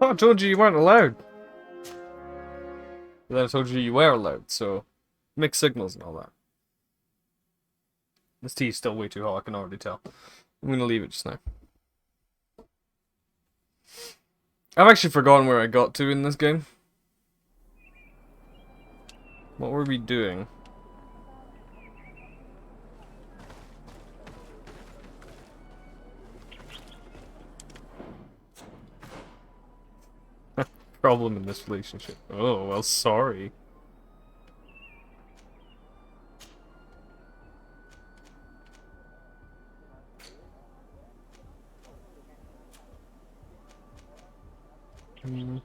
Oh, I told you you weren't allowed. But then I told you you were allowed, so mixed signals and all that. This tea is still way too hot, I can already tell. I'm gonna leave it just now. I've actually forgotten where I got to in this game. What were we doing? Problem in this relationship. Oh, well, sorry. Hmm.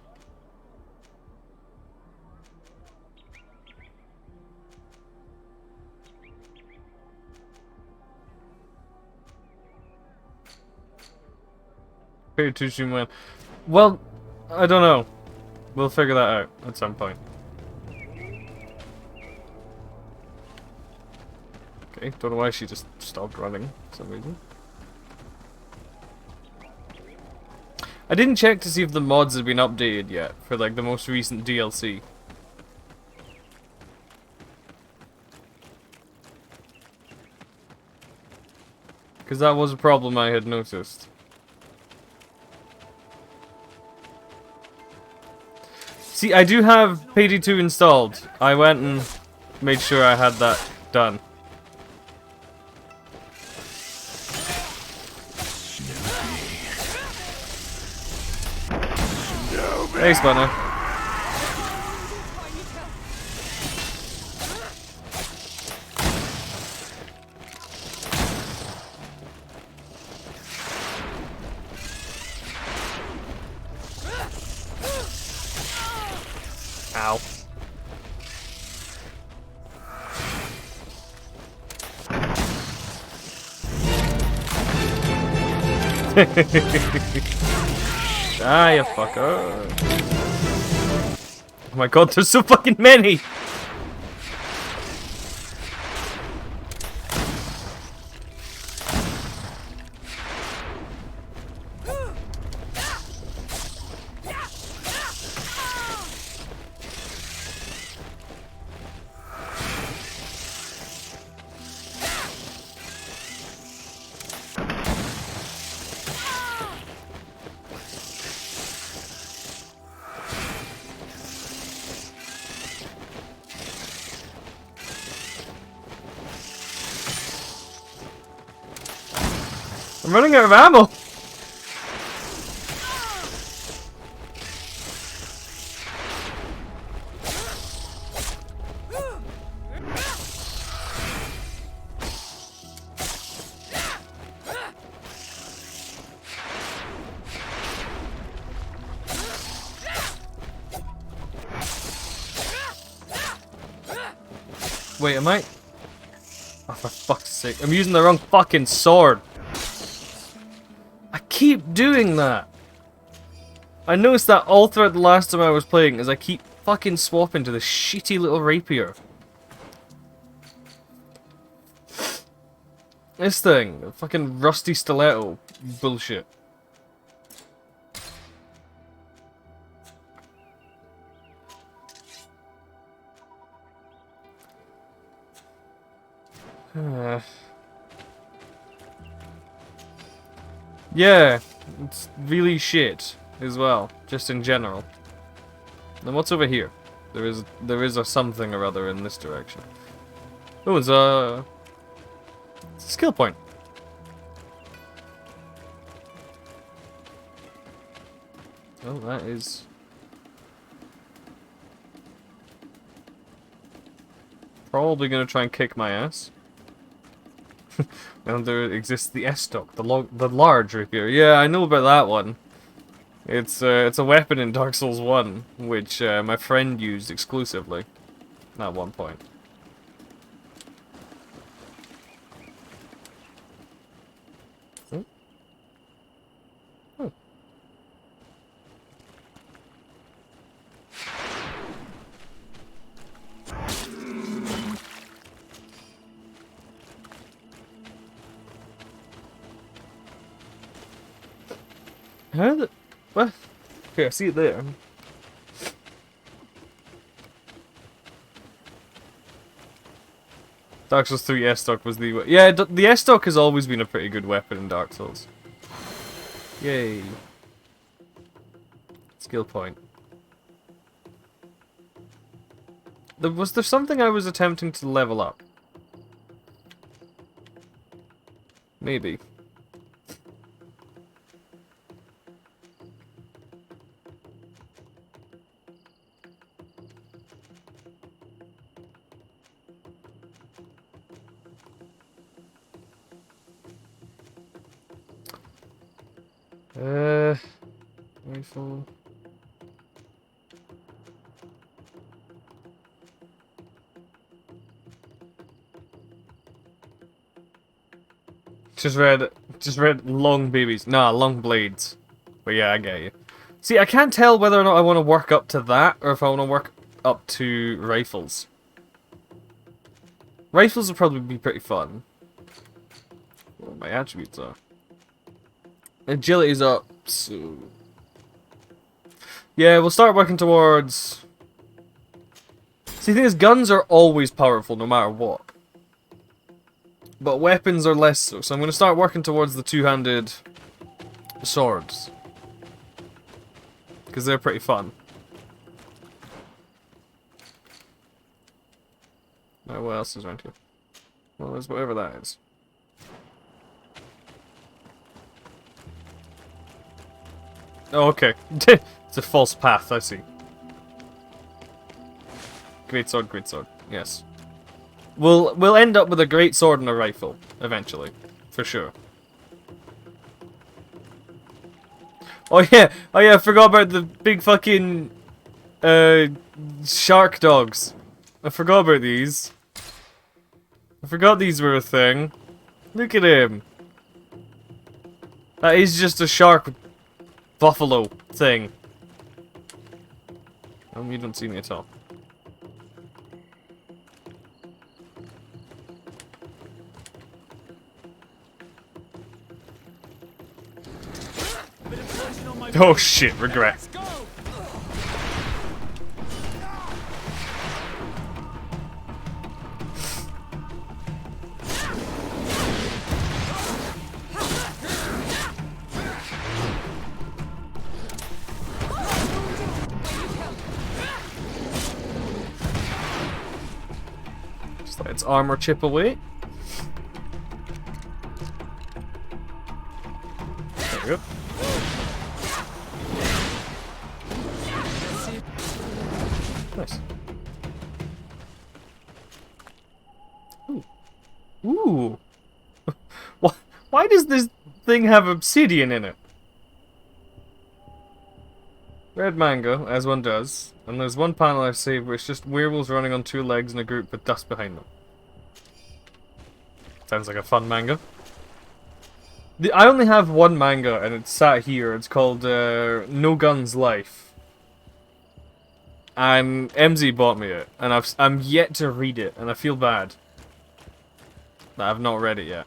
Pay too soon when. Well, I don't know. We'll figure that out at some point. Okay, don't know why she just stopped running for some reason. I didn't check to see if the mods had been updated yet for like the most recent DLC. Because that was a problem I had noticed. See, I do have Payday 2 installed. I went and made sure I had that done. Hey, Spanner. Ow. Ah, you fucker. Oh my god, there's so fucking many! I'm running out of ammo! Wait, am I? Oh, for fuck's sake. I'm using the wrong fucking sword. I keep doing that. I noticed that all throughout the last time I was playing, as I keep fucking swapping to this shitty little rapier. This thing, fucking rusty stiletto bullshit. Yeah, it's really shit as well, just in general. And what's over here? There is a something or other in this direction. Oh, it's a skill point. Oh, that is probably gonna try and kick my ass. And there exists the S-stock, the large rapier. Yeah, I know about that one. It's a weapon in Dark Souls 1, which my friend used exclusively at one point. Oh. Oh. How the... What? Okay, I see it there. Dark Souls 3 S-Stock was the... Yeah, the S-Stock has always been a pretty good weapon in Dark Souls. Yay. Skill point. Was there something I was attempting to level up? Maybe. Rifle. Just read long babies. Nah, long blades. But yeah, I get you. See, I can't tell whether or not I want to work up to that, or if I want to work up to rifles. Rifles would probably be pretty fun. What my attributes are. Agility's up, so... Yeah, we'll start working towards... See, the thing is, guns are always powerful, no matter what. But weapons are less so, so I'm going to start working towards the two-handed swords. Because they're pretty fun. Now, what else is around here? Well, there's whatever that is. Oh, okay. It's a false path, I see. Great sword, yes. We'll end up with a great sword and a rifle, eventually. For sure. Oh yeah, I forgot about the big fucking... shark dogs. I forgot about these. I forgot these were a thing. Look at him. That is just a shark buffalo thing. Oh, you don't see me at all. Oh shit, regret. Just let its armor chip away. There we go. Nice. Ooh. Ooh. Why does this thing have obsidian in it? Red mango, as one does. And there's one panel I've saved where it's just werewolves running on two legs in a group with dust behind them. Sounds like a fun manga. I only have one manga and it's sat here. It's called No Guns Life. And MZ bought me it, and I'm yet to read it, and I feel bad that I've not read it yet.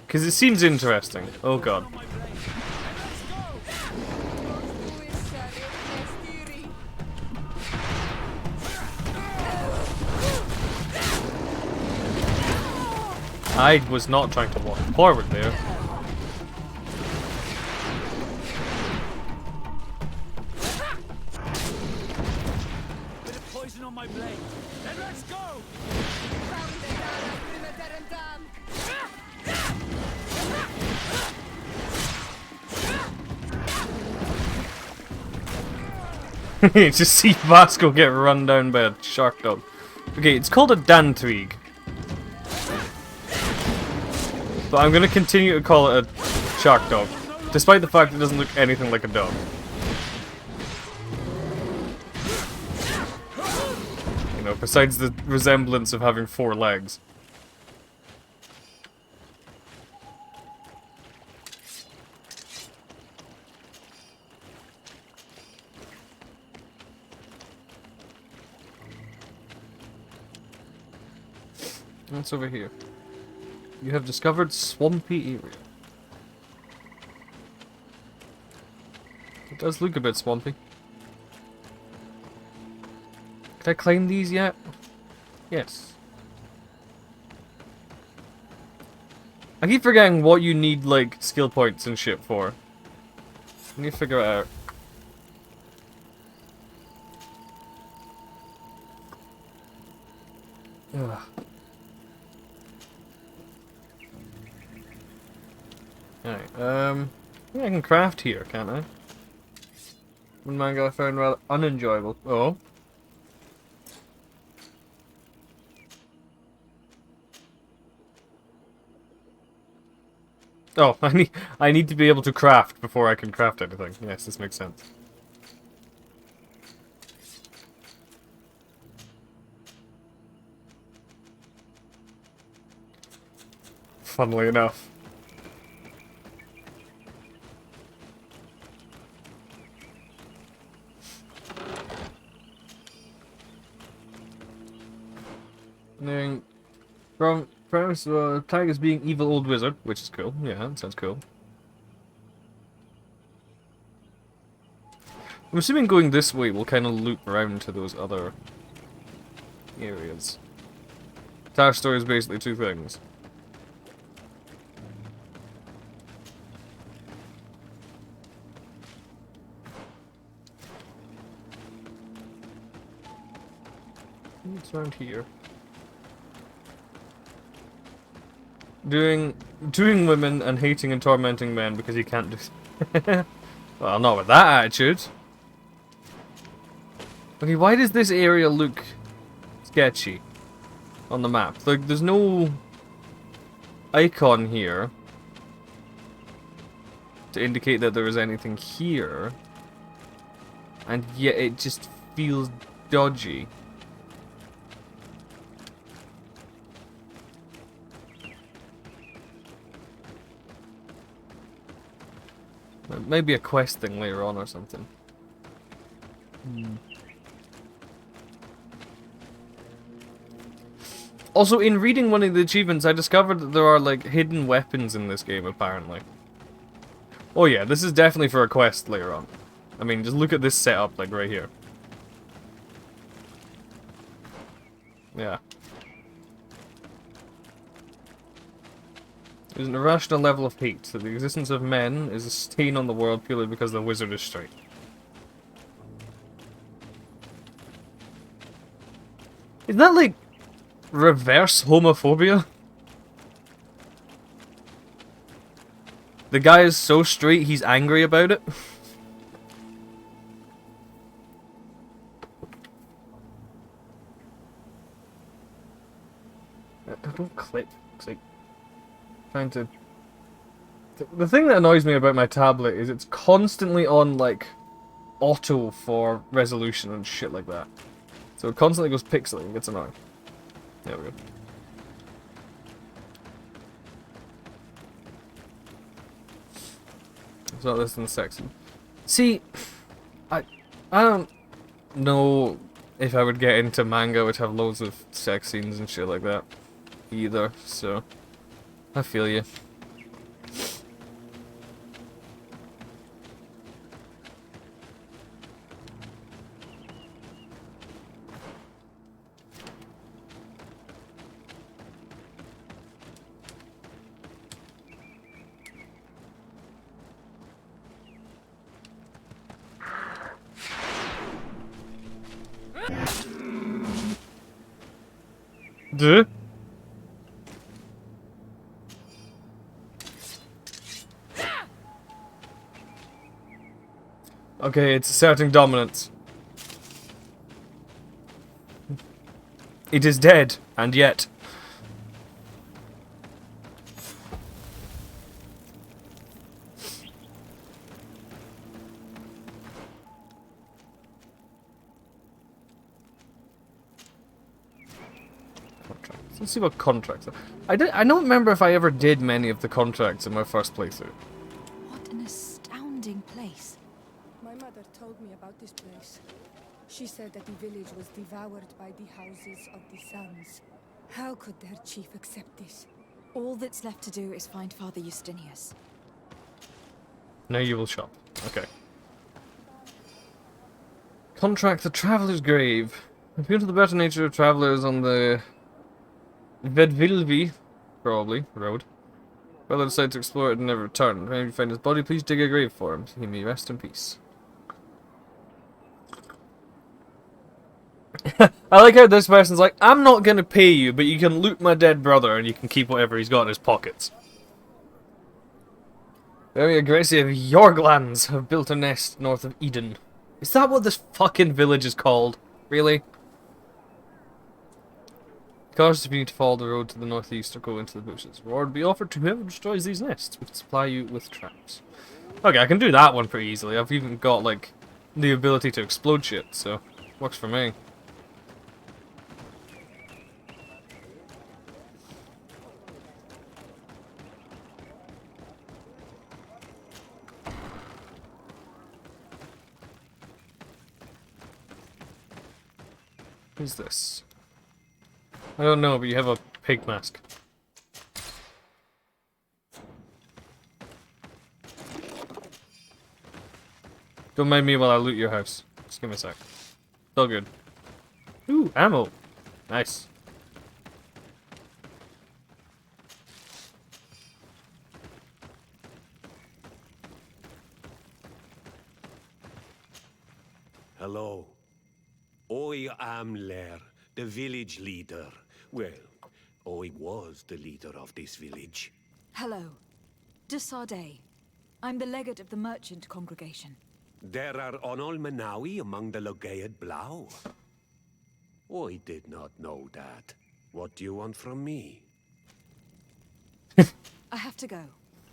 Because it seems interesting. Oh god. I was not trying to walk forward there. Just see Vasco get run down by a shark dog. Okay, it's called a Dantwieg. But I'm gonna continue to call it a shark dog, despite the fact it doesn't look anything like a dog. You know, besides the resemblance of having 4 legs. What's over here? You have discovered swampy area. Does look a bit swampy. Can I climb these yet? Yes. I keep forgetting what you need, like, skill points and shit for. I need to figure it out. Ugh. Alright, yeah, I can craft here, can't I? One manga I found rather unenjoyable. Oh. Oh, I need to be able to craft before I can craft anything. Yes, this makes sense. Funnily enough. Then, from premise, Tiger's being evil old wizard, which is cool. Yeah, that sounds cool. I'm assuming going this way will kind of loop around to those other areas. Tower Story is basically two things. What's around here? Doing women and hating and tormenting men because you can't do. Well, not with that attitude. Okay, why does this area look sketchy on the map? Like, there's no icon here to indicate that there is anything here, and yet it just feels dodgy. Maybe a quest thing later on or something. Also, in reading one of the achievements, I discovered that there are, like, hidden weapons in this game, apparently. Oh yeah, this is definitely for a quest later on. I mean, just look at this setup, like, right here. Yeah. There's an irrational level of hate, that the existence of men is a stain on the world purely because the wizard is straight. Isn't that like reverse homophobia? The guy is so straight he's angry about it. Don't clip. It's like trying to. The thing that annoys me about my tablet is it's constantly on like auto for resolution and shit like that. So it constantly goes pixely and gets annoying. There we go. It's not this in the section. See, I don't know if I would get into manga which have loads of sex scenes and shit like that either, so I feel you. Duh. Okay, it's asserting dominance. It is dead, and yet. Contracts. Let's see what contracts are. I don't remember if I ever did many of the contracts in my first playthrough. What an astounding place. My mother told me about this place. She said that the village was devoured by the houses of the sons. How could their chief accept this? All that's left to do is find Father Justinius. Now you will shop. Okay. Contract the Traveler's Grave. Appeal to the better nature of travelers on the Vedvilvi, probably, road. Brother decided to explore it and never return. If you find his body, please dig a grave for him, so he may rest in peace. I like how this person's like, I'm not gonna pay you, but you can loot my dead brother and you can keep whatever he's got in his pockets. Very aggressive Yorglans have built a nest north of Eden. Is that what this fucking village is called? Really? Cause you to follow the road to the northeast or go into the bushes. Reward will be offered to whoever destroys these nests. We can supply you with traps. Okay, I can do that one pretty easily. I've even got, like, the ability to explode shit, so works for me. Who's this? I don't know, but you have a pig mask. Don't mind me while I loot your house. Just give me a sec. It's all good. Ooh, ammo. Nice. Hello. I am Lair, the village leader. Well, I was the leader of this village. Hello. De Sardet. I'm the legate of the merchant congregation. There are Onol Manawi among the Logead Blau. I did not know that. What do you want from me? I have to go.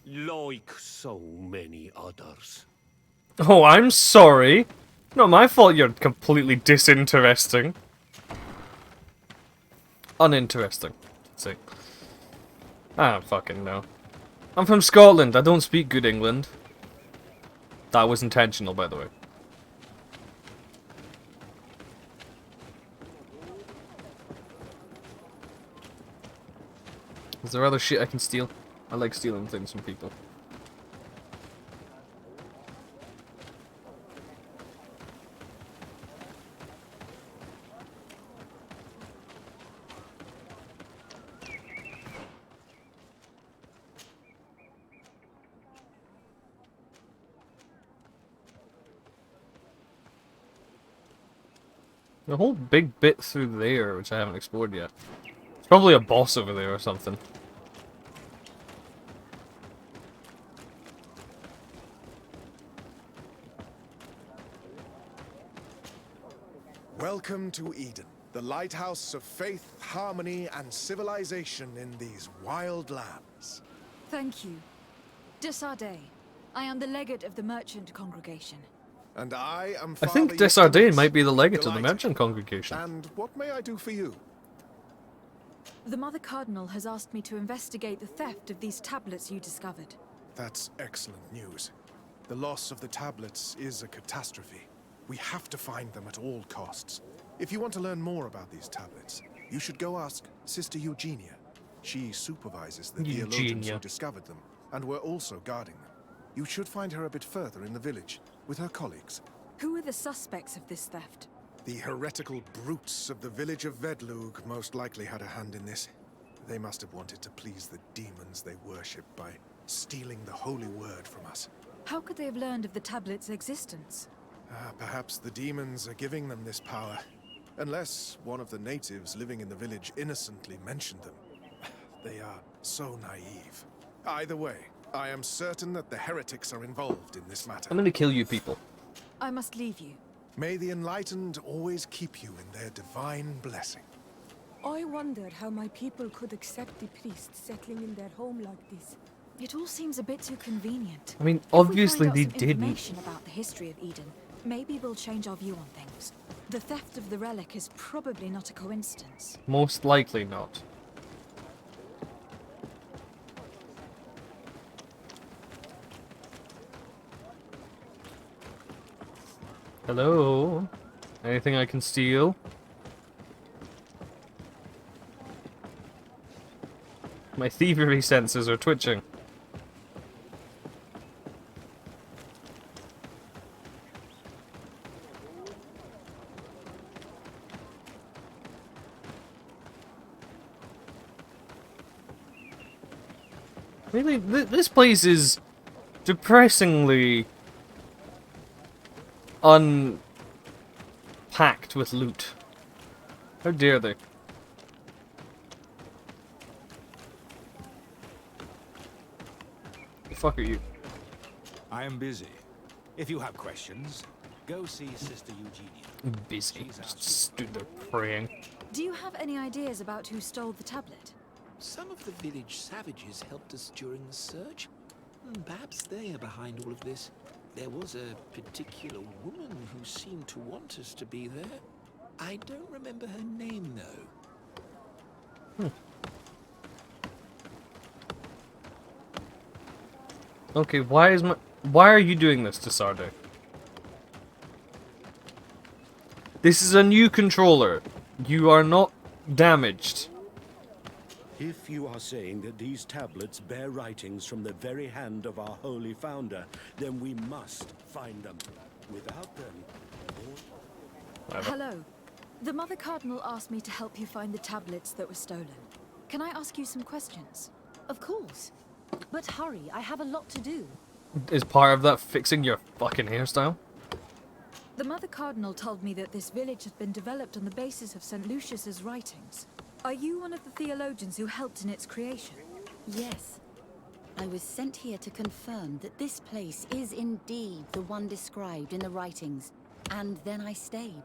Like so many others. Oh, I'm sorry. Not my fault you're completely disinteresting. Uninteresting. Let's see. I don't fucking know. I'm from Scotland. I don't speak good England. That was intentional, by the way. Is there other shit I can steal? I like stealing things from people. A whole big bit through there, which I haven't explored yet. It's probably a boss over there or something. Welcome to Eden, the lighthouse of faith, harmony, and civilization in these wild lands. Thank you. De Sardet. I am the legate of the merchant congregation. And I am I Father think Desjardins Eustace, might be the legate of the delighted. merchant congregation. And what may I do for you? The Mother Cardinal has asked me to investigate the theft of these tablets you discovered. That's excellent news. The loss of the tablets is a catastrophe. We have to find them at all costs. If you want to learn more about these tablets, you should go ask Sister Eugenia. She supervises the theologians who discovered them, and we're also guarding them. You should find her a bit further in the village, with her colleagues. Who are the suspects of this theft? The heretical brutes of the village of Vedlug most likely had a hand in this. They must have wanted to please the demons they worship by stealing the holy word from us. How could they have learned of the tablet's existence? Perhaps the demons are giving them this power. Unless one of the natives living in the village innocently mentioned them. They are so naive. Either way, I am certain that the heretics are involved in this matter. I'm gonna kill you people. I must leave you. May the enlightened always keep you in their divine blessing. I wondered how my people could accept the priests settling in their home like this. It all seems a bit too convenient. I mean, If we obviously find out they some didn't. information about the history of Eden, maybe we'll change our view on things. The theft of the relic is probably not a coincidence. Most likely not. Hello? Anything I can steal? My thievery senses are twitching. Really, this place is depressingly unpacked with loot. How dare they? The fuck are you? I am busy. If you have questions, go see Sister Eugenia. Busy. Just stood there praying. Do you have any ideas about who stole the tablet? Some of the village savages helped us during the search. Perhaps they are behind all of this. There was a particular woman who seemed to want us to be there. I don't remember her name, though. Okay, why are you doing this to Sardo? This is a new controller. You are not damaged. If you are saying that these tablets bear writings from the very hand of our holy founder, then we must find them. Without them... Hello. The Mother Cardinal asked me to help you find the tablets that were stolen. Can I ask you some questions? Of course. But hurry, I have a lot to do. Is part of that fixing your fucking hairstyle? The Mother Cardinal told me that this village has been developed on the basis of St. Lucius's writings. Are you one of the theologians who helped in its creation? Yes. I was sent here to confirm that this place is indeed the one described in the writings, and then I stayed.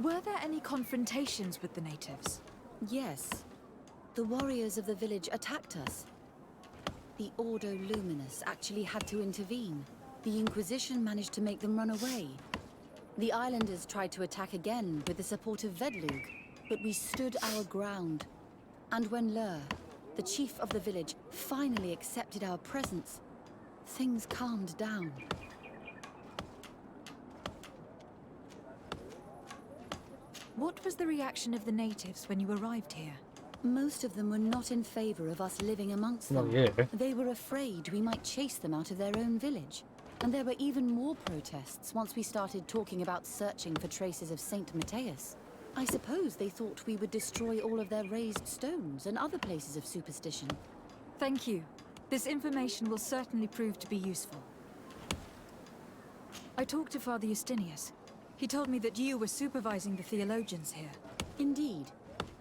Were there any confrontations with the natives? Yes. The warriors of the village attacked us. The Ordo Luminous actually had to intervene. The Inquisition managed to make them run away. The islanders tried to attack again with the support of Vedlug, but we stood our ground. And when Lur, the chief of the village, finally accepted our presence, things calmed down. What was the reaction of the natives when you arrived here? Most of them were not in favor of us living amongst them. Oh, yeah. They were afraid we might chase them out of their own village. And there were even more protests once we started talking about searching for traces of Saint Matthias. I suppose they thought we would destroy all of their raised stones and other places of superstition. Thank you. This information will certainly prove to be useful. I talked to Father Justinius. He told me that you were supervising the theologians here. Indeed.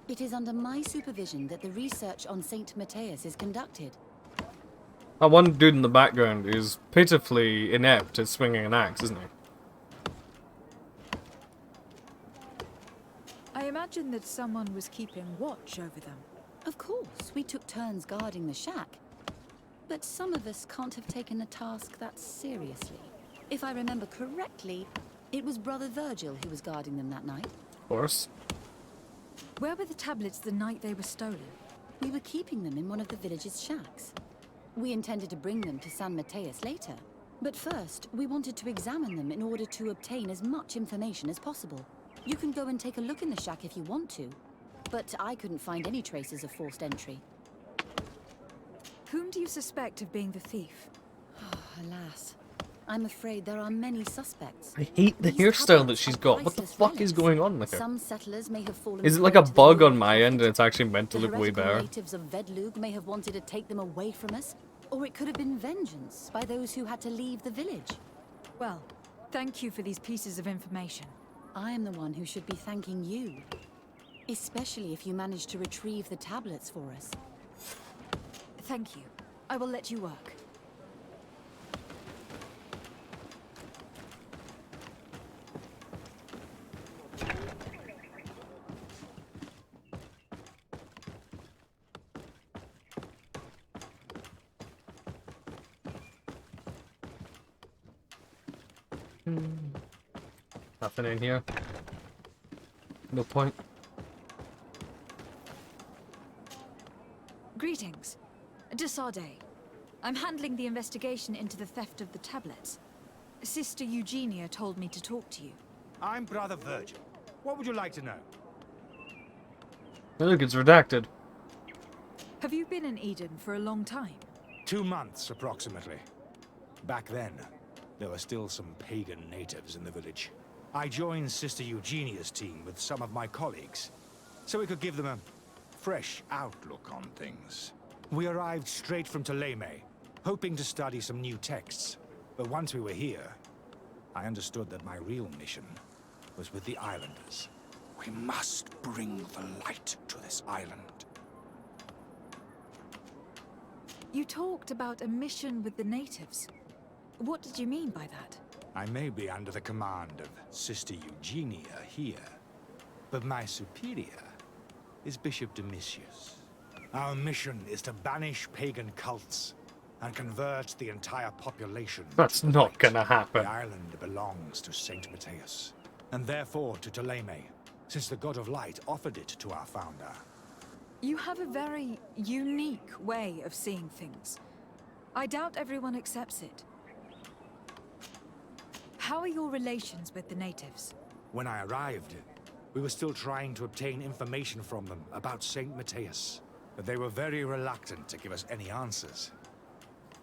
It is under my supervision that the research on Saint Matthias is conducted. That one dude in the background is pitifully inept at swinging an axe, isn't he? I imagine that someone was keeping watch over them. Of course, we took turns guarding the shack. But some of us can't have taken the task that seriously. If I remember correctly, it was Brother Virgil who was guarding them that night. Of course. Where were the tablets the night they were stolen? We were keeping them in one of the village's shacks. We intended to bring them to San Matthias later. But first, we wanted to examine them in order to obtain as much information as possible. You can go and take a look in the shack if you want to. But I couldn't find any traces of forced entry. Whom do you suspect of being the thief? Alas. I'm afraid there are many suspects. I hate the These hairstyle that tablets she's are got. What the priceless fuck is relics. going on with her? Some settlers may have fallen Is it like prey a to the bug lure on of my end profit. and it's actually meant to The look way heretical better? natives of Vedlug may have wanted to take them away from us, or it could have been vengeance by those who had to leave the village. Well, thank you for these pieces of information. I am the one who should be thanking you. Especially if you managed to retrieve the tablets for us. Thank you. I will let you work. Nothing in here. No point. Greetings. De Sardet. I'm handling the investigation into the theft of the tablets. Sister Eugenia told me to talk to you. I'm Brother Virgil. What would you like to know? Oh, look, it's redacted. Have you been in Eden for a long time? 2 months, approximately. Back then, there were still some pagan natives in the village. I joined Sister Eugenia's team with some of my colleagues, so we could give them a fresh outlook on things. We arrived straight from Ptolemy, hoping to study some new texts. But once we were here, I understood that my real mission was with the islanders. We must bring the light to this island. You talked about a mission with the natives. What did you mean by that? I may be under the command of Sister Eugenia here, but my superior is Bishop Domitius. Our mission is to banish pagan cults and convert the entire population. That's to the not light. gonna happen. The island belongs to Saint Matthias, and therefore to Ptolemy, since the god of light offered it to our founder. You have a very unique way of seeing things. I doubt everyone accepts it. How are your relations with the natives? When I arrived, we were still trying to obtain information from them about Saint Matthias, but they were very reluctant to give us any answers.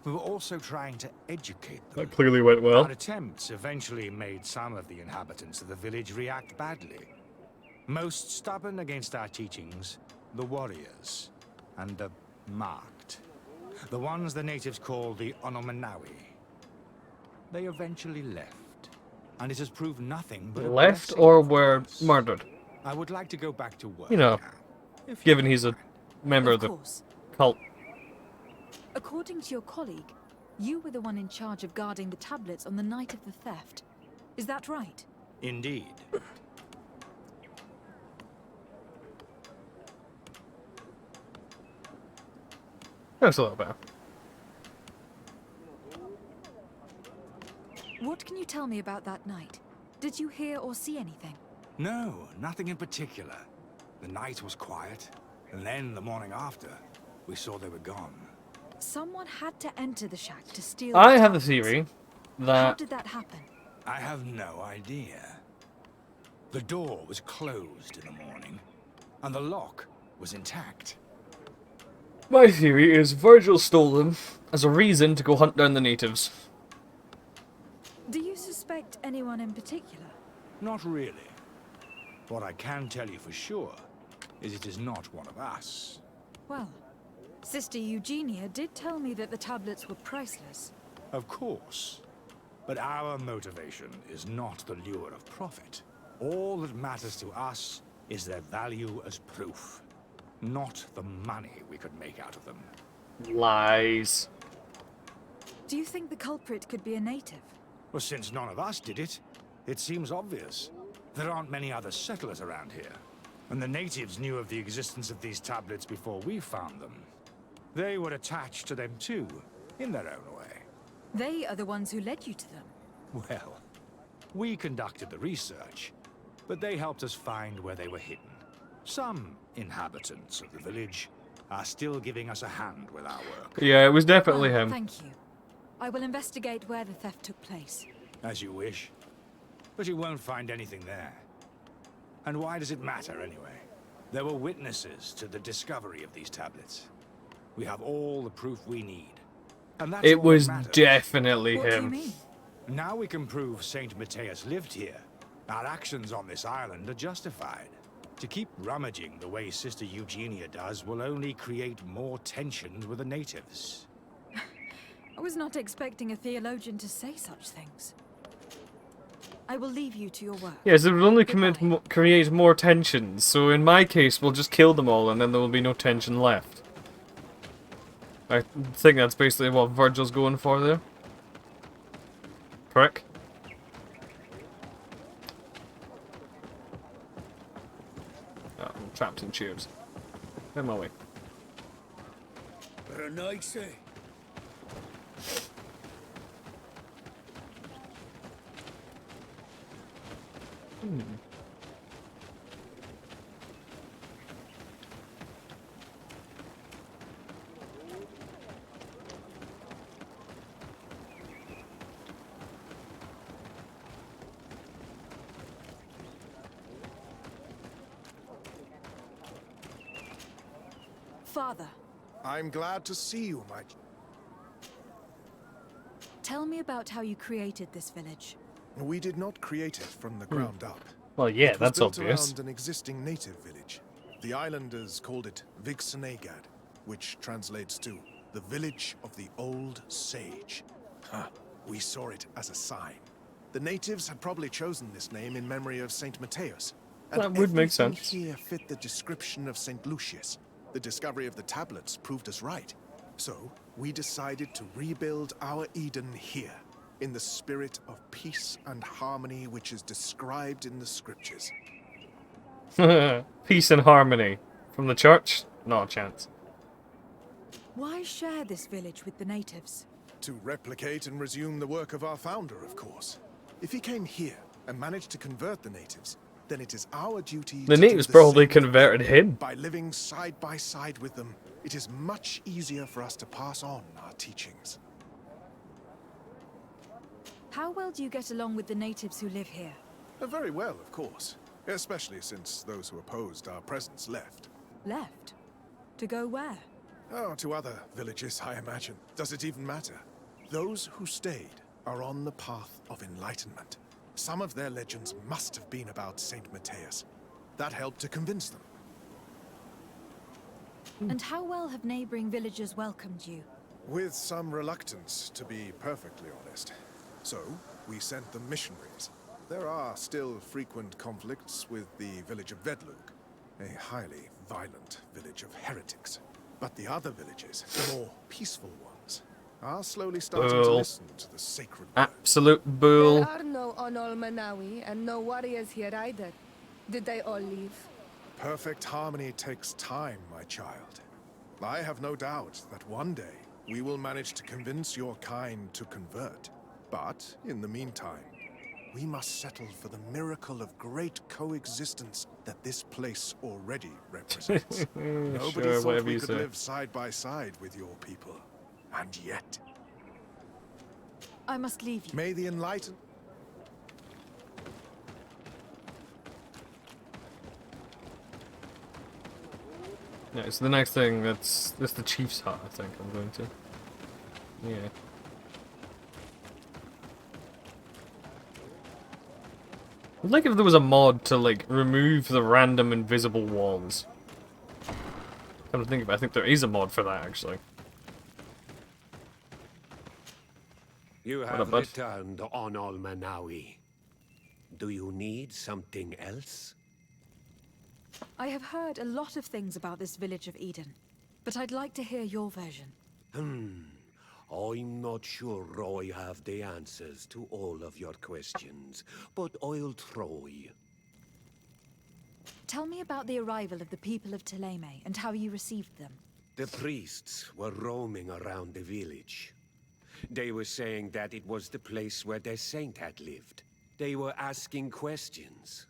We were also trying to educate them. That clearly went well. Our attempts eventually made some of the inhabitants of the village react badly. Most stubborn against our teachings, the warriors, and the marked. The ones the natives call the Onomanawi. They eventually left, and it has proved nothing but a Left blessing or for were us. murdered? I would like to go back to work. You know, now, if given you he's a don't mind. member of the course. cult. According to your colleague, you were the one in charge of guarding the tablets on the night of the theft. Is that right? Indeed. That's a little better. What can you tell me about that night? Did you hear or see anything? No, nothing in particular. The night was quiet, and then the morning after, we saw they were gone. Someone had to enter the shack to steal I the have the tablets. theory How that did that happen? I have no idea. The door was closed in the morning, and the lock was intact. my theory is Virgil stole them as a reason to go hunt down the natives. Do you suspect anyone in particular? Not really. What I can tell you for sure is it is not one of us. Well, Sister Eugenia did tell me that the tablets were priceless. Of course. But our motivation is not the lure of profit. All that matters to us is their value as proof, not the money we could make out of them. Lies. Do you think the culprit could be a native? Well, since none of us did it, it seems obvious. There aren't many other settlers around here, and the natives knew of the existence of these tablets before we found them. They were attached to them too, in their own way. They are the ones who led you to them. Well, we conducted the research, but they helped us find where they were hidden. Some inhabitants of the village are still giving us a hand with our work. Yeah, it was definitely Well, him. Thank you. I will investigate where the theft took place. As you wish. But you won't find anything there. And why does it matter, anyway? There were witnesses to the discovery of these tablets. We have all the proof we need. And that's It all was that matters. definitely What do you him. mean? Now we can prove Saint Matthias lived here. Our actions on this island are justified. To keep rummaging the way Sister Eugenia does will only create more tensions with the natives. I was not expecting a theologian to say such things. I will leave you to your work. Yes, it would only Goodbye. create more tensions, so in my case, we'll just kill them all and then there will be no tension left. I think that's basically what Virgil's going for there. Prick. Oh, I'm trapped in tubes. Get my way. Very nice, eh? Father, I'm glad to see you, my... tell me about how you created this village. We did not create it from the ground up. Well, yeah, It was that's built obvious. around an existing native village. The islanders called it Vixenagad, which translates to the village of the old sage. We saw it as a sign. The natives had probably chosen this name in memory of Saint Mateus. And That would make everything sense. here fit the description of Saint Lucius. The discovery of the tablets proved us right. So, we decided to rebuild our Eden here, in the spirit of peace and harmony which is described in the scriptures. Peace and harmony. From the church? Not a chance. Why share this village with the natives? To replicate and resume the work of our founder, of course. If he came here and managed to convert the natives, then it is our duty The to natives do the probably same with converted them. him. By living side by side with them, it is much easier for us to pass on our teachings. How well do you get along with the natives who live here? Very well, of course. Especially since those who opposed our presence left. Left? To go where? Oh, to other villages, I imagine. Does it even matter? Those who stayed are on the path of enlightenment. Some of their legends must have been about Saint Mateus. That helped to convince them. And how well have neighboring villagers welcomed you? With some reluctance, to be perfectly honest. So, we sent them missionaries. There are still frequent conflicts with the village of Vedlug, a highly violent village of heretics. But the other villages, the more peaceful ones, are slowly starting to listen to the sacred word. Absolute bull. There are no Onol Manawi and no warriors here either. Did they all leave? Perfect harmony takes time, my child. I have no doubt that one day we will manage to convince your kind to convert. But, in the meantime, we must settle for the miracle of great coexistence that this place already represents. Nobody Sure, thought whatever we you could say. live side by side with your people. And yet, I must leave you. may the enlightened... Yeah, so the next thing, that's the chief's hut, I think I'm going to. Yeah. I'd like if there was a mod to, like, remove the random invisible walls. Come to think of it, I think there is a mod for that, actually. You What have up, bud? returned on Manawi. Do you need something else? I have heard a lot of things about this village of Eden, but I'd like to hear your version. I'm not sure I have the answers to all of your questions, but I'll try. Tell me about the arrival of the people of Teleme and how you received them. The priests were roaming around the village. They were saying that it was the place where their saint had lived. They were asking questions,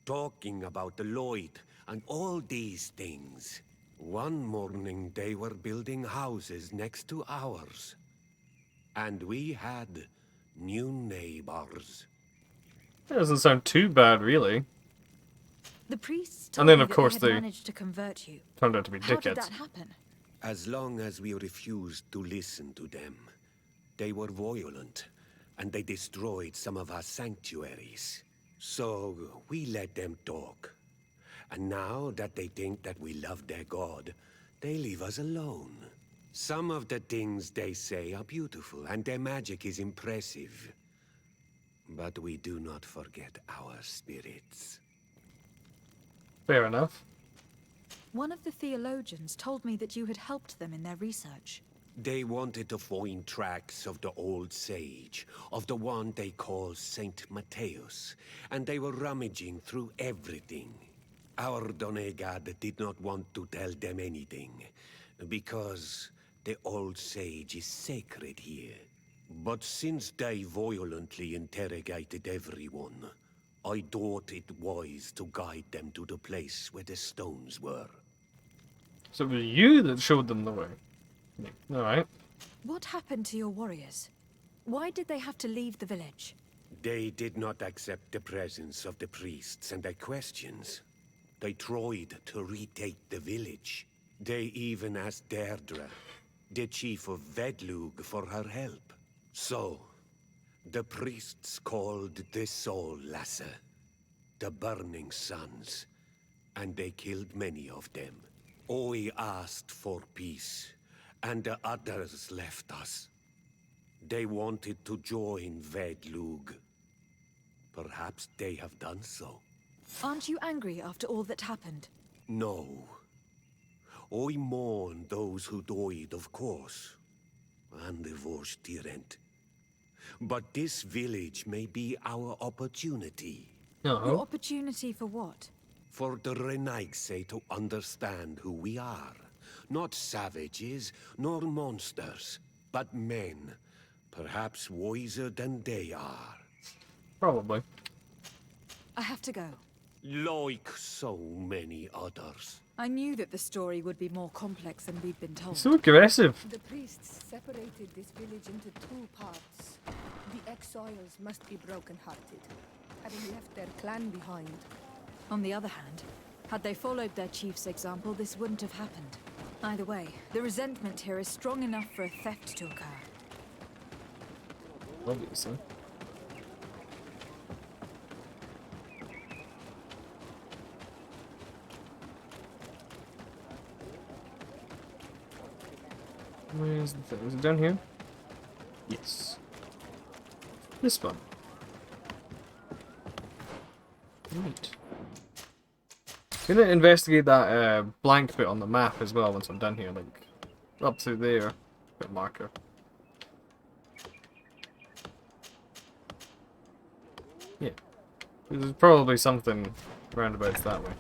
talking about the Lloyd and all these things. One morning they were building houses next to ours. And we had new neighbors. That doesn't sound too bad, really. The priests And told then, me of that course, they had they managed to convert you. turned out to be How did dickheads. that happen? As long as we refused to listen to them, they were violent, and they destroyed some of our sanctuaries. So we let them talk. And now that they think that we love their god, they leave us alone. Some of the things they say are beautiful, and their magic is impressive. But we do not forget our spirits. Fair enough. One of the theologians told me that you had helped them in their research. They wanted to find tracks of the old sage, of the one they call Saint Mateus, and they were rummaging through everything. Our Donegad did not want to tell them anything, because the old sage is sacred here. But since they violently interrogated everyone, I thought it wise to guide them to the place where the stones were. So it was you that showed them the way. Alright. What happened to your warriors? Why did they have to leave the village? They did not accept the presence of the priests and their questions. They tried to retake the village. They even asked Deirdre, the chief of Vedlug, for her help. So, the priests called the Soul Lasser, the Burning Suns, and they killed many of them. I asked for peace, and the others left us. They wanted to join Vedlug. Perhaps they have done so. Aren't you angry after all that happened? No. I mourn those who died, of course, and the Vorstyrent. But this village may be our opportunity. Your No. opportunity for what? For the Renaigse to understand who we are. Not savages, nor monsters, but men. Perhaps wiser than they are. Probably. I have to go. Like so many others. I knew that the story would be more complex than we'd been told. So aggressive. The priests separated this village into two parts. The exiles must be broken-hearted, having left their clan behind. On the other hand, had they followed their chief's example, this wouldn't have happened. Either way, the resentment here is strong enough for a theft to occur. Obviously. Where's the thing? Is it down here? Yes. This one. Right. I'm gonna investigate that blank bit on the map as well once I'm done here, like up to there. Bit marker. Yeah. There's probably something roundabouts that way.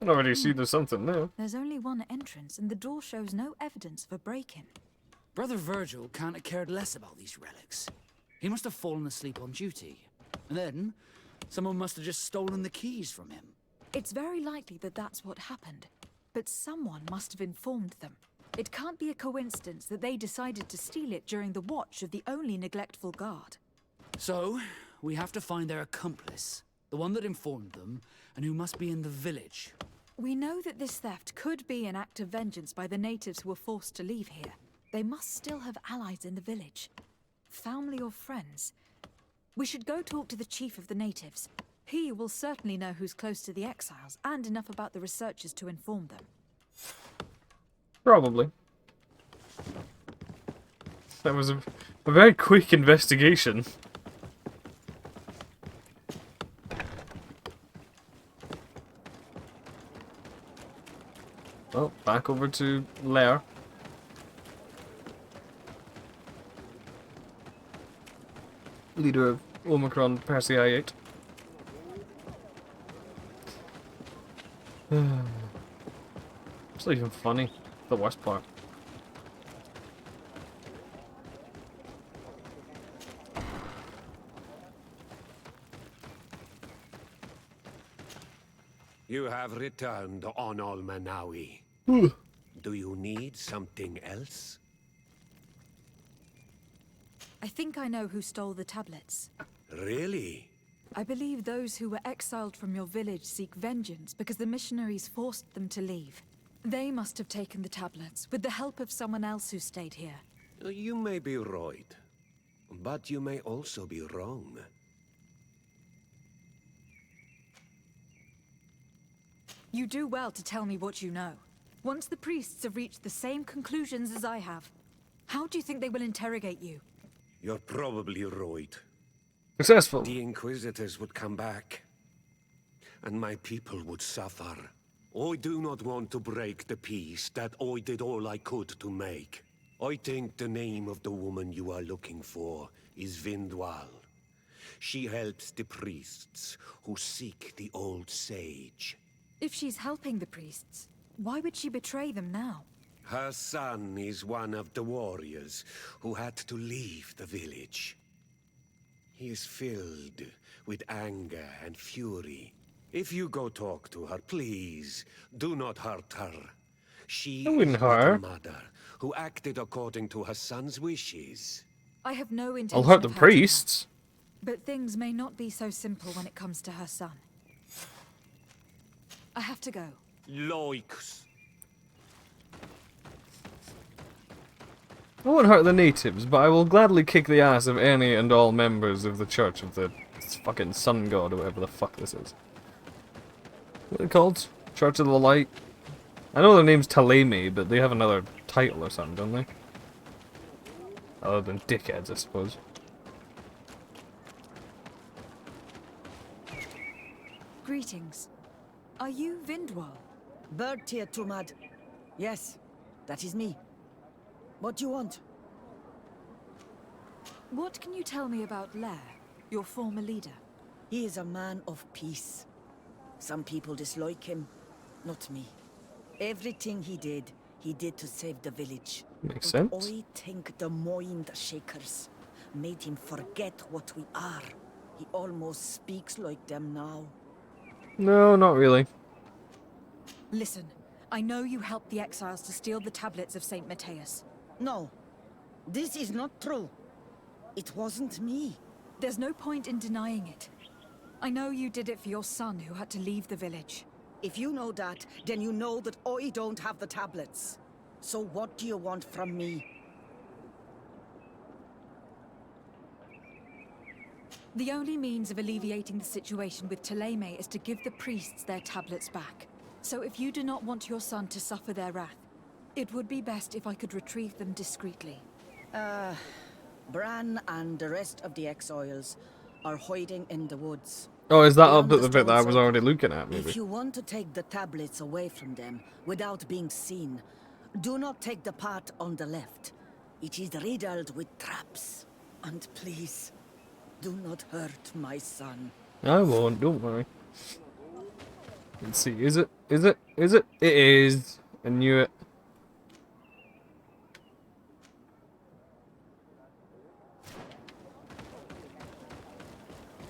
I can already see there's something there. There's only one entrance, and the door shows no evidence of a break-in. Brother Virgil can't have cared less about these relics. He must have fallen asleep on duty. And then, someone must have just stolen the keys from him. It's very likely that that's what happened, but someone must have informed them. It can't be a coincidence that they decided to steal it during the watch of the only neglectful guard. So, we have to find their accomplice, the one that informed them, and who must be in the village. We know that this theft could be an act of vengeance by the natives who were forced to leave here. They must still have allies in the village. Family or friends. We should go talk to the chief of the natives. He will certainly know who's close to the exiles, and enough about the researchers to inform them. Probably. That was a very quick investigation. Well, back over to Lair. Leader of Omicron Persei. It's not even funny. The worst part. You have returned on Almanawi. Do you need something else? I think I know who stole the tablets. Really? I believe those who were exiled from your village seek vengeance because the missionaries forced them to leave. They must have taken the tablets, with the help of someone else who stayed here. You may be right, but you may also be wrong. You do well to tell me what you know. Once the priests have reached the same conclusions as I have, how do you think they will interrogate you? You're probably right. Successful. The Inquisitors would come back, and my people would suffer. I do not want to break the peace that I did all I could to make. I think the name of the woman you are looking for is Vindwal. She helps the priests who seek the old sage. If she's helping the priests, why would she betray them now? Her son is one of the warriors who had to leave the village. He is filled with anger and fury. If you go talk to her, please, do not hurt her. She I wouldn't is hurt her. but a mother who acted according to her son's wishes. I have no intention I'll hurt the of hurting her. priests. But things may not be so simple when it comes to her son. I have to go. Likes. I won't hurt the natives, but I will gladly kick the ass of any and all members of the Church of the fucking Sun God or whatever the fuck this is. What are they called? Church of the Light? I know their name's Taleme, but they have another title or something, don't they? Other than dickheads, I suppose. Greetings. Are you Vindwal? Bird Teer Tumad. Yes, that is me. What do you want? What can you tell me about Lair, your former leader? He is a man of peace. Some people dislike him, not me. Everything he did to save the village. Makes But sense. I think the Mind Shakers made him forget what we are. He almost speaks like them now. No, not really. Listen, I know you helped the exiles to steal the tablets of Saint Matthias. No, this is not true. It wasn't me. There's no point in denying it. I know you did it for your son who had to leave the village. If you know that, then you know that I don't have the tablets. So what do you want from me? The only means of alleviating the situation with Taleme is to give the priests their tablets back. So if you do not want your son to suffer their wrath, it would be best if I could retrieve them discreetly. Bran and the rest of the exiles are hiding in the woods. Oh, is that Beyond up at the bit that I was stone already circle. looking at, maybe? If you want to take the tablets away from them without being seen, do not take the path on the left. It is riddled with traps. And please, do not hurt my son. I won't, don't worry. Let's see, is it? Is it? Is it? It is. I knew it.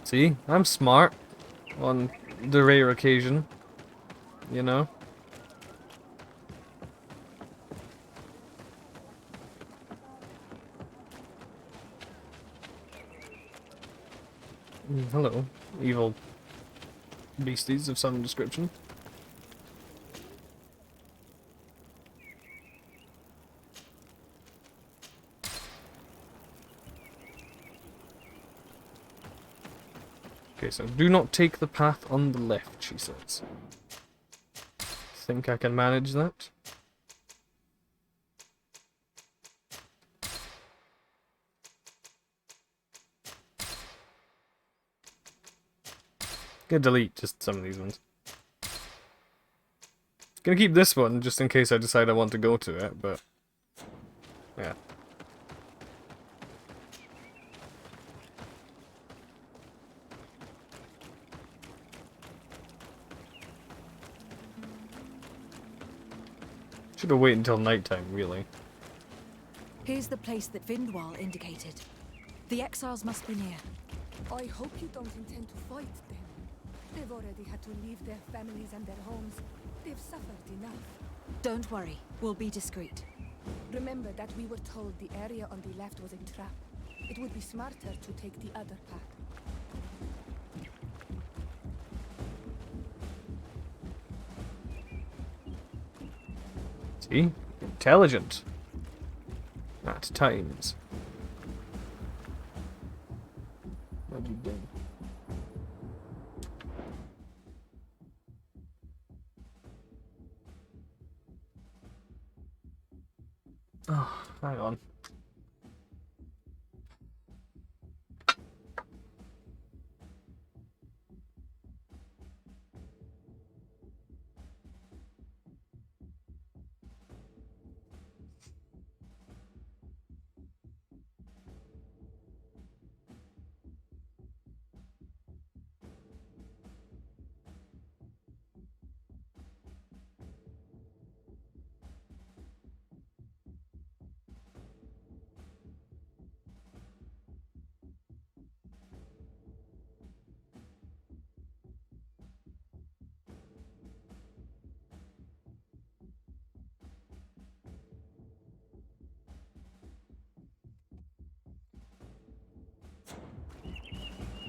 See, I'm smart. On the rare occasion. You know? Hello, evil beasties of some description. Okay, so do not take the path on the left, she says. Think I can manage that? Gonna delete just some of these ones. Gonna keep this one just in case I decide I want to go to it, but yeah. Should have waited until nighttime, really. Here's the place that Vindwal indicated. The exiles must be near. I hope you don't intend to fight them. They've already had to leave their families and their homes. They've suffered enough. Don't worry, we'll be discreet. Remember that we were told the area on the left was a trap. It would be smarter to take the other path. See? Intelligent. At times. What have you done? Oh, hang on.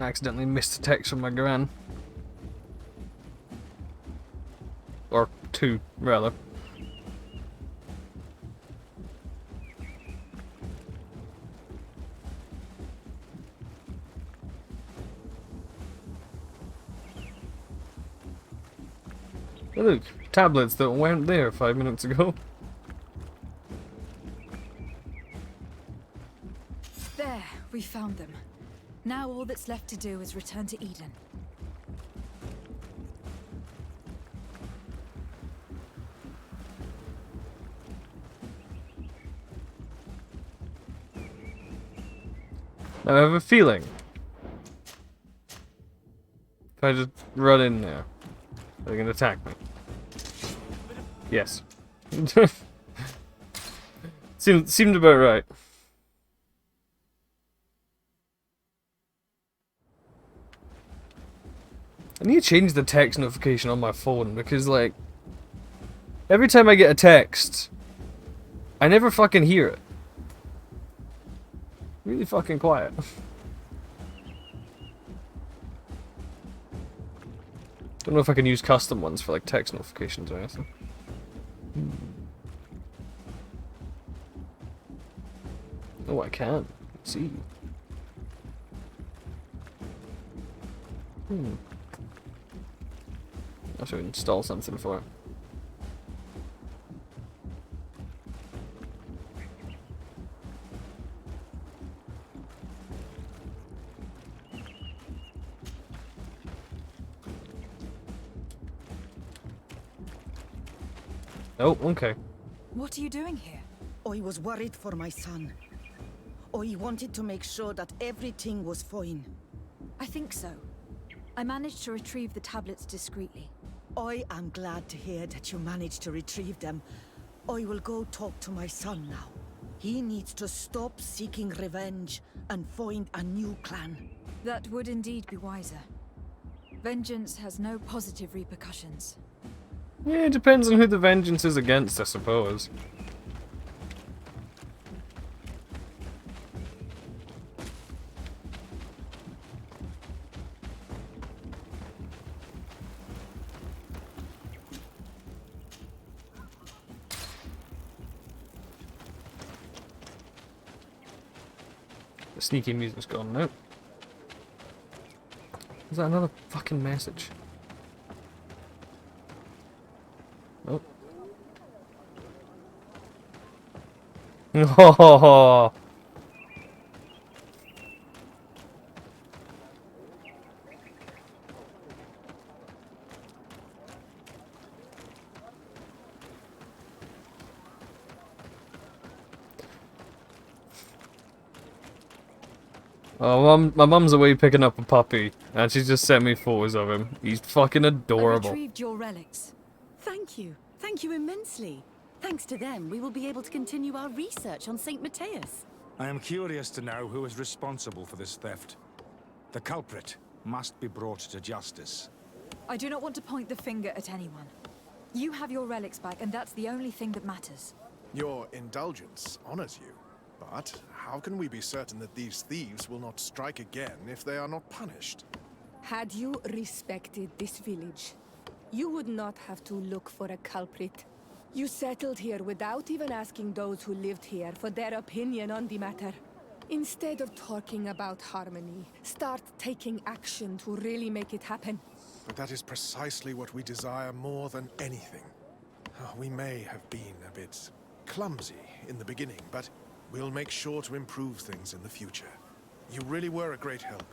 I accidentally missed a text from my gran. Or two, rather. Oh, look, tablets that weren't there 5 minutes ago. There, we found them. Now all that's left to do is return to Eden. Now I have a feeling if I just run in there, they're gonna attack me. Yes. Seemed about right. I need to change the text notification on my phone because, like, every time I get a text, I never fucking hear it. Really fucking quiet. Don't know if I can use custom ones for like text notifications or anything. Oh, I can. Let's see. I should install something for it. Oh, okay. What are you doing here? I was worried for my son. I wanted to make sure that everything was fine. I think so. I managed to retrieve the tablets discreetly. I am glad to hear that you managed to retrieve them. I will go talk to my son now. He needs to stop seeking revenge and find a new clan. That would indeed be wiser. Vengeance has no positive repercussions. Yeah, it depends on who the vengeance is against, I suppose. The sneaky music's gone now. Is that another fucking message? Oh. Oh. Oh, my mum's away picking up a puppy, and she's just sent me photos of him. He's fucking I adorable. retrieved your relics. Thank you. Thank you immensely. Thanks to them, we will be able to continue our research on St. Matthias. I am curious to know who is responsible for this theft. The culprit must be brought to justice. I do not want to point the finger at anyone. You have your relics back, and that's the only thing that matters. Your indulgence honors you. But how can we be certain that these thieves will not strike again if they are not punished? Had you respected this village, you would not have to look for a culprit. You settled here without even asking those who lived here for their opinion on the matter. Instead of talking about harmony, start taking action to really make it happen. But that is precisely what we desire more than anything. We may have been a bit clumsy in the beginning, but we'll make sure to improve things in the future. You really were a great help.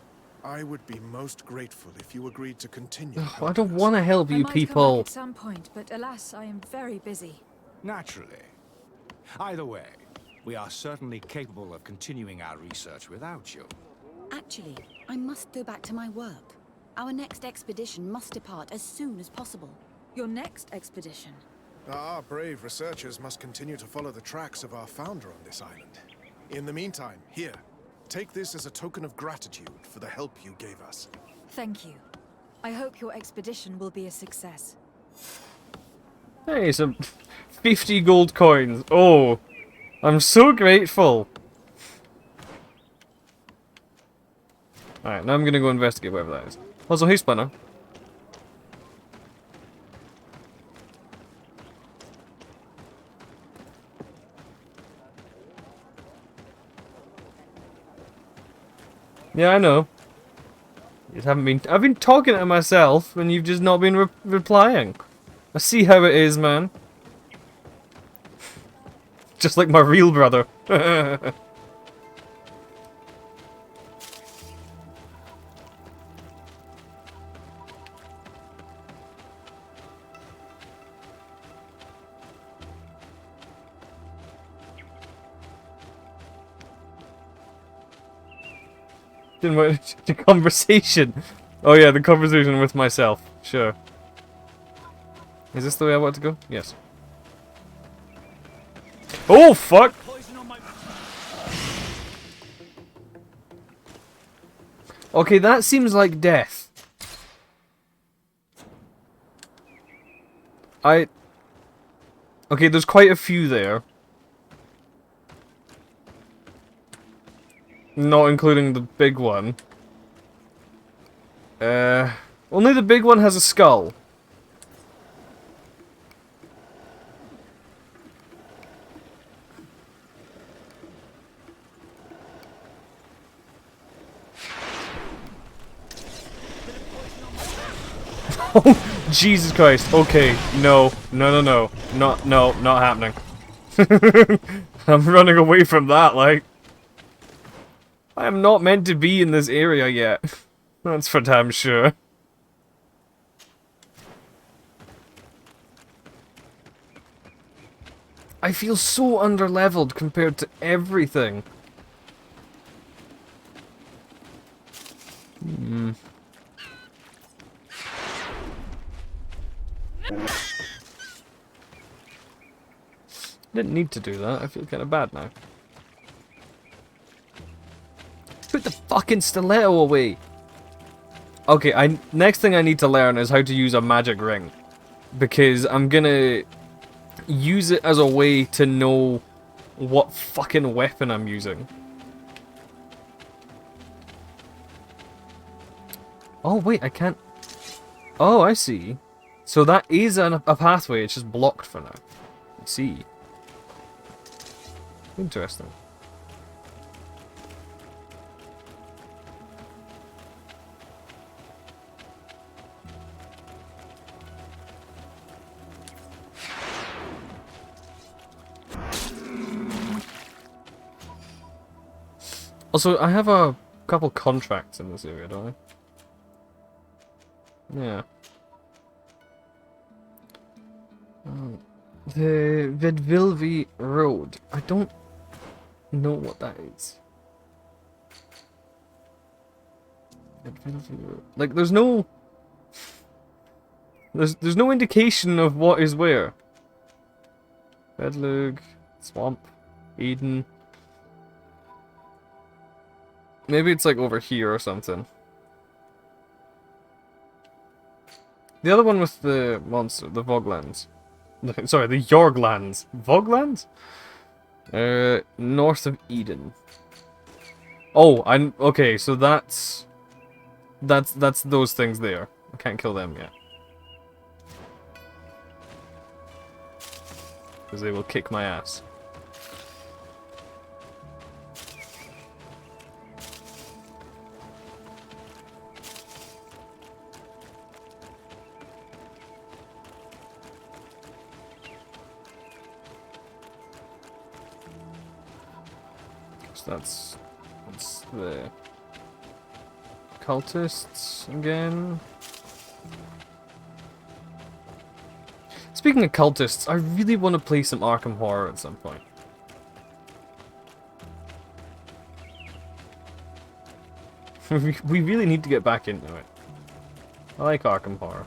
I would be most grateful if you agreed to continue. I don't want to help I you might come people. back at some point, but alas, I am very busy. Naturally. Either way, we are certainly capable of continuing our research without you. Actually, I must go back to my work. Our next expedition must depart as soon as possible. Your next expedition? Our brave researchers must continue to follow the tracks of our founder on this island. In the meantime, here, take this as a token of gratitude for the help you gave us. Thank you. I hope your expedition will be a success. Hey, some 50 gold coins. Oh, I'm so grateful. Alright, now I'm gonna go investigate wherever that is. Also, hey, Splinter. Yeah, I know. You haven't been. I've been talking to myself, and you've just not been replying. I see how it is, man. Just like my real brother. Didn't want the conversation. Oh yeah, the conversation with myself. Sure. Is this the way I want to go? Yes. Oh fuck! Okay, that seems like death. Okay, there's quite a few there. Not including the big one. Only the big one has a skull. Oh, Jesus Christ. Okay, no. No. Not happening. I'm running away from that, like. I am not meant to be in this area yet. That's for damn sure. I feel so underleveled compared to everything. Didn't need to do that. I feel kind of bad now. Put the fucking stiletto away. Okay, next thing I need to learn is how to use a magic ring. Because I'm gonna use it as a way to know what fucking weapon I'm using. Oh wait, I can't... Oh, I see. So that is a pathway, it's just blocked for now. I see. Interesting. Also, I have a couple contracts in this area, don't I? Yeah. The Vedvilvi Road. I don't know what that is. Vedvilvi Road. Like, there's no... There's no indication of what is where. Bedlug, Swamp, Eden... Maybe it's like over here or something. The other one with the monster, the Voglands. Sorry, the Yorglands. Voglands? North of Eden. Oh, okay, so that's those things there. I can't kill them yet. Because they will kick my ass. That's the cultists again. Speaking of cultists, I really want to play some Arkham Horror at some point. We really need to get back into it. I like Arkham Horror.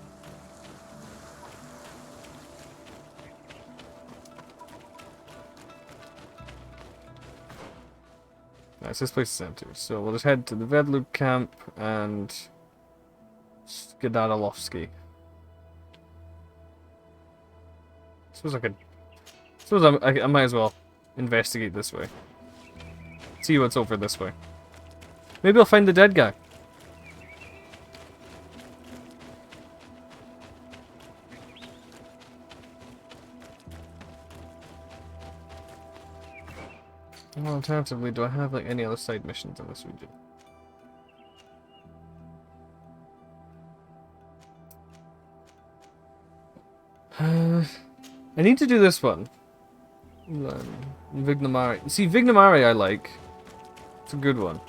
Nice, this place is empty. So we'll just head to the Vedlug camp and Skedalovsky. Suppose I might as well investigate this way. See what's over this way. Maybe I'll find the dead guy. Well, alternatively, do I have like any other side missions in this region? I need to do this one. Vignamari. See, Vignamari I like. It's a good one.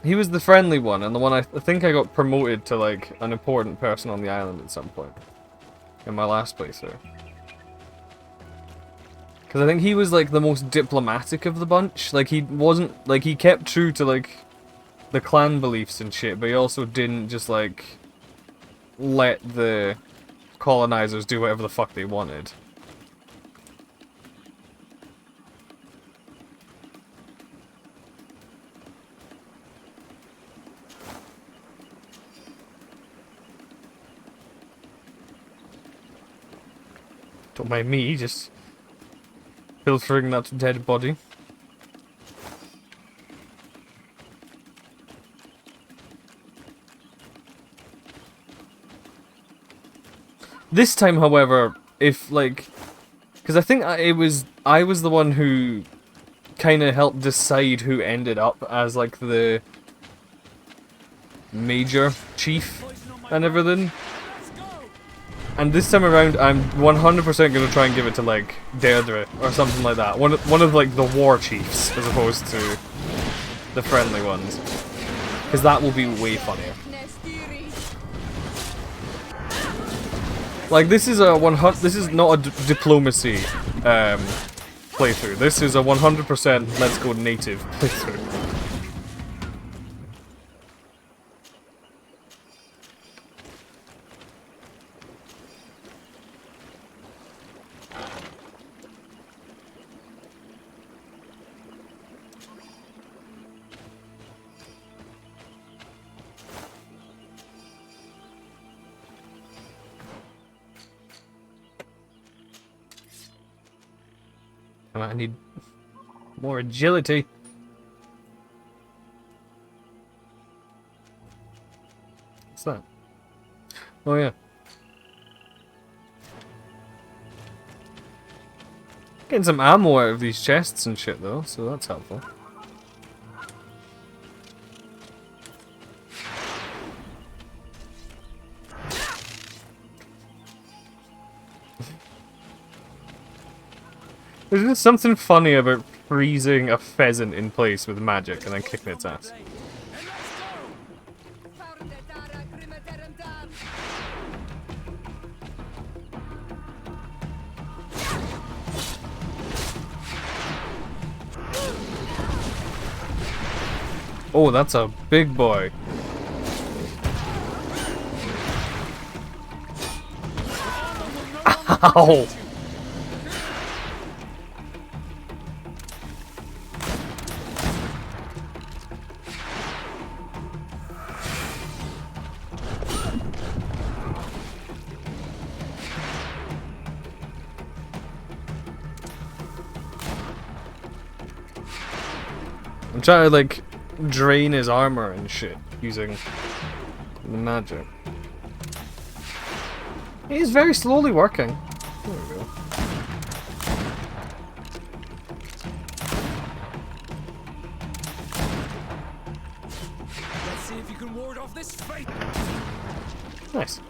He was the friendly one, and the one I think I got promoted to, like, an important person on the island at some point. In my last playthrough. Because I think he was, like, the most diplomatic of the bunch. Like, he wasn't, like, he kept true to, like, the clan beliefs and shit, but he also didn't just, like, let the colonizers do whatever the fuck they wanted. Don't mind me, just pilfering that dead body. This time, however, if, like... Because I think I was the one who kind of helped decide who ended up as, like, the major chief and everything. And this time around, I'm 100% going to try and give it to, like, Deirdre or something like that. One of, like, the war chiefs, as opposed to the friendly ones. Because that will be way funnier. Like, this is a this is not a diplomacy playthrough. This is a 100% let's go native playthrough. I need more agility. What's that? Oh yeah. Getting some ammo out of these chests and shit though, so that's helpful. There's just something funny about freezing a pheasant in place with magic and then kicking its ass. Oh, that's a big boy. Ow! I'm trying to, like, drain his armor and shit using the magic. He's very slowly working. There we go. Let's see if you can ward off this fate. Nice.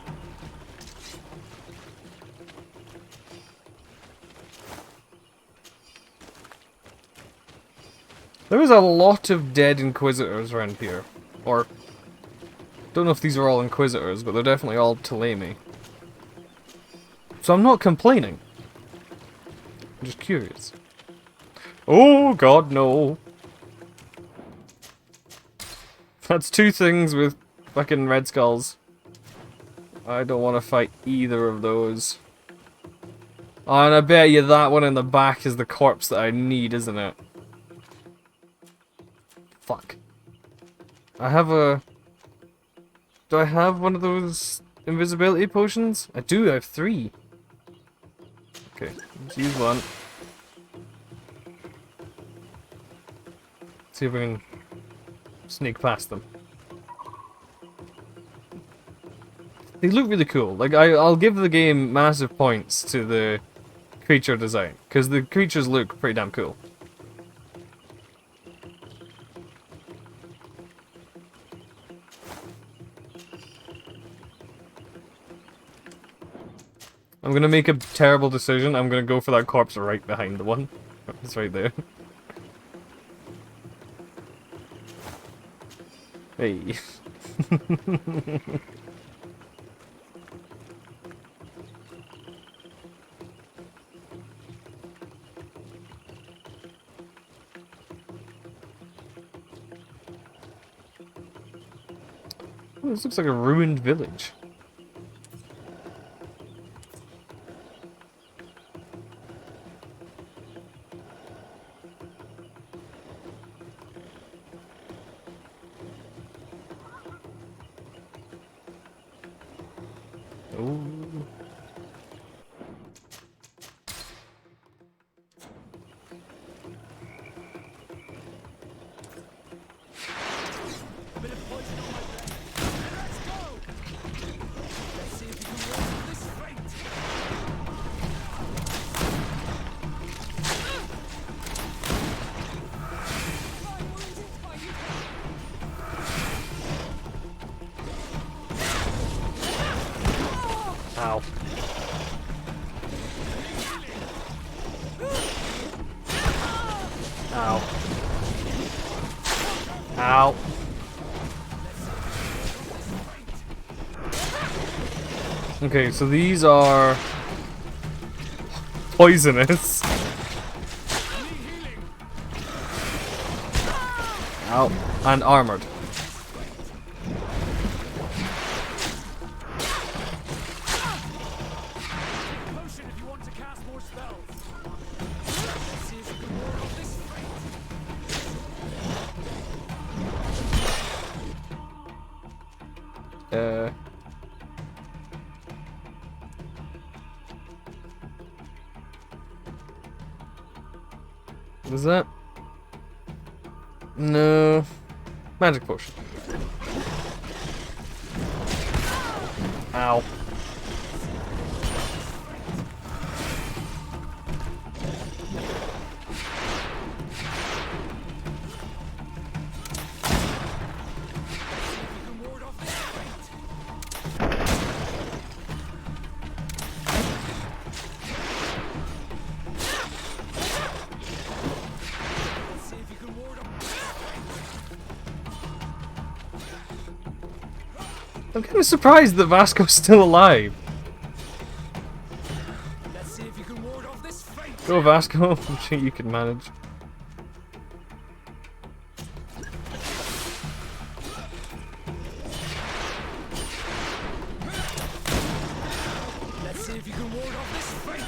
There is a lot of dead Inquisitors around here. Or, don't know if these are all Inquisitors, but they're definitely all Ptolemy. So I'm not complaining. I'm just curious. Oh god, no. That's two things with fucking red skulls. I don't want to fight either of those. Oh, and I bet you that one in the back is the corpse that I need, isn't it? Fuck. I have a... Do I have one of those invisibility potions? I do, I have 3. Okay, let's use one. See if we can sneak past them. They look really cool. Like, I'll give the game massive points to the creature design, because the creatures look pretty damn cool. I'm gonna make a terrible decision. I'm gonna go for that corpse right behind the one. It's right there. Hey. Oh, this looks like a ruined village. Oh. Ow. Ow. Ow. Okay, so these are poisonous. Ow. And armored. What is that? No. Magic potion. Ow. I'm kind of surprised that Vasco's still alive. Let's see if you can ward off this fate. Go, Vasco. I'm sure you can manage. Let's see if you can ward off this fate.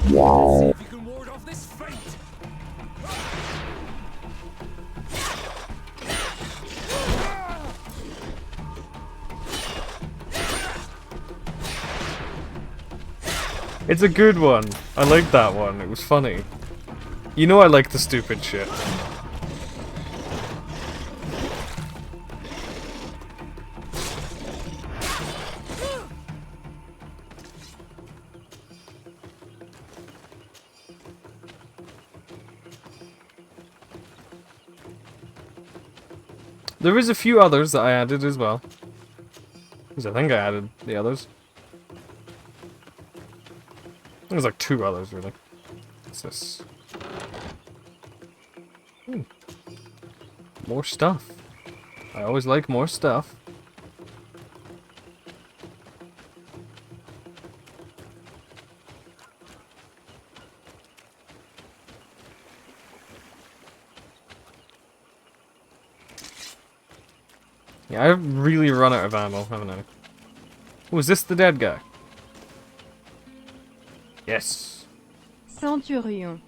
Let's see if you can ward off this fate. It's a good one. I like that one. It was funny. You know I like the stupid shit. There is a few others that I added as well. Because I think I added the others. There's like 2 others, really. What's this? More stuff. I always like more stuff. Yeah, I've really run out of ammo, haven't I? Oh, is this the dead guy? Yes. Centurion.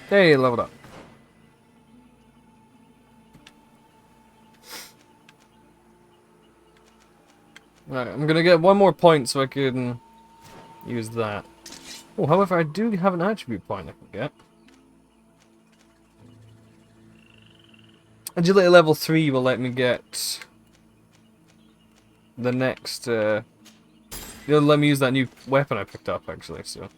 Hey, leveled up. Alright, I'm gonna get 1 more point so I can use that. Oh, however, I do have an attribute point I can get. Agility level 3 will let me get the next It'll let me use that new weapon I picked up, actually, so...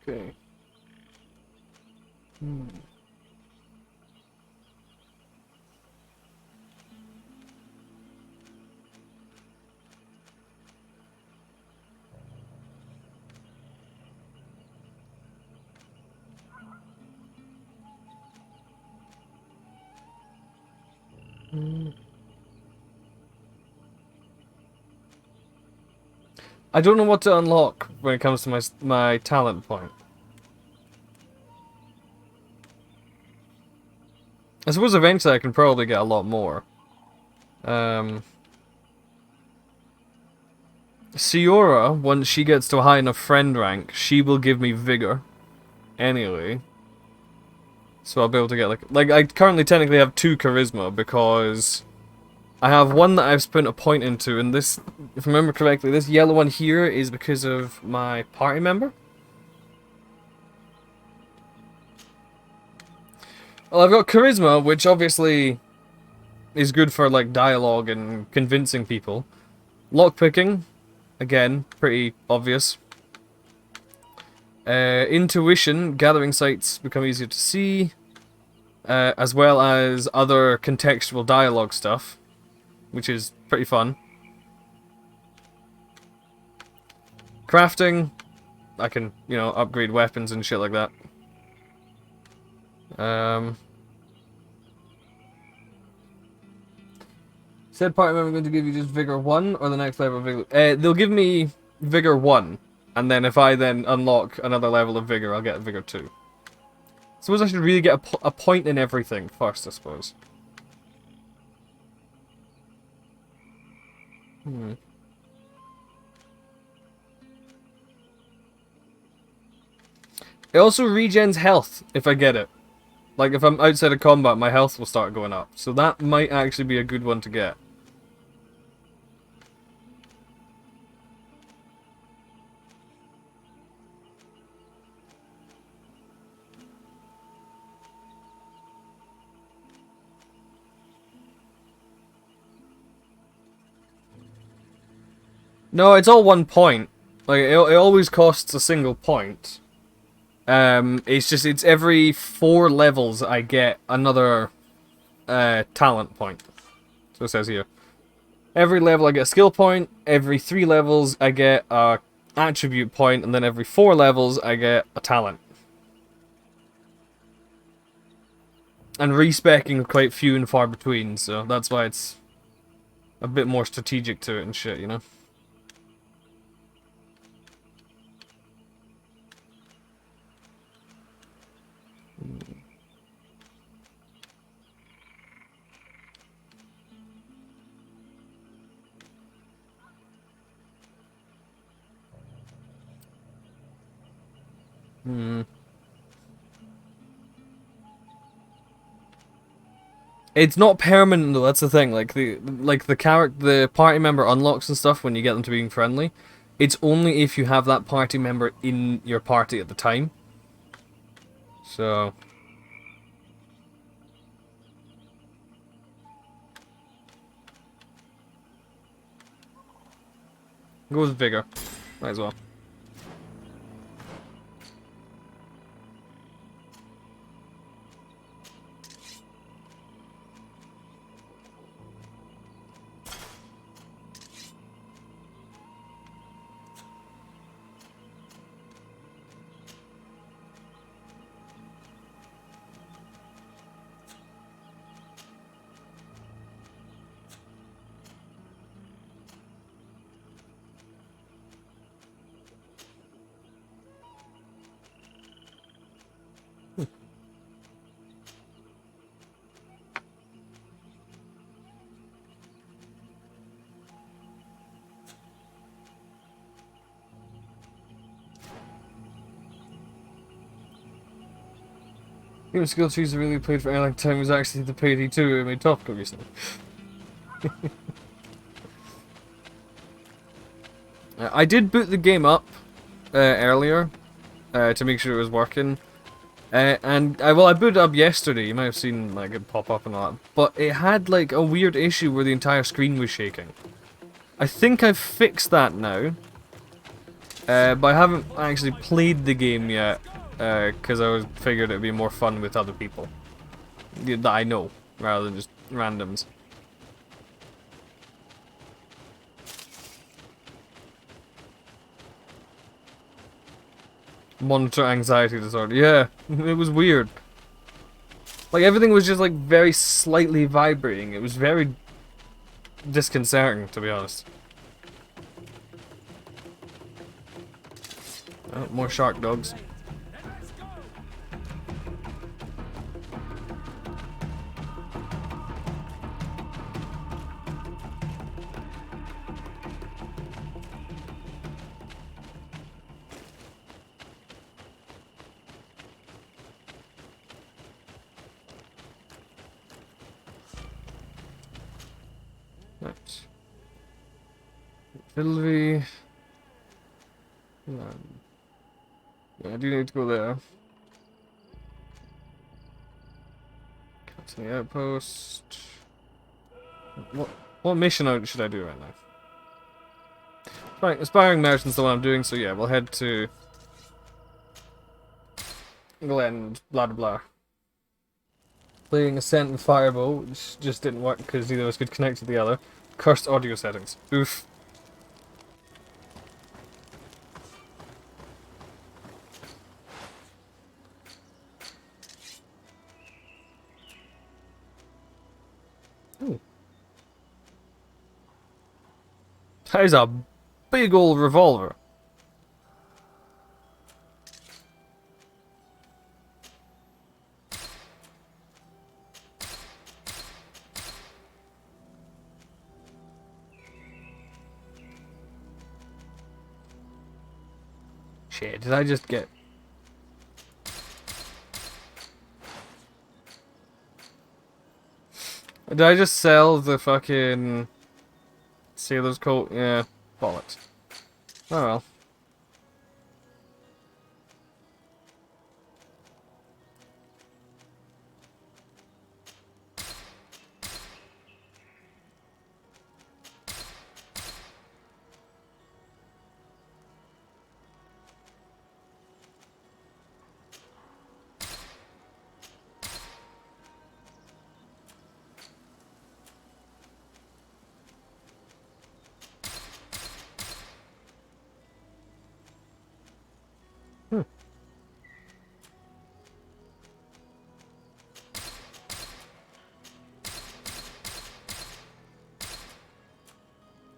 Okay. I don't know what to unlock when it comes to my talent point. I suppose eventually I can probably get a lot more. Siora, once she gets to a high enough friend rank, she will give me vigor. Anyway. So I'll be able to get like I currently technically have 2 charisma because I have one that I've spent a point into, and this, if I remember correctly, this yellow one here is because of my party member. Well, I've got charisma, which obviously is good for like dialogue and convincing people. Lockpicking, again, pretty obvious. Intuition, gathering sights become easier to see, as well as other contextual dialogue stuff, which is pretty fun. Crafting, I can, you know, upgrade weapons and shit like that. Said party member going to give you just Vigor 1 or the next level of Vigor? They'll give me Vigor 1, and then if I then unlock another level of Vigor, I'll get Vigor 2. Suppose I should really get a point in everything first, I suppose. It also regens health if I get it. Like, if I'm outside of combat, my health will start going up. So that might actually be a good one to get. No, it's all 1 point. Like, it always costs a single point. It's every 4 levels I get another talent point. So it says here. Every level I get a skill point, every 3 levels I get a attribute point, and then every 4 levels I get a talent. And respecking is quite few and far between, so that's why it's a bit more strategic to it and shit, you know? It's not permanent though, that's the thing. Like the party member unlocks and stuff when you get them to being friendly. It's only if you have that party member in your party at the time. So go with Vigor. Might as well. Game skill trees I really played for a long time was actually the Payday 2 I made topical recently. I did boot the game up earlier to make sure it was working. Well, I booted it up yesterday. You might have seen like it pop up and all that, but it had like a weird issue where the entire screen was shaking. I think I've fixed that now, but I haven't actually played the game yet because I figured it'd be more fun with other people that I know rather than just randoms. Monitor anxiety disorder. Yeah, it was weird. Like everything was just like very slightly vibrating. It was very disconcerting, to be honest. Oh, more shark dogs. Right. Sylvie. Yeah, I do need to go there. Cut to the outpost. What mission out should I do right now? Right, Aspiring Merchant's the one I'm doing, so yeah, we'll head to Glen, blah blah blah. Playing Ascent and Firebow, which just didn't work because neither of us could connect to the other. Cursed audio settings. Oof. Ooh. That is a big old revolver. Shit, did I just get... Did I just sell the fucking... Sailor's coat? Yeah, bollocks. Oh well.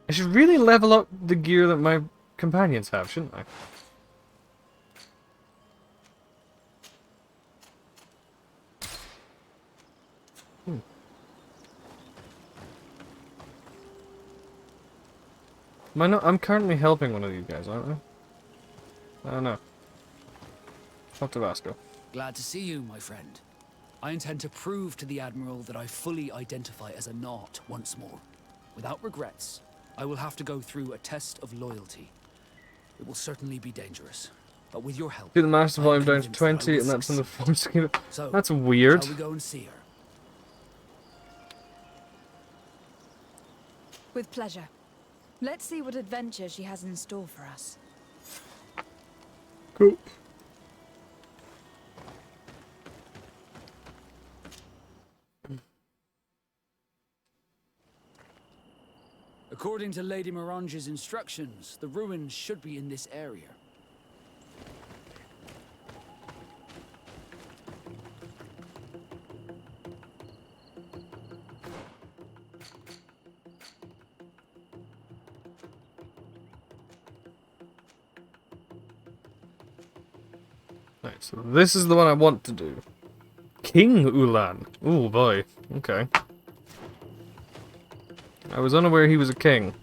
I should really level up the gear that my companions have, shouldn't I? Am I not? I'm currently helping one of these guys, aren't I? I don't know. Talk to Vasco. Glad to see you, my friend. I intend to prove to the Admiral that I fully identify as a Naut once more. Without regrets, I will have to go through a test of loyalty. It will certainly be dangerous, but with your help... Do the master I am volume down to convinced that I 20 will and that's in the succeed. form scheme. So, That's weird. shall we go and see her? With pleasure. Let's see what adventure she has in store for us. Cool. According to Lady Mirange's instructions, the ruins should be in this area. Right, so this is the one I want to do. King Ulan. Oh boy. Okay. I was unaware he was a king.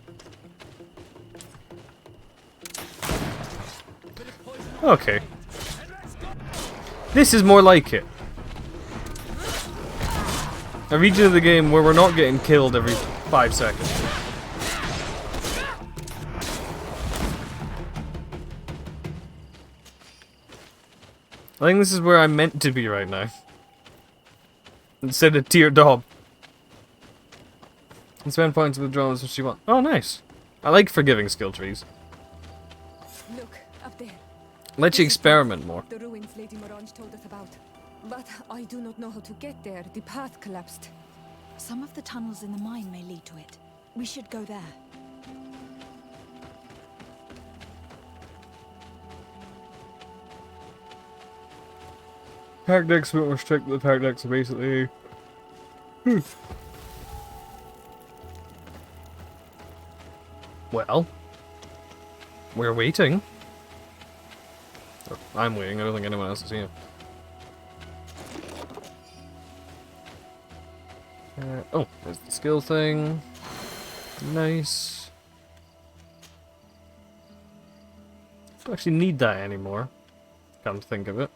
Okay. This is more like it. A region of the game where we're not getting killed every 5 seconds. I think this is where I'm meant to be right now. Instead of Teer Dob. And spend points with draws if she wants. Oh, nice. I like forgiving skill trees. Look, up there. Let you experiment more. The ruins Lady Morange told us about. But I do not know how to get there. The path collapsed. Some of the tunnels in the mine may lead to it. We should go there. Pack decks are a bit more strict, but the pack decks are basically... Well, we're waiting. Oh, I'm waiting, I don't think anyone else is here. Oh, there's the skill thing. Nice. I don't actually need that anymore, come to think of it.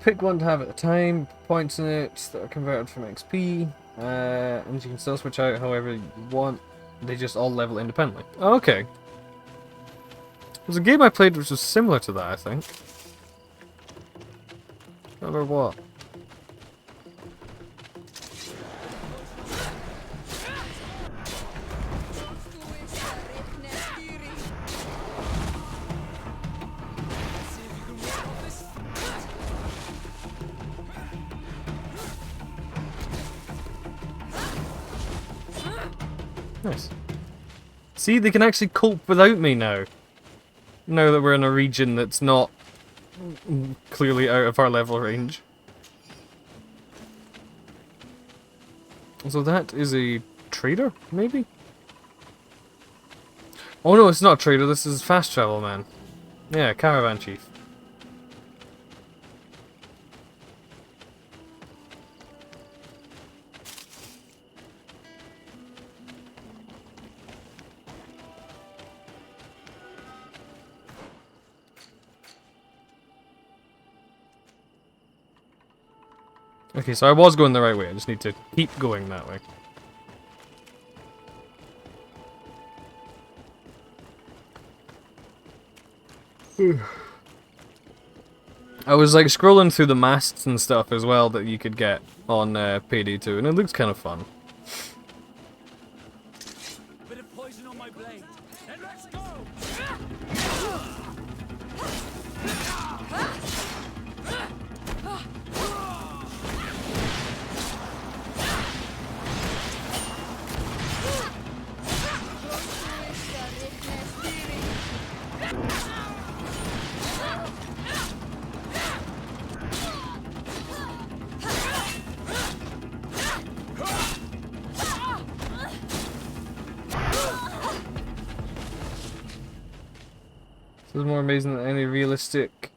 Pick one to have at a time, points in it that are converted from XP, and you can still switch out however you want. They just all level independently. Oh, okay. There's a game I played which was similar to that, I think. Can't remember what. Nice. See, they can actually cope without me now. Now that we're in a region that's not clearly out of our level range. So that is a trader, maybe? Oh no, it's not a trader, this is fast travel man. Yeah, caravan chief. Okay, so I was going the right way, I just need to keep going that way. I was like scrolling through the masts and stuff as well that you could get on Payday 2, and it looks kind of fun. Bit of poison on my blade, and let's go! This is more amazing than any realistic...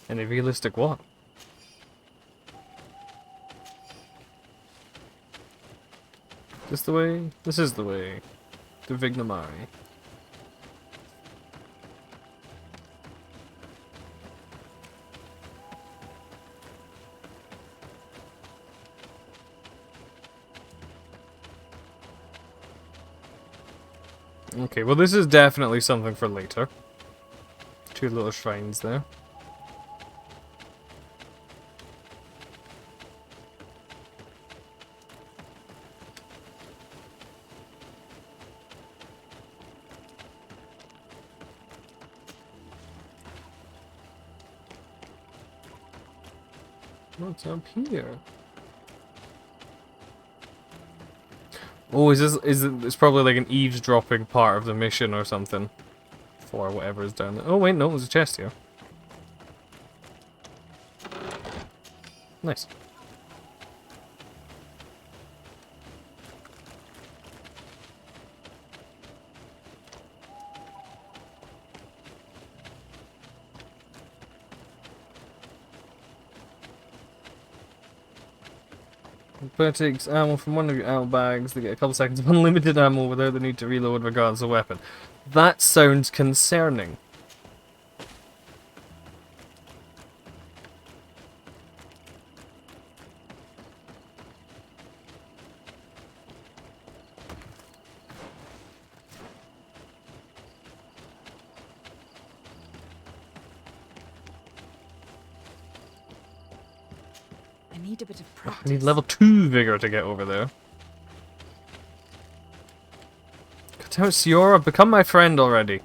Any realistic what? This the way? This is the way. To Vignamari. Okay, well this is definitely something for later. Two little shrines there. What's up here? Oh, it's probably like an eavesdropping part of the mission or something. for whatever is down there. Oh wait, no, there's a chest here. Nice. The player takes ammo from one of your ammo bags. They get a couple seconds of unlimited ammo without the need to reload regardless of weapon. That sounds concerning. I need a bit of practice. I need level 2 vigor to get over there. God damn it, Siora, become my friend already.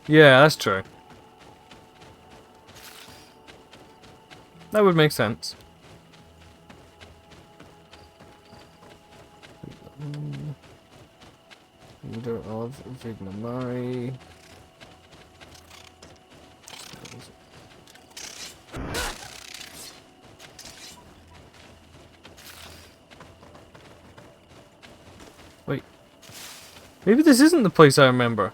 Yeah, that's true. That would make sense. Leader of Vignamari. Wait. Maybe this isn't the place I remember.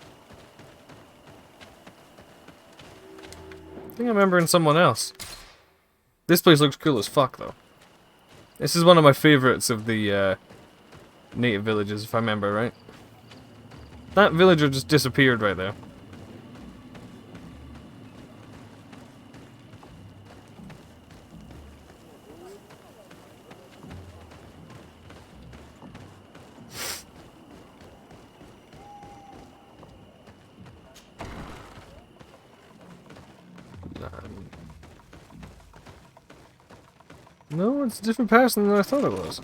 I think I'm remembering someone else. This place looks cool as fuck, though. This is one of my favorites of the native villages, if I remember right. That villager just disappeared right there. No, it's a different person than I thought it was.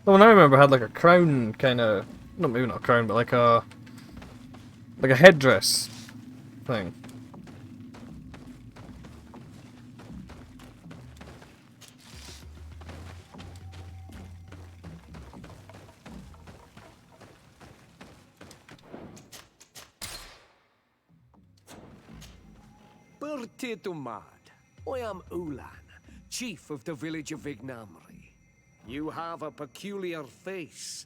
The one I remember had like a crown kind of... No, maybe not a crown, but like a headdress thing. Bertitumad, I am Ulan, chief of the village of Vignamri. You have a peculiar face,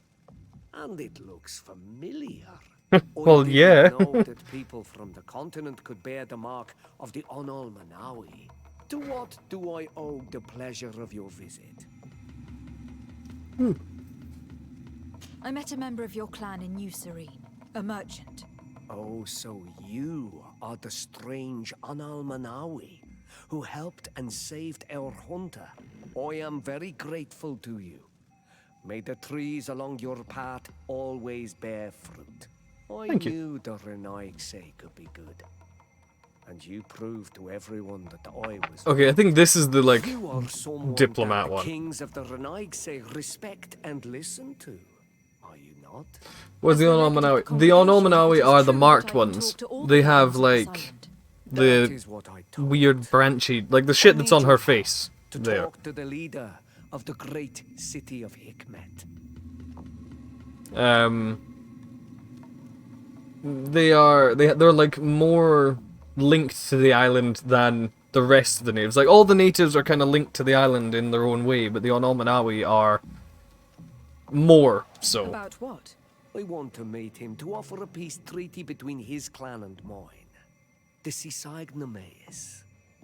and it looks familiar. Well, I didn't yeah. know that people from the continent could bear the mark of the Onol Manawi. To what do I owe the pleasure of your visit? I met a member of your clan in New Serene, a merchant. Oh, so you are the strange Onol Manawi who helped and saved our hunter. I am very grateful to you. May the trees along your path always bear fruit. I Thank you. knew the Renaigse could be good. And you proved to everyone that I was. Okay, I think this is the, like, You are someone diplomat that the one. kings of the Renaigse respect and listen to. Are you not? What's the Onol Manawi? The Onol Manawi are the marked ones. They have, like, That the is what I told. weird branchy, like the shit that's on her face. To There. talk to the leader of the great city of Hikmet. They're like more linked to the island than the rest of the natives. Like all the natives are kind of linked to the island in their own way, but the Onol Manawi are more so. About what? I want to meet him to offer a peace treaty between his clan and mine. The Sisagnames.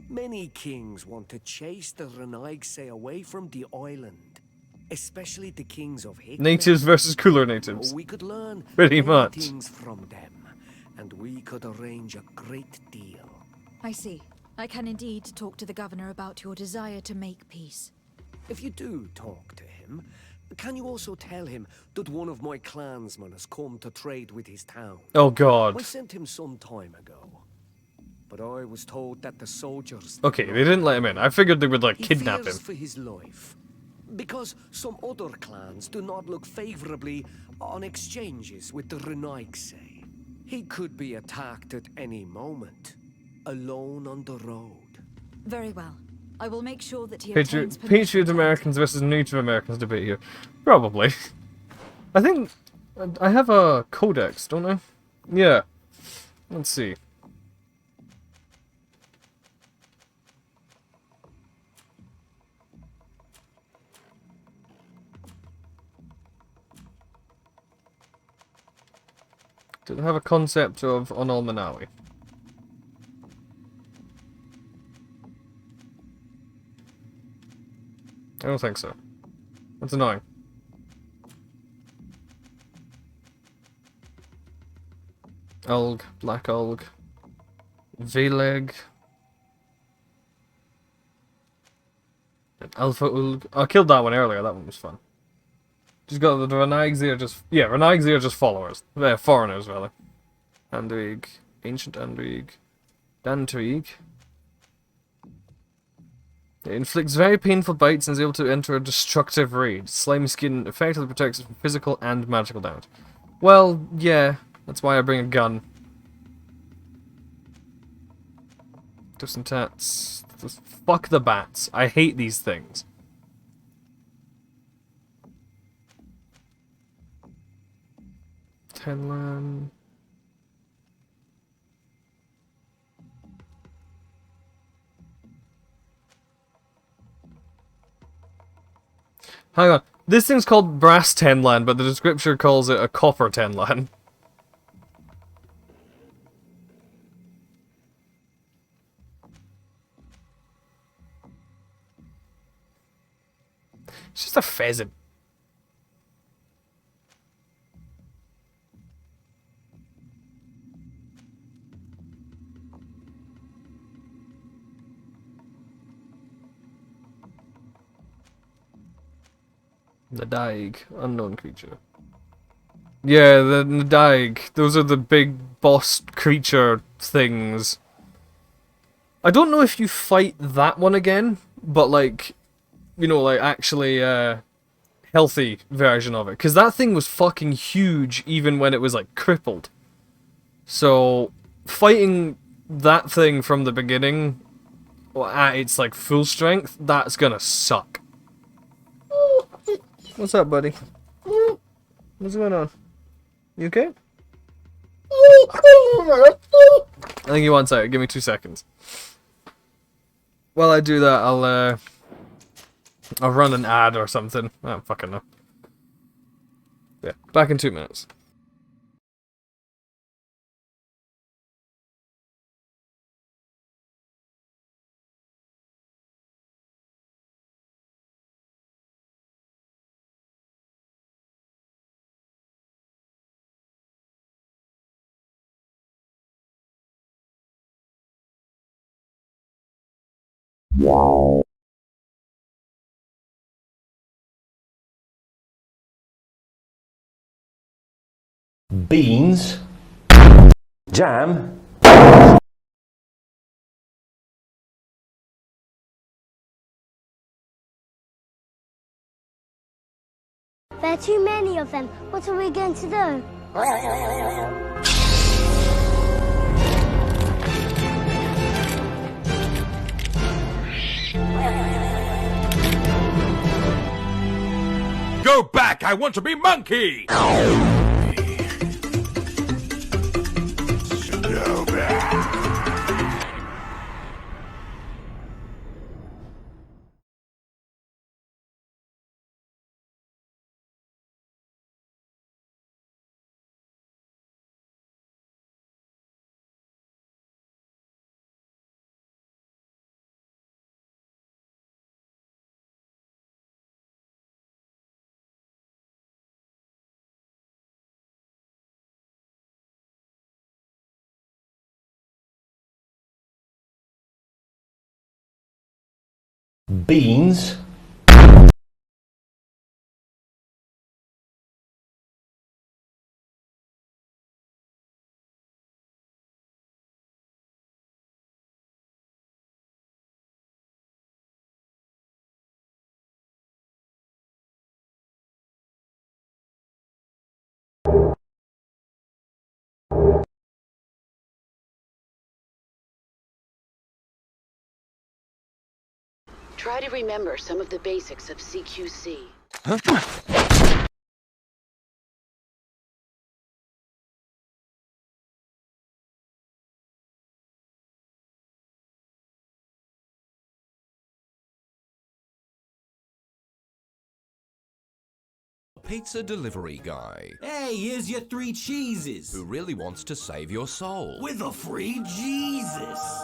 Many kings want to chase the Renaigse away from the island, especially the kings of Hikmet. Natives versus cooler natives. We could learn Pretty many much. things from them, and we could arrange a great deal. I see. I can indeed talk to the governor about your desire to make peace. If you do talk to him, can you also tell him that one of my clansmen has come to trade with his town? Oh god. I sent him some time ago, but I was told that the soldiers... Okay, they didn't let him in. I figured they would like He kidnap him. fears for his life, because some other clans do not look favorably on exchanges with the Renaigse. He could be attacked at any moment, alone on the road. Very well. I will make sure that he Patriot, obtains permission Patriot to Americans versus Native Americans debate here. Probably. I think I have a codex, don't I? Yeah. Let's see. Did it have a concept of Onal Manawi? I don't think so. That's annoying. Ulg, Black Ulg, Veleg, and Alpha Ulg. I killed that one earlier, that one was fun. Just got the Renaig's are just... Yeah, Renaig's are just followers. They're foreigners, rather. Andrig, Ancient Andrig, Dantrig. It inflicts very painful bites and is able to enter a destructive raid. Slimy skin effectively protects it from physical and magical damage. Well, yeah, that's why I bring a gun. Some tats. Just fuck the bats. I hate these things. Tenlan. Hang on. This thing's called brass Tenlan, but the description calls it a copper Tenlan. It's just a pheasant. The Daig, unknown creature. Yeah, the Daig. Those are the big boss creature things. I don't know if you fight that one again, but like, you know, like actually healthy version of it. Because that thing was fucking huge even when it was like crippled. So, fighting that thing from the beginning, at its like full strength, that's gonna suck. What's up, buddy? What's going on? You okay? I think you want that. Give me 2 seconds. While I do that, I'll run an ad or something. I don't fucking know. Yeah, back in 2 minutes. Beans, jam, There are too many of them. What are we going to do? Go back! I want to be monkey! beans, Try to remember some of the basics of CQC. Pizza delivery guy. Hey, here's your 3 cheeses. Who really wants to save your soul. With a free Jesus.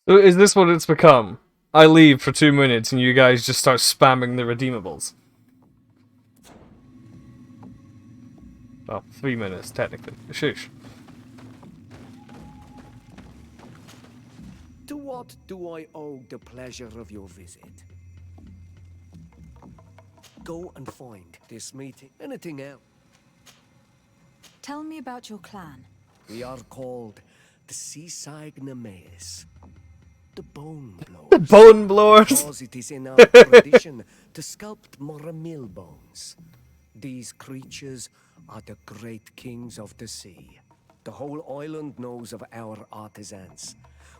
So is this what it's become? I leave for 2 minutes and you guys just start spamming the redeemables. Well, 3 minutes, technically. Shush. To what do I owe the pleasure of your visit? Go and find this meeting. Anything else? Tell me about your clan. We are called the Seaside Nemeas. The Bone Blowers. The Bone Blowers! Because it is in our tradition to sculpt Moramil bones. These creatures are the great kings of the sea. The whole island knows of our artisans.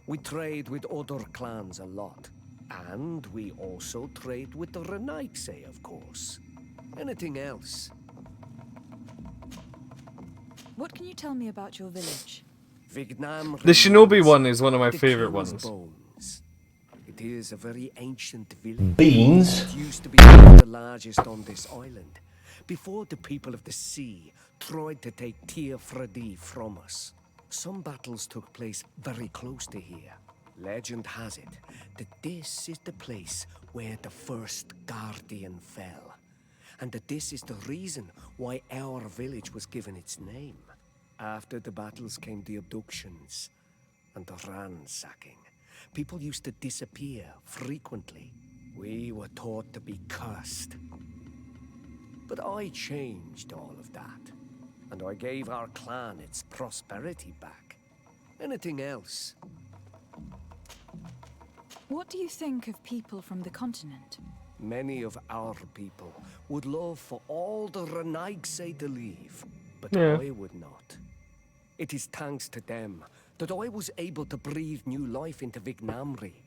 We trade with other clans a lot. And we also trade with the Renaigse, of course. Anything else? What can you tell me about your village? The Shinobi one is one of my favorite ones. Bones. It is a very ancient village. Beans. It used to be one of the largest on this island, before the people of the sea tried to take Teer Fradee from us. Some battles took place very close to here. Legend has it that this is the place where the first Guardian fell, and that this is the reason why our village was given its name. After the battles came the abductions and the ransacking. People used to disappear frequently. We were taught to be cursed. But I changed all of that, and I gave our clan its prosperity back. Anything else? What do you think of people from the continent? Many of our people would love for all the Renaigse to leave, but Yeah. I would not. It is thanks to them that I was able to breathe new life into Vignamri.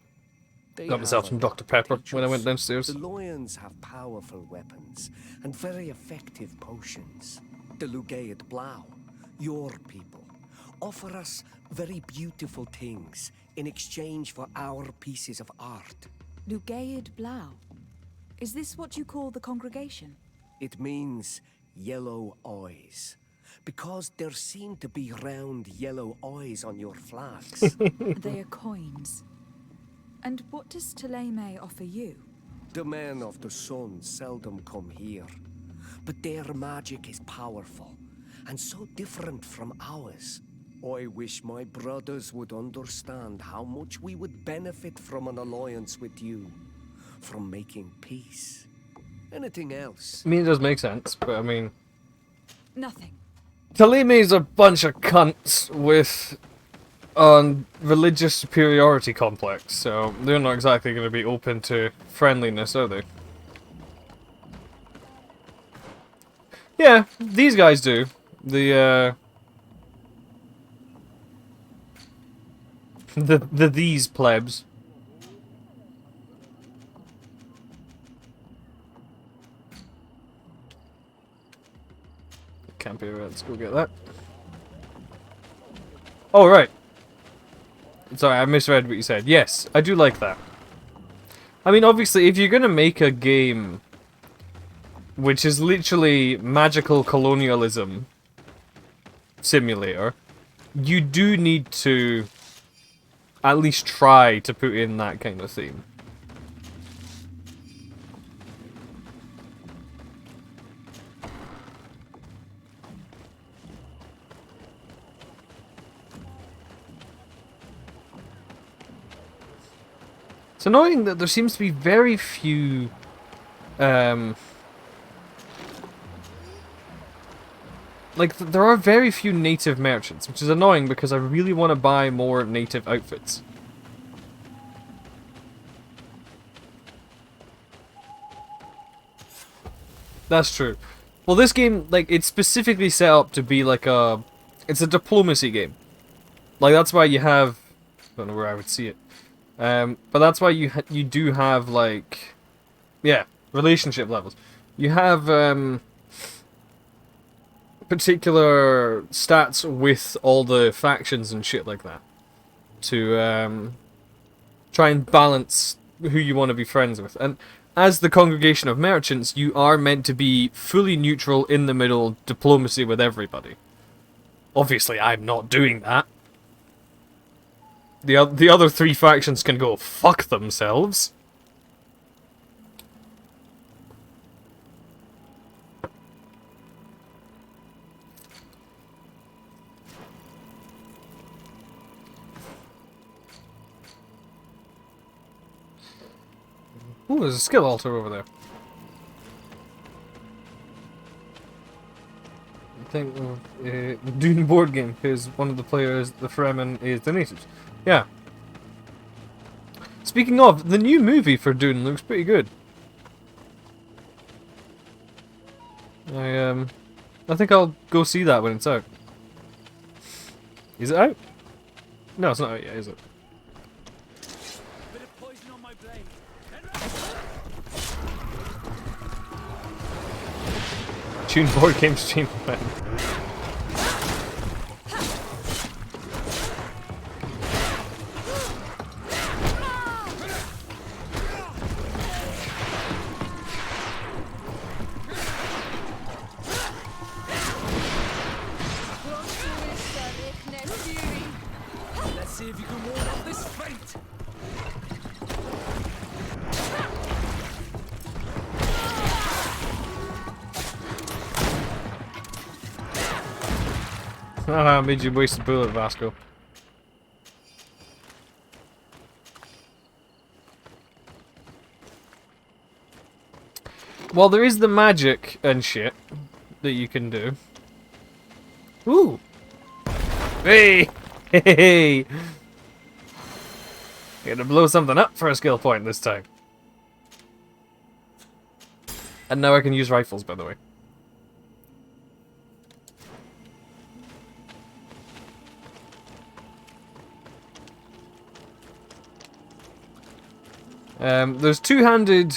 They Got myself have some a lot Dr. to Pepper teach when I went us. downstairs. The Lions have powerful weapons and very effective potions. The Lugaid Blau, your people, offer us very beautiful things in exchange for our pieces of art. Lugaid Blau. Is this what you call the congregation? It means yellow eyes, because there seem to be round yellow eyes on your flags. They are coins. And what does Ptolemy offer you? The men of the sun seldom come here, but their magic is powerful and so different from ours. I wish my brothers would understand how much we would benefit from an alliance with you, from making peace. Anything else? I mean, it does make sense, but I mean... Nothing. Talimi's a bunch of cunts with religious superiority complex, so they're not exactly going to be open to friendliness, are they? Yeah, these guys do. These plebs. Can't be right, let's go get that. Oh, right. Sorry, I misread what you said. Yes, I do like that. I mean, obviously, if you're gonna make a game which is literally magical colonialism simulator, you do need to at least try to put in that kind of theme. It's annoying that there seems to be very few like, there are very few native merchants, which is annoying because I really want to buy more native outfits. That's true. Well, this game, like, it's specifically set up to be like a... It's a diplomacy game. Like, that's why you have... I don't know where I would see it. But that's why you do have, like... Yeah, relationship levels. You have, particular stats with all the factions and shit like that. To, try and balance who you want to be friends with. And as the Congregation of Merchants, you are meant to be fully neutral, in the middle, diplomacy with everybody. Obviously, I'm not doing that. The other three factions can go fuck themselves. Ooh, there's a skill altar over there. I think Dune board game, because one of the players, the Fremen, is the natives. Yeah. Speaking of, the new movie for Dune looks pretty good. I think I'll go see that when it's out. Is it out? No, it's not out yet, is it? Tune board game stream. Let's see if you can ward off this fate. I made you waste a bullet, Vasco. Well, there is the magic and shit that you can do. Ooh! Hey! Hey! Gonna blow something up for a skill point this time. And now I can use rifles, by the way. There's two-handed...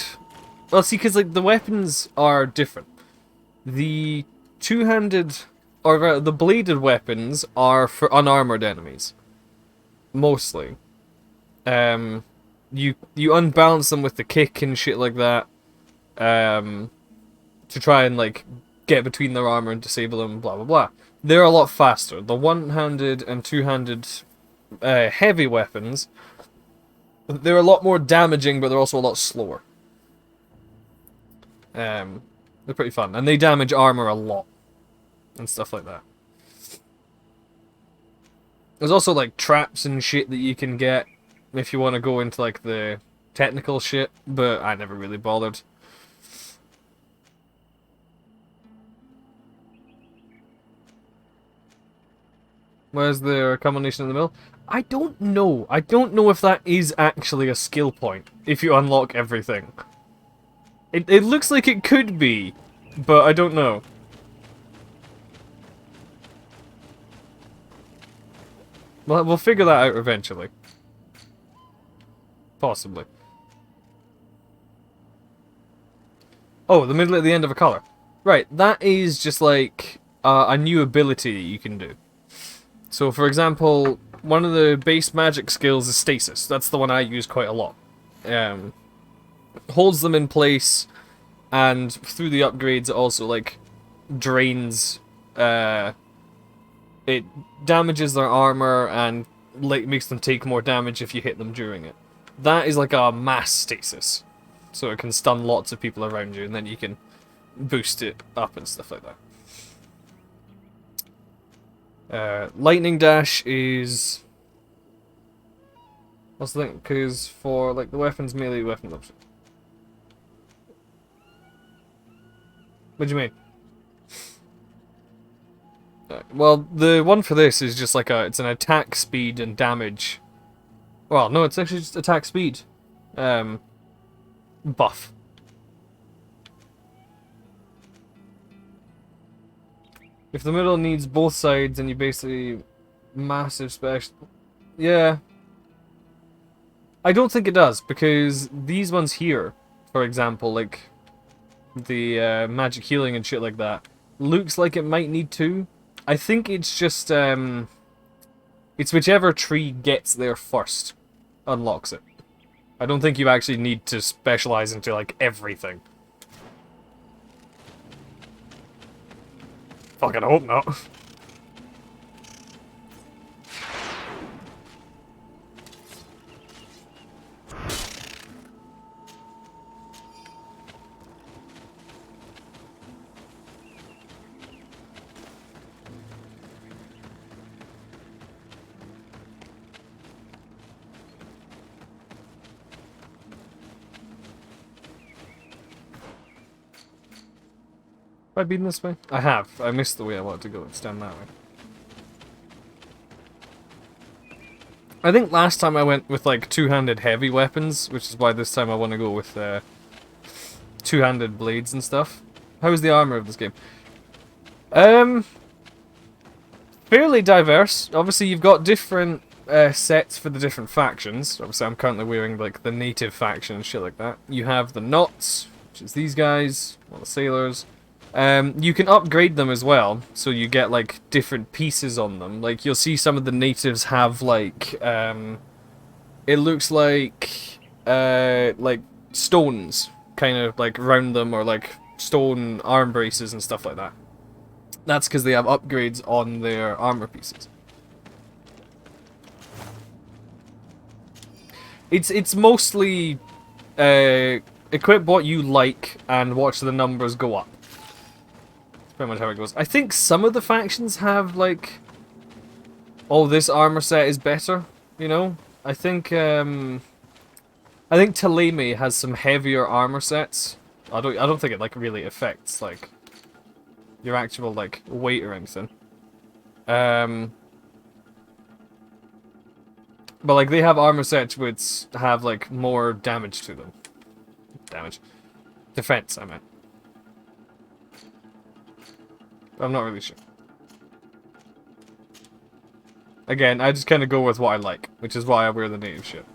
Well, see, because, like, the weapons are different. The two-handed... Or the bladed weapons are for unarmored enemies. Mostly. You unbalance them with the kick and shit like that. To try and, like, get between their armor and disable them, blah, blah, blah. They're a lot faster. The one-handed and two-handed heavy weapons... They're a lot more damaging, but they're also a lot slower. They're pretty fun. And they damage armor a lot. And stuff like that. There's also, like, traps and shit that you can get if you want to go into, like, the technical shit. But I never really bothered. Where's the combination in the middle? I don't know. I don't know if that is actually a skill point, if you unlock everything. It looks like it could be, but I don't know. Well, we'll figure that out eventually. Possibly. Oh, the middle at the end of a color. Right, that is just like a new ability that you can do. So, for example, one of the base magic skills is stasis. That's the one I use quite a lot. Holds them in place, and through the upgrades, it also like drains. It damages their armor and like makes them take more damage if you hit them during it. That is like a mass stasis, so it can stun lots of people around you, and then you can boost it up and stuff like that. Lightning dash is. What's the thing? Because for like the weapons, melee weapon option. What do you mean? Well, the one for this is just like it's an attack speed and damage. Well, no, it's actually just attack speed. Buff. If the middle needs both sides, then you basically massive special. Yeah. I don't think it does, because these ones here, for example, like the magic healing and shit like that, looks like it might need to. I think it's just it's whichever tree gets there first unlocks it. I don't think you actually need to specialize into like everything. Fucking hope not. Have I been this way? I have. I missed the way I wanted to go. It's down that way. I think last time I went with like two-handed heavy weapons, which is why this time I want to go with two-handed blades and stuff. How is the armor of this game? Fairly diverse. Obviously, you've got different sets for the different factions. Obviously, I'm currently wearing like the native faction and shit like that. You have the Knots, which is these guys, all the sailors. You can upgrade them as well, so you get like different pieces on them. Like you'll see some of the natives have like it looks like stones kind of like around them, or like stone arm braces and stuff like that. That's because they have upgrades on their armor pieces. It's mostly equip what you like and watch the numbers go up. Pretty much how it goes. I think some of the factions have like, oh, this armor set is better. You know, I think Taleme has some heavier armor sets. I don't think it like really affects like your actual like weight or anything. But like they have armor sets which have like more damage to them. Defense, I meant. I'm not really sure. Again, I just kind of go with what I like, which is why I wear the native shit.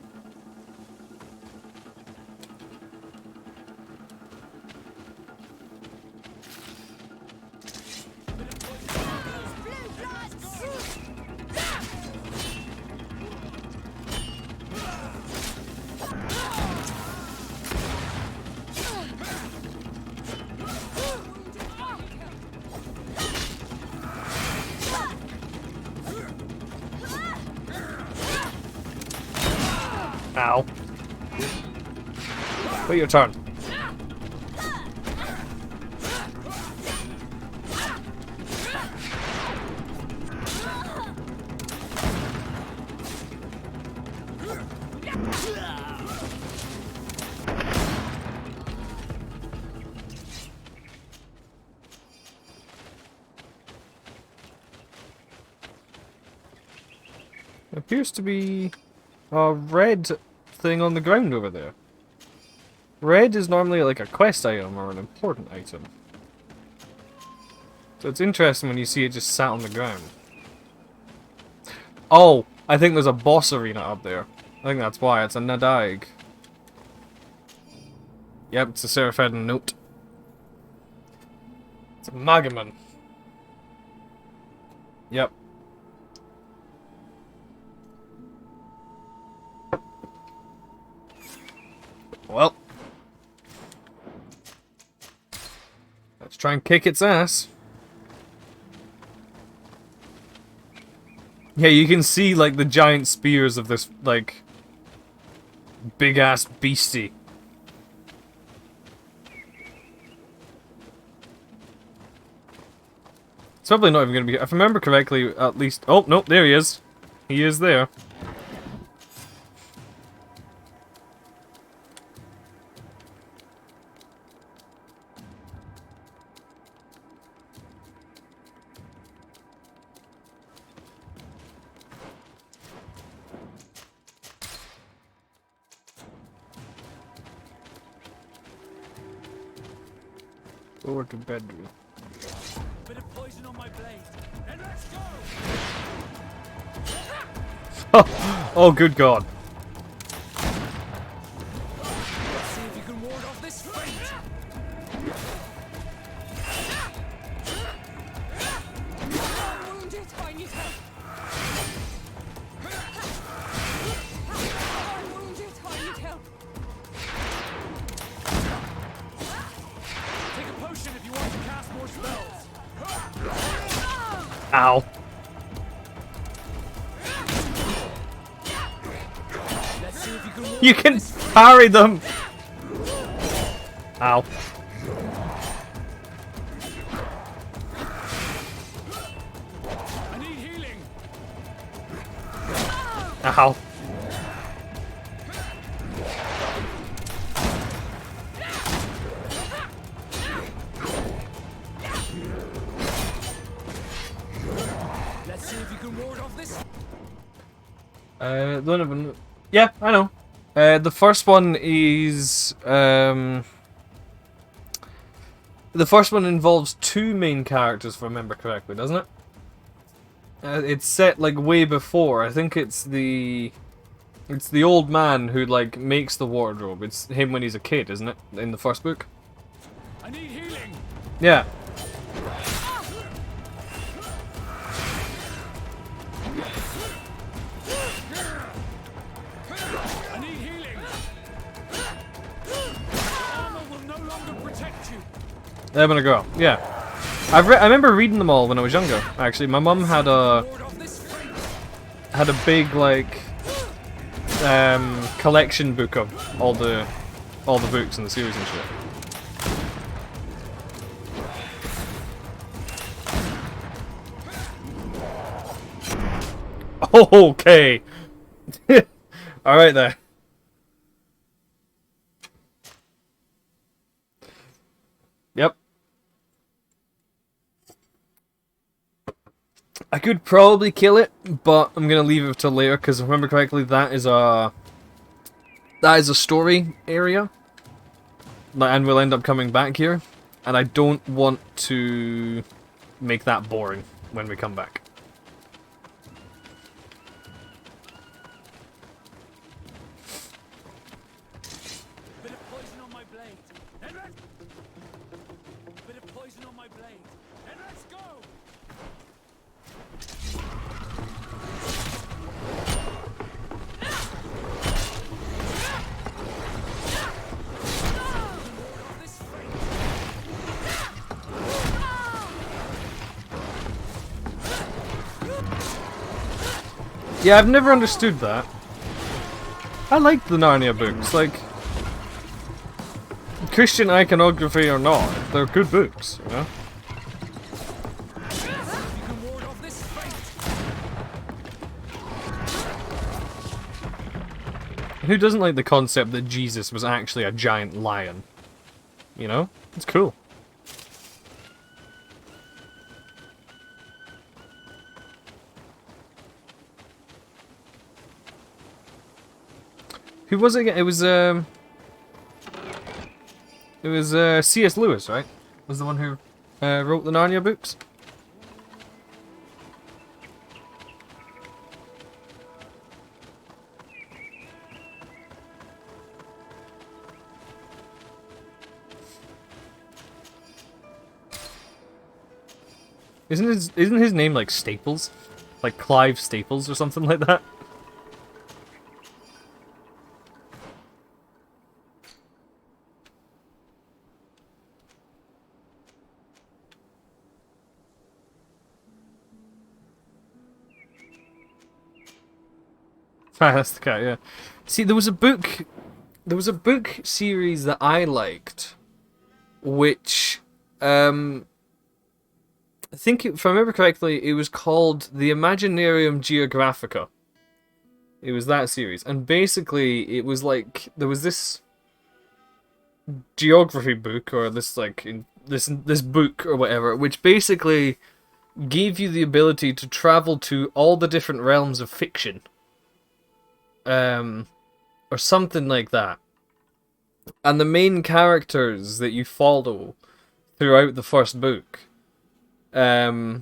Ow. Wait your turn. There appears to be a red thing on the ground over there. Red is normally like a quest item or an important item. So it's interesting when you see it just sat on the ground. Oh, I think there's a boss arena up there. I think that's why. It's a Nadaig. Yep, it's a Seraphedin note. It's a Magaman. Yep. Let's try and kick its ass. Yeah, you can see, like, the giant spears of this, like, big-ass beastie. It's probably not even going to be... If I remember correctly, at least... Oh, no, there he is. He is there. Over to bedroom. Bit of poison on my blade. Then let's go. Oh, good God. Let's see if you can ward off this fate. I'm wounded. I need help. I'm wounded. I need help. Take a potion if you want to cast more spells. Ow. Let's see if you can ward You off can this fate. parry them! Ow. I need healing. Ow. Let's see if you can ward off this. One of them. Yeah, I know. The first one is the first one involves two main characters, if I remember correctly, doesn't it? It's set like way before. I think it's the old man who like makes the wardrobe. It's him when he's a kid, isn't it? In the first book. I need healing. Yeah. I need healing. Armor will no longer protect you. There I'm gonna go. Yeah. I remember reading them all when I was younger. Actually, my mum had a big like collection book of all the books in the series and shit. Okay. All right there. Yep. I could probably kill it, but I'm gonna leave it till later because if I remember correctly, that is a story area, and we'll end up coming back here, and I don't want to make that boring when we come back. Bit of poison on my blade. Then let's. Bit of poison on my blade. Then let's go. Yeah, I've never understood that. I like the Narnia books, like Christian iconography or not, they're good books, you know? Who doesn't like the concept that Jesus was actually a giant lion? You know? It's cool. Who was it again? It was C.S. Lewis, right? Was the one who wrote the Narnia books? Isn't his name like Staples? Like Clive Staples or something like that? Ah, that's the cat, yeah. See, there was a book series that I liked, which, I think, if I remember correctly, it was called The Imaginarium Geographica. It was that series, and basically, it was like, there was this geography book, or this, like, this book, or whatever, which basically gave you the ability to travel to all the different realms of fiction. Or something like that. And the main characters that you follow throughout the first book, it's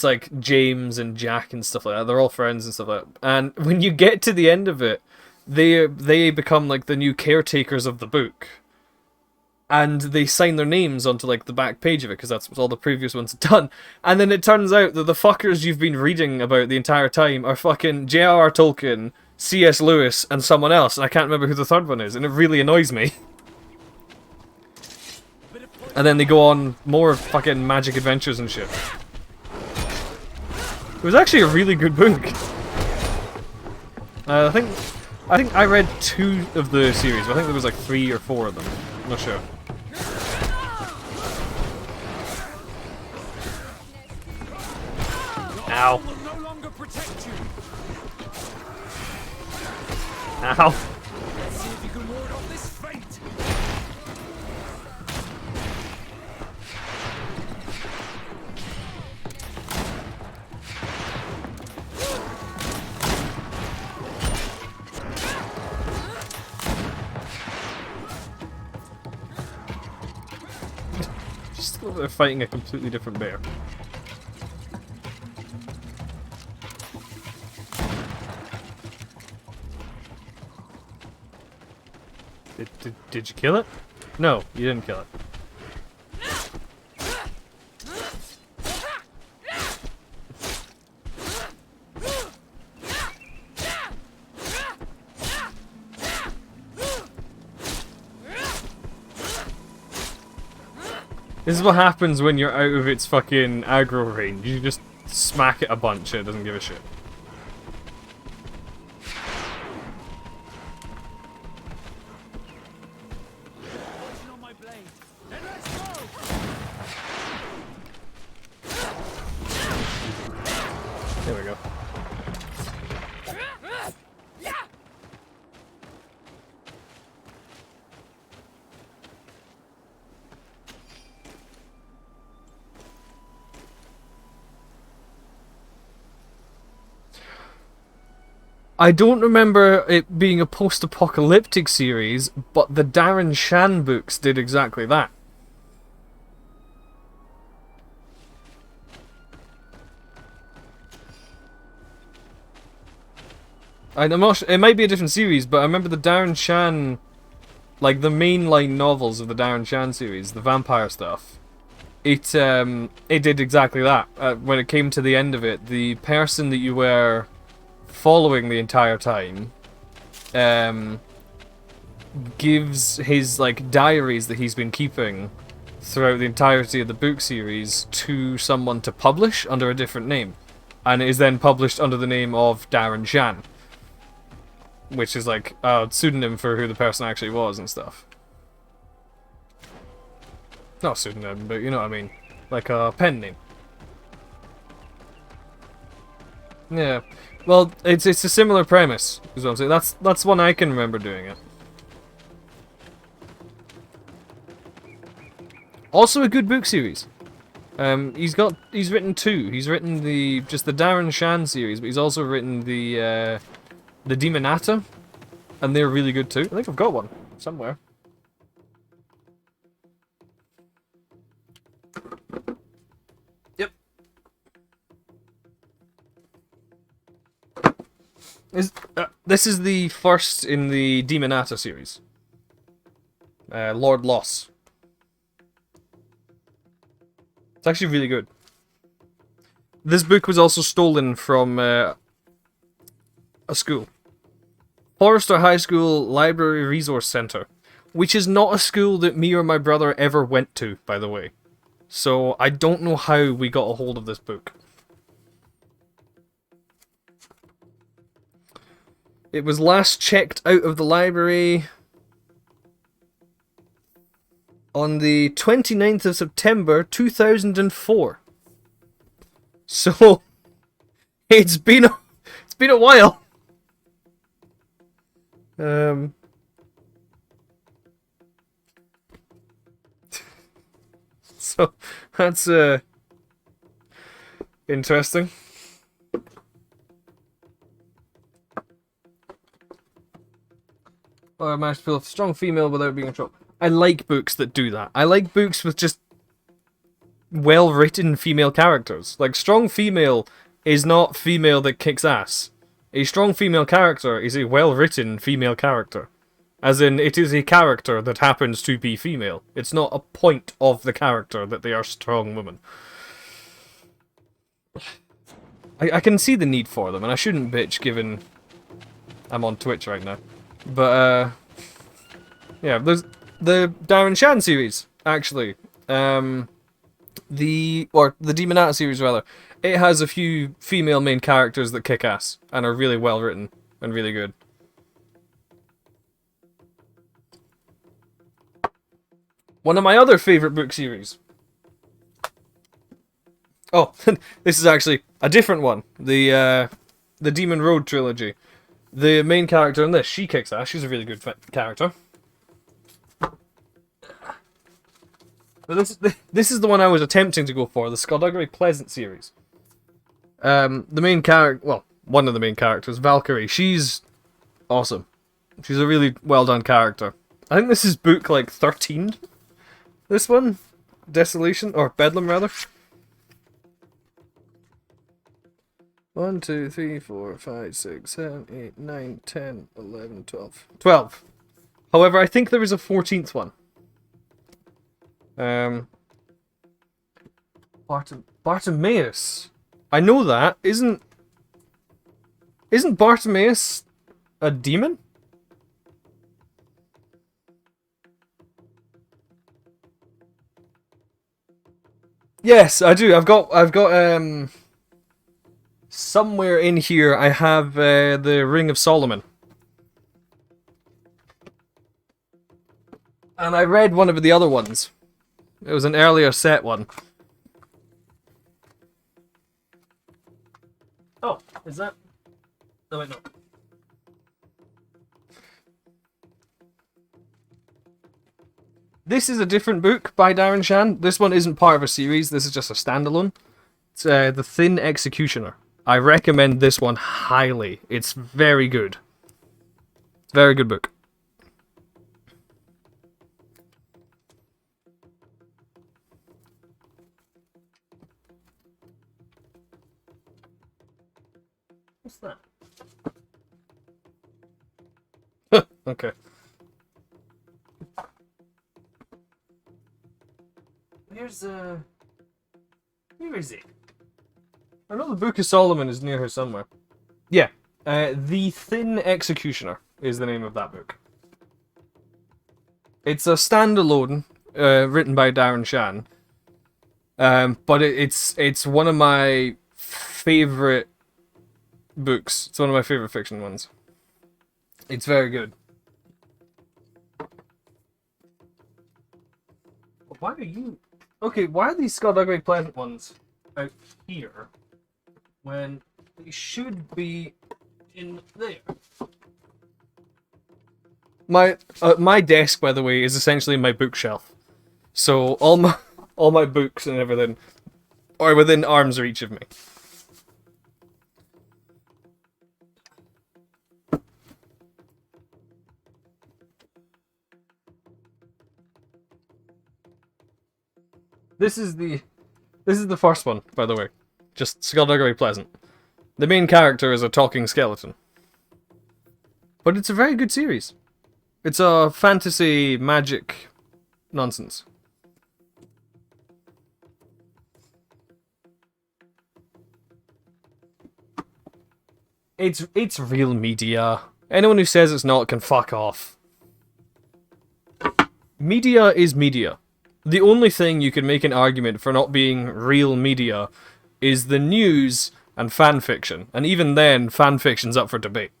like James and Jack and stuff like that. They're all friends and stuff like that. And when you get to the end of it, they become like the new caretakers of the book. And they sign their names onto like the back page of it, because that's what all the previous ones have done. And then it turns out that the fuckers you've been reading about the entire time are fucking J.R.R. Tolkien, C.S. Lewis, and someone else, and I can't remember who the third one is, and it really annoys me. And then they go on more fucking magic adventures and shit. It was actually a really good book. I think I read 2 of the series, but I think there was like 3 or 4 of them. I'm not sure. Ow. Ow. Let's see if you can ward off this fate. Just they're fighting a completely different bear. Did you kill it? No, you didn't kill it. This is what happens when you're out of its fucking aggro range. You just smack it a bunch and it doesn't give a shit. There we go. I don't remember it being a post-apocalyptic series, but the Darren Shan books did exactly that. I'm not sure, it might be a different series, but I remember the Darren Shan, like the mainline novels of the Darren Shan series, the vampire stuff. It did exactly that. When it came to the end of it, the person that you were following the entire time gives his like diaries that he's been keeping throughout the entirety of the book series to someone to publish under a different name, and it is then published under the name of Darren Shan, which is like a pseudonym for who the person actually was and stuff. Not a pseudonym, but you know what I mean, like a pen name. Yeah. Well, it's a similar premise, is what I'm saying. That's one I can remember doing it. Also a good book series. He's written 2. He's written just the Darren Shan series, but he's also written the Demonata, and they're really good too. I think I've got one somewhere. Yep. This is the first in the Demonata series. Lord Loss. It's actually really good. This book was also stolen from a school. Forrester High School Library Resource Center, which is not a school that me or my brother ever went to, by the way. So I don't know how we got a hold of this book. It was last checked out of the library on the 29th of September 2004. So it's been a while. So that's interesting. Or I managed to feel a strong female without being in trouble. I like books that do that. I like books with just well-written female characters. Like, strong female is not female that kicks ass. A strong female character is a well-written female character. As in, it is a character that happens to be female. It's not a point of the character that they are strong women. I can see the need for them, and I shouldn't bitch given I'm on Twitch right now. But, yeah, there's the Darren Shan series, actually. The Demonata series, rather. It has a few female main characters that kick ass, and are really well written, and really good. One of my other favourite book series. Oh, this is actually a different one. The Demon Road trilogy. The main character in this, she kicks ass. She's a really good character. But this is the one I was attempting to go for, the Skullduggery Pleasant series. The main character, well, one of the main characters, Valkyrie, she's awesome. She's a really well done character. I think this is book like 13. This one, Desolation, or Bedlam rather. 1, 2, 3, 4, 5, 6, 7, 8, 9, 10, 11, 12. 12. However, I think there is a 14th one. Bartimaeus. I know that. Isn't Bartimaeus a demon? Yes, I do. I've got somewhere in here I have the Ring of Solomon. And I read one of the other ones. It was an earlier set one. Oh, is that? No, wait, no. This is a different book by Darren Shan. This one isn't part of a series. This is just a standalone. It's The Thin Executioner. I recommend this one highly. It's very good. It's a very good book. What's that? Okay. Where is it? I know the Book of Solomon is near here somewhere. Yeah. The Thin Executioner is the name of that book. It's a standalone, written by Darren Shan. But it's one of my favorite books. It's one of my favorite fiction ones. It's very good. Why are you... Okay, why are these Skullduggery Pleasant ones out here when they should be in there? My desk, by the way, is essentially my bookshelf. So all my books and everything are within arm's reach of me. This is the first one, by the way. Just Skullduggery Pleasant. The main character is a talking skeleton. But it's a very good series. It's a fantasy magic nonsense. It's real media. Anyone who says it's not can fuck off. Media is media. The only thing you can make an argument for not being real media is the news and fanfiction. And even then, fanfiction's up for debate.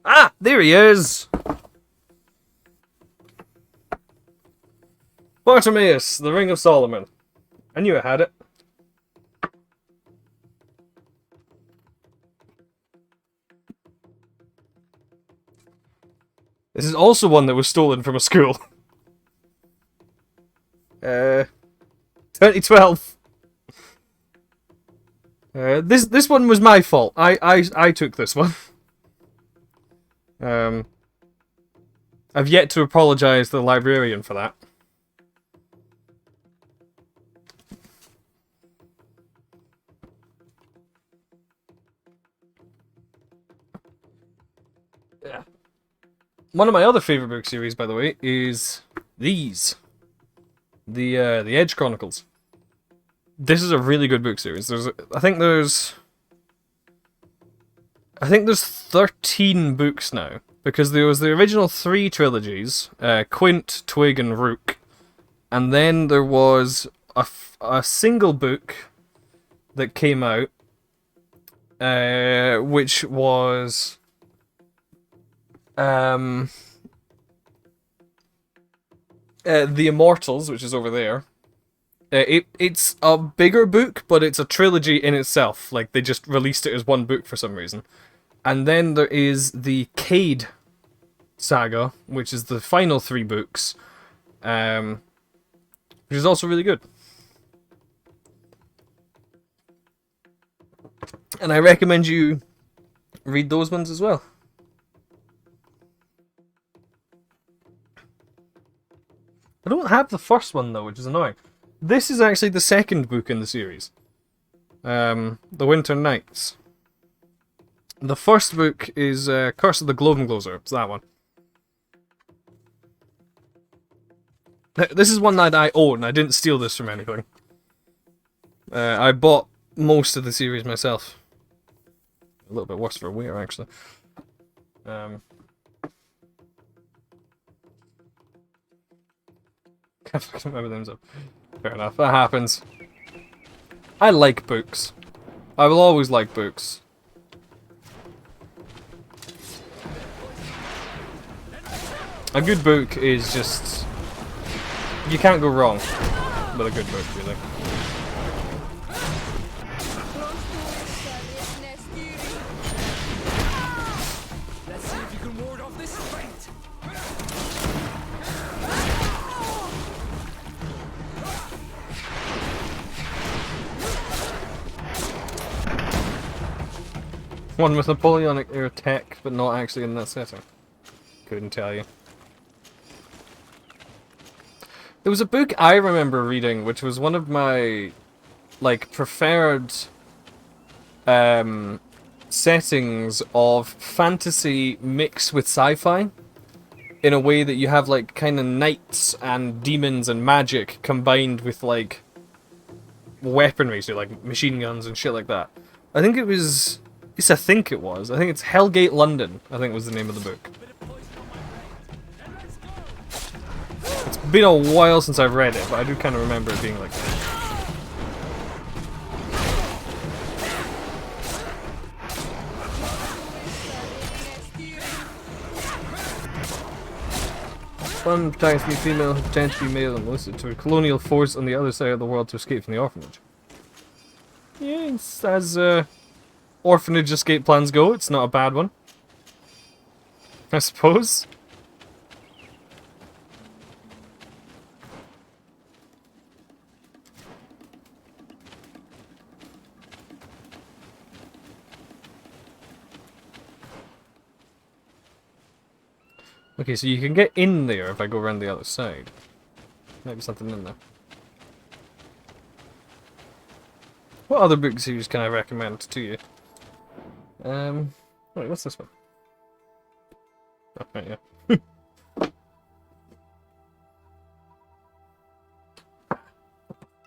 Ah, there he is! Bartimaeus, the Ring of Solomon. I knew I had it. This is also one that was stolen from a school. 2012. This one was my fault. I took this one. I've yet to apologize to the librarian for that. Yeah. One of my other favorite book series, by the way, is these. The Edge Chronicles. This is a really good book series. I think there's 13 books now, because there was the original 3 trilogies, Quint, Twig, and Rook, and then there was a single book that came out, which was The Immortals, which is over there. It's a bigger book, but it's a trilogy in itself. Like, they just released it as one book for some reason. And then there is the Cade saga, which is the final 3 books, which is also really good. And I recommend you read those ones as well. I don't have the first one, though, which is annoying. This is actually the second book in the series. The Winter Nights. The first book is Curse of the Gloamgloser. It's that one. This is one that I own. I didn't steal this from anything. I bought most of the series myself. A little bit worse for wear, actually. Can't fucking remember them, so fair enough. That happens. I like books. I will always like books. A good book is just... You can't go wrong with a good book, really. Let's see if you can ward off this fight. One with Napoleonic era tech, but not actually in that setting. Couldn't tell you. There was a book I remember reading, which was one of my, like, preferred settings of fantasy mixed with sci-fi, in a way that you have, like, kind of knights and demons and magic combined with, like, weaponry, so like machine guns and shit like that. I think it was... I think it was. I think it's Hellgate London, I think was the name of the book. It's been a while since I've read it, but I do kind of remember it being like that. One pretends to be female, who pretends to be male, and enlisted to a colonial force on the other side of the world to escape from the orphanage. Yeah, it's as orphanage escape plans go, it's not a bad one, I suppose. Okay, so you can get in there if I go around the other side. Maybe something in there. What other book series can I recommend to you? Wait, what's this one? Oh, right, yeah. I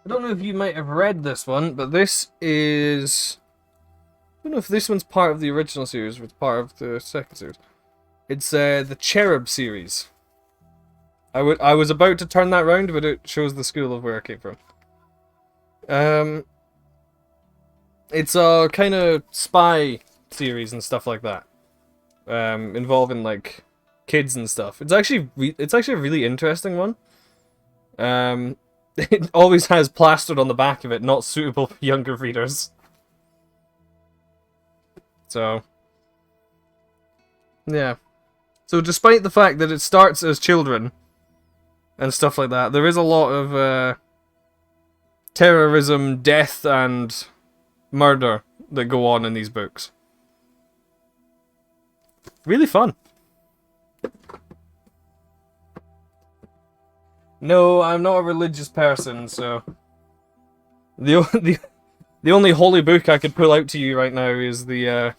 don't know if you might have read this one, but this is... I don't know if this one's part of the original series or it's part of the second series. It's the Cherub series. I was about to turn that round, but it shows the school of where I came from. It's a kind of spy series and stuff like that. involving like kids and stuff. It's actually a really interesting one. It always has plastered on the back of it, not suitable for younger readers. So, yeah. So despite the fact that it starts as children and stuff like that, there is a lot of terrorism, death, and murder that go on in these books. Really fun. No, I'm not a religious person, so the only holy book I could pull out to you right now is the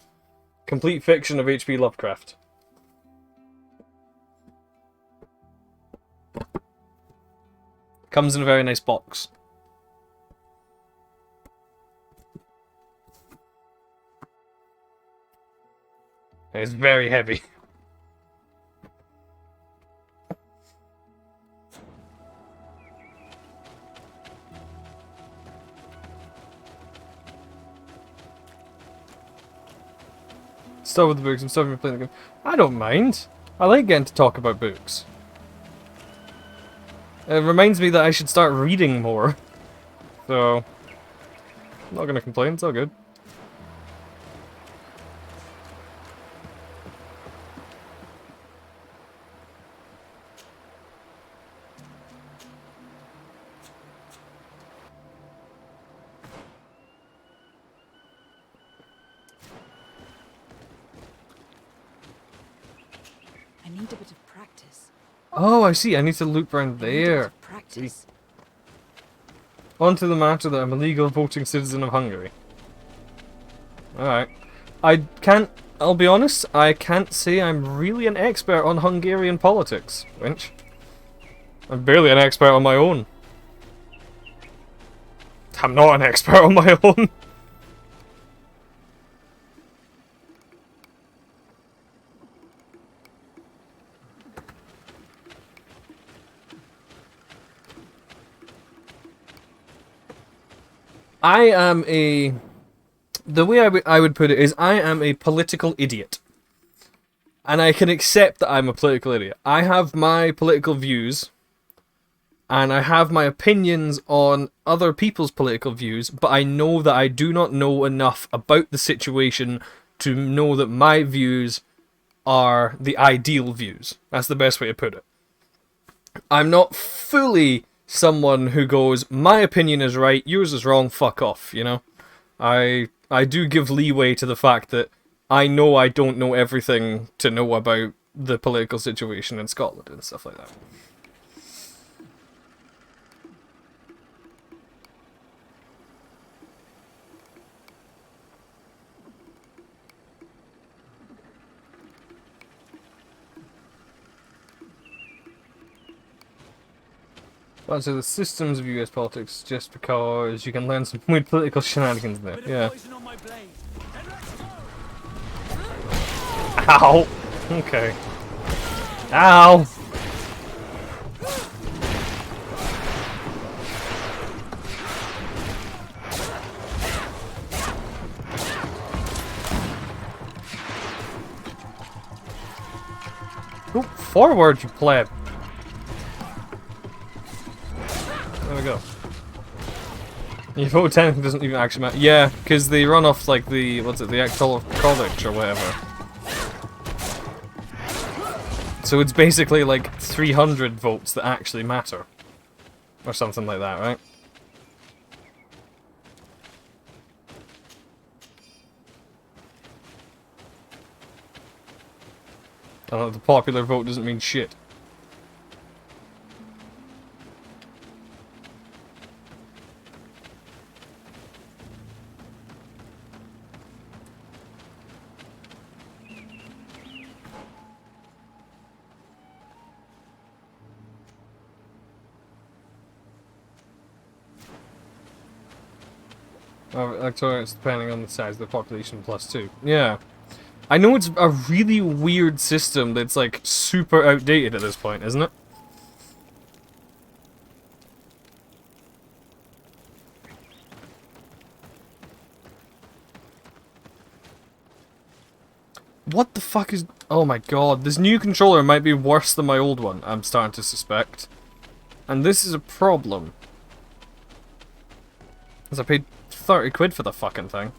complete fiction of H.P. Lovecraft. Comes in a very nice box. It's very heavy. Start with the books. I'm sorry for playing the game. I don't mind. I like getting to talk about books. It reminds me that I should start reading more. So, I'm not gonna complain. It's all good. I need a bit of practice. Oh, I see. I need to loop around there. Practice. On to the matter that I'm a legal voting citizen of Hungary. Alright. I'll be honest, I can't say I'm really an expert on Hungarian politics, Winch. I'm barely an expert on my own. I'm not an expert on my own. The way I would put it is I am a political idiot. And I can accept that I'm a political idiot. I have my political views, and I have my opinions on other people's political views, but I know that I do not know enough about the situation to know that my views are the ideal views. That's the best way to put it. I'm not fully someone who goes, my opinion is right, yours is wrong, fuck off, you know? I do give leeway to the fact that I know I don't know everything to know about the political situation in Scotland and stuff like that. Well, so the systems of US politics, just because you can learn some weird political shenanigans there. Yeah. Ow! Okay. Ow! Go forward, you pleb! There we go. Your vote technically doesn't even actually matter. Yeah, because they run off like the, what's it, the Electoral College or whatever. So it's basically like 300 votes that actually matter. Or something like that, right? I don't know, the popular vote doesn't mean shit. It's depending on the size of the population +2. Yeah. I know it's a really weird system that's like super outdated at this point, isn't it? What the fuck is... Oh my god, this new controller might be worse than my old one, I'm starting to suspect. And this is a problem. Because I paid 30 quid for the fucking thing.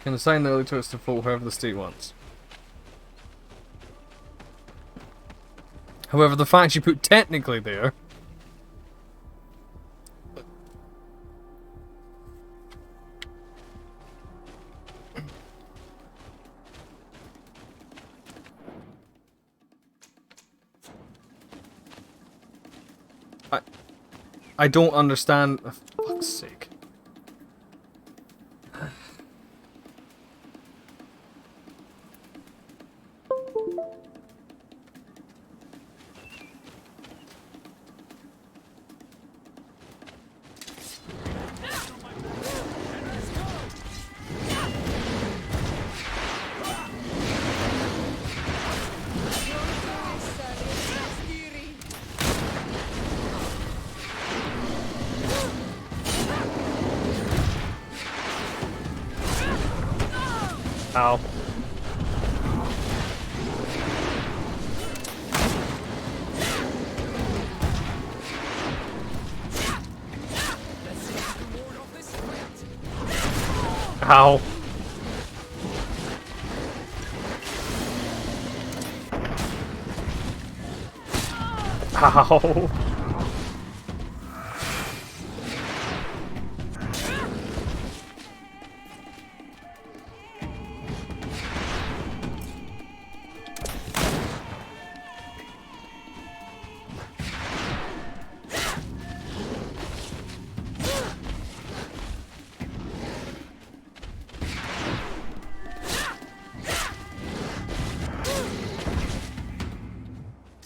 Can assign the early to its default whoever the state wants. However, the fact you put technically there... I don't understand... For fuck's sake. Ow. Ow. Ow.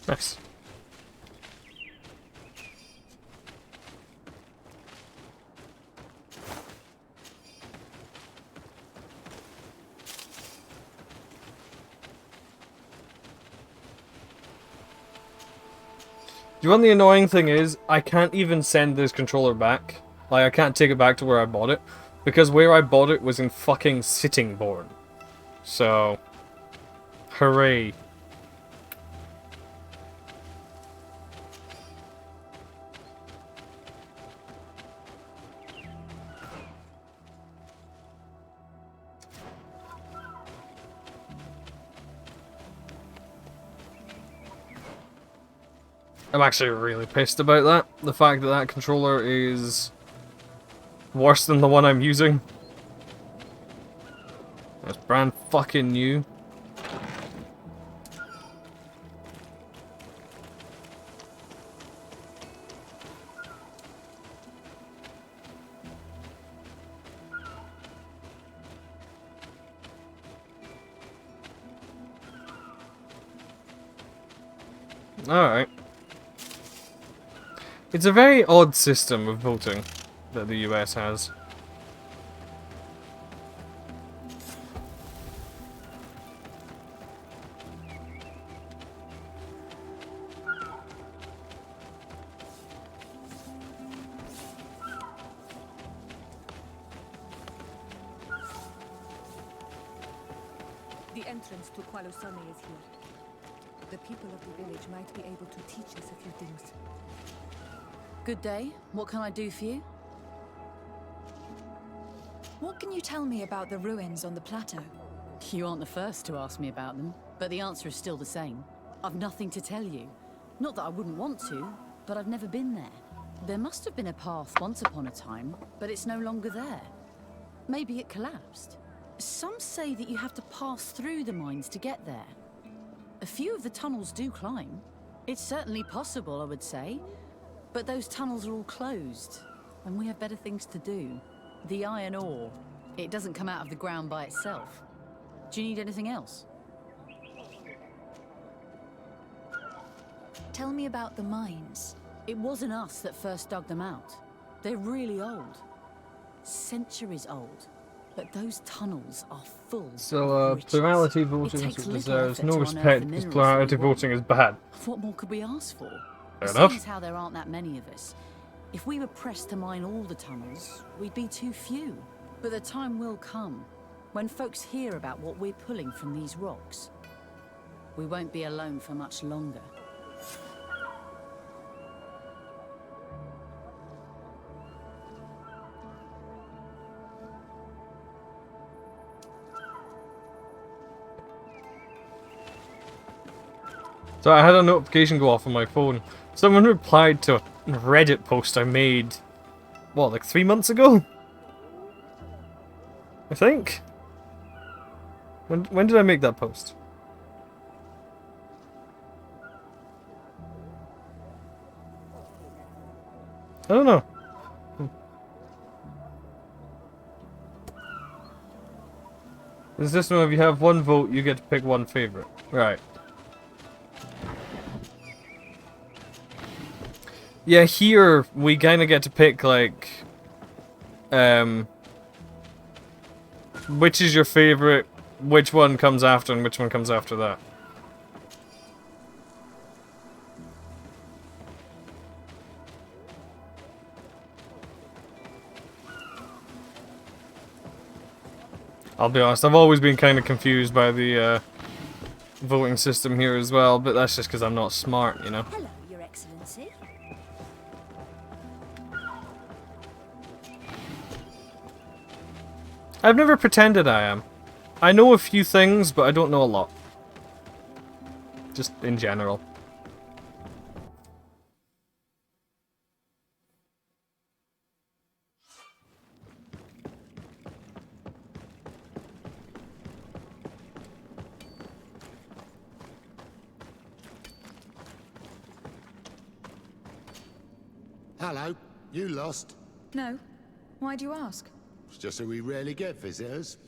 Nice. You know what the annoying thing is? I can't even send this controller back. Like, I can't take it back to where I bought it. Because where I bought it was in fucking Sittingbourne. So... Hooray. I'm actually really pissed about that. The fact that that controller is worse than the one I'm using. It's brand fucking new. Alright. It's a very odd system of voting that the US has. The entrance to Qualusone is here. The people of the village might be able to teach us a few things. Good day. What can I do for you? What can you tell me about the ruins on the plateau? You aren't the first to ask me about them, but the answer is still the same. I've nothing to tell you. Not that I wouldn't want to, but I've never been there. There must have been a path once upon a time, but it's no longer there. Maybe it collapsed. Some say that you have to pass through the mines to get there. A few of the tunnels do climb. It's certainly possible, I would say. But those tunnels are all closed, and we have better things to do. The iron ore, it doesn't come out of the ground by itself. Do you need anything else? Tell me about the mines. It wasn't us that first dug them out. They're really old. Centuries old. but those tunnels are full So, of riches. plurality It voting is takes what little deserves effort no to unearth respect the because minerals plurality that we want. voting is bad. What more could we ask for? Fair Seeing enough. as how there aren't that many of us, if we were pressed to mine all the tunnels, we'd be too few. But the time will come when folks hear about what we're pulling from these rocks. We won't be alone for much longer. So I had a notification go off on my phone. Someone replied to a Reddit post I made, what, like 3 months ago? I think? When did I make that post? I don't know. The system, if you have one vote, you get to pick one favorite. Right. Yeah, here we kind of get to pick, like, which is your favorite, which one comes after, and which one comes after that. I'll be honest, I've always been kind of confused by the voting system here as well, but that's just because I'm not smart, you know? Hello, Your Excellency. I've never pretended I am. I know a few things, but I don't know a lot. Just in general. Hello, you lost? No. Why do you ask? It's just that we rarely get visitors.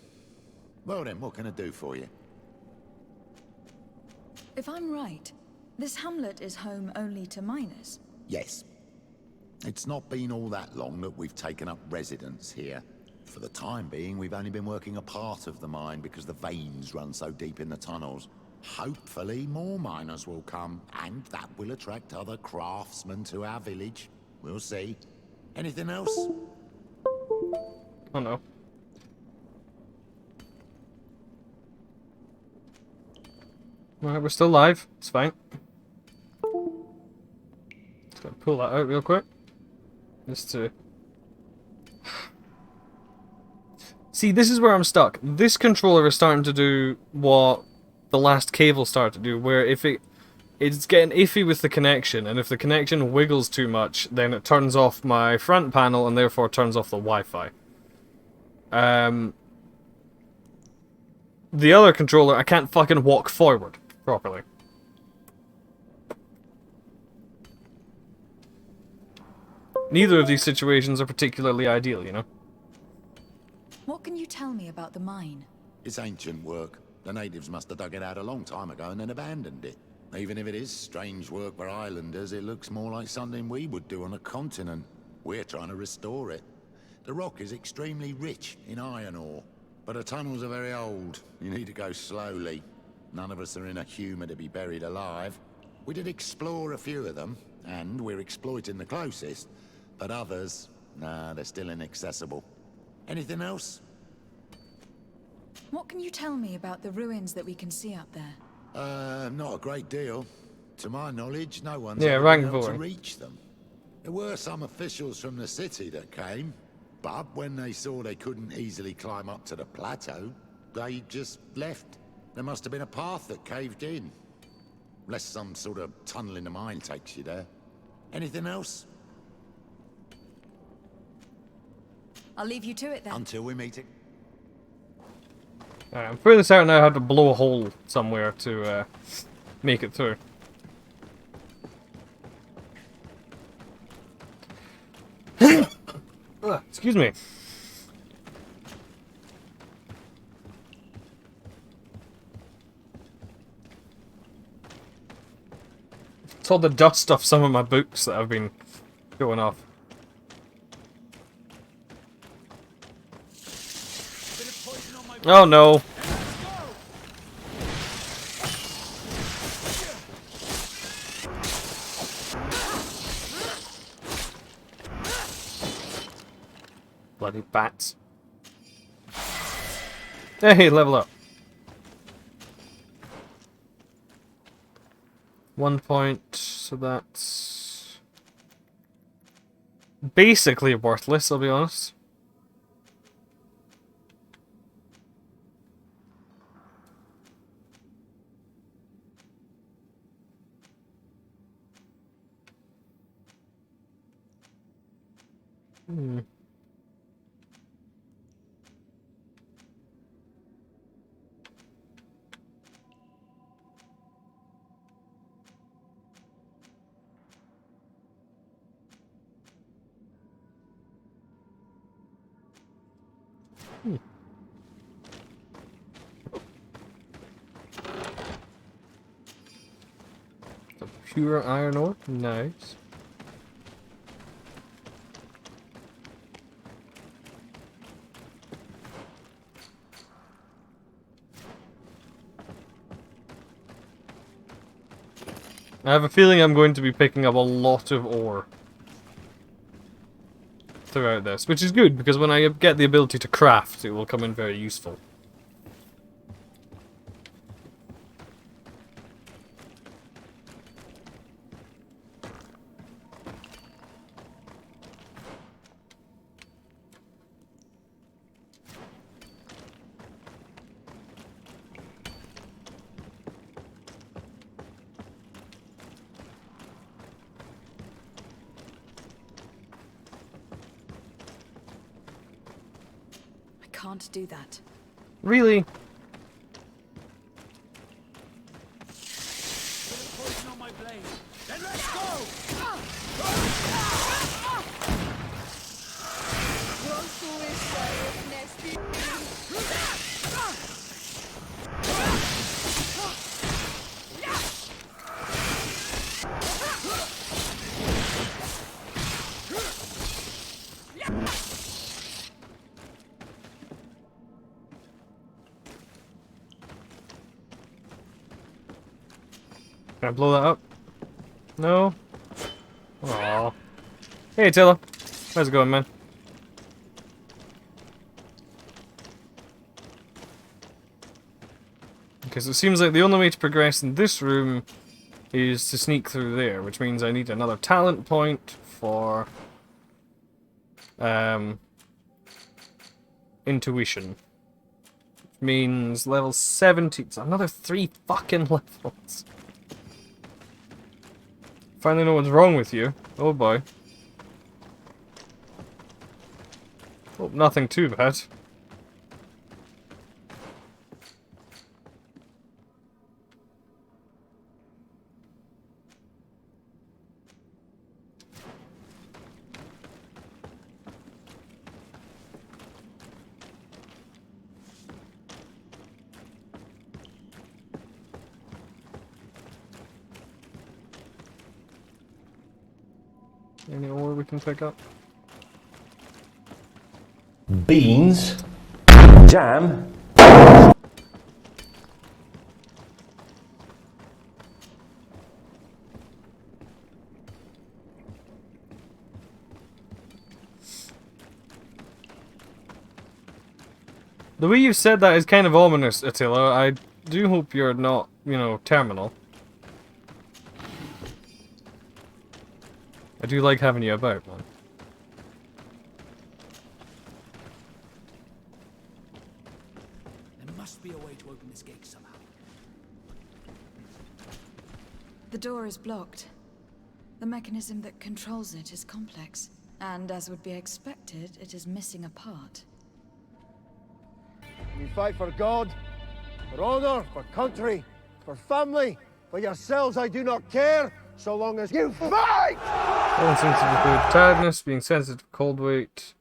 Well then, what can I do for you? If I'm right, this hamlet is home only to miners. Yes. It's not been all that long that we've taken up residence here. For the time being, we've only been working a part of the mine because the veins run so deep in the tunnels. Hopefully more miners will come, and that will attract other craftsmen to our village. We'll see. Anything else? Oh no. Alright, we're still live. It's fine. Just gotta pull that out real quick. Just to... See, this is where I'm stuck. This controller is starting to do what the last cable started to do, where if it's getting iffy with the connection, and if the connection wiggles too much, then it turns off my front panel and therefore turns off the Wi-Fi. The other controller, I can't fucking walk forward properly. Neither of these situations are particularly ideal, you know? What can you tell me about the mine? It's ancient work. The natives must have dug it out a long time ago and then abandoned it. Even if it is strange work for islanders, it looks more like something we would do on a continent. We're trying to restore it. The rock is extremely rich in iron ore, but the tunnels are very old. You need to go slowly. None of us are in a humour to be buried alive. We did explore a few of them, and we're exploiting the closest. But others, nah, they're still inaccessible. Anything else? What can you tell me about the ruins that we can see up there? Not a great deal. To my knowledge, no one's Yeah, ever rank been able to voting. reach them. There were some officials from the city that came, but when they saw they couldn't easily climb up to the plateau, they just left. There must have been a path that caved in. Unless some sort of tunnel in the mine takes you there. Anything else? I'll leave you to it then. Until we meet it. Alright, I'm fairly certain I had to blow a hole somewhere to make it through. Excuse me. It's all the dust off some of my books that have been going off. Oh no. Bloody bats. Hey, level up. 1 point, so that's basically worthless, I'll be honest. Hmm. Pure iron ore? Nice. I have a feeling I'm going to be picking up a lot of ore throughout this, which is good, because when I get the ability to craft, it will come in very useful. I can't do that. Really? Poison on my blade. Then let's go! Can I blow that up? No? Aww. Hey, Tilla. How's it going, man? Because it seems like the only way to progress in this room is to sneak through there, which means I need another talent point for intuition. Which means level 70. It's another 3 fucking levels. Finally know what's wrong with you. Oh boy. Hope nothing too bad. Any ore we can pick up? Beans. Jam. The way you said that is kind of ominous, Attila. I do hope you're not, you know, terminal. I do like having you about, man. There must be a way to open this gate somehow. The door is blocked. The mechanism that controls it is complex. And as would be expected, it is missing a part. We fight for God, for honor, for country, for family. For yourselves I do not care, so long as you fight! Insensitive to tiredness, being sensitive to cold weight.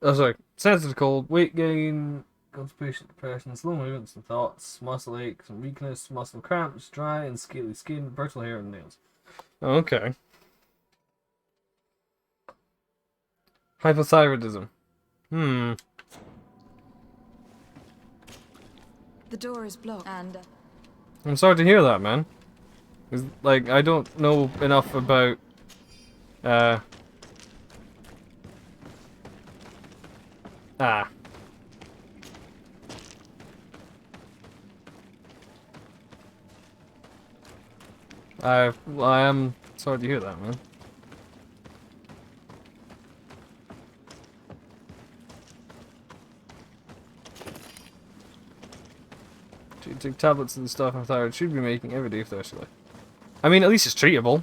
Oh, sorry. Sensitive to cold, weight gain, constipation, depression, slow movements and thoughts, muscle aches and weakness, muscle cramps, dry and scaly skin, brittle hair and nails. Okay. Hypothyroidism. The door is blocked and... I'm sorry to hear that, man. 'Cause, like, I don't know enough about, well, I am sorry to hear that, man. You take tablets and stuff and thyroid should be making every day for actually. I mean, at least it's treatable.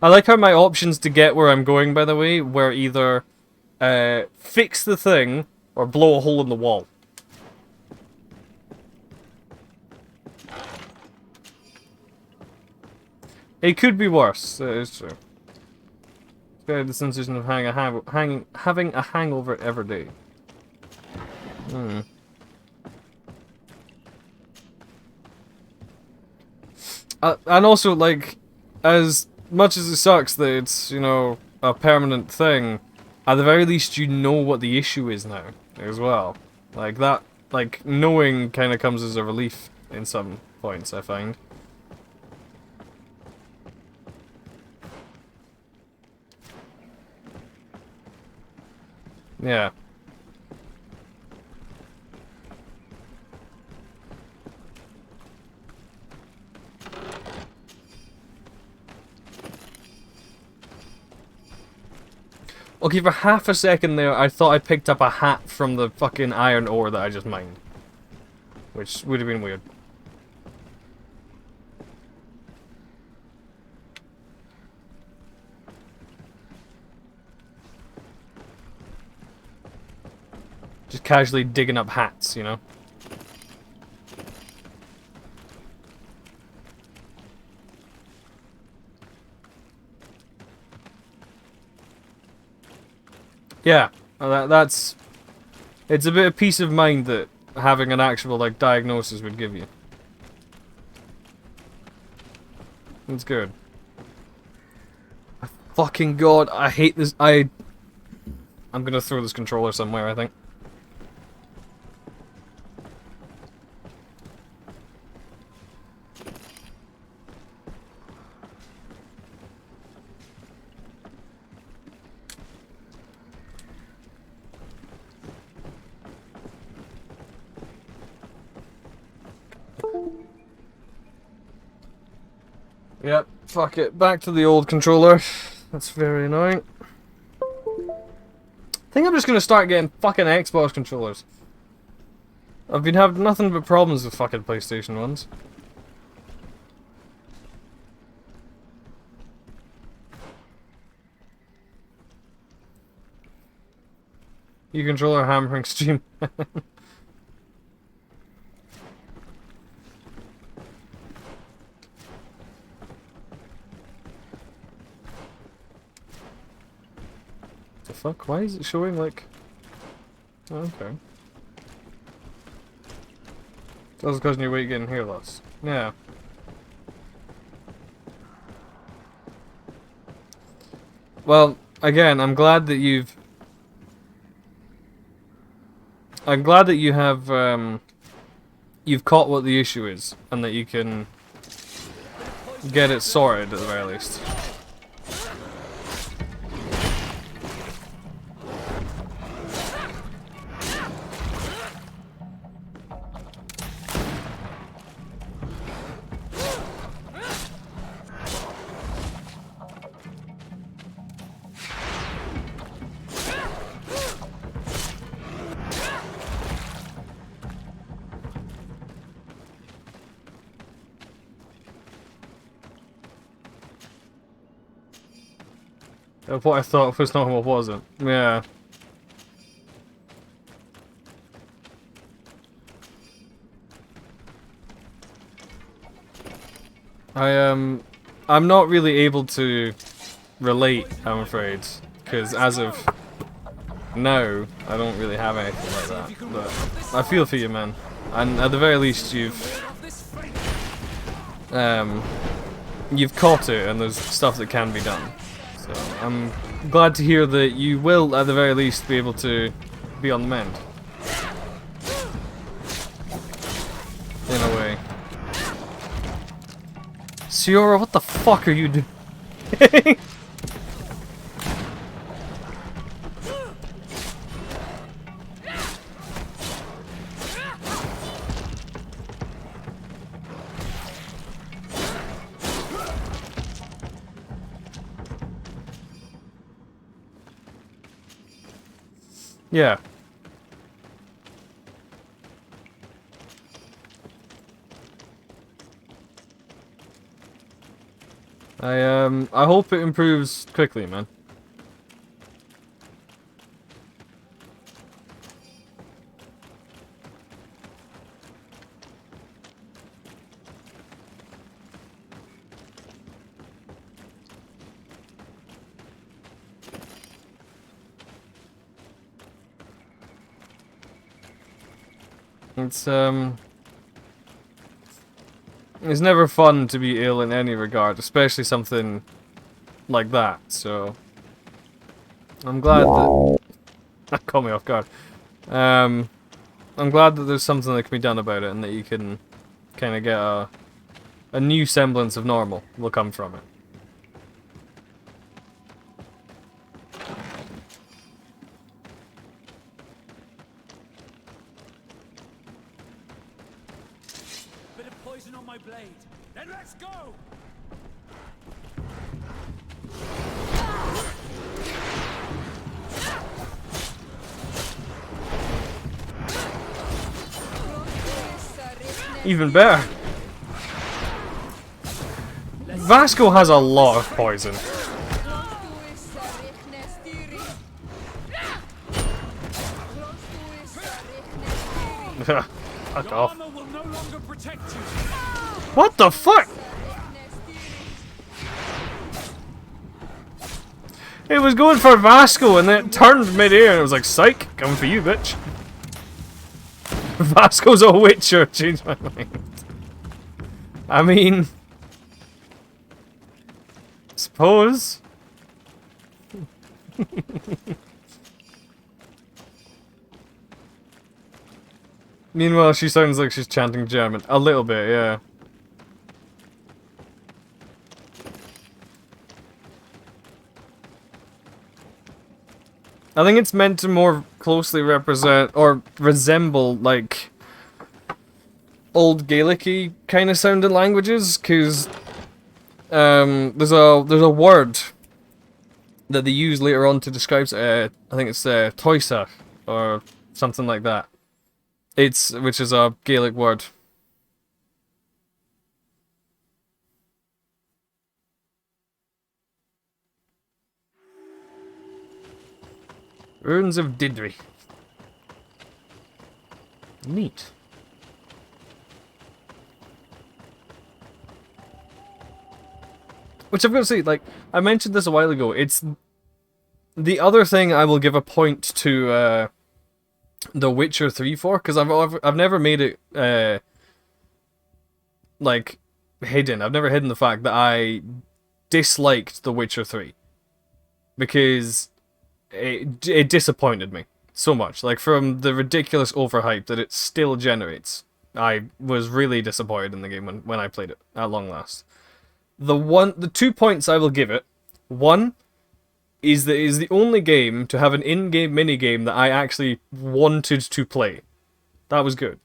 I like how my options to get where I'm going, by the way, were either fix the thing or blow a hole in the wall. It could be worse. That is true. The sensation of having a hangover every day. And also, like, as much as it sucks that it's, you know, a permanent thing, at the very least you know what the issue is now, as well. Like, that, like, knowing kind of comes as a relief in some points, I find. Yeah. Okay, for half a second there, I thought I picked up a hat from the fucking iron ore that I just mined. Which would have been weird. Just casually digging up hats, you know? Yeah, that's... It's a bit of peace of mind that having an actual, like, diagnosis would give you. It's good. Fucking god, I hate this. I'm gonna throw this controller somewhere, I think. Yep, fuck it. Back to the old controller. That's very annoying. I think I'm just gonna start getting fucking Xbox controllers. I've been having nothing but problems with fucking PlayStation ones. You controller hammering stream. The fuck? Why is it showing like... Oh, okay. That's causing your weight getting hair loss. Yeah. Well, again, I'm glad that you have, you've caught what the issue is, and that you can get it sorted at the very least. What I thought was not what wasn't. Yeah. I'm not really able to relate, I'm afraid, because as of now, I don't really have anything like that. But I feel for you, man. And at the very least, you've caught it, and there's stuff that can be done. So I'm glad to hear that you will, at the very least, be able to be on the mend. In a way. Siora, what the fuck are you doing? Yeah. I hope it improves quickly, man. It's never fun to be ill in any regard, especially something like that, so I'm glad that that caught me off guard. I'm glad that there's something that can be done about it and that you can kind of get a new semblance of normal will come from it. Bit of poison on my blade. Then let's go! Even better. Vasco has a lot of poison. Fuck off. What the fuck? It was going for Vasco and then it turned mid-air and it was like, psych, coming for you, bitch. Vasco's a witcher, changed my mind. I mean... suppose. Meanwhile, she sounds like she's chanting German. A little bit, yeah. I think it's meant to more closely represent or resemble like old Gaelic-y kind of sounding languages, because there's a word that they use later on to describe I think it's toisa or something like that. Which is a Gaelic word. Ruins of Didri. Neat. Which I've got to say, like, I mentioned this a while ago, it's the other thing I will give a point to The Witcher 3 for, because I've never made it, like, hidden. I've never hidden the fact that I disliked The Witcher 3. Because it disappointed me so much. Like, from the ridiculous overhype that it still generates, I was really disappointed in the game when I played it, at long last. The 2 points I will give it, one, is that it is the only game to have an in-game minigame that I actually wanted to play. That was good.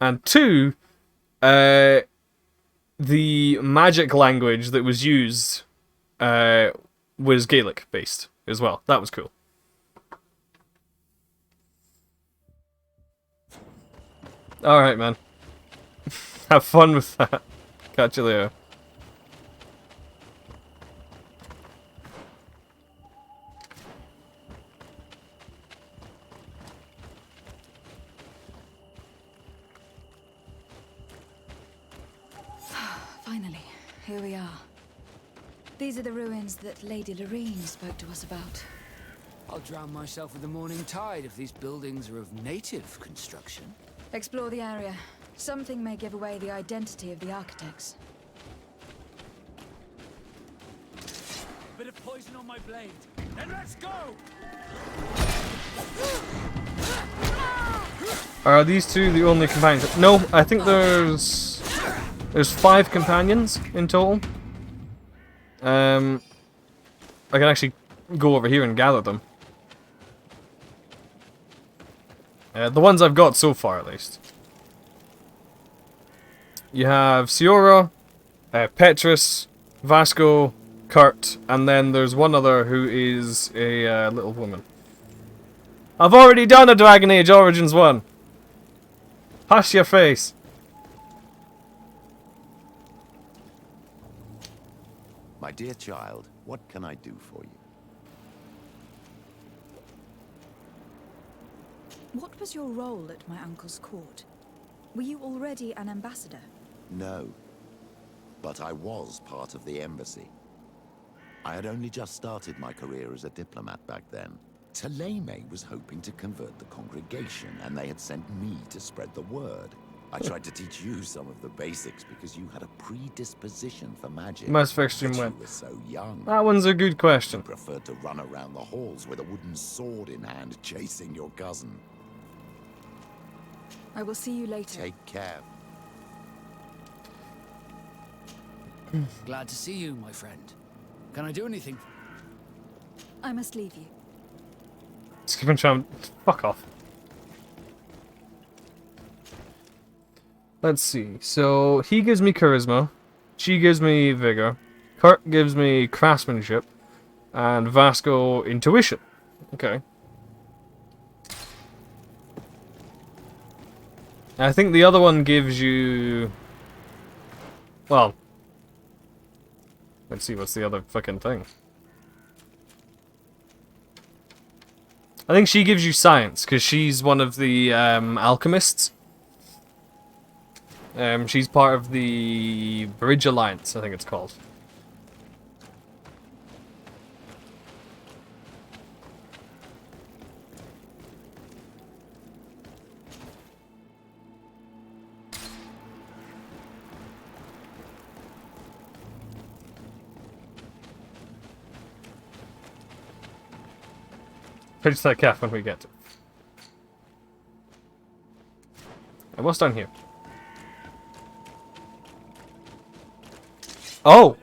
And two, the magic language that was used was Gaelic-based as well. That was cool. Alright, man. Have fun with that. Catch you later. Finally, here we are. These are the ruins that Lady Lorene spoke to us about. I'll drown myself with the morning tide if these buildings are of native construction. Explore the area. Something may give away the identity of the architects. Bit of poison on my blade. Then let's go! Are these two the only companions? No, I think there's 5 companions in total. I can actually go over here and gather them. The ones I've got so far, at least. You have Ciora, Petrus, Vasco, Kurt, and then there's one other who is a little woman. I've already done a Dragon Age Origins one! Hush your face! My dear child, what can I do for you? What was your role at my uncle's court? Were you already an ambassador? No. But I was part of the embassy. I had only just started my career as a diplomat back then. Taleme was hoping to convert the congregation, and they had sent me to spread the word. I tried to teach you some of the basics because you had a predisposition for magic. Mass Effect stream You went. were so young. That one's a good question. You preferred to run around the halls with a wooden sword in hand, chasing your cousin. I will see you later. Take care. Glad to see you, my friend. Can I do anything? I must leave you. Skip and try. Fuck off. Let's see. So he gives me charisma, she gives me vigor, Kurt gives me craftsmanship, and Vasco intuition. Okay. I think the other one gives you. Well. Let's see, what's the other fucking thing? I think she gives you science, because she's one of the alchemists. She's part of the Bridge Alliance, I think it's called. Pitch that calf when we get to it. And what's down here? Oh!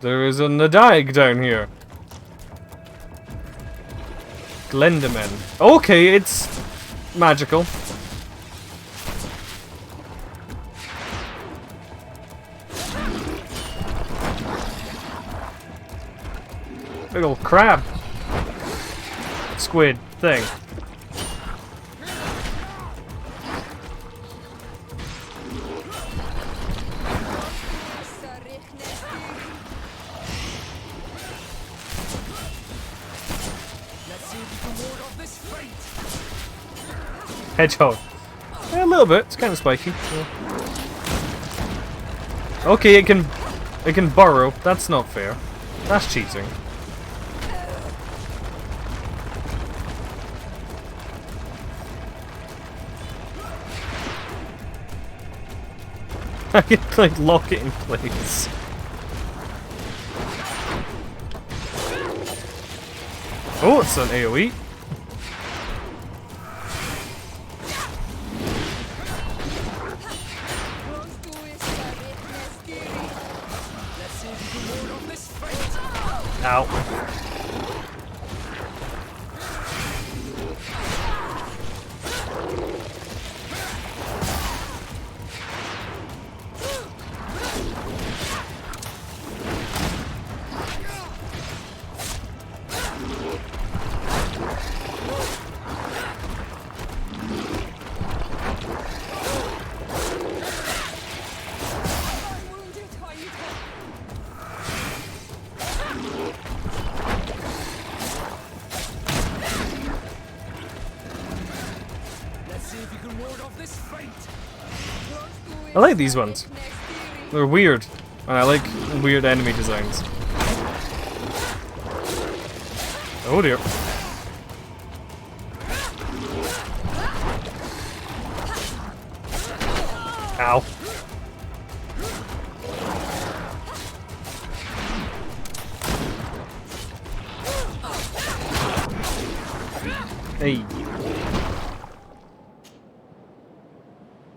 There is a Nadaig down here. Glendamen. Okay, it's magical. Big old crab. Squid thing. Hedgehog. Yeah, a little bit. It's kind of spiky. Yeah. Okay, it can burrow. That's not fair. That's cheating. I can like lock it in place. Oh, it's an AoE. Ow. I like these ones. They're weird. And I like weird enemy designs. Oh dear. Ow. Hey.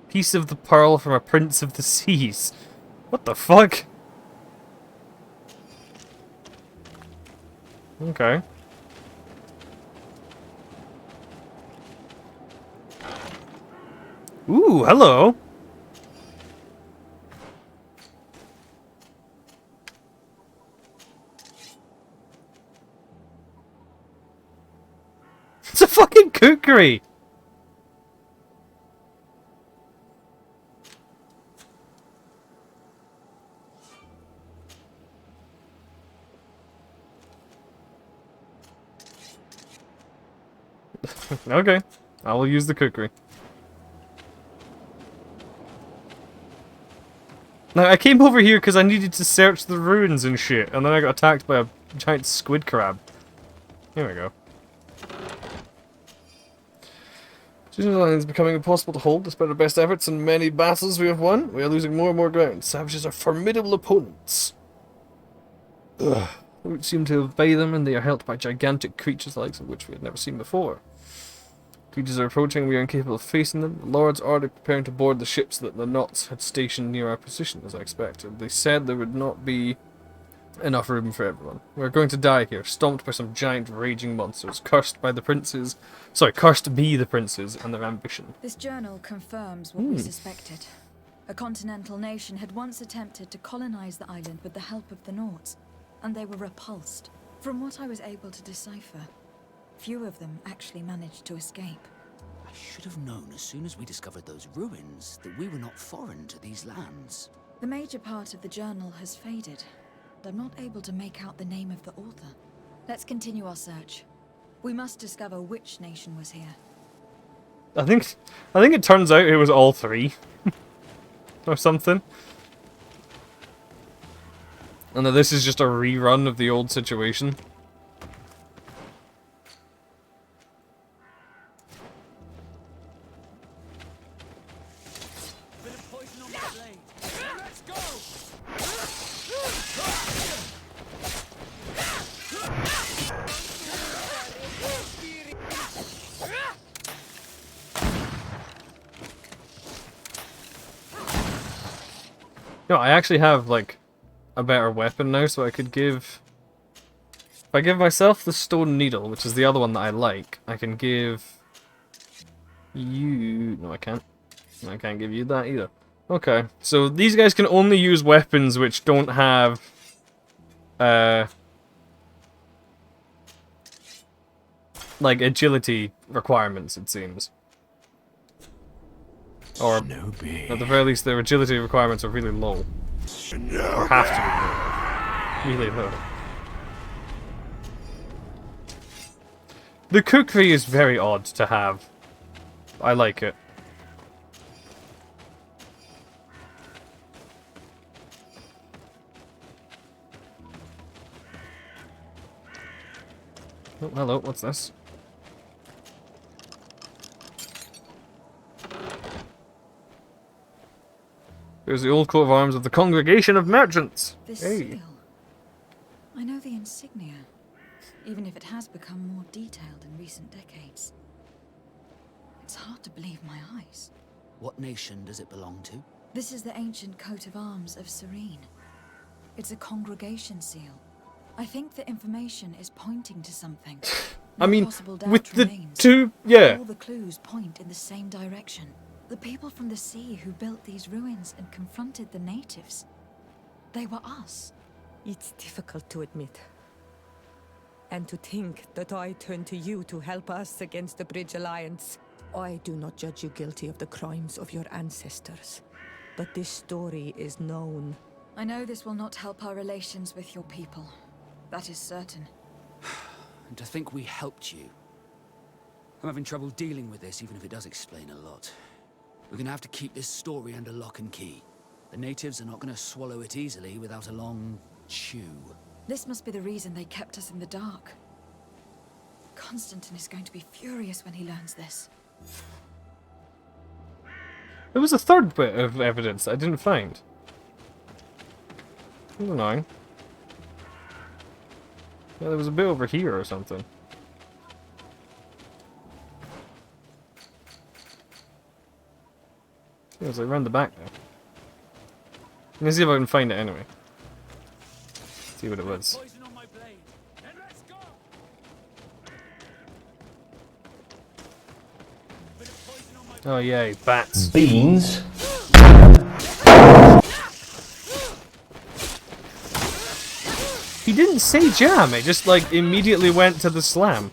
Piece of the pearl from a prince of the seas. What the fuck? Okay. Ooh, hello. It's a fucking kukri. Okay, I will use the kukri. Now, I came over here because I needed to search the ruins and shit, and then I got attacked by a giant squid crab. Here we go. It is becoming impossible to hold despite our best efforts and many battles we have won. We are losing more and more ground. Savages are formidable opponents. Ugh. We seem to obey them, and they are helped by gigantic creatures the likes of which we had never seen before. Creatures are approaching, we are incapable of facing them. The lords are preparing to board the ships that the Knots had stationed near our position, as I expected. They said there would not be enough room for everyone. We're going to die here, stomped by some giant raging monsters, cursed by the princes. Sorry, cursed be the princes and their ambition. This journal confirms what we suspected. A continental nation had once attempted to colonize the island with the help of the Nords, and they were repulsed. From what I was able to decipher, few of them actually managed to escape. I should have known as soon as we discovered those ruins that we were not foreign to these lands. The major part of the journal has faded. I'm not able to make out the name of the author. Let's continue our search. We must discover which nation was here. I think it turns out it was all three. Or something. And that this is just a rerun of the old situation. No, I actually have, like, a better weapon now, so I could give... If I give myself the stone needle, which is the other one that I like, I can give... you... No, I can't. I can't give you that either. Okay, so these guys can only use weapons which don't have... like, agility requirements, it seems. Or, at the very least, their agility requirements are really low. Or have to be low. Really low. The kukri is very odd to have. I like it. Oh, hello, what's this? There's the old coat of arms of the Congregation of Merchants. This Hey. seal. I know the insignia, even if it has become more detailed in recent decades. It's hard to believe my eyes. What nation does it belong to? This is the ancient coat of arms of Serene. It's a congregation seal. I think the information is pointing to something. I mean, possible doubt with the remains. two... yeah. All the clues point in the same direction. The people from the sea who built these ruins and confronted the natives. They were us. It's difficult to admit. And to think that I turn to you to help us against the Bridge Alliance. I do not judge you guilty of the crimes of your ancestors. But this story is known. I know this will not help our relations with your people. That is certain. And to think we helped you. I'm having trouble dealing with this, even if it does explain a lot. We're gonna have to keep this story under lock and key. The natives are not gonna swallow it easily without a long chew. This must be the reason they kept us in the dark. Constantine is going to be furious when he learns this. There was a third bit of evidence that I didn't find. That was annoying. Yeah, there was a bit over here or something. It was like around the back there. Let me see if I can find it anyway. See what it was. Oh yay, bats. Beans. He didn't say jam, it just like immediately went to the slam.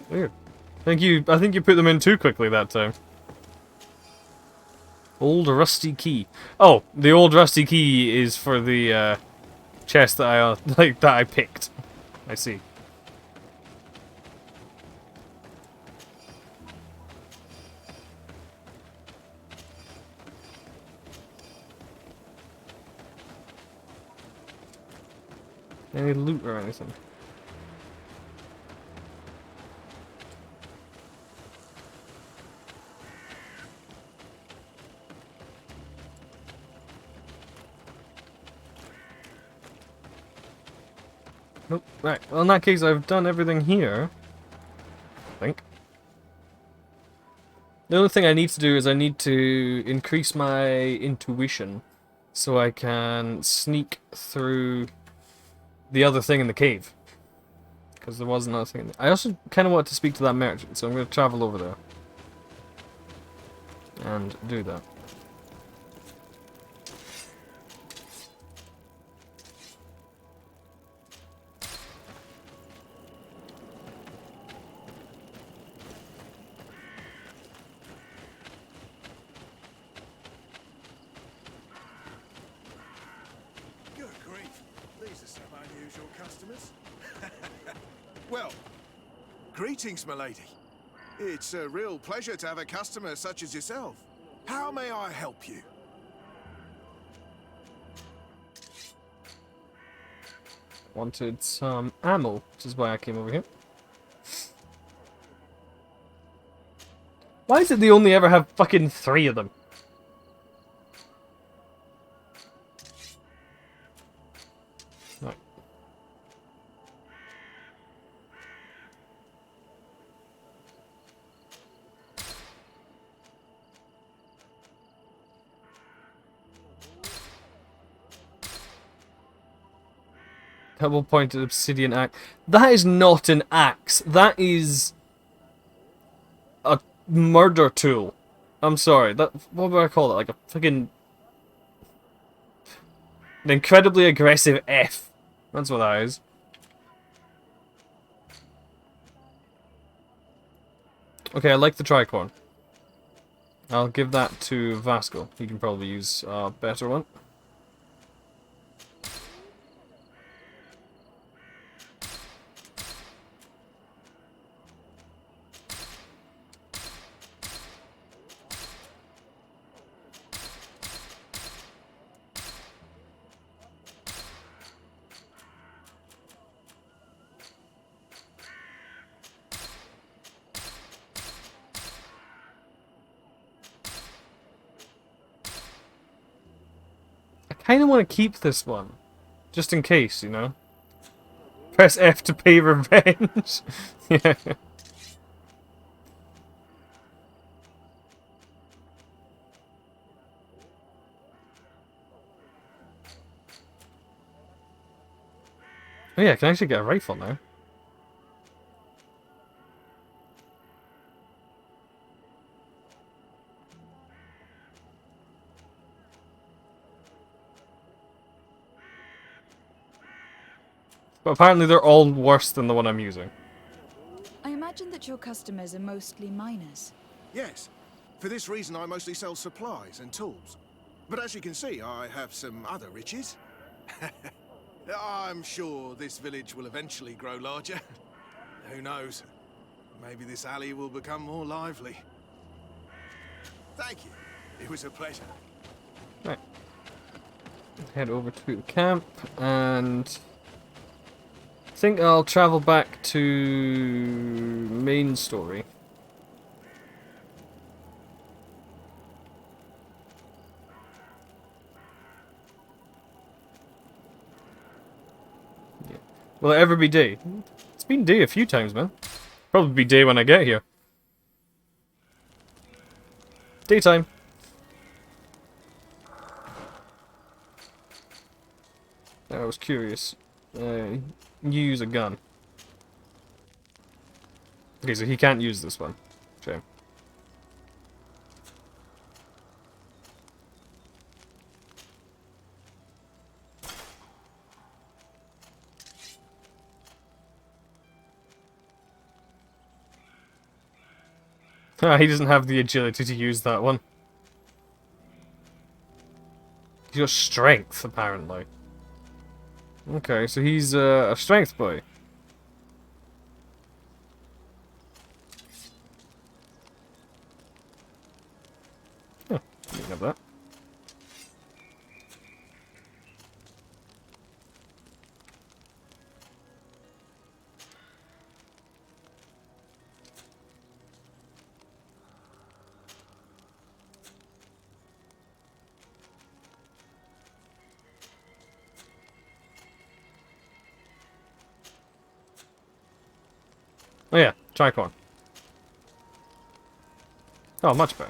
Weird. I think you put them in too quickly that time. Old rusty key. Oh, the old rusty key is for the chest that I picked. I see. Any loot or anything? Nope. Right. Well, in that case, I've done everything here. I think. The only thing I need to do is I need to increase my intuition so I can sneak through the other thing in the cave. Because there was another thing in there. I also kind of want to speak to that merchant, so I'm going to travel over there. And do that. Good grief. These are some unusual customers. Well, greetings, milady. It's a real pleasure to have a customer such as yourself. How may I help you? Wanted some ammo, which is why I came over here. Why is it they only ever have fucking 3 of them? Right. Double-pointed obsidian axe. That is not an axe. That is a murder tool. I'm sorry. That, what would I call it? Like a fucking an incredibly aggressive F. That's what that is. Okay, I like the tricorn. I'll give that to Vasco. He can probably use a better one. I kind of want to keep this one, just in case, you know. Press F to pay revenge. Yeah. Oh yeah, I can actually get a rifle now. But apparently they're all worse than the one I'm using. I imagine that your customers are mostly miners. Yes. For this reason, I mostly sell supplies and tools. But as you can see, I have some other riches. I'm sure this village will eventually grow larger. Who knows? Maybe this alley will become more lively. Thank you. It was a pleasure. Head over to the camp, and I think I'll travel back to main story. Yeah. Will it ever be day? It's been day a few times, man. Probably be day when I get here. Daytime. I was curious. You use a gun. Okay, so he can't use this one. Shame. Ah, he doesn't have the agility to use that one. He's got strength, apparently. Okay, so he's a strength boy. Huh, didn't have that. Oh yeah, tricorn. Oh, much better.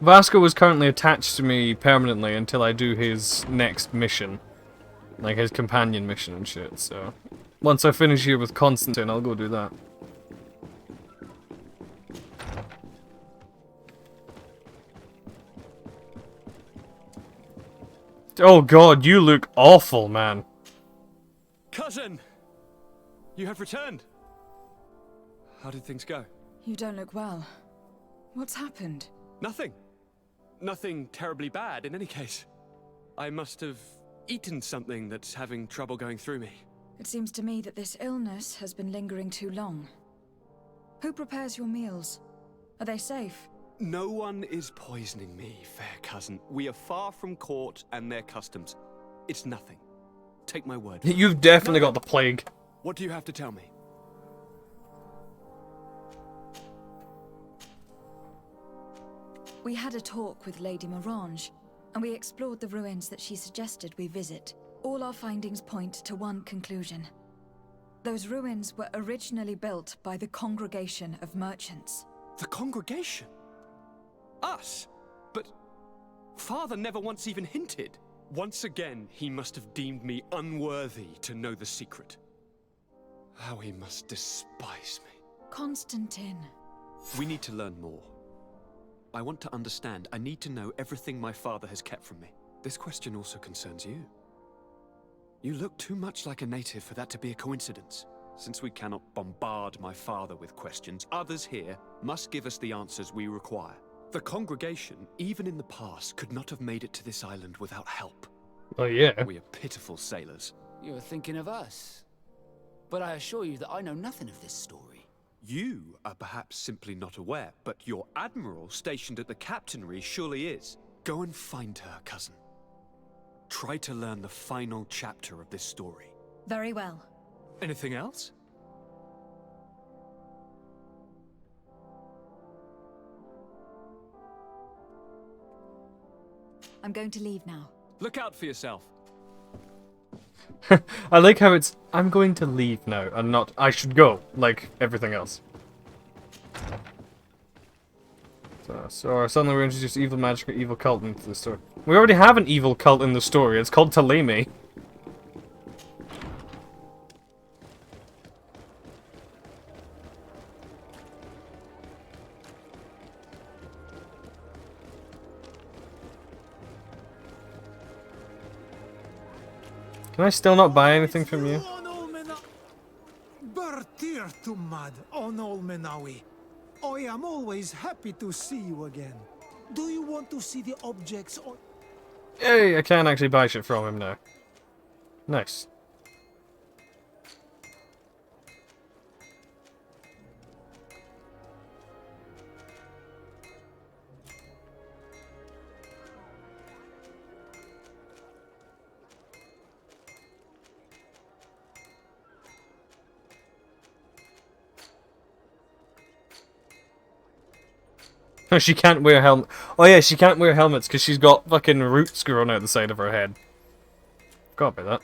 Vasco was currently attached to me permanently until I do his next mission. Like his companion mission and shit, so... Once I finish here with Constantine, I'll go do that. Oh god, you look awful, man. Cousin! You have returned. How did things go? You don't look well. What's happened? Nothing. Nothing terribly bad in any case. I must have eaten something that's having trouble going through me. It seems to me that this illness has been lingering too long. Who prepares your meals? Are they safe? No one is poisoning me, fair cousin. We are far from court and their customs. It's nothing. Take my word. You've definitely got the plague. What do you have to tell me? We had a talk with Lady Morange, and we explored the ruins that she suggested we visit. All our findings point to one conclusion. Those ruins were originally built by the Congregation of Merchants. The Congregation? Us? But Father never once even hinted. Once again, he must have deemed me unworthy to know the secret. How he must despise me. Constantine. We need to learn more. I want to understand. I need to know everything my father has kept from me. This question also concerns you. You look too much like a native for that to be a coincidence. Since we cannot bombard my father with questions, others here must give us the answers we require. The congregation, even in the past, could not have made it to this island without help. Oh yeah. We are pitiful sailors. You're thinking of us. But I assure you that I know nothing of this story. You are perhaps simply not aware, but your admiral stationed at the captainry surely is. Go and find her, cousin. Try to learn the final chapter of this story. Very well. Anything else? I'm going to leave now. Look out for yourself. I like how it's, I'm going to leave now, and not, I should go, like everything else. So suddenly we're introduced evil magic or evil cult into the story. We already have an evil cult in the story, it's called Taleme. Can I still not buy anything from you? I am always happy to see you again. Do you want to see the objects on... Hey, I can actually buy shit from him now. Nice. She can't wear helmet. Oh yeah, she can't wear helmets because she's got fucking roots growing out the side of her head. Forgot about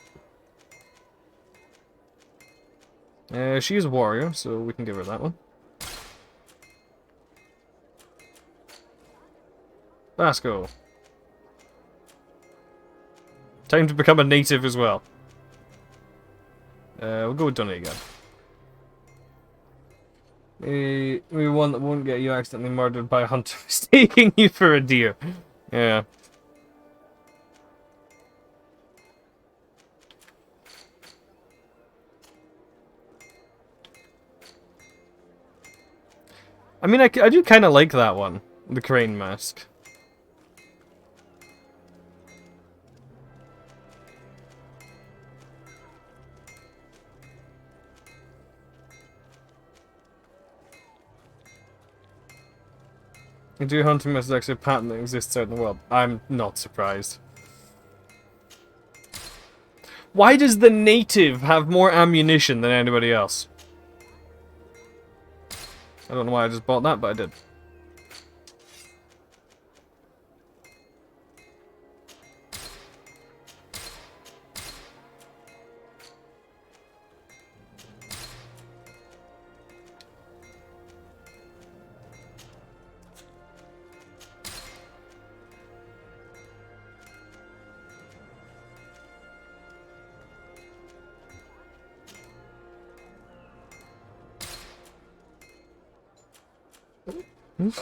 that. She is a warrior, so we can give her that one. Let's go. Time to become a native as well. We'll go with Dunny again. We one that won't get you accidentally murdered by a hunter mistaking you for a deer. Yeah. I mean, I do kind of like that one. The crane mask. Deer hunting is actually a pattern that exists out in the world. I'm not surprised. Why does the native have more ammunition than anybody else? I don't know why I just bought that, but I did.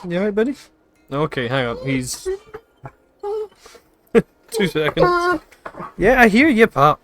You alright, buddy? Okay, hang on. He's... 2 seconds. Yeah, I hear you, Pop.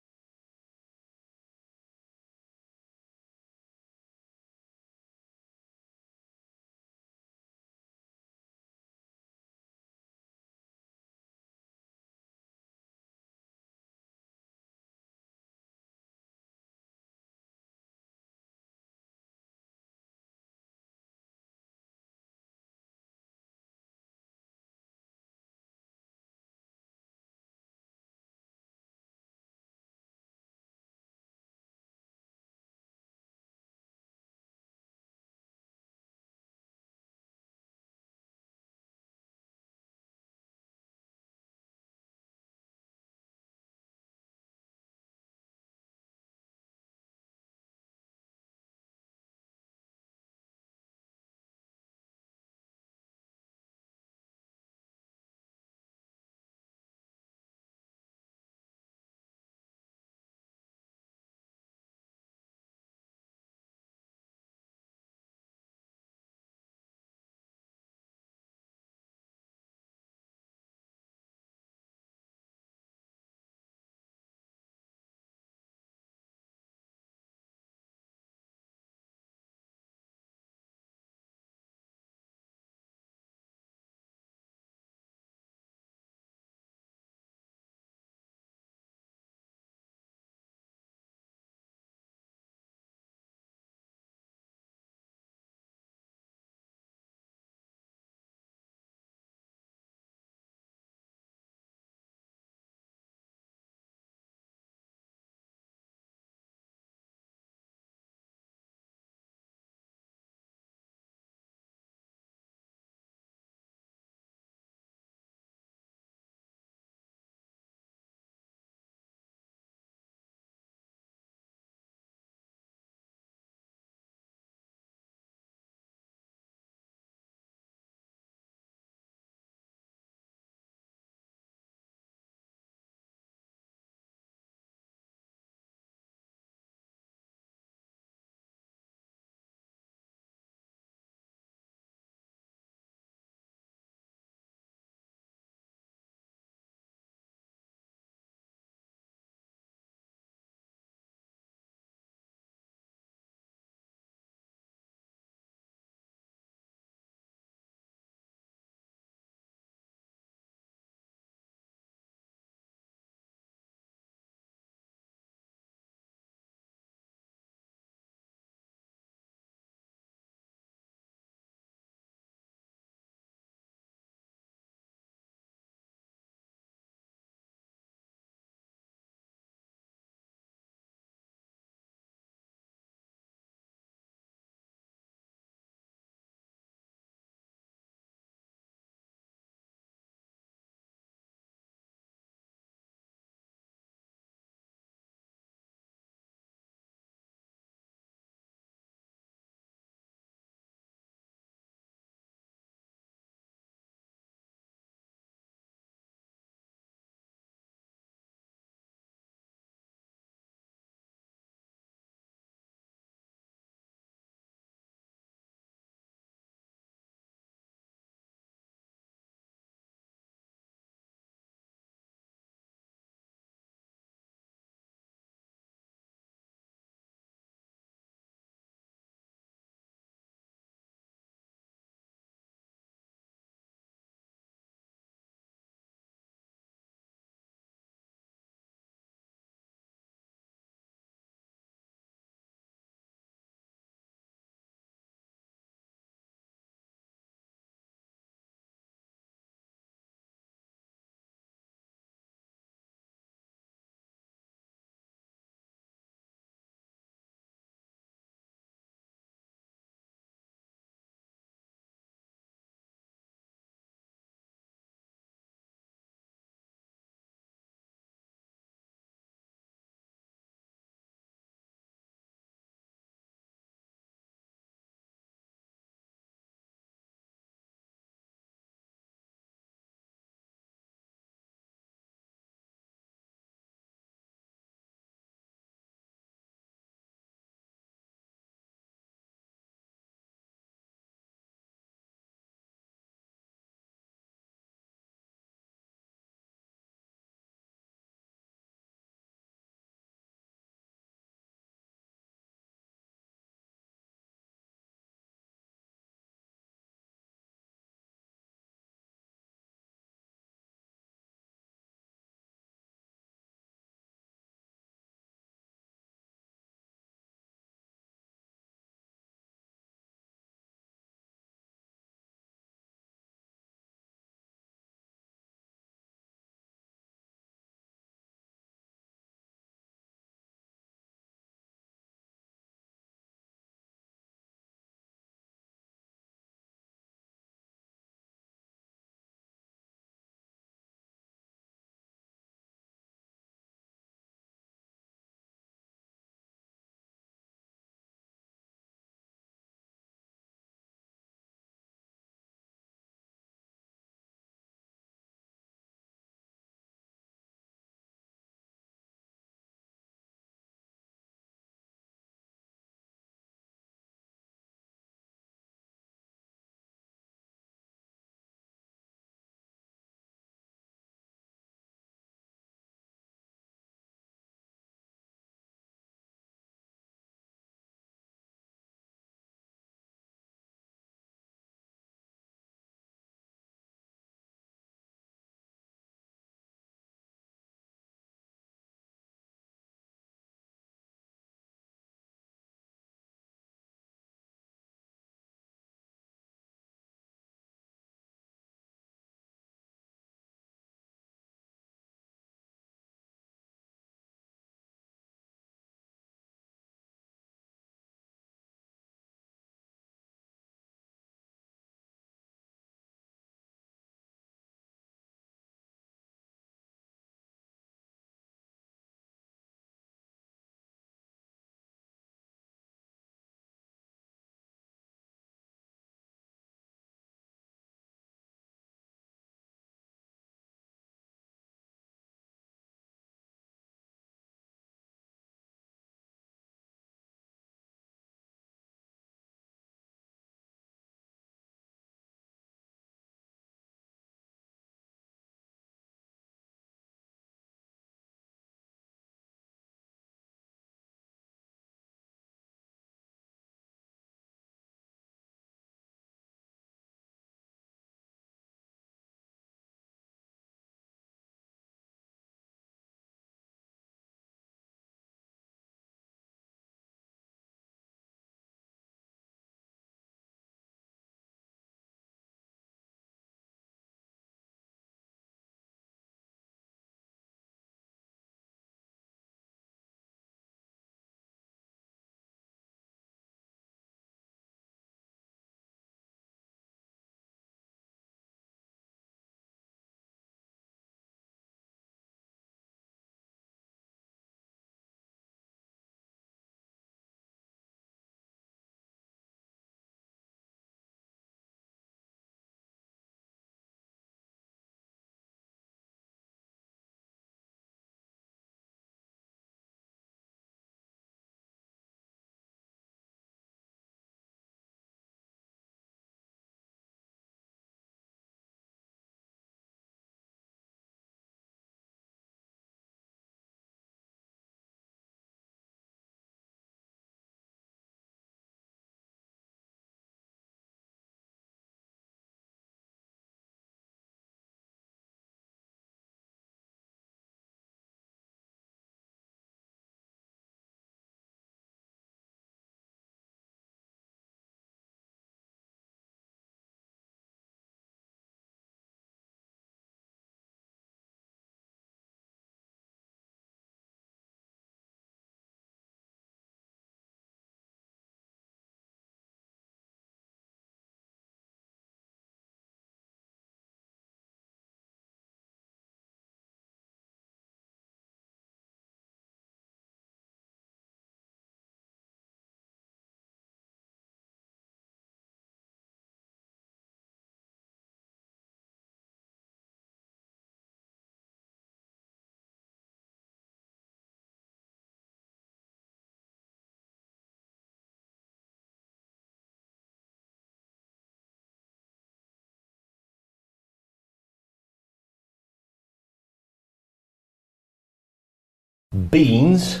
beans,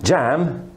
jam,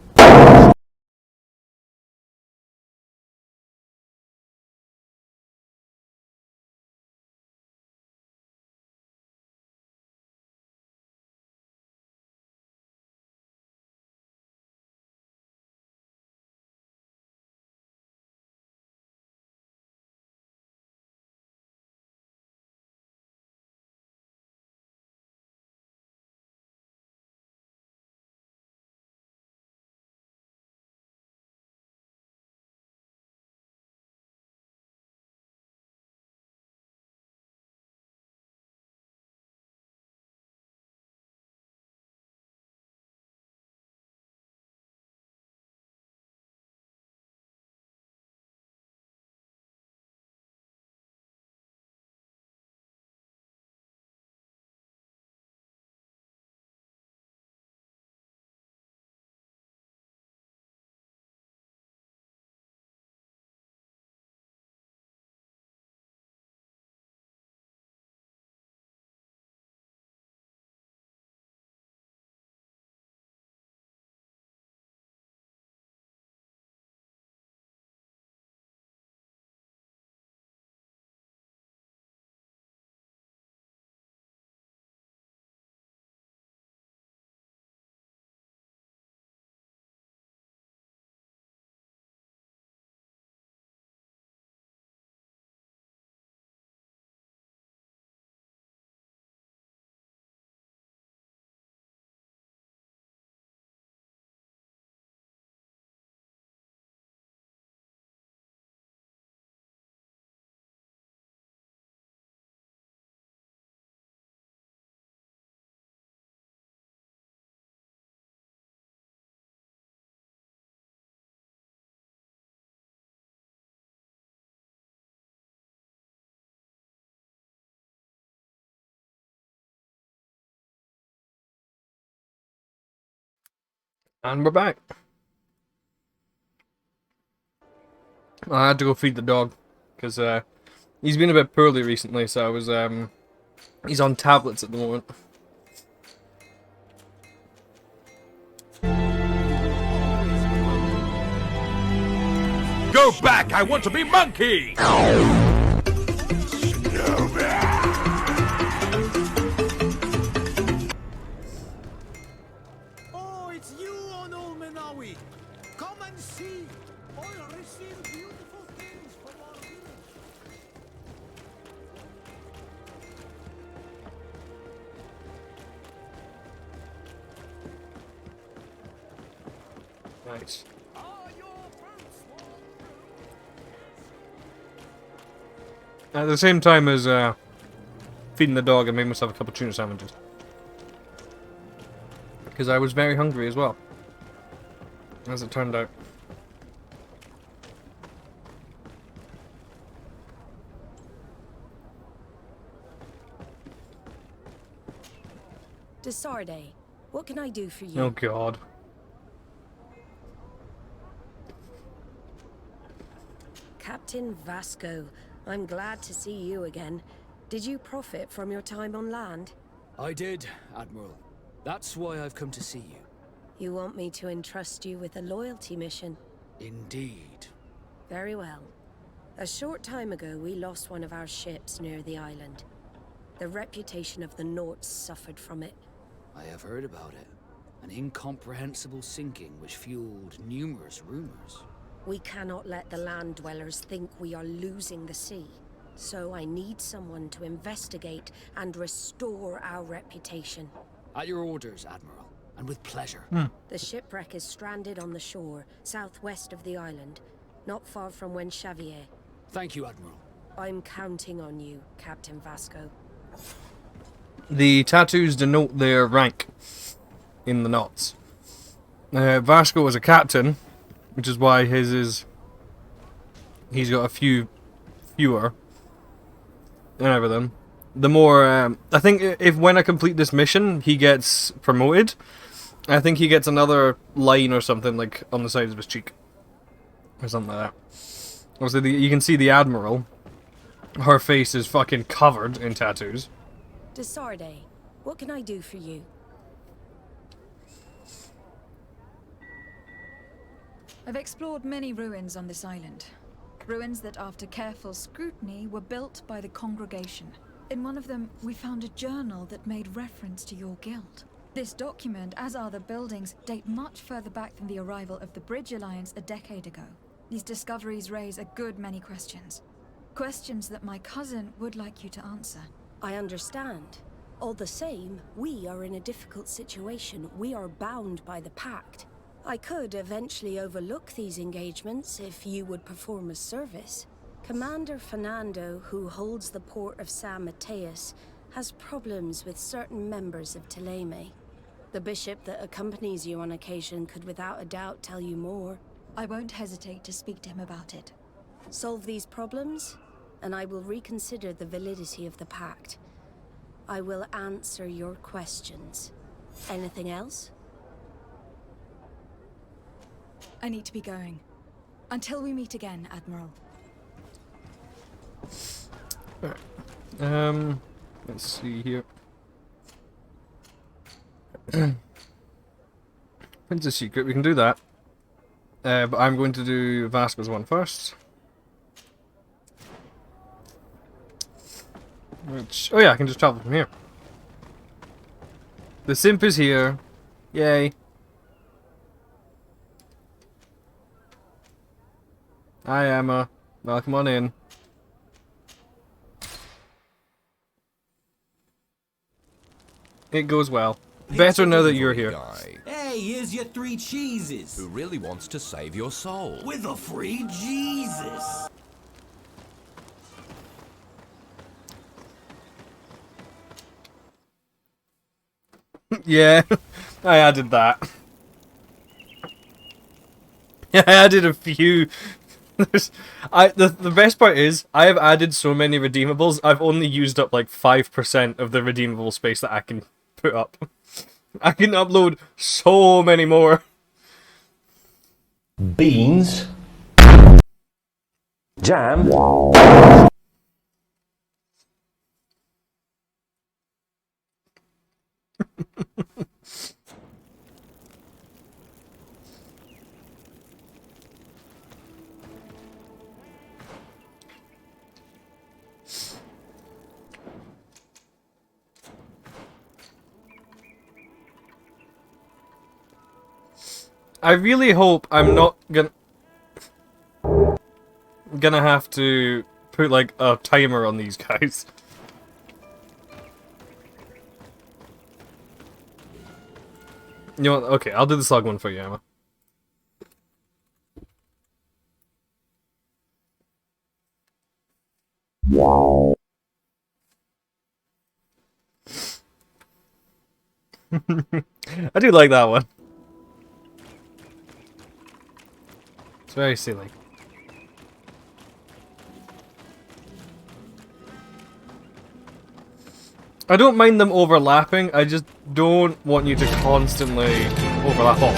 And we're back. I had to go feed the dog because he's been a bit poorly recently, so I was he's on tablets at the moment. Go back! I want to be monkey! Oh, it's you on Old Menawi. Come and see. I'll receive beautiful things from our village. Nice. At the same time as feeding the dog, I made myself a couple tuna sandwiches. Because I was very hungry as well. As it turned out. Desarde, what can I do for you? Oh god. Captain Vasco, I'm glad to see you again. Did you profit from your time on land? I did, Admiral. That's why I've come to see you. You want me to entrust you with a loyalty mission? Indeed. Very well. A short time ago, we lost one of our ships near the island. The reputation of the Norts suffered from it. I have heard about it. An incomprehensible sinking which fueled numerous rumors. We cannot let the land dwellers think we are losing the sea. So I need someone to investigate and restore our reputation. At your orders, Admiral, and with pleasure. The shipwreck is stranded on the shore, southwest of the island, not far from Xavier. Thank you, Admiral. I'm counting on you, Captain Vasco. The tattoos denote their rank in the knots. Vasco is a captain, which is why his is... He's got a few fewer and everything. The more, I think if when I complete this mission, he gets promoted, I think he gets another line or something, like, on the side of his cheek. Or something like that. Also, you can see the Admiral. Her face is fucking covered in tattoos. Desarde, what can I do for you? I've explored many ruins on this island. Ruins that, after careful scrutiny, were built by the congregation. In one of them, we found a journal that made reference to your guild. This document, as are the buildings, date much further back than the arrival of the Bridge Alliance a decade ago. These discoveries raise a good many questions. Questions that my cousin would like you to answer. I understand. All the same, we are in a difficult situation. We are bound by the Pact. I could eventually overlook these engagements if you would perform a service. Commander Fernando, who holds the port of San Mateus, has problems with certain members of Teleme. The bishop that accompanies you on occasion could without a doubt tell you more. I won't hesitate to speak to him about it. Solve these problems, and I will reconsider the validity of the Pact. I will answer your questions. Anything else? I need to be going. Until we meet again, Admiral. Alright. Let's see here. It's a secret, we can do that. But I'm going to do Vasco's one first. Which, oh yeah, I can just travel from here. The simp is here. Yay. Hi Emma. Welcome on in. It goes well. Better now that you're here. Hey, here's your 3 cheeses. Who really wants to save your soul? With a free Jesus. Yeah, I added that. Yeah, I added a few. The best part is, I have added so many redeemables, I've only used up like 5% of the redeemable space that I can put up. I can upload so many more. Beans. Jam. I really hope I'm not gonna have to put like a timer on these guys. You know what? Okay, I'll do the slug one for you, Emma. I do like that one. It's very silly. I don't mind them overlapping, I just don't want you to constantly overlap all.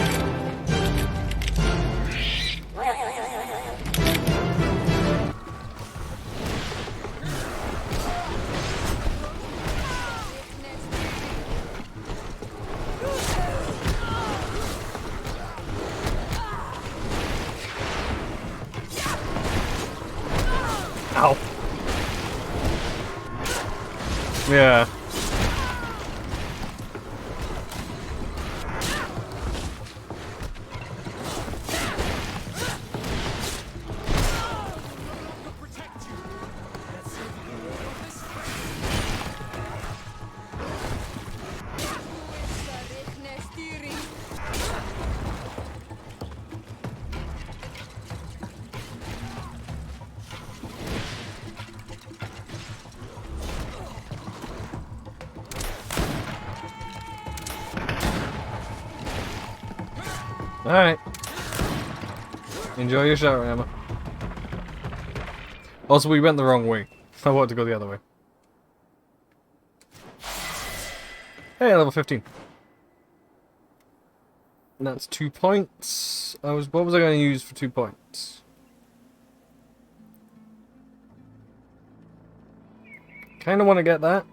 Ow. Yeah. Alright. Enjoy your shower, Emma. Also, we went the wrong way. I wanted to go the other way. Hey, level 15. And that's 2 points. What was I going to use for 2 points? Kind of want to get that.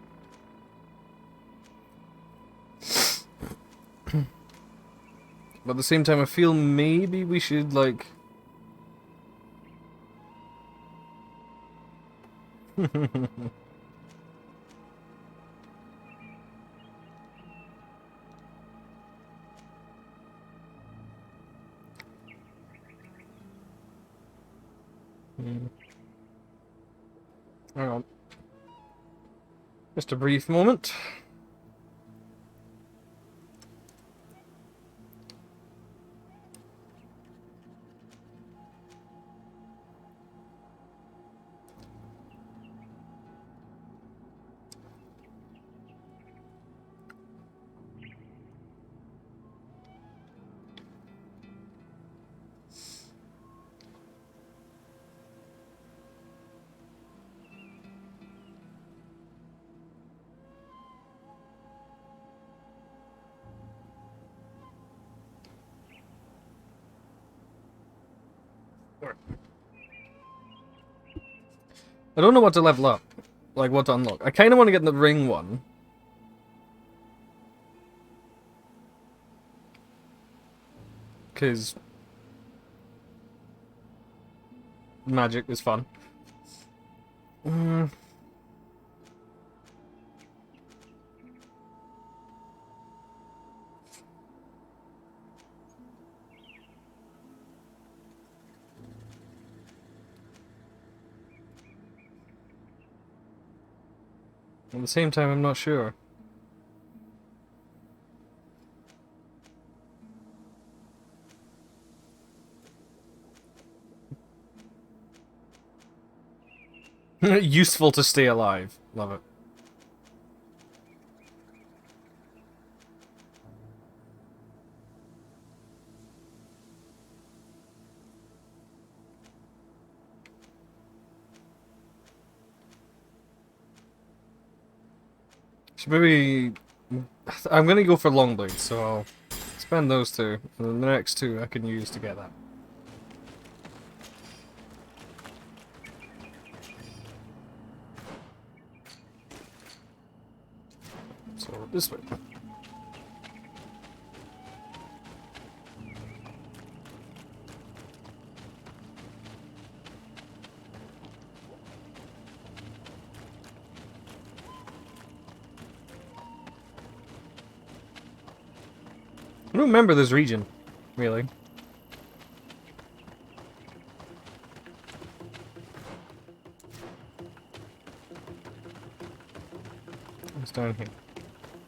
But at the same time, I feel maybe we should, like... Hang on. Just a brief moment. I don't know what to level up. Like, what to unlock. I kind of want to get the ring one. Because... magic is fun. At the same time, I'm not sure. Useful to stay alive. Love it. Should maybe... I'm gonna go for long blades, so I'll spend those two, and then the next two I can use to get that. So, this way. I don't remember this region, really. What's down here?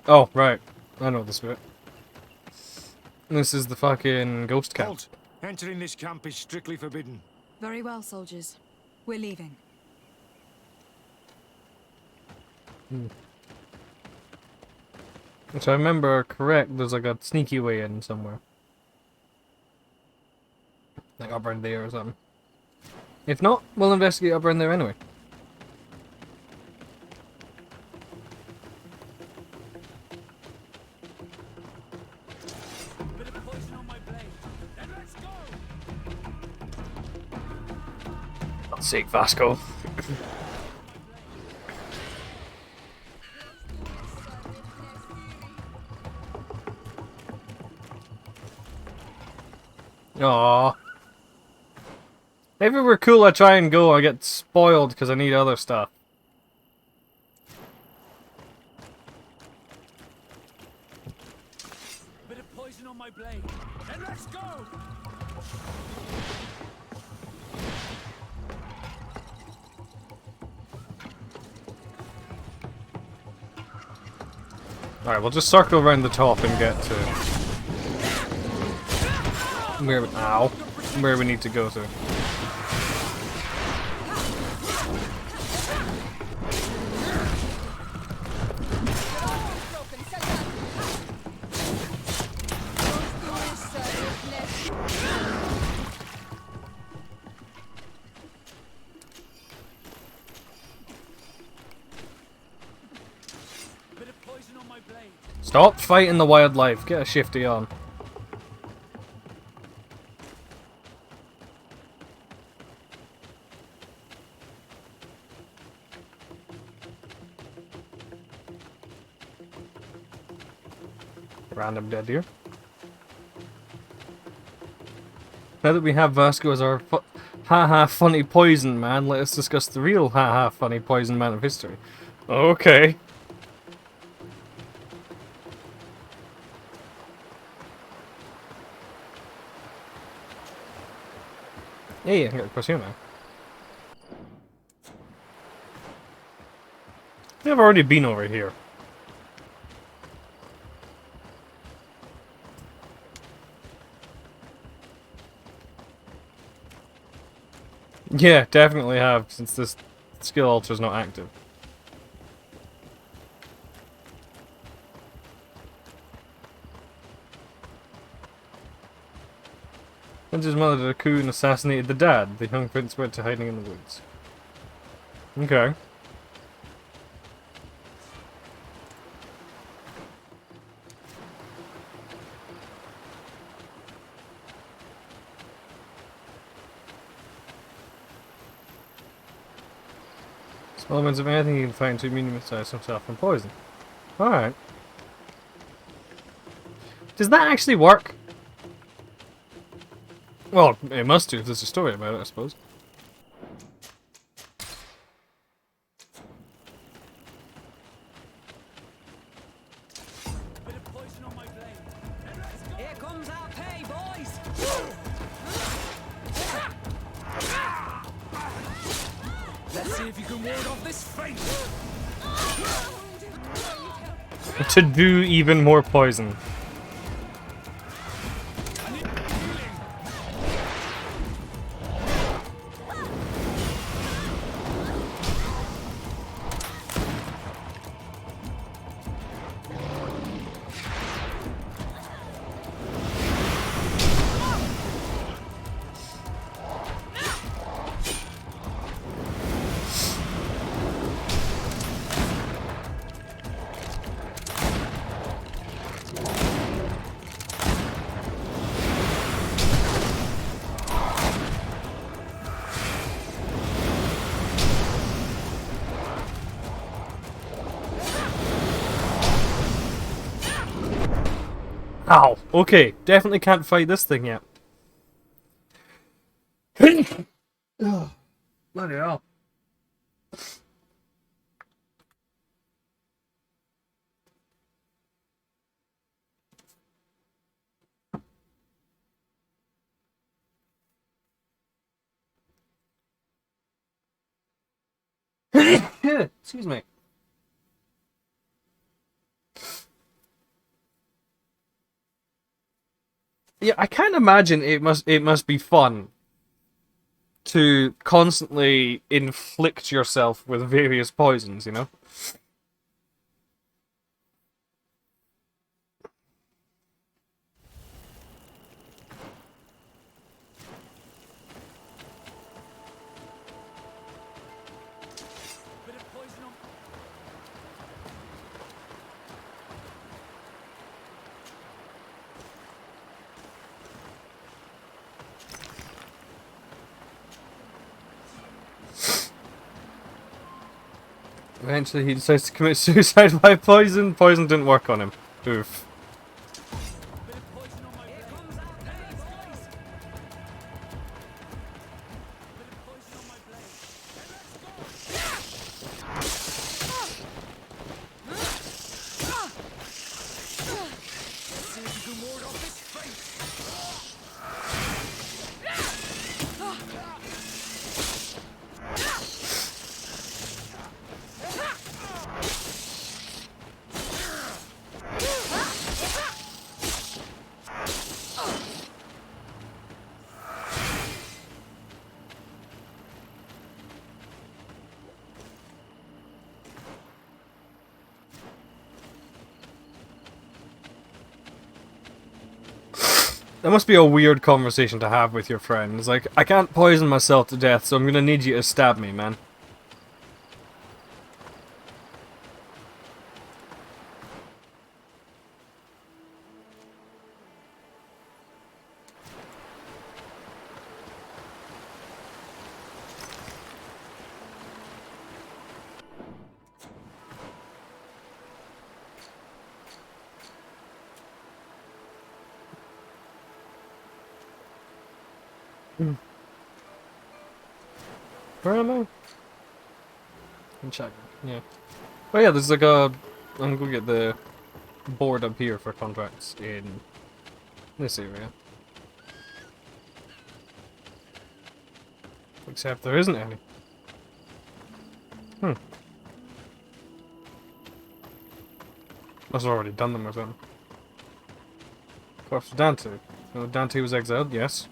Oh, right. I know this bit. This is the fucking ghost camp. Halt! Entering this camp is strictly forbidden. Very well, soldiers. We're leaving. If I remember correct, there's like a sneaky way in somewhere. Like up around there or something. If not, we'll investigate up around there anyway. God's sake, Vasco. Aww. Maybe we're cool, I try and go, I get spoiled because I need other stuff. Bit of poison on my blade. Then let's go! Alright, we'll just circle around the top and get to where we need to go to. Stop fighting the wildlife, get a shifty on. Random dead deer. Now that we have Vasco as our haha funny poison man, let us discuss the real haha funny poison man of history. Okay. Hey, I can get across here now. I've already been over here. Yeah, definitely have, since this skill altar is not active. Prince's mother did a coup and assassinated the dad. The young prince went to hiding in the woods. Okay. Small amounts of anything you can find to immunize himself from poison. Alright. Does that actually work? Well, it must do if there's a story about it, I suppose. Here comes our pay, boys! Let's see if you can ward off this fate! To do even more poison. Ow! Okay, definitely can't fight this thing yet. Oh, bloody hell. Excuse me. Yeah, I can't imagine it must be fun to constantly inflict yourself with various poisons, you know? Eventually he decides to commit suicide by poison. Poison didn't work on him. Oof. That must be a weird conversation to have with your friends. Like, I can't poison myself to death, so I'm gonna need you to stab me, man. Where am I? In China, yeah. Oh yeah, there's like a... I'm gonna get the board up here for contracts in this area. Except there isn't any. Must have already done them or something. Corpse of Dante. Oh, Dante was exiled, yes.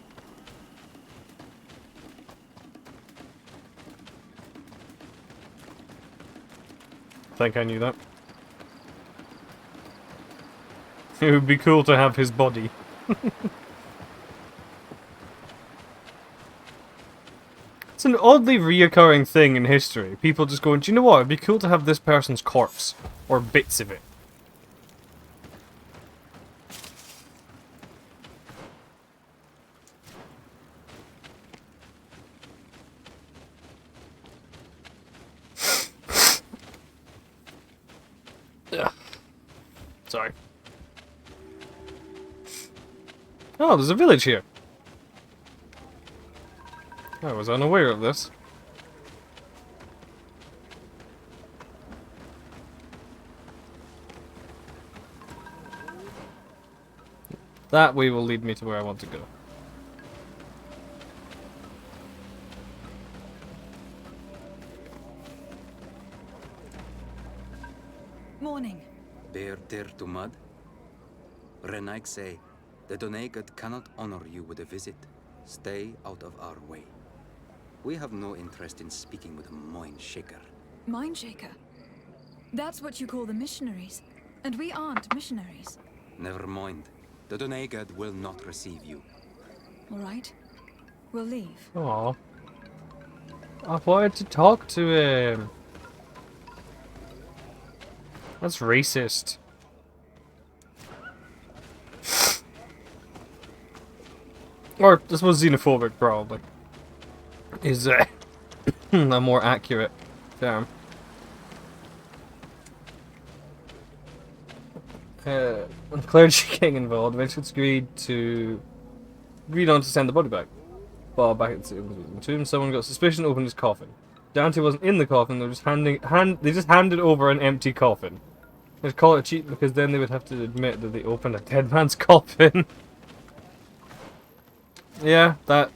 I think I knew that. It would be cool to have his body. It's an oddly reoccurring thing in history. People just going, do you know what? It'd be cool to have this person's corpse. Or bits of it. Ugh. Sorry. Oh, there's a village here. I was unaware of this. That way will lead me to where I want to go. Morning. Bear Teer to mud? Renaik say, the Doneigad cannot honor you with a visit. Stay out of our way. We have no interest in speaking with a mind shaker. Mind shaker? That's what you call the missionaries. And we aren't missionaries. Never mind. The Doneigad will not receive you. Alright. We'll leave. Aww. I wanted to talk to him. That's racist. Or, I suppose xenophobic, probably. Is a more accurate term. When clergy getting involved, Richards agreed on to send the body back. While back at the tomb, someone got suspicion, opened his coffin. Dante wasn't in the coffin, they just handed over an empty coffin. They'd call it cheat because then they would have to admit that they opened a dead man's coffin. Yeah, that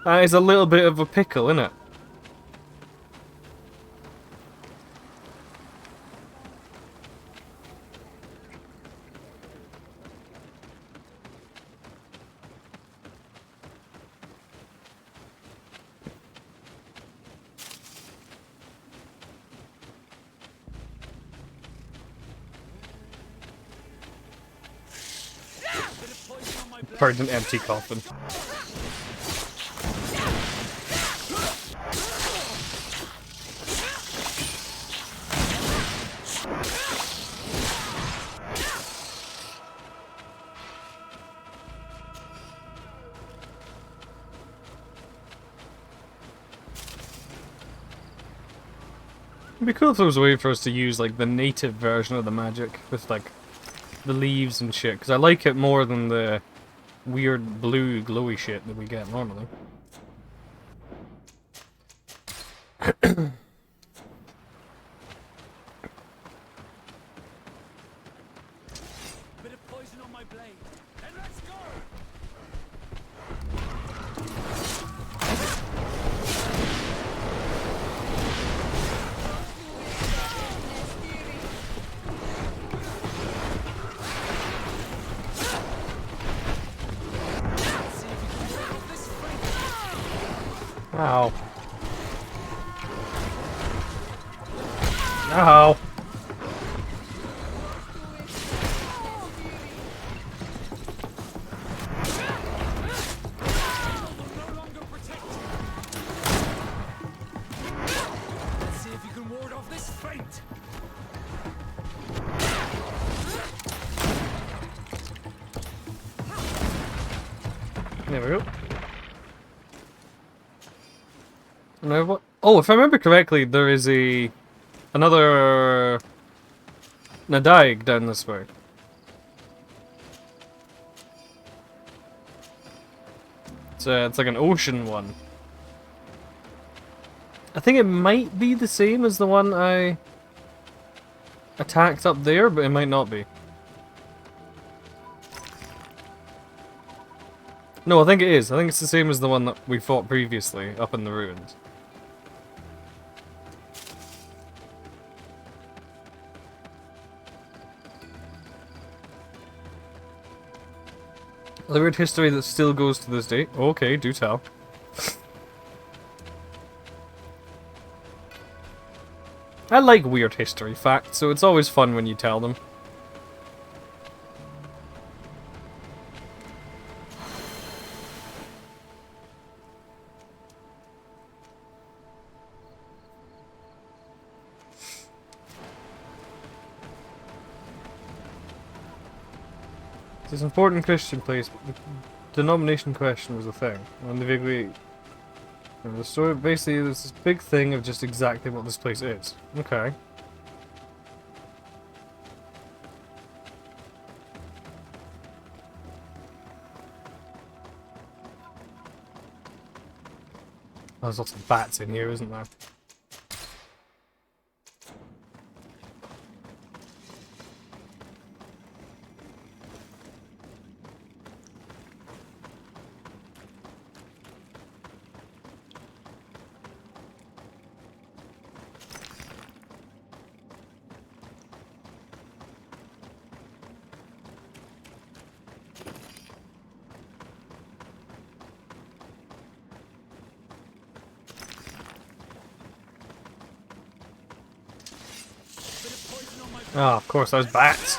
is a little bit of a pickle, isn't it? Burned an empty coffin. It'd be cool if there was a way for us to use like the native version of the magic with like the leaves and shit, because I like it more than the weird blue glowy shit that we get normally. Bit of poison on my blade. And let's go! Ow. Ow. Let's see if you can ward off this feint. There we go. No, what? Oh, if I remember correctly, there is another Nadaig down this way. it's like an ocean one. I think it might be the same as the one I attacked up there, but it might not be. No, I think it is. I think it's the same as the one that we fought previously up in the ruins. The weird history that still goes to this day. Okay, do tell. I like weird history facts, so it's always fun when you tell them. It's an important Christian place, but the denomination question was a thing. And the story basically there's this big thing of just exactly what this place is. Okay. There's lots of bats in here, isn't there? Oh, of course, those bats.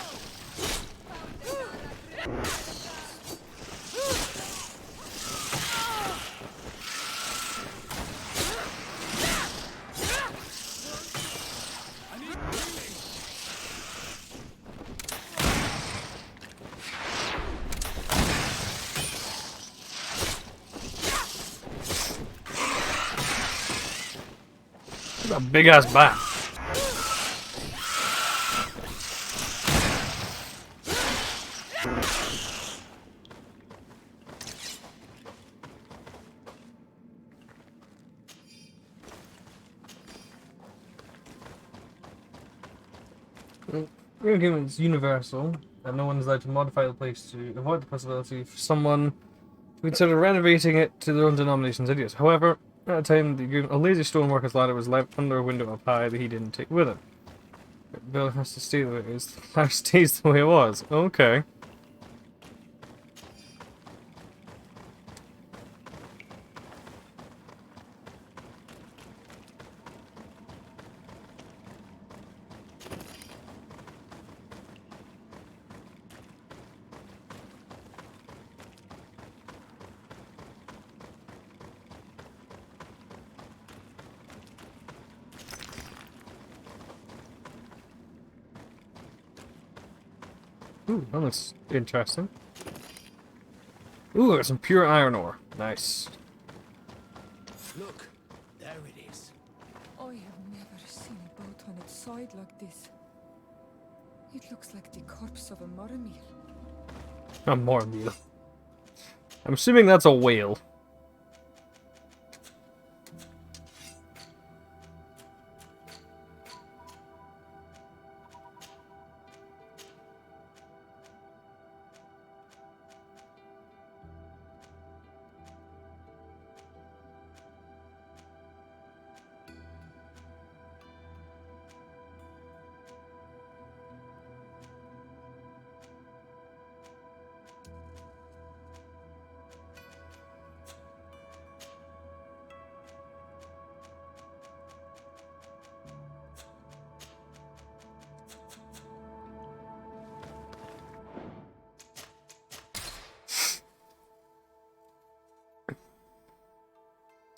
Look at that big ass bat. The argument is universal, and no one is allowed to modify the place to avoid the possibility for someone to consider renovating it to their own denomination's ideas. However, at a time, a lazy stoneworker's ladder was left under a window up high that he didn't take with him. The building has to stay the way it is. The ladder stays the way it was. Okay. Ooh, that looks interesting. Ooh, there's some pure iron ore. Nice. Look, there it is. I have never seen a boat on its side like this. It looks like the corpse of a marmot. A marmot. I'm assuming that's a whale.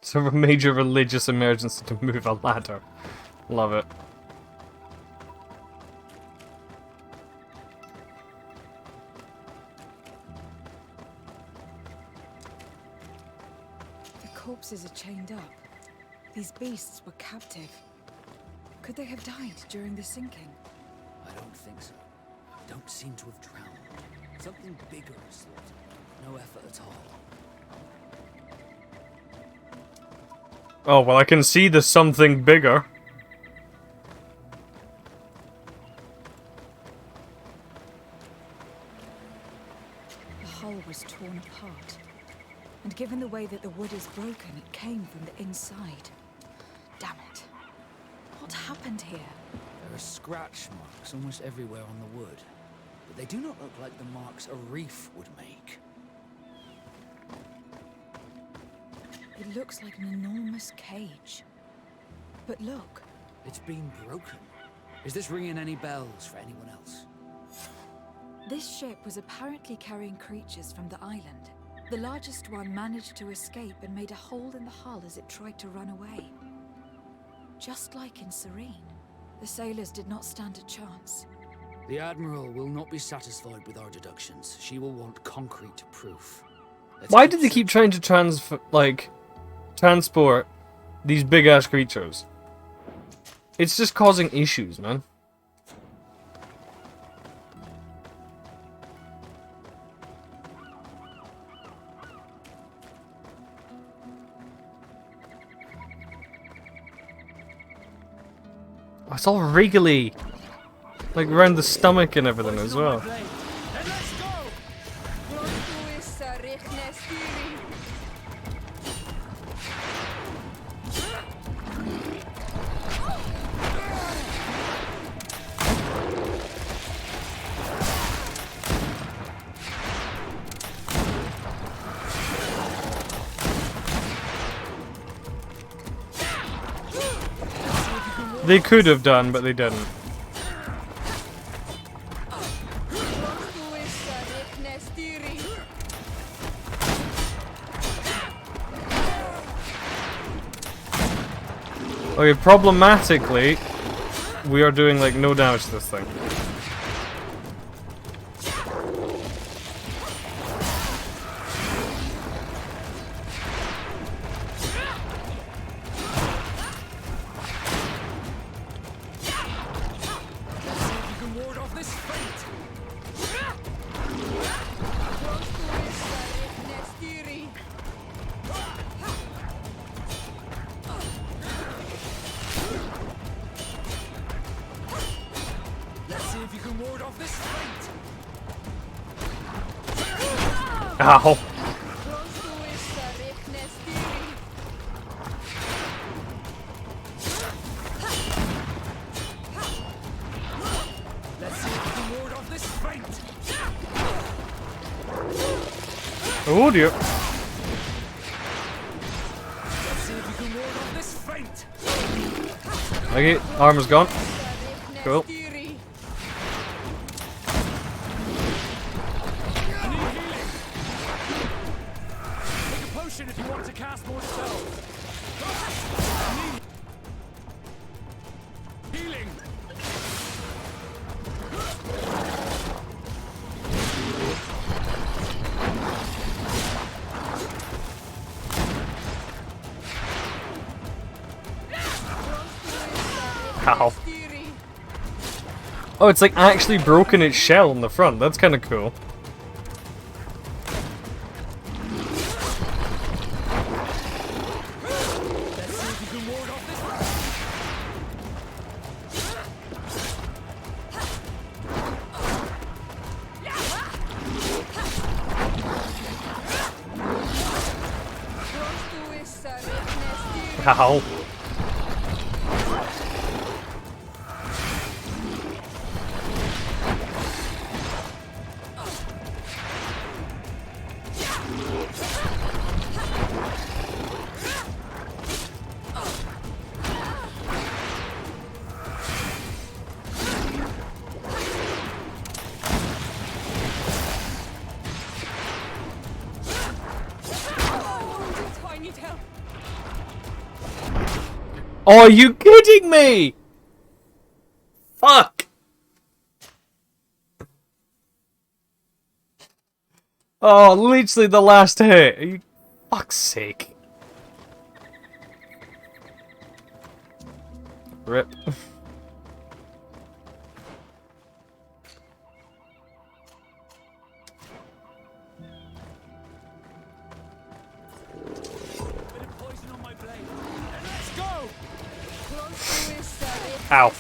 So a major religious emergency to move a ladder. Love it. The corpses are chained up. These beasts were captive. Could they have died during the sinking? I don't think so. Don't seem to have drowned. Something bigger slaughtered. No effort at all. Oh, well, I can see the something bigger. The hull was torn apart. And given the way that the wood is broken, it came from the inside. Damn it. What happened here? There are scratch marks almost everywhere on the wood, but they do not look like the marks a reef would make. It looks like an enormous cage. But look. It's been broken. Is this ringing any bells for anyone else? This ship was apparently carrying creatures from the island. The largest one managed to escape and made a hole in the hull as it tried to run away. Just like in Serene, the sailors did not stand a chance. The Admiral will not be satisfied with our deductions. She will want concrete proof. Why did they keep trying to transport these big-ass creatures? It's just causing issues, man. Oh, it's all wriggly. Like around the stomach and everything as well. They could have done, but they didn't. Okay, problematically, we are doing like no damage to this thing. Ow. Oh dear. Okay, armor's gone. Cool. If you want to cast more spells. Healing. Ow. Oh, it's like actually broken its shell in the front. That's kind of cool. Ow. Oh, are you kidding me? Fuck. Oh, literally the last hit. Are you fuck's sake. Rip. Ow.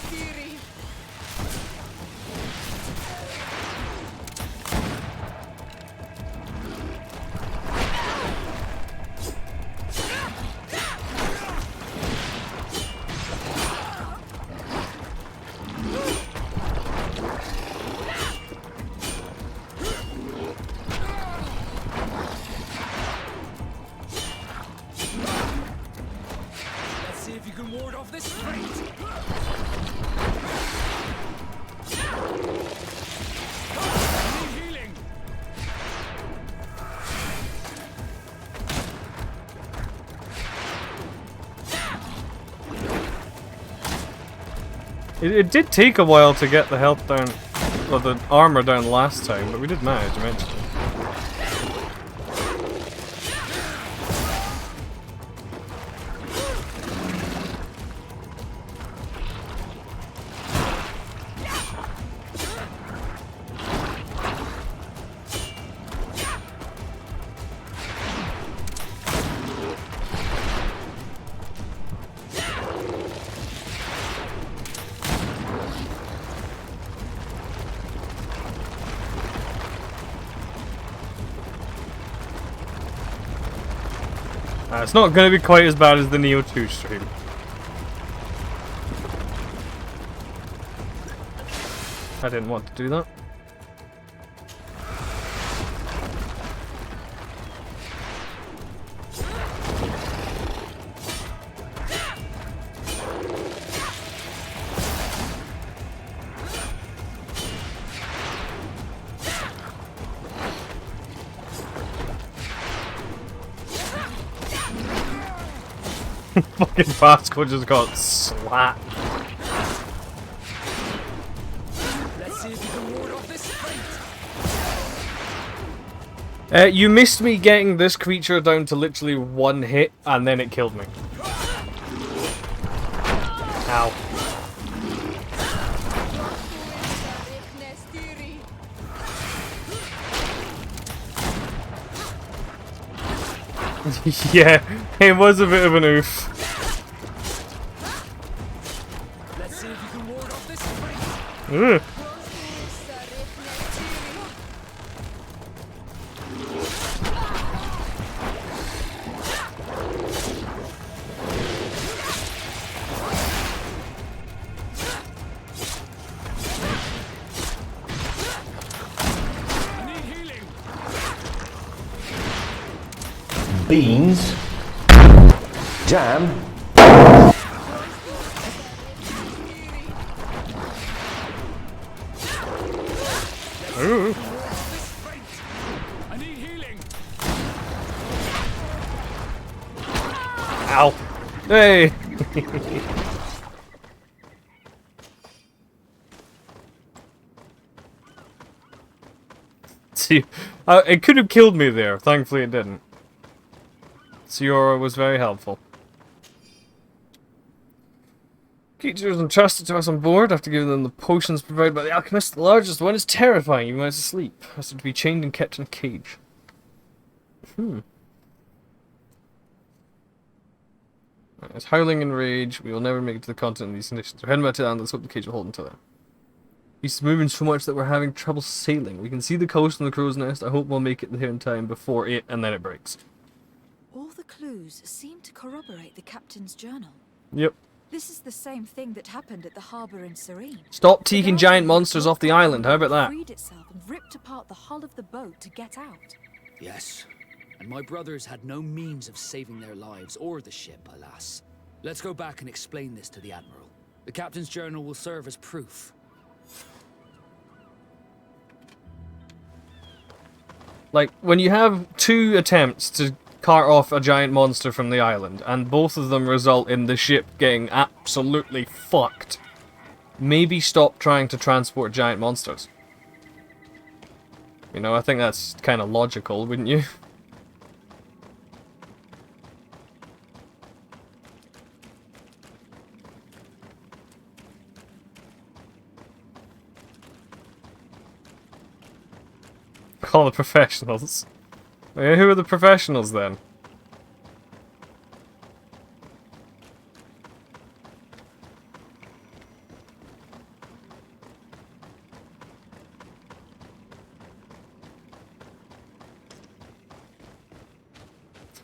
Let's see if you can ward off this fate. I need healing. It did take a while to get the health down, or the armor down last time, but we did manage eventually. It's not going to be quite as bad as the Neo 2 stream. I didn't want to do that. Fucking Vasco just got slapped. Let's see if you can ward off this fate. You missed me getting this creature down to literally one hit, and then it killed me. Ow. Yeah, it was a bit of an oof. Let's see if you can ward off this fate. Ugh. Beans. Jam. Ooh. I need healing. Ow. Hey. See, it could have killed me there. Thankfully it didn't. Siora was very helpful. Creatures entrusted to us on board after giving them the potions provided by the alchemist. The largest one is terrifying even when it's asleep. Has to be chained and kept in a cage. It's howling in rage. We will never make it to the continent in these conditions. We're heading back to the island. Let's hope the cage will hold until then. He's moving so much that we're having trouble sailing. We can see the coast and the crow's nest. I hope we'll make it there in time before it, and then it breaks. All the clues seem to corroborate the captain's journal. Yep. This is the same thing that happened at the harbour in Serene. Stop taking giant monsters off the island. How about that? Freed itself and ripped apart the hull of the boat to get out. Yes, and my brothers had no means of saving their lives or the ship, alas. Let's go back and explain this to the Admiral. The captain's journal will serve as proof. Like, when you have two attempts to cart off a giant monster from the island, and both of them result in the ship getting absolutely fucked, maybe stop trying to transport giant monsters. You know, I think that's kind of logical, wouldn't you? Call the professionals. Yeah, who are the professionals then?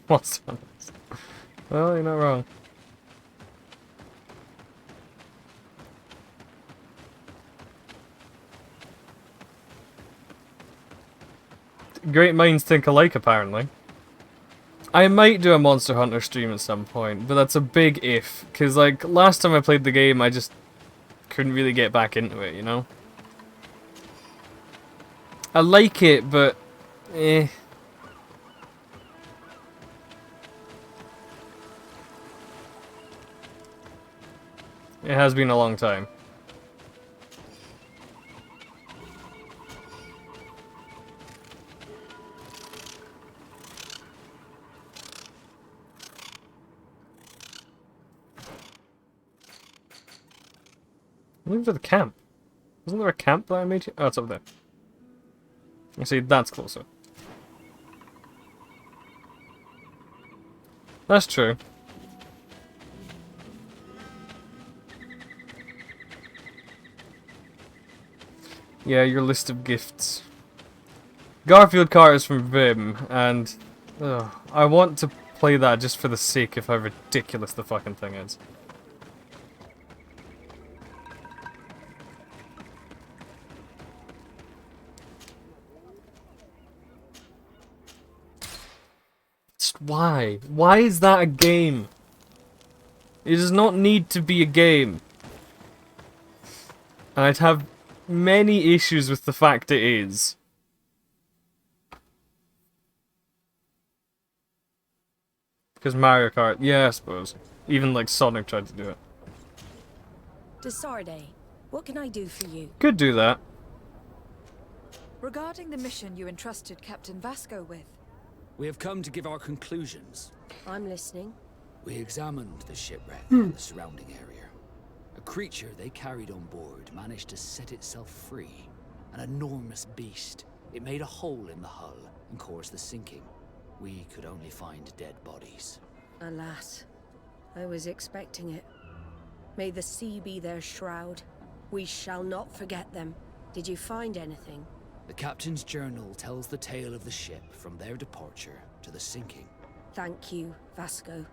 Monster Hunters. Well, you're not wrong. Great minds think alike, apparently. I might do a Monster Hunter stream at some point, but that's a big if. Because, like, last time I played the game, I just couldn't really get back into it, you know? I like it, but... eh. It has been a long time. I'm looking for the camp. Wasn't there a camp that I made? Oh, it's up there. You see, that's closer. That's true. Yeah, your list of gifts. Garfield Kart is from Vim, and I want to play that just for the sake of how ridiculous the fucking thing is. Why? Why is that a game? It does not need to be a game. And I'd have many issues with the fact it is. Because Mario Kart, yeah, I suppose. Even like Sonic tried to do it. Desarde, what can I do for you? Could do that. Regarding the mission you entrusted Captain Vasco with. We have come to give our conclusions. I'm listening. We examined the shipwreck and the surrounding area. A creature they carried on board managed to set itself free. An enormous beast. It made a hole in the hull and caused the sinking. We could only find dead bodies. Alas, I was expecting it. May the sea be their shroud. We shall not forget them. Did you find anything? The captain's journal tells the tale of the ship from their departure to the sinking. Thank you, Vasco.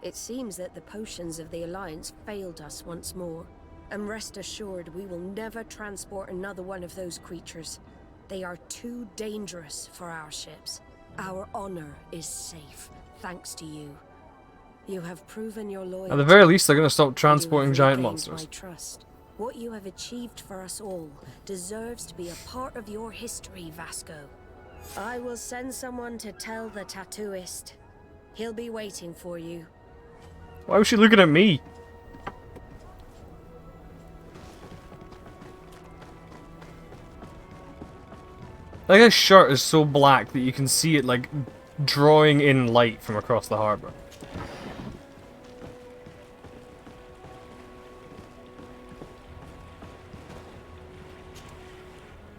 It seems that the potions of the Alliance failed us once more. And rest assured, we will never transport another one of those creatures. They are too dangerous for our ships. Our honor is safe, thanks to you. You have proven your loyalty. At the very least, they're going to stop transporting giant monsters. My trust. What you have achieved for us all deserves to be a part of your history, Vasco. I will send someone to tell the tattooist. He'll be waiting for you. Why was she looking at me? Like, his shirt is so black that you can see it, like, drawing in light from across the harbour.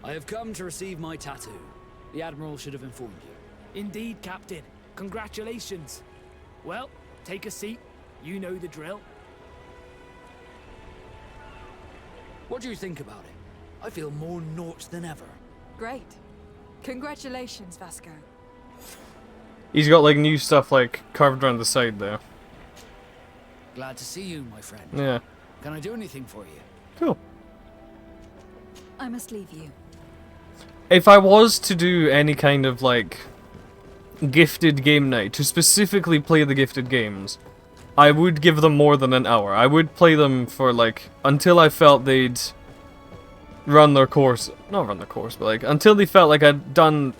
I have come to receive my tattoo. The Admiral should have informed you. Indeed, Captain. Congratulations. Well, take a seat. You know the drill. What do you think about it? I feel more Nort than ever. Great. Congratulations, Vasco. He's got, like, new stuff, like, carved around the side there. Glad to see you, my friend. Yeah. Can I do anything for you? Cool. I must leave you. If I was to do any kind of, like, gifted game night, to specifically play the gifted games, I would give them more than an hour. I would play them for, like, until I felt they'd run their course. Not run their course, but, like, until they felt like I'd done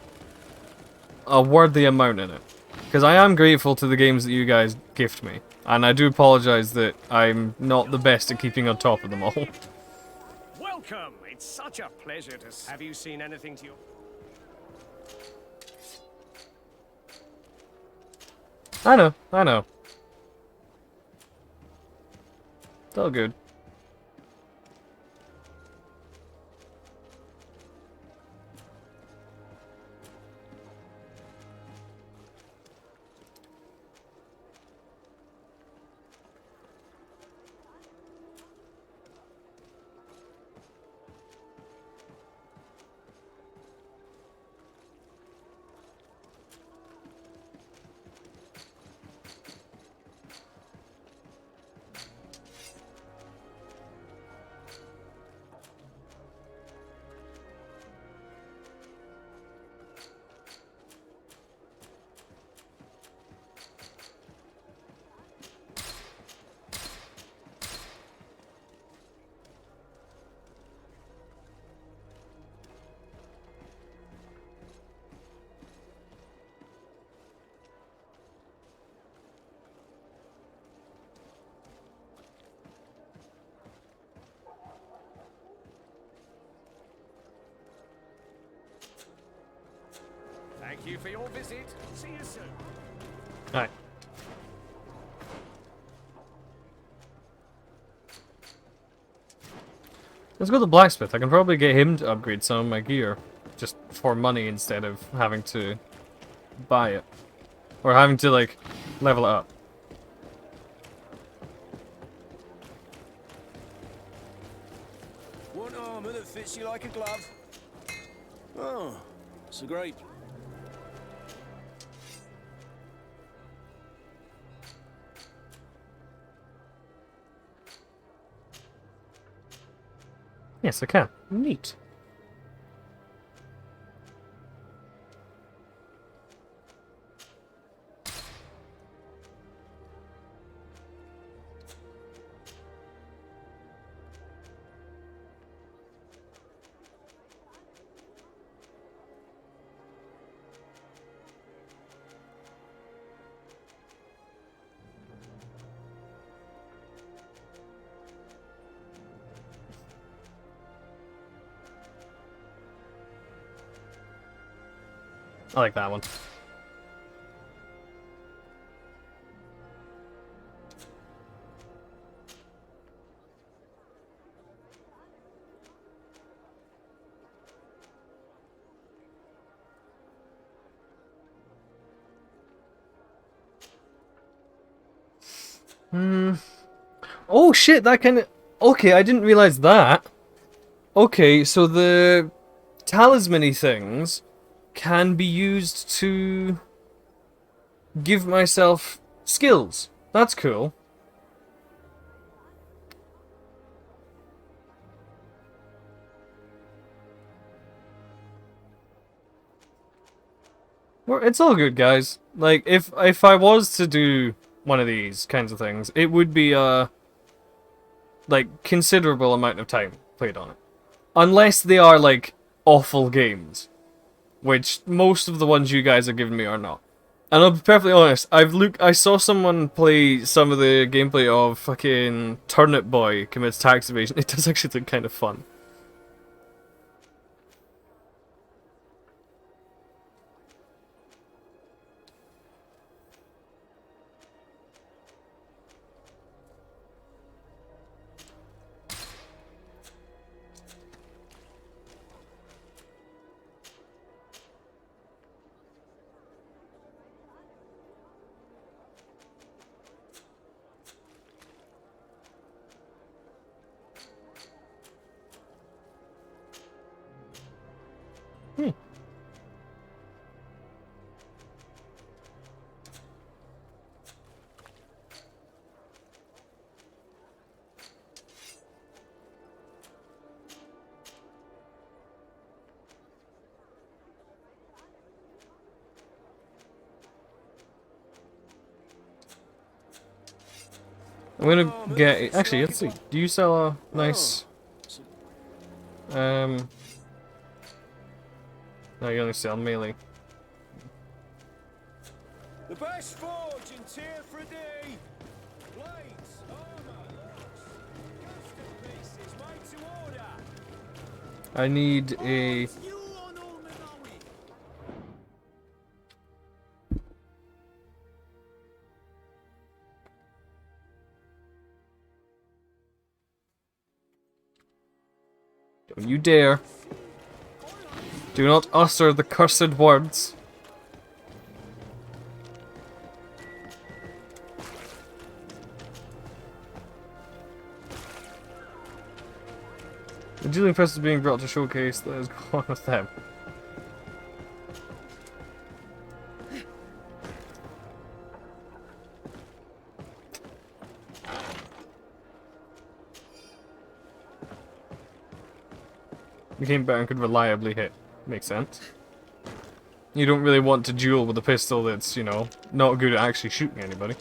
a worthy amount in it. Because I am grateful to the games that you guys gift me. And I do apologize that I'm not the best at keeping on top of them all. Welcome! It's such a pleasure to... Have you seen anything to your... I know. It's all good. Thank you for your visit. See you soon. Alright. Let's go to the blacksmith. I can probably get him to upgrade some of my gear. Just for money instead of having to buy it. Or having to, like, level it up. One armor that fits you like a glove. Oh, so great. Yes, I can. Neat. I like that one. Oh shit, that kind of... Okay, I didn't realize that. Okay, so the talisman-y things can be used to give myself skills. That's cool. Well, it's all good, guys. Like, if I was to do one of these kinds of things, it would be like, considerable amount of time played on it. Unless they are, like, awful games. Which most of the ones you guys have given me are not. And I'll be perfectly honest, I saw someone play some of the gameplay of fucking Turnip Boy commits tax evasion. It does actually look kind of fun. I'm gonna get... Actually, let's see. Do you sell a nice... No, you only sell melee. The best forge in Teer, Fradee. Blades, armor, custom pieces made to order. I need a... Don't you dare. Do not utter the cursed words. The dueling press is being brought to showcase that is going on with them. Became better and could reliably hit. Makes sense. You don't really want to duel with a pistol that's, you know, not good at actually shooting anybody.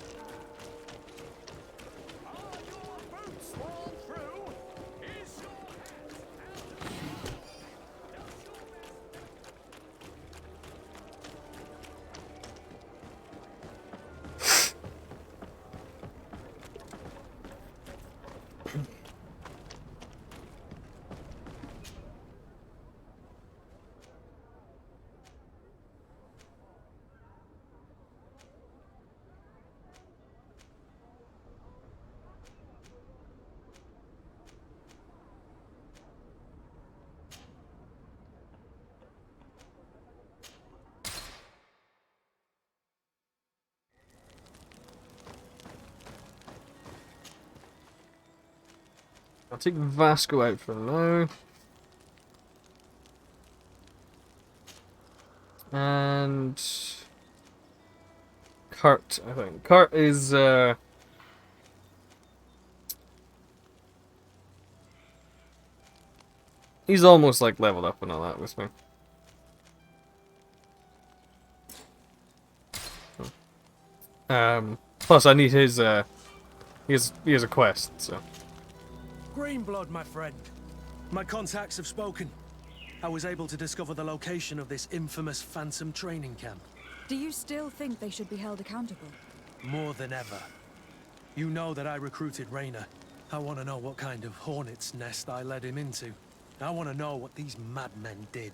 I'll take Vasco out for now. And Kurt, I think. Kurt is he's almost like leveled up and all that with me. Plus I need his he has a quest, so. Greenblood, my friend. My contacts have spoken. I was able to discover the location of this infamous Phantom training camp. Do you still think they should be held accountable? More than ever. You know that I recruited Rayner. I want to know what kind of hornet's nest I led him into. I want to know what these madmen did.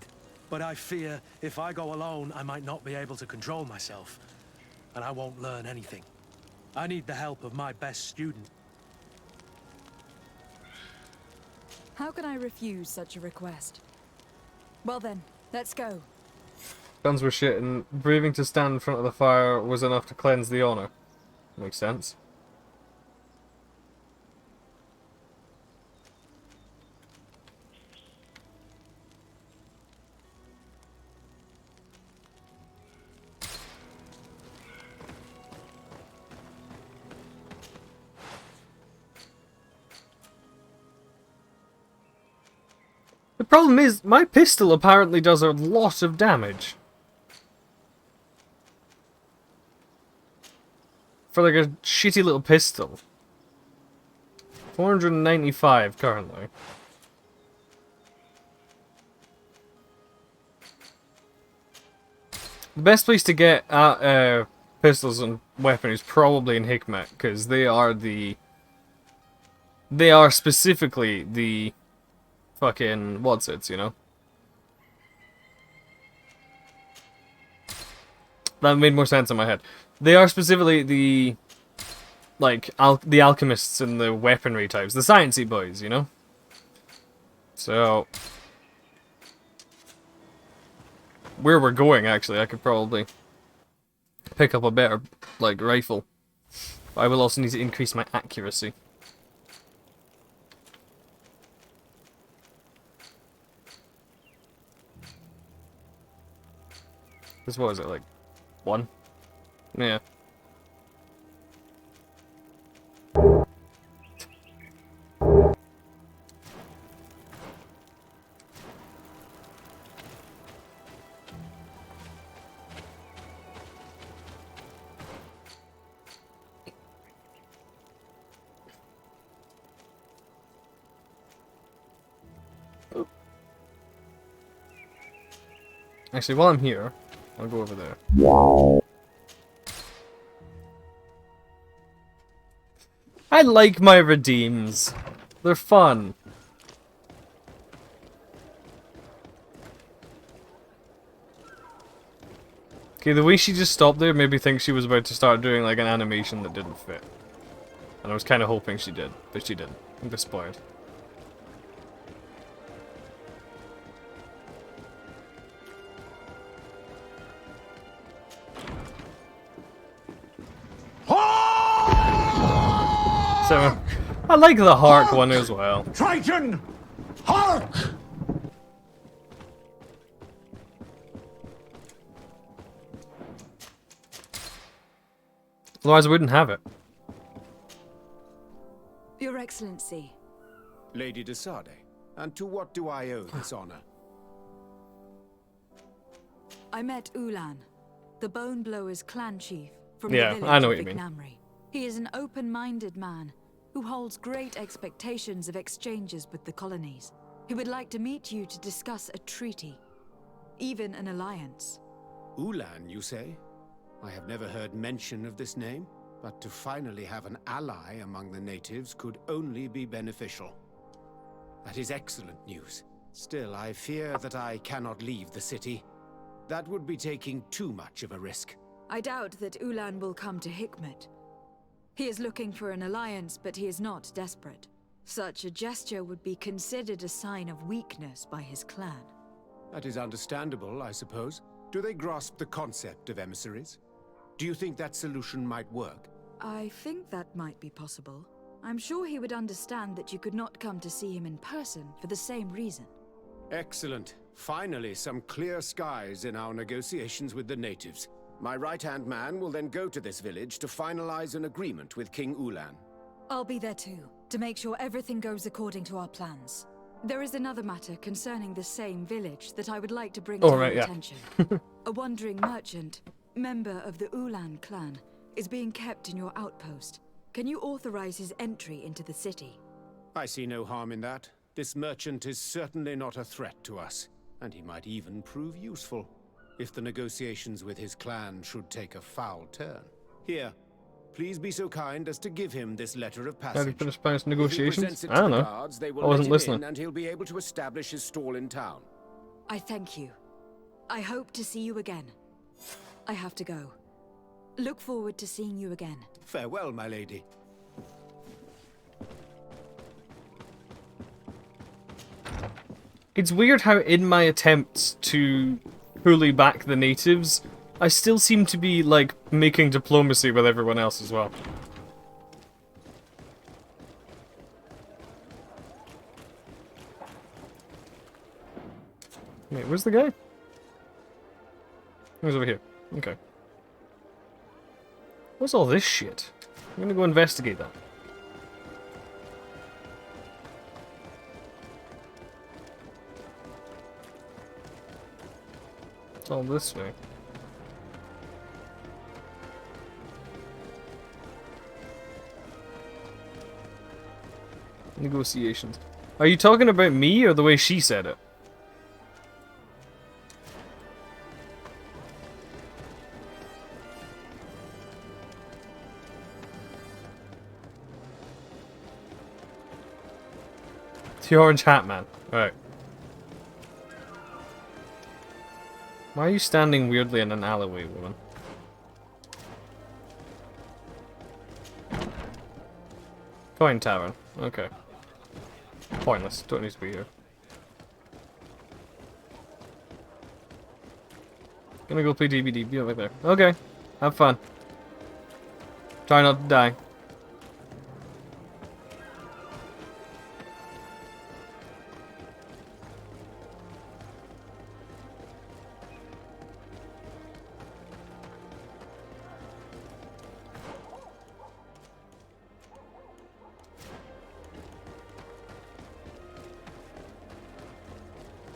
But I fear if I go alone, I might not be able to control myself. And I won't learn anything. I need the help of my best student. How can I refuse such a request? Well then, let's go. Guns were shit, and braving to stand in front of the fire was enough to cleanse the honor. Makes sense. The problem is, my pistol apparently does a lot of damage. For like a shitty little pistol. 495 currently. The best place to get at pistols and weapons is probably in Hikmet, because they are specifically the fucking what's-its, you know? That made more sense in my head. They are specifically the, like, the alchemists and the weaponry types. The sciencey boys, you know? So, where we're going, actually, I could probably pick up a better, like, rifle. But I will also need to increase my accuracy. This, what is it, like, 1? Yeah. Actually, while I'm here, I'll go over there. I like my redeems. They're fun. Okay, the way she just stopped there made me think she was about to start doing like an animation that didn't fit. And I was kind of hoping she did, but she didn't. I'm disappointed. So, I like the Hark one as well. Triton! Hark! Otherwise I wouldn't have it. Your Excellency. Lady de Sade, and to what do I owe this honor? I met Ulan, the Bone Blower's clan chief from Yeah, the village I know of what you mean. Vignamri. He is an open-minded man who holds great expectations of exchanges with the colonies. He would like to meet you to discuss a treaty, even an alliance. Ulan, you say? I have never heard mention of this name, but to finally have an ally among the natives could only be beneficial. That is excellent news. Still, I fear that I cannot leave the city. That would be taking too much of a risk. I doubt that Ulan will come to Hikmet. He is looking for an alliance, but he is not desperate. Such a gesture would be considered a sign of weakness by his clan. That is understandable, I suppose. Do they grasp the concept of emissaries? Do you think that solution might work? I think that might be possible. I'm sure he would understand that you could not come to see him in person for the same reason. Excellent. Finally, some clear skies in our negotiations with the natives. My right-hand man will then go to this village to finalize an agreement with King Ulan. I'll be there too, to make sure everything goes according to our plans. There is another matter concerning the same village that I would like to bring to your attention. A wandering merchant, member of the Ulan clan, is being kept in your outpost. Can you authorize his entry into the city? I see no harm in that. This merchant is certainly not a threat to us, and he might even prove useful if the negotiations with his clan should take a foul turn. Here, please be so kind as to give him this letter of passage. How do you finish past negotiations? If he presents it I don't to the know. guards, they will I wasn't let him listening. in, and he'll be able to establish his stall in town. I thank you. I hope to see you again. I have to go. Look forward to seeing you again. Farewell, my lady. It's weird how in my attempts to fully back the natives, I still seem to be, like, making diplomacy with everyone else as well. Wait, where's the guy? He's over here. Okay. What's all this shit? I'm gonna go investigate that. It's all this way. Negotiations. Are you talking about me or the way she said it? The orange hat man. Alright. Why are you standing weirdly in an alleyway, woman? Coin tavern. Okay. Pointless. Don't need to be here. Gonna go play DVD. Be over there. Okay. Have fun. Try not to die.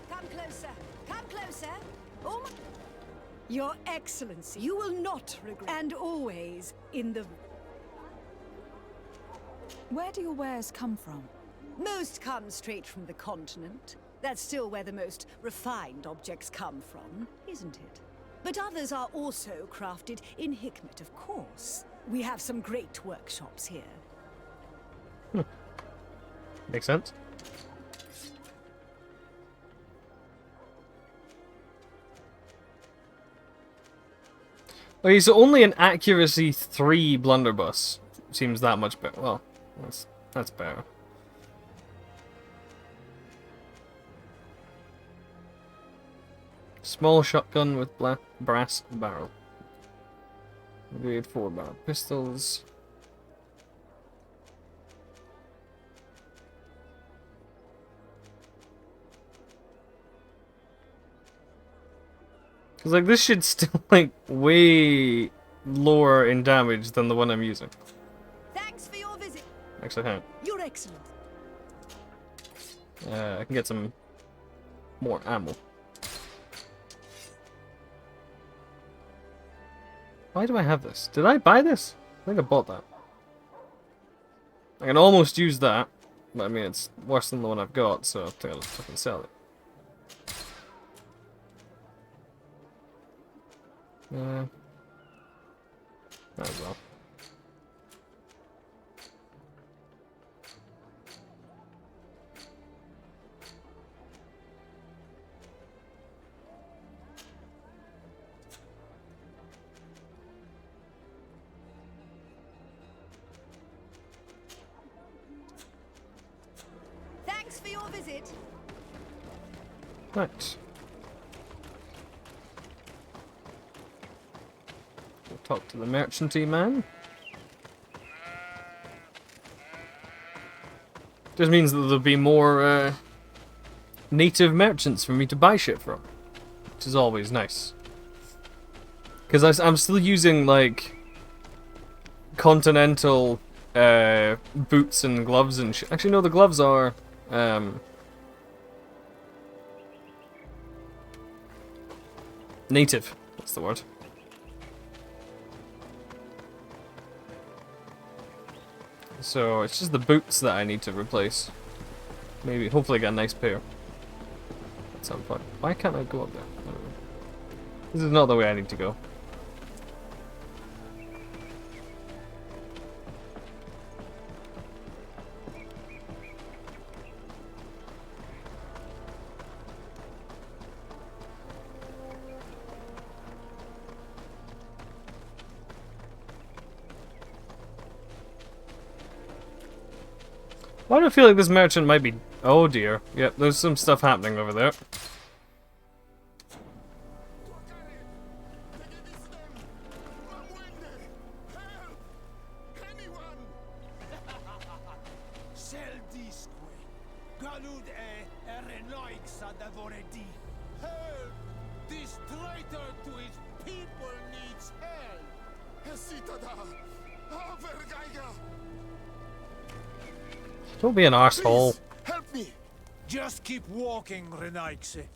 Come closer. Come closer. Oh my... Your Excellency, you will not regret. And always in the... Where do your wares come from? Most come straight from the continent. That's still where the most refined objects come from, isn't it? But others are also crafted in Hikmet, of course. We have some great workshops here. Makes sense. Okay, so only an accuracy 3 blunderbuss seems that much better. Well, that's better. Small shotgun with black brass barrel. Grade 4 barrel pistols. Cause like this shit's still like way lower in damage than the one I'm using. Thanks for your visit. Actually, hang on. You're excellent. I can get some more ammo. Why do I have this? Did I buy this? I think I bought that. I can almost use that, but I mean it's worse than the one I've got, so I think I'll just fucking sell it. Might as well. Thanks for your visit. Right. We'll talk to the merchanty man. Just means that there'll be more native merchants for me to buy shit from, which is always nice. Because I'm still using like continental boots and gloves and shit. Actually, no, the gloves are native. That's the word. So it's just the boots that I need to replace. Maybe, hopefully, get a nice pair at some point. Why can't I go up there? I don't know. This is not the way I need to go. Why do I feel like this merchant might be... Oh dear. Yep, there's some stuff happening over there. This traitor to his people needs help! Don't be an arsehole. Help me! Just keep walking, Renaigse.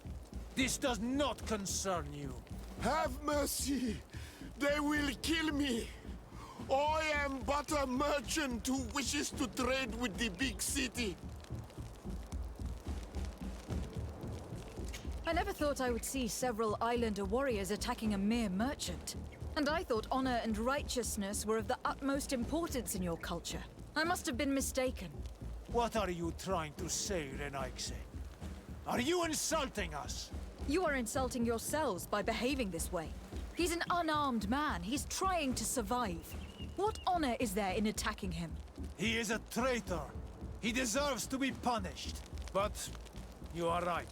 This does not concern you. Have mercy! They will kill me! I am but a merchant who wishes to trade with the big city. I never thought I would see several islander warriors attacking a mere merchant. And I thought honor and righteousness were of the utmost importance in your culture. I must have been mistaken. What are you trying to say, Renaigse? Are you insulting us? You are insulting yourselves by behaving this way. He's an unarmed man. He's trying to survive. What honor is there in attacking him? He is a traitor. He deserves to be punished. But you are right.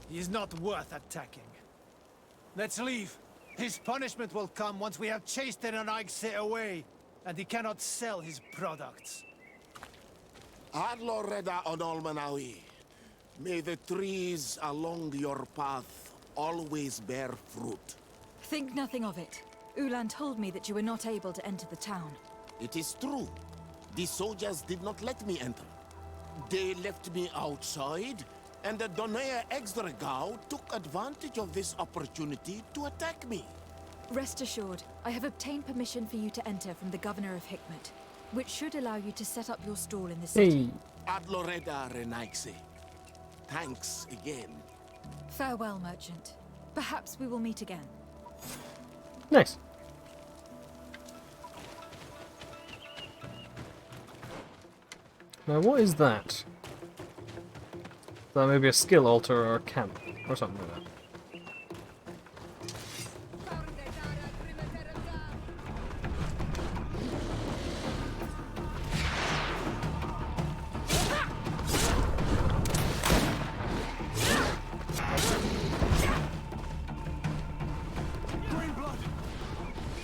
He is not worth attacking. Let's leave. His punishment will come once we have chased Renaigse away, and he cannot sell his products. Adloreda Onolmanawi, may the trees along your path always bear fruit. Think nothing of it. Ulan told me that you were not able to enter the town. It is true. The soldiers did not let me enter. They left me outside, and the Donea Exdragao took advantage of this opportunity to attack me. Rest assured, I have obtained permission for you to enter from the Governor of Hikmet, which should allow you to set up your stall in the city. Adloreda Renaigse. Thanks again. Farewell, merchant. Perhaps we will meet again. Nice. Now what is that? That may be a skill altar or a camp or something like that.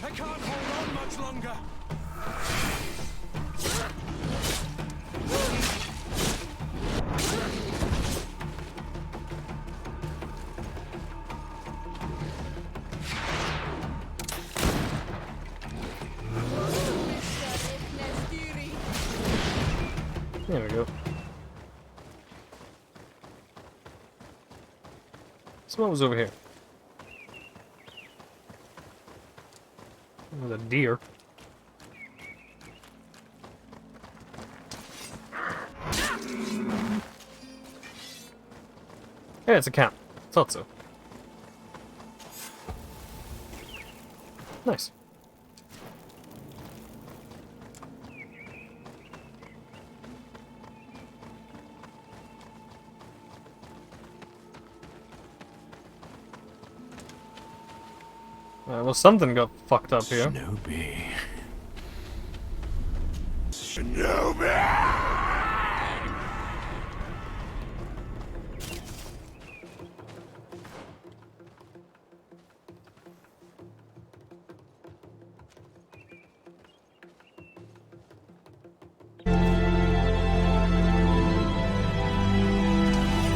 I can't hold on much longer. There we go. So what was over here? It was a deer. Yeah, it's a camp. Thought so. Nice. Well, something got fucked up here. Snoopy.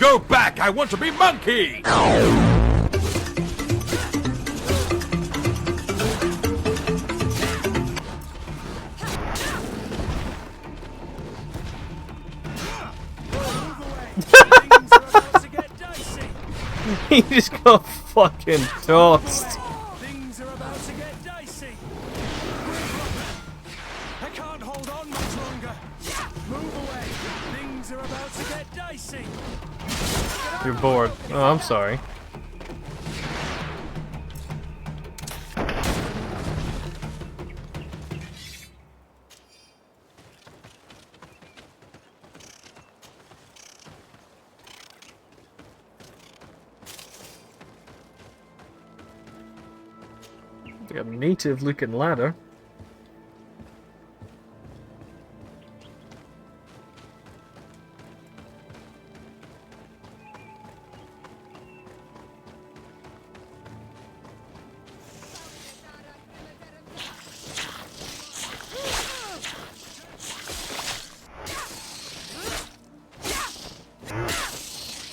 go back! I want to be monkey! He just got fucking tossed. Things are about to get dicey. I can't hold on much longer. Move away. Things are about to get dicey. You're bored. Oh, I'm sorry. Like a native looking ladder.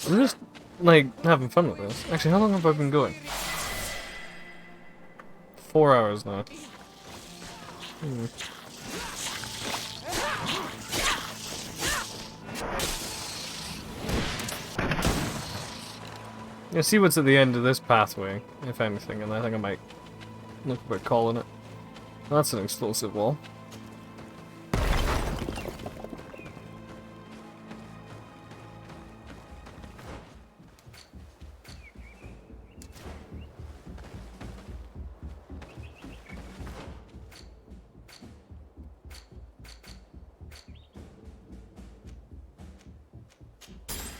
I'm just like having fun with this. Actually, how long have I been going? 4 hours now. Yeah, see what's at the end of this pathway, if anything, and I think I might look about calling it. That's an explosive wall.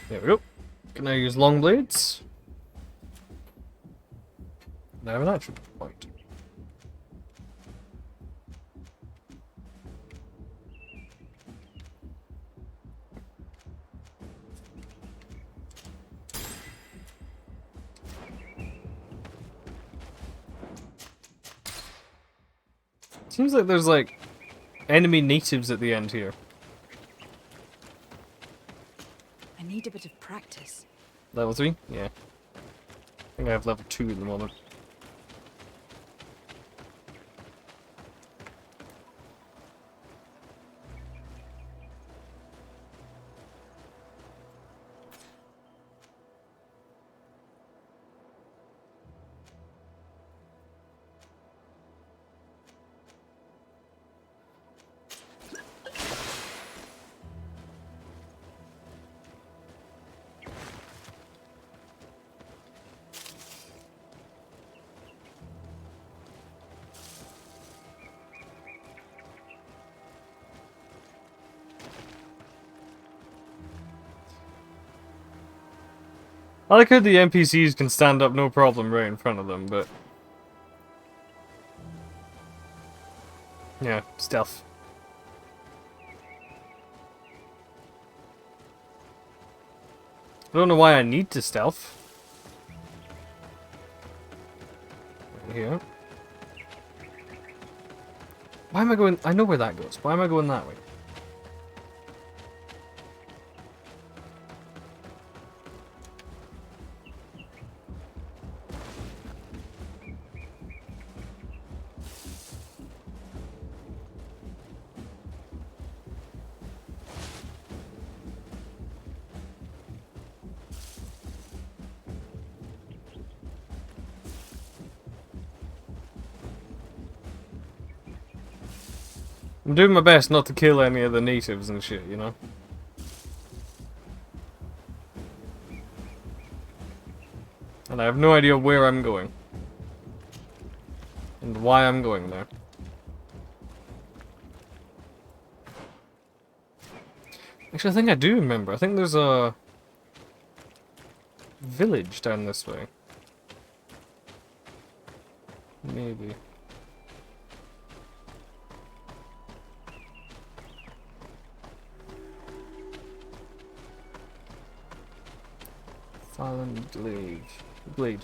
There we go. Can I use long blades? Now I have an action point. Seems like there's like enemy natives at the end here. I need a bit of practice. Level 3? Yeah. I think I have level 2 at the moment. I like how the NPCs can stand up no problem right in front of them, but... yeah, stealth. I don't know why I need to stealth. Right here. Why am I going... I know where that goes. Why am I going that way? I'm doing my best not to kill any of the natives and shit, you know? And I have no idea where I'm going. And why I'm going there. Actually, I think I do remember. I think there's a village down this way. Maybe. Fallen Glade. Glade.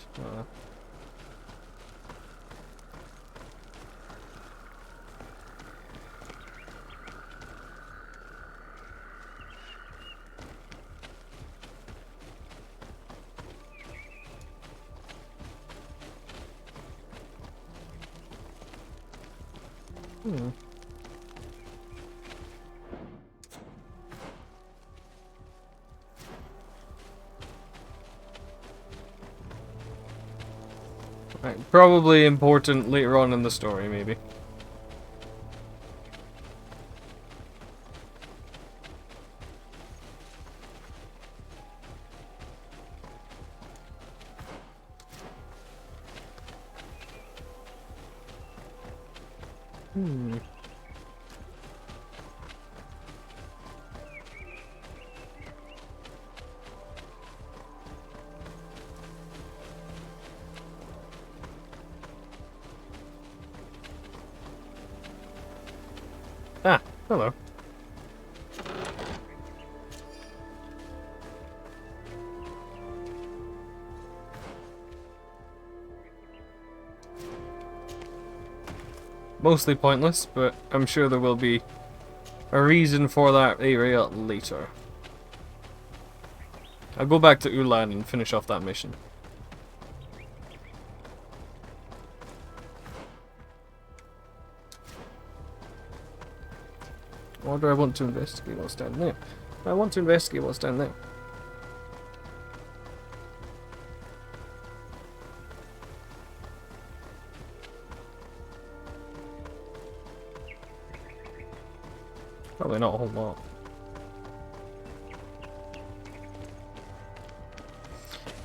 Hmm. Right, probably important later on in the story, maybe. Hmm. Ah, hello. Mostly pointless, but I'm sure there will be a reason for that area later. I'll go back to Ulan and finish off that mission. Or do I want to investigate what's down there? I want to investigate what's down there. Probably not a whole lot.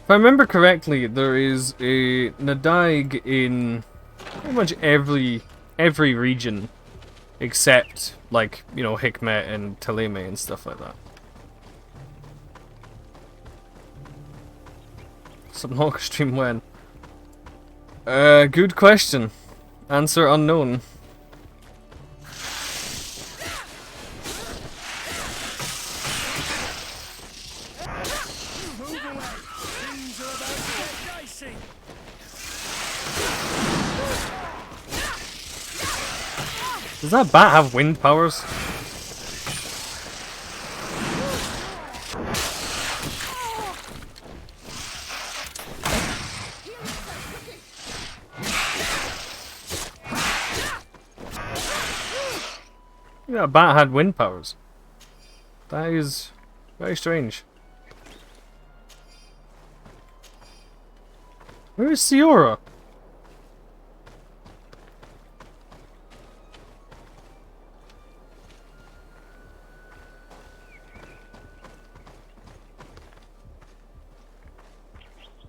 If I remember correctly, there is a Nadaig in pretty much every region except, like, you know, Hikmet and Taleme and stuff like that. Subnautica stream when? Good question. Answer unknown. Does that bat have wind powers? Yeah, a bat had wind powers. That is very strange. Where is Siora?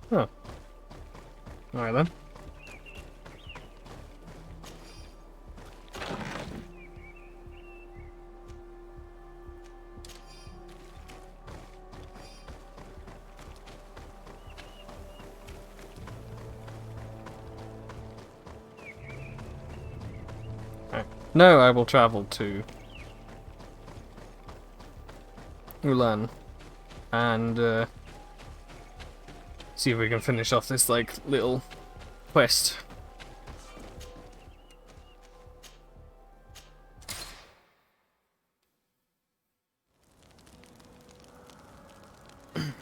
Huh. Alright then. Now I will travel to Ulan and see if we can finish off this like little quest. And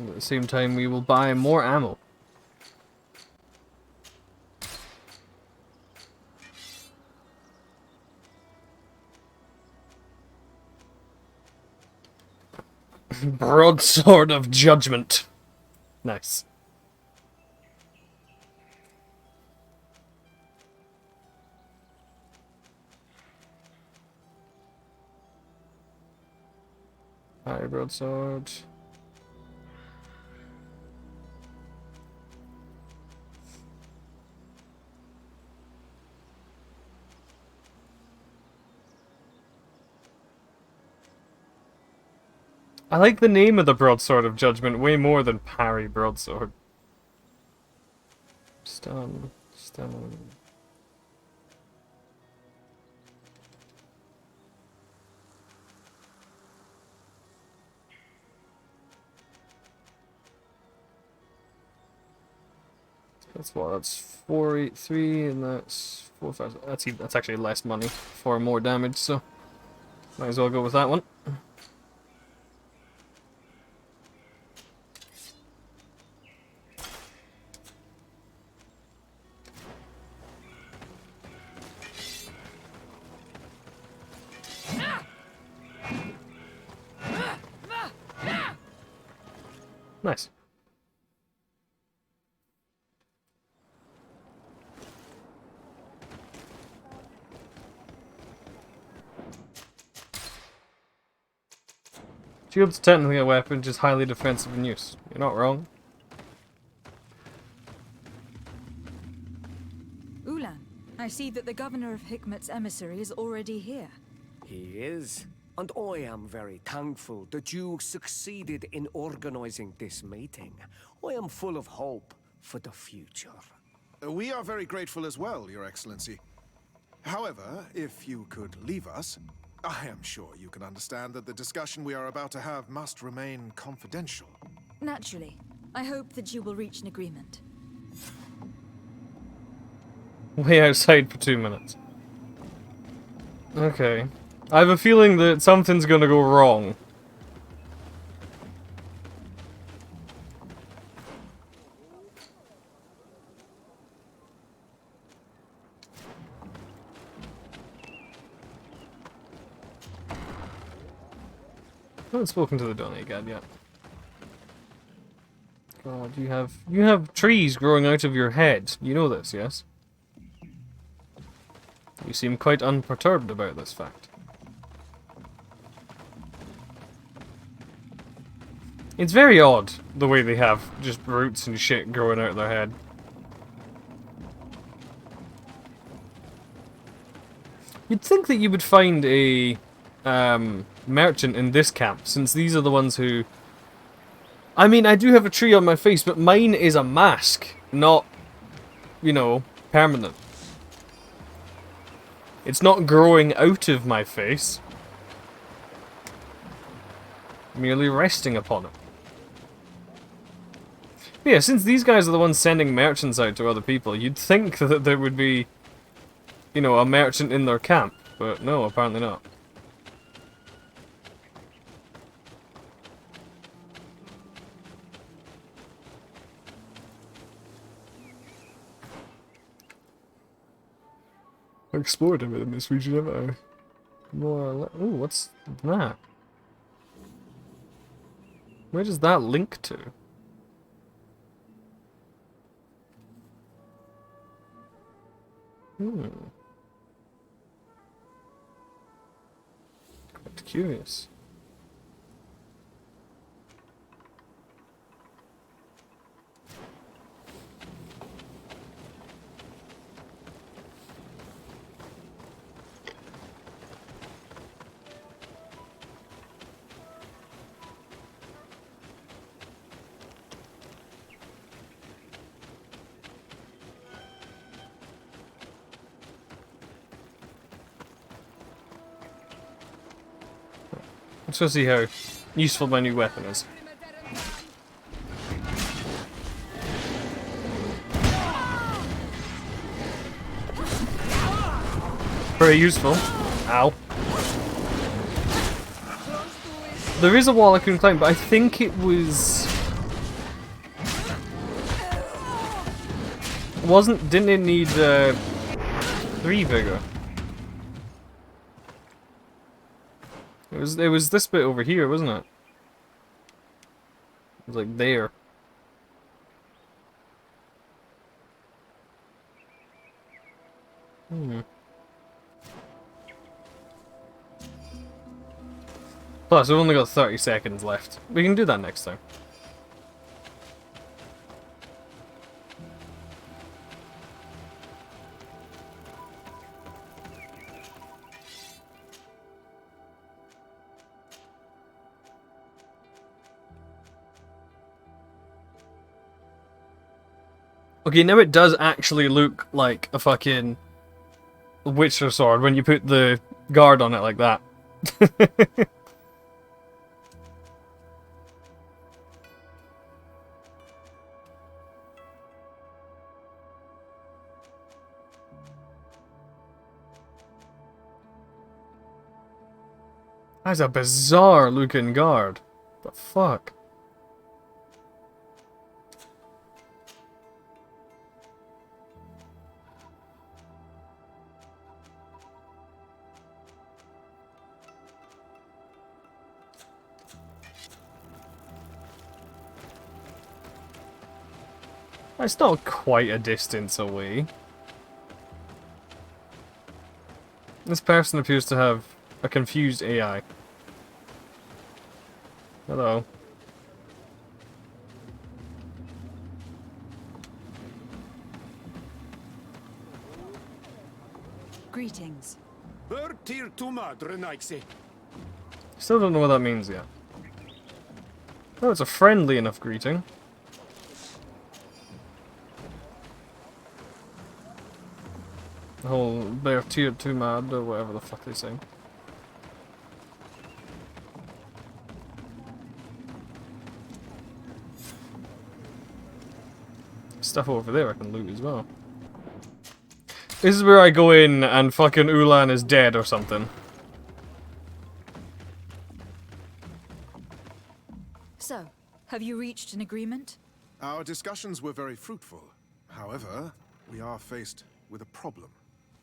at the same time we will buy more ammo. Broadsword of Judgment. Nice. Hi, broadsword. I like the name of the Broadsword of Judgment way more than Parry Broadsword. Stun. Stun. That's what, that's 483 and that's 4,000. That's actually less money for more damage, so might as well go with that one. Nice. Shield's technically a weapon, just highly defensive in use. You're not wrong. Ulan, I see that the governor of Hikmet's emissary is already here. He is. And I am very thankful that you succeeded in organizing this meeting. I am full of hope for the future. We are very grateful as well, Your Excellency. However, if you could leave us, I am sure you can understand that the discussion we are about to have must remain confidential. Naturally. I hope that you will reach an agreement. Way outside for 2 minutes. Okay. I have a feeling that something's gonna go wrong. I haven't spoken to the Donegad yet. God, you have trees growing out of your head. You know this, yes? You seem quite unperturbed about this fact. It's very odd, the way they have just roots and shit growing out of their head. You'd think that you would find a merchant in this camp, since these are the ones who... I mean, I do have a tree on my face, but mine is a mask, not, you know, permanent. It's not growing out of my face. Merely resting upon it. But yeah, since these guys are the ones sending merchants out to other people, you'd think that there would be, you know, a merchant in their camp. But no, apparently not. I explored everything in this region, haven't I? More or less. Ooh, what's that? Where does that link to? Quite curious. Let's go see how useful my new weapon is. Very useful. Ow. There is a wall I can climb, but I think it was... Didn't it need 3 vigor? It was this bit over here, wasn't it? It was like there. Plus, we've only got 30 seconds left. We can do that next time. Okay, now it does actually look like a fucking Witcher sword when you put the guard on it like that. That's a bizarre looking guard. The fuck? It's not quite a distance away. This person appears to have a confused AI. Hello. Greetings. Teer Still don't know what that means yet. Oh, it's a friendly enough greeting. The whole they're Teer too mad or whatever the fuck they say. Stuff over there I can loot as well. This is where I go in and fucking Ulan is dead or something. So, have you reached an agreement? Our discussions were very fruitful. However, we are faced with a problem.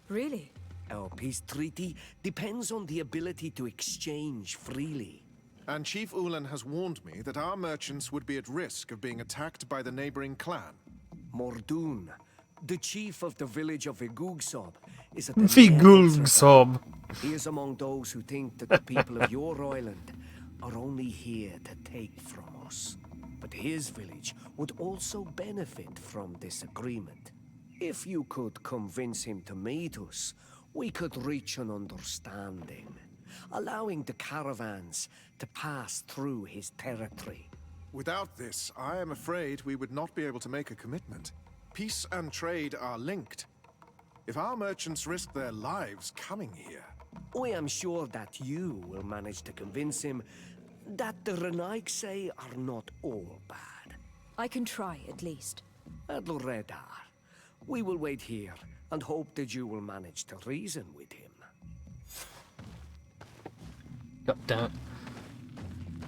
Really? Our peace treaty depends on the ability to exchange freely. And Chief Ulan has warned me that our merchants would be at risk of being attacked by the neighboring clan. Mordoon, the chief of the village of Vigugsob, is at Vigugsob. He is among those who think that the people of your island are only here to take from us. But his village would also benefit from this agreement. If you could convince him to meet us, we could reach an understanding, allowing the caravans to pass through his territory. Without this, I am afraid we would not be able to make a commitment. Peace and trade are linked. If our merchants risk their lives coming here... I am sure that you will manage to convince him that the Renaigse are not all bad. I can try, at least. Adloredar, we will wait here and hope that you will manage to reason with him. God damn it.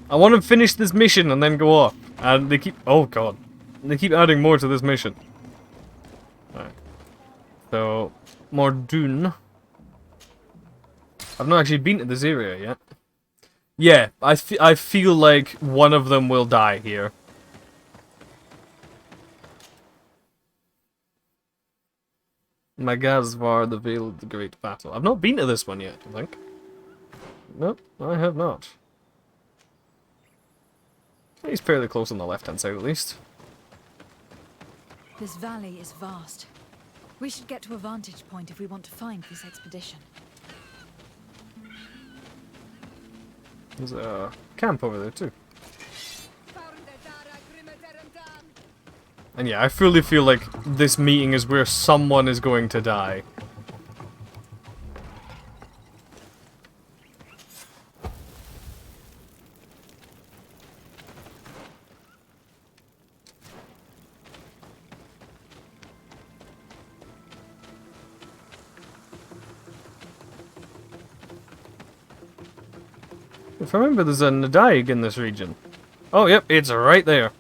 I want to finish this mission and then go off. And they keep... Oh god. They keep adding more to this mission. Alright. So, Mordoon. I've not actually been to this area yet. Yeah, I feel like one of them will die here. Magazvar, the Veil of the Great Battle. I've not been to this one yet, I think. Nope, I have not. He's fairly close on the left-hand side, at least. This valley is vast. We should get to a vantage point if we want to find this expedition. There's a camp over there, too. And yeah, I fully feel like this meeting is where someone is going to die. If I remember, there's a Nadaig in this region. Oh, yep, it's right there.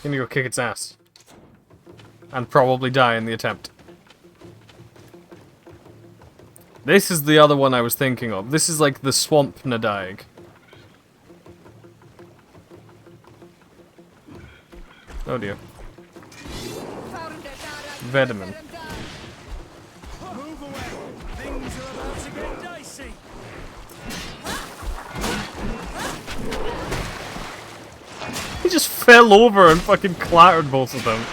Gonna go kick its ass. And probably die in the attempt. This is the other one I was thinking of. This is like the swamp Nadaig. Oh dear. Vedaman. Move away. Things are about to get dicey. He just fell over and fucking clattered both of them.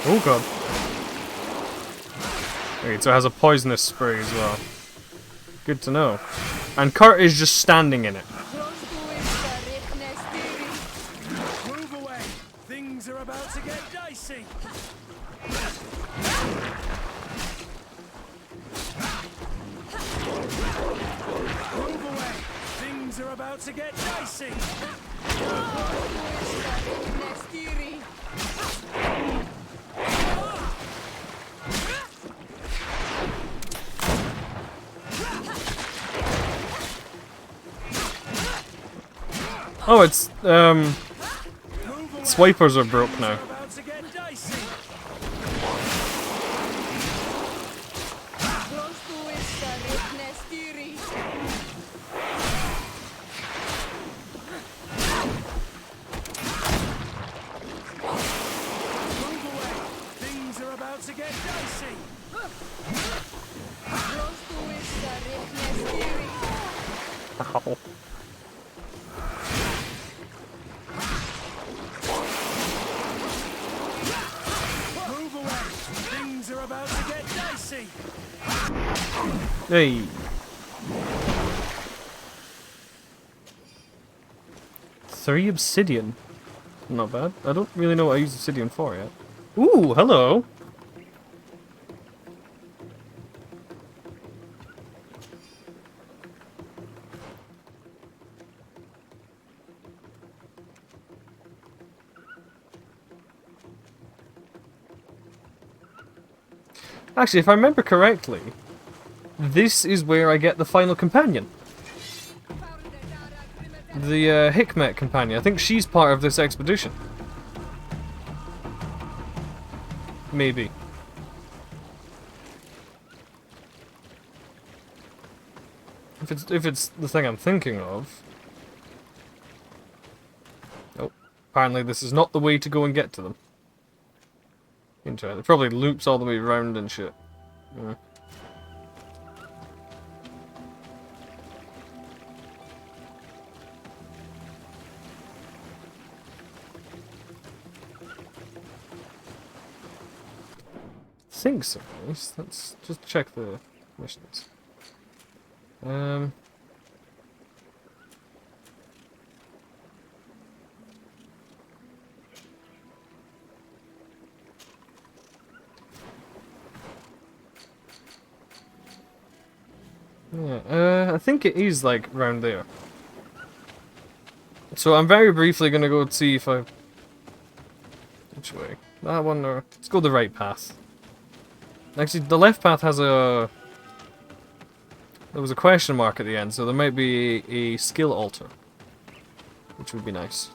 Oh god. Okay, so it has a poisonous spray as well. Good to know. And Kurt is just standing in it. Move away. Things are about to get dicey. Move away. Things are about to get dicey. Oh, it's swipers are broke now. Ow. Move away. Things are about to get dicey. Hey. 3 obsidian. Not bad. I don't really know what I use obsidian for yet. Ooh, hello. Actually, if I remember correctly, this is where I get the final companion. The Hikmet companion. I think she's part of this expedition. Maybe. If it's the thing I'm thinking of. Oh, apparently this is not the way to go and get to them. Interesting. It probably loops all the way around and shit. Yeah. Think so, at least. Let's just check the missions. Yeah, I think it is like round there. So I'm very briefly gonna go see if I... Which way? That one or... Let's go the right path. Actually, the left path has a... There was a question mark at the end, so there might be a skill altar. Which would be nice.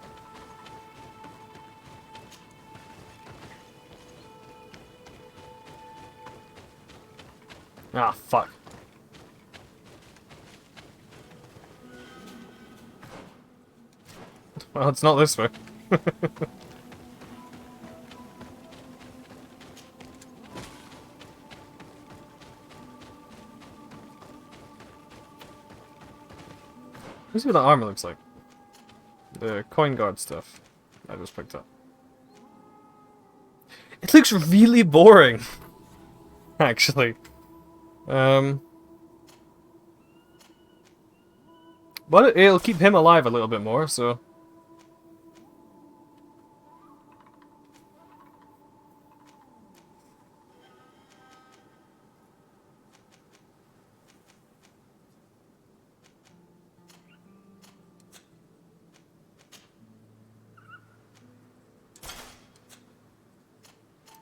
Ah, fuck. Well, it's not this way. Let's see what that armor looks like. The coin guard stuff I just picked up. It looks really boring, actually. But it'll keep him alive a little bit more, so...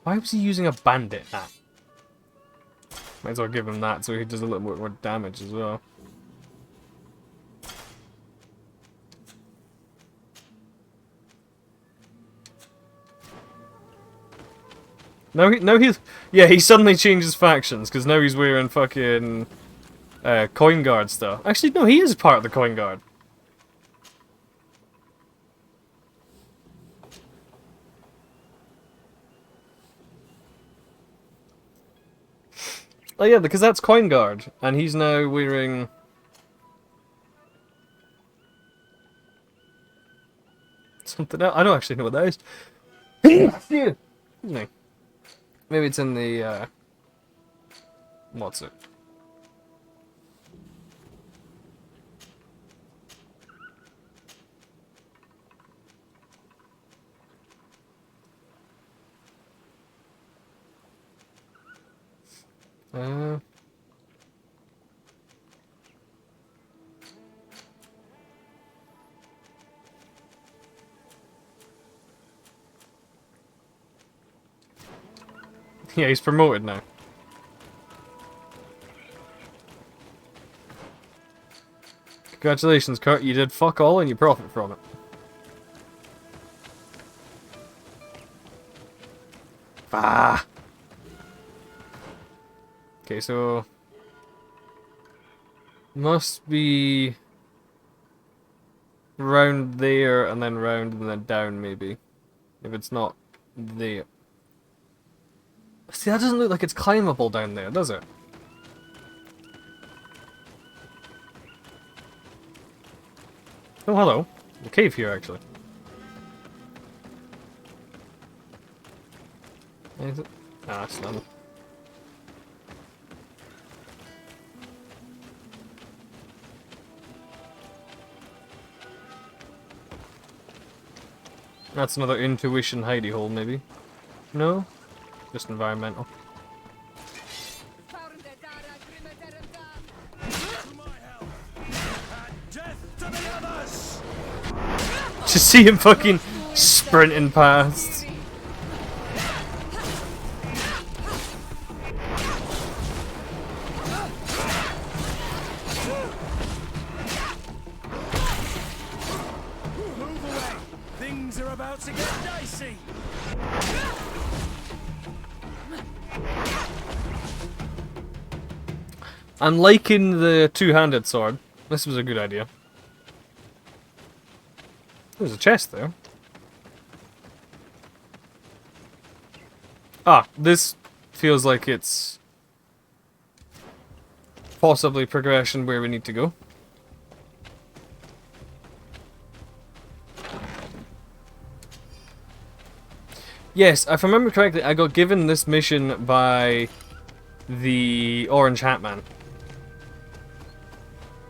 Why was he using a bandit hat? Might as well give him that so he does a little bit more damage as well. Yeah, he suddenly changes factions because now he's wearing fucking coin guard stuff. Actually, no, he is part of the coin guard. Oh yeah, because that's coin guard, and he's now wearing... something else. I don't actually know what that is. Excuse me. Maybe it's in the, what's it? Yeah, he's promoted now. Congratulations, Kurt. You did fuck all and you profit from it. Ah! Okay, so... Must be... round there, and then round, and then down, maybe. If it's not there. See, that doesn't look like it's climbable down there, does it? Oh, hello. A cave here, actually. Is it? Ah, it's not. That's another intuition hidey hole, maybe. No? Just environmental. Just see him fucking sprinting past. Move away! Things are about to get dicey! I'm liking the two-handed sword. This was a good idea. There's a chest there. Ah, this feels like it's possibly progression where we need to go. Yes, if I remember correctly, I got given this mission by the Orange Hat Man.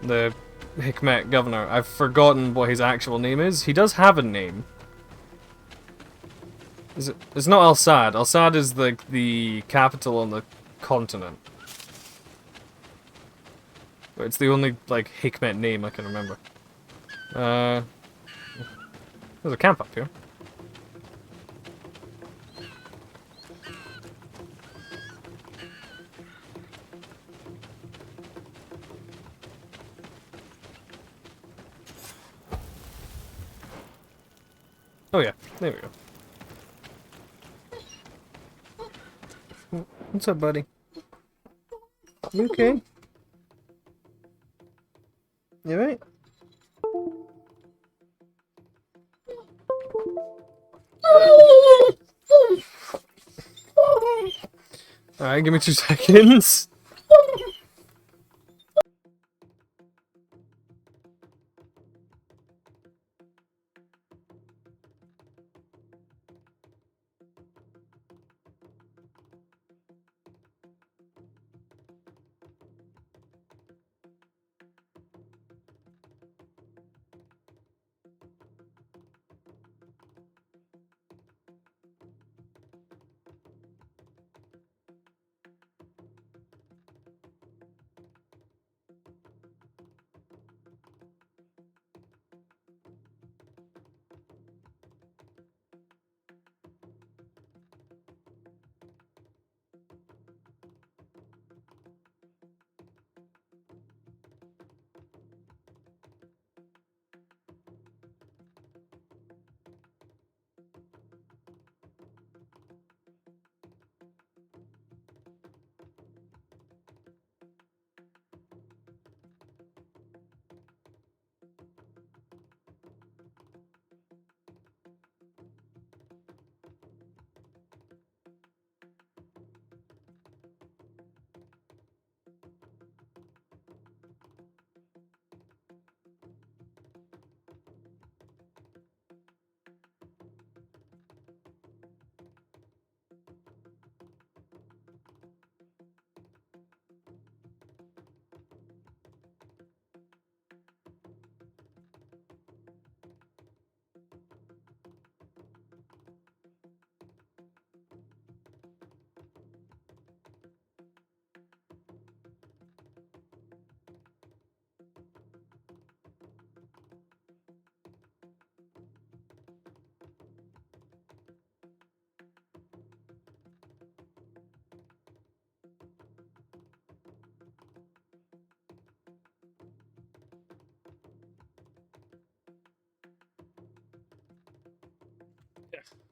The Hikmet governor. I've forgotten what his actual name is. He does have a name. Is it? It's not Al Sad. Al Sad is the capital on the continent. But it's the only like Hikmet name I can remember. There's a camp up here. Oh yeah, there we go. What's up, buddy? You okay? You right? Alright, give me 2 seconds.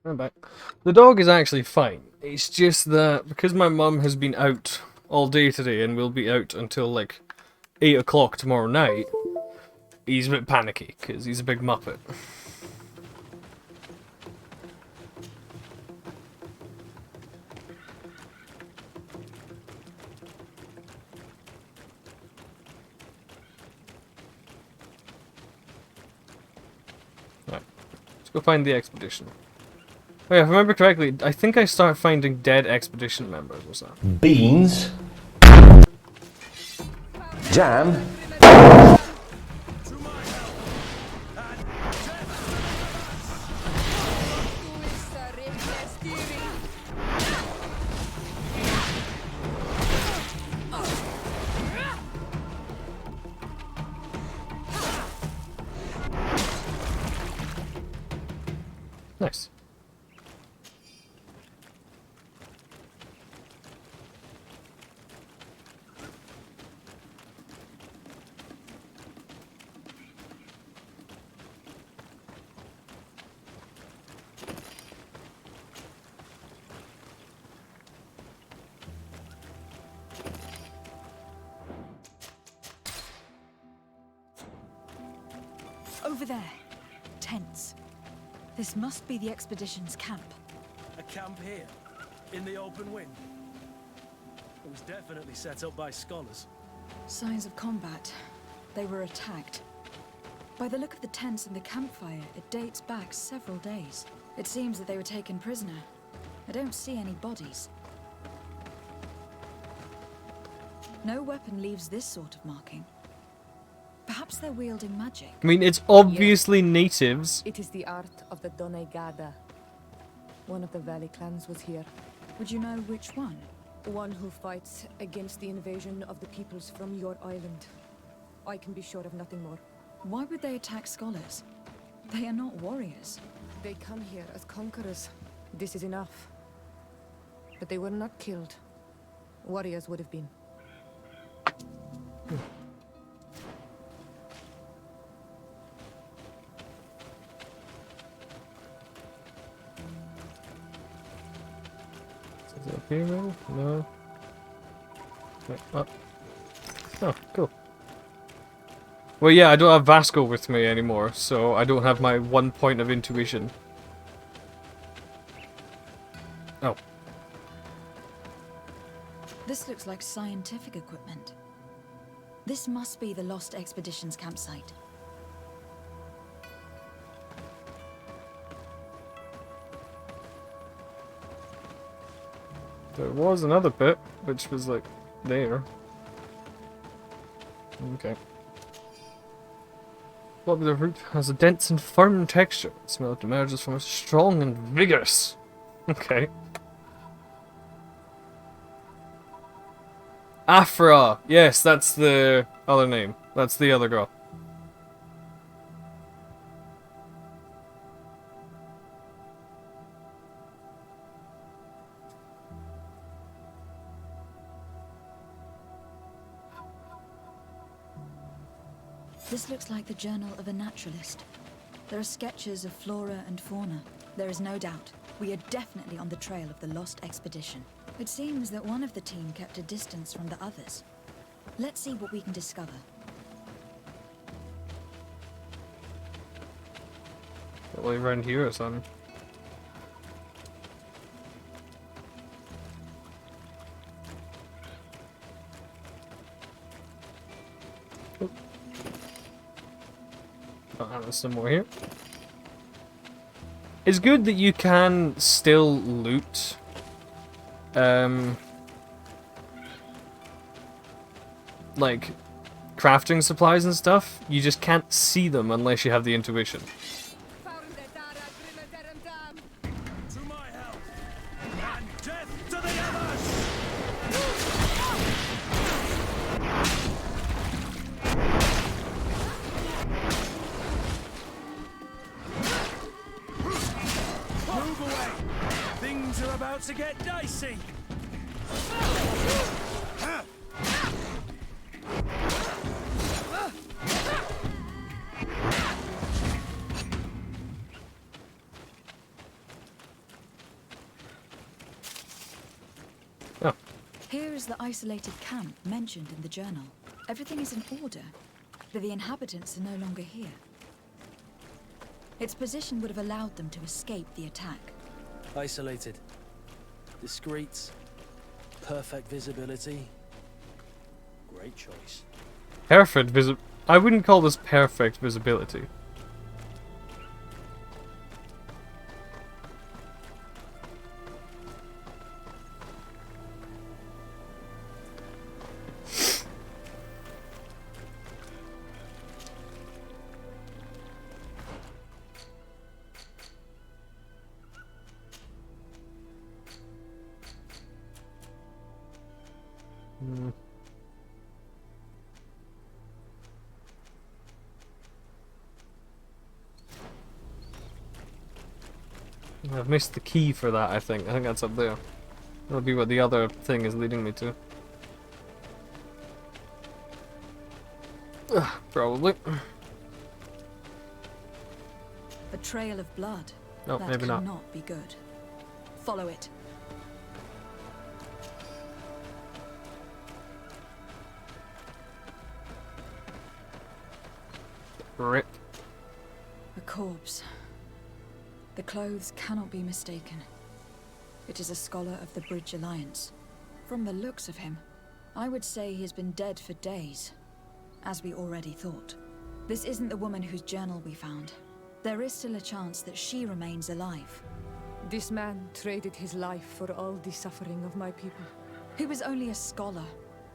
I'm back. The dog is actually fine. It's just that because my mum has been out all day today and will be out until like 8 o'clock tomorrow night, he's a bit panicky because he's a big muppet. Right, let's go find the expedition. Oh yeah, if I remember correctly, I think I start finding dead expedition members or something. Beans. Jam. Nice. Over there. Tents. This must be the expedition's camp. A camp here? In the open wind? It was definitely set up by scholars. Signs of combat. They were attacked. By the look of the tents and the campfire, it dates back several days. It seems that they were taken prisoner. I don't see any bodies. No weapon leaves this sort of marking. Perhaps they're wielding magic. I mean, it's obviously natives. It is the art of the Donegada. One of the valley clans was here. Would you know which one? One who fights against the invasion of the peoples from your island. I can be sure of nothing more. Why would they attack scholars? They are not warriors. They come here as conquerors. This is enough. But they were not killed. Warriors would have been. Is it up here, maybe? No. Wait, up. Oh, cool. Well, yeah, I don't have Vasco with me anymore, so I don't have my 1 point of intuition. Oh. This looks like scientific equipment. This must be the Lost Expedition's campsite. There was another bit, which was like there. Okay. Popular root has a dense and firm texture. The smell it emerges from it strong and vigorous. Okay. Afra! Yes, that's the other name. That's the other girl. This looks like the journal of a naturalist. There are sketches of flora and fauna. There is no doubt. We are definitely on the trail of the Lost Expedition. It seems that one of the team kept a distance from the others. Let's see what we can discover. Probably around here or something. Oh, there's some more here. It's good that you can still loot like crafting supplies and stuff. You just can't see them unless you have the intuition. Move away! Things are about to get dicey! Here is the isolated camp mentioned in the journal. Everything is in order, but the inhabitants are no longer here. Its position would have allowed them to escape the attack. Isolated. Discreet. Perfect visibility. Great choice. Perfect I wouldn't call this perfect visibility. I've missed the key for that, I think. I think that's up there. That'll be what the other thing is leading me to. Probably. A trail of blood. No, that maybe not. cannot be good. Follow it. Rip. A corpse. The clothes cannot be mistaken. It is a scholar of the Bridge Alliance. From the looks of him, I would say he has been dead for days, as we already thought. This isn't the woman whose journal we found. There is still a chance that she remains alive. This man traded his life for all the suffering of my people. He was only a scholar,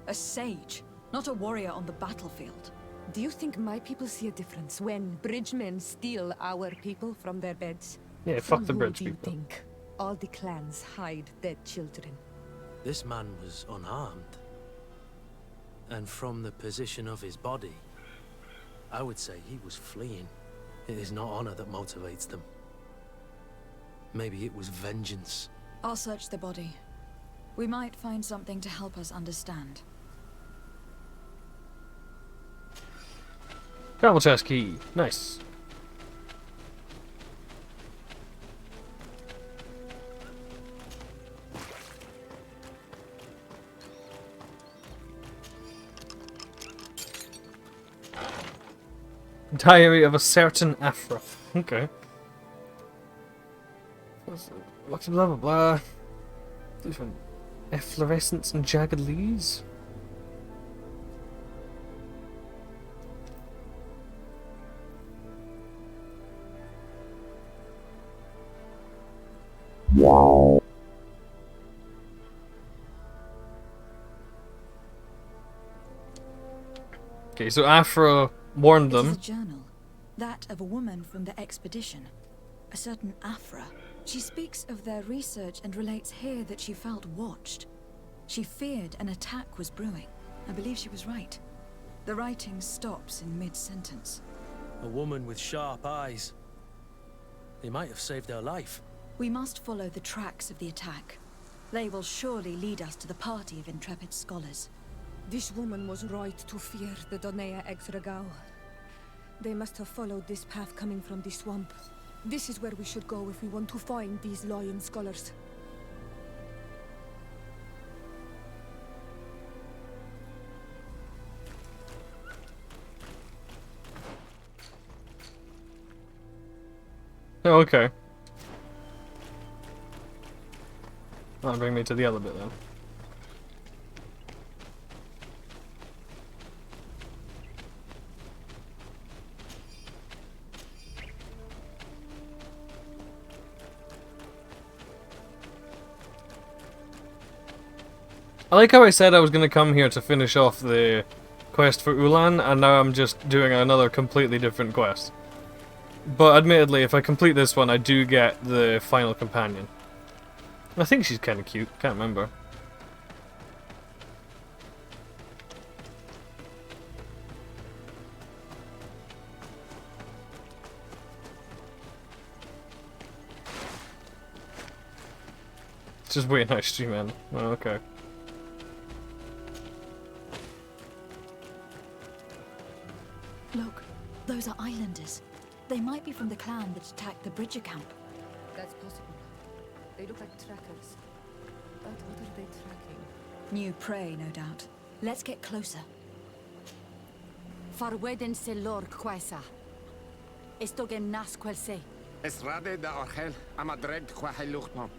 a sage, not a warrior on the battlefield. Do you think my people see a difference when bridgemen steal our people from their beds? Yeah, fuck the From who bridge do you people. think all the clans hide dead children? This man was unarmed. And from the position of his body, I would say he was fleeing. It is not honor that motivates them. Maybe it was vengeance. I'll search the body. We might find something to help us understand. Travel chest key. Nice. Diary of a certain Afra. Okay. What's blah blah blah. Different efflorescence and jagged leaves. Wow. Okay, so Afra warned It is them. a journal. That of a woman from the expedition. A certain Afra. She speaks of their research and relates here that she felt watched. She feared an attack was brewing. I believe she was right. The writing stops in mid-sentence. A woman with sharp eyes. They might have saved her life. We must follow the tracks of the attack. They will surely lead us to the party of intrepid scholars. This woman was right to fear the Donea Exregao. They must have followed this path coming from the swamp. This is where we should go if we want to find these lion scholars. Oh, okay. That'll bring me to the other bit then. I like how I said I was going to come here to finish off the quest for Ulan, and now I'm just doing another completely different quest. But admittedly, if I complete this one, I do get the final companion. I think she's kind of cute, can't remember. It's just wait nice stream, man. Oh, okay. Look, those are islanders. They might be from the clan that attacked the Bridger camp. That's possible. They look like trackers. But what are they tracking? New prey, no doubt. Let's get closer. Farweden se lor quaisa. Esto gem nas quel se. Es rade da orchel amadreg qua heluchtmam.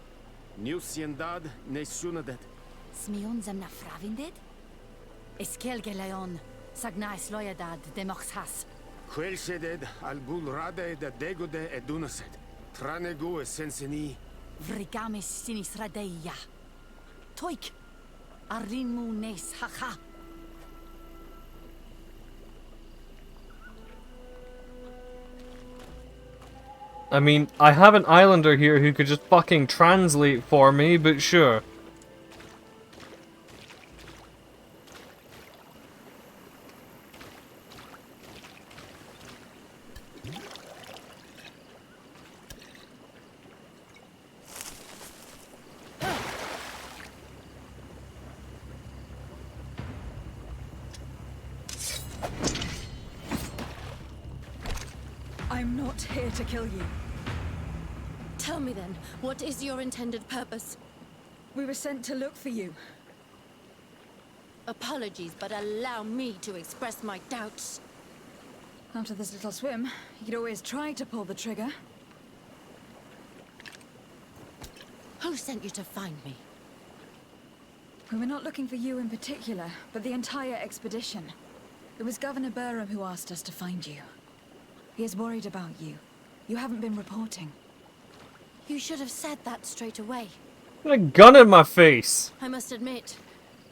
New siendad ne sunadet. Smion zem na fravinded? Eskel geleon. Sagna es loyadad de mox has. Quel seded al gul rade da degode edunaset. Tranegu senseni. Vrigamis sinis radeia. Toik. Arrinmu nes haha. I mean, I have an islander here who could just fucking translate for me, but sure. I'm not here to kill you. Tell me then, what is your intended purpose? We were sent to look for you. Apologies, but allow me to express my doubts. After this little swim, you could always try to pull the trigger. Who sent you to find me? We were not looking for you in particular, but the entire expedition. It was Governor Burham who asked us to find you. He is worried about you. You haven't been reporting. You should have said that straight away. A gun in my face. I must admit,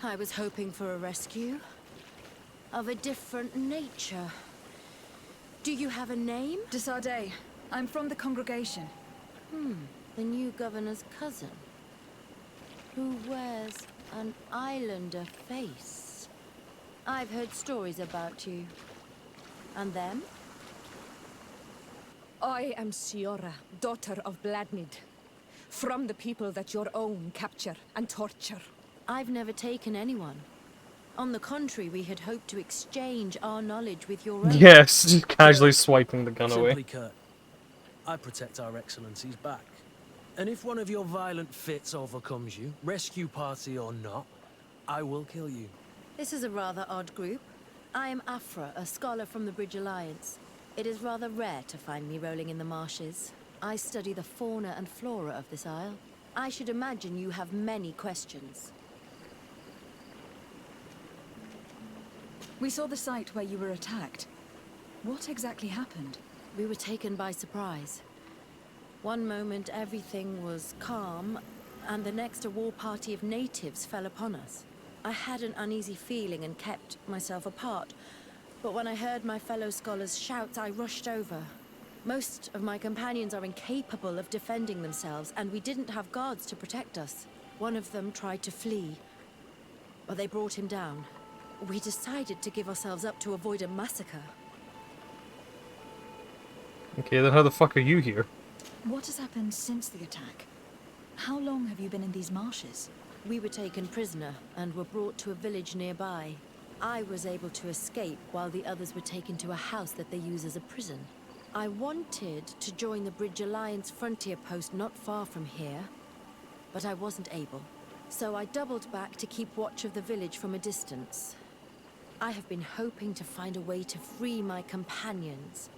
I was hoping for a rescue. Of a different nature. Do you have a name? Desardet. I'm from the congregation. The new governor's cousin. Who wears an islander face. I've heard stories about you. And them? I am Siora, daughter of Bladnid. From the people that your own capture and torture. I've never taken anyone. On the contrary, we had hoped to exchange our knowledge with your own. Yes, just casually swiping the gun away. Simply, Kurt, I protect our excellency's back. And if one of your violent fits overcomes you, rescue party or not, I will kill you. This is a rather odd group. I am Afra, a scholar from the Bridge Alliance. It is rather rare to find me rolling in the marshes. I study the fauna and flora of this isle. I should imagine you have many questions. We saw the site where you were attacked. What exactly happened? We were taken by surprise. One moment everything was calm, and the next a war party of natives fell upon us. I had an uneasy feeling and kept myself apart, but when I heard my fellow scholars' shouts, I rushed over. Most of my companions are incapable of defending themselves, and we didn't have guards to protect us. One of them tried to flee, but they brought him down. We decided to give ourselves up to avoid a massacre. Okay, then how the fuck are you here? What has happened since the attack? How long have you been in these marshes? We were taken prisoner and were brought to a village nearby. I was able to escape while the others were taken to a house that they use as a prison. I wanted to join the Bridge Alliance frontier post not far from here, but I wasn't able. So I doubled back to keep watch of the village from a distance. I have been hoping to find a way to free my companions,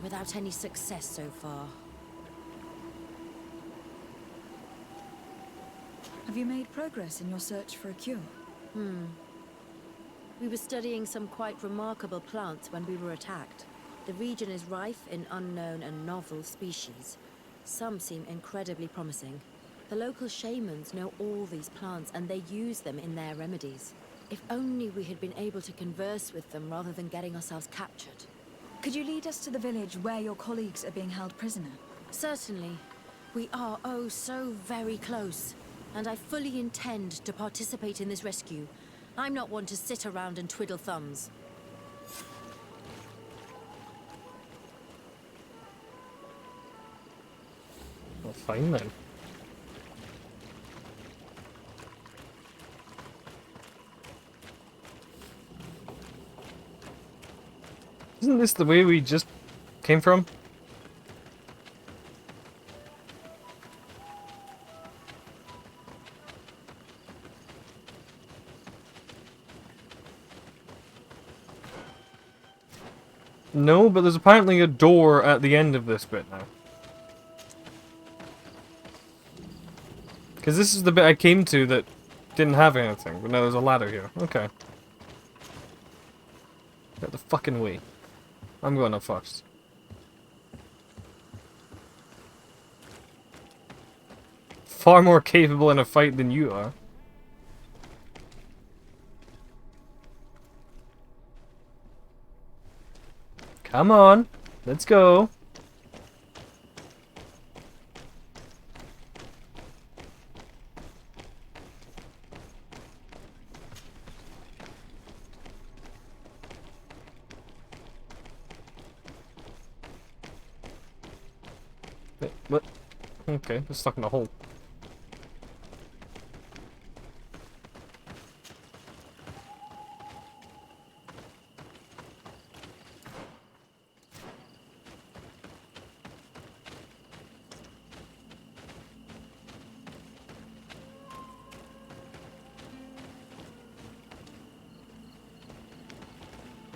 without any success so far. Have you made progress in your search for a cure? We were studying some quite remarkable plants when we were attacked. The region is rife in unknown and novel species. Some seem incredibly promising. The local shamans know all these plants and they use them in their remedies. If only we had been able to converse with them rather than getting ourselves captured. Could you lead us to the village where your colleagues are being held prisoner? Certainly. We are oh so very close. And I fully intend to participate in this rescue. I'm not one to sit around and twiddle thumbs. Well, fine then. Isn't this the way we just came from? No, but there's apparently a door at the end of this bit now. Because this is the bit I came to that didn't have anything, but now there's a ladder here. Okay. Get the fucking way. I'm going up first. Far more capable in a fight than you are. Come on, let's go. Wait, what? Okay, we're stuck in a hole.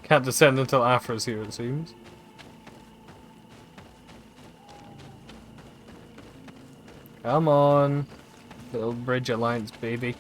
Can't descend until Afra's here, it seems. Come on. Little bridge alliance, baby.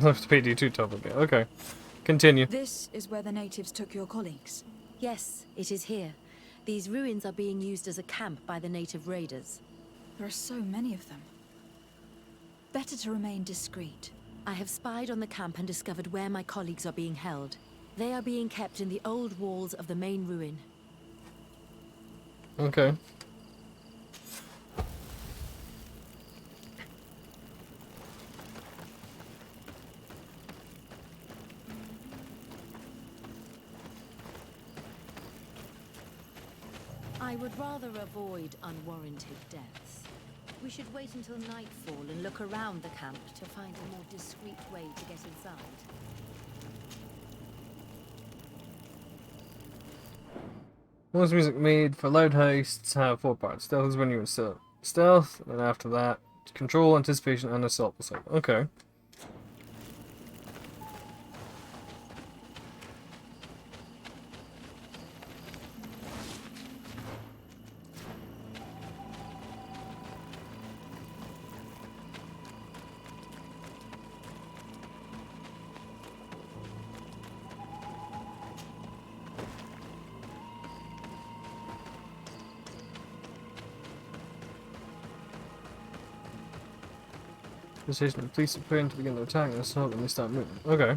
Left PD too tough again. Okay. Continue. This is where the natives took your colleagues. Yes, it is here. These ruins are being used as a camp by the native raiders. There are so many of them. Better to remain discreet. I have spied on the camp and discovered where my colleagues are being held. They are being kept in the old walls of the main ruin. Okay. I would rather avoid unwarranted deaths. We should wait until nightfall and look around the camp to find a more discreet way to get inside. Most music made for loud heists have 4 parts. Stealth is when you're in stealth, and after that, control, anticipation, and assault. Okay. Station of police appearing to begin their attack and assault when they start moving. Okay.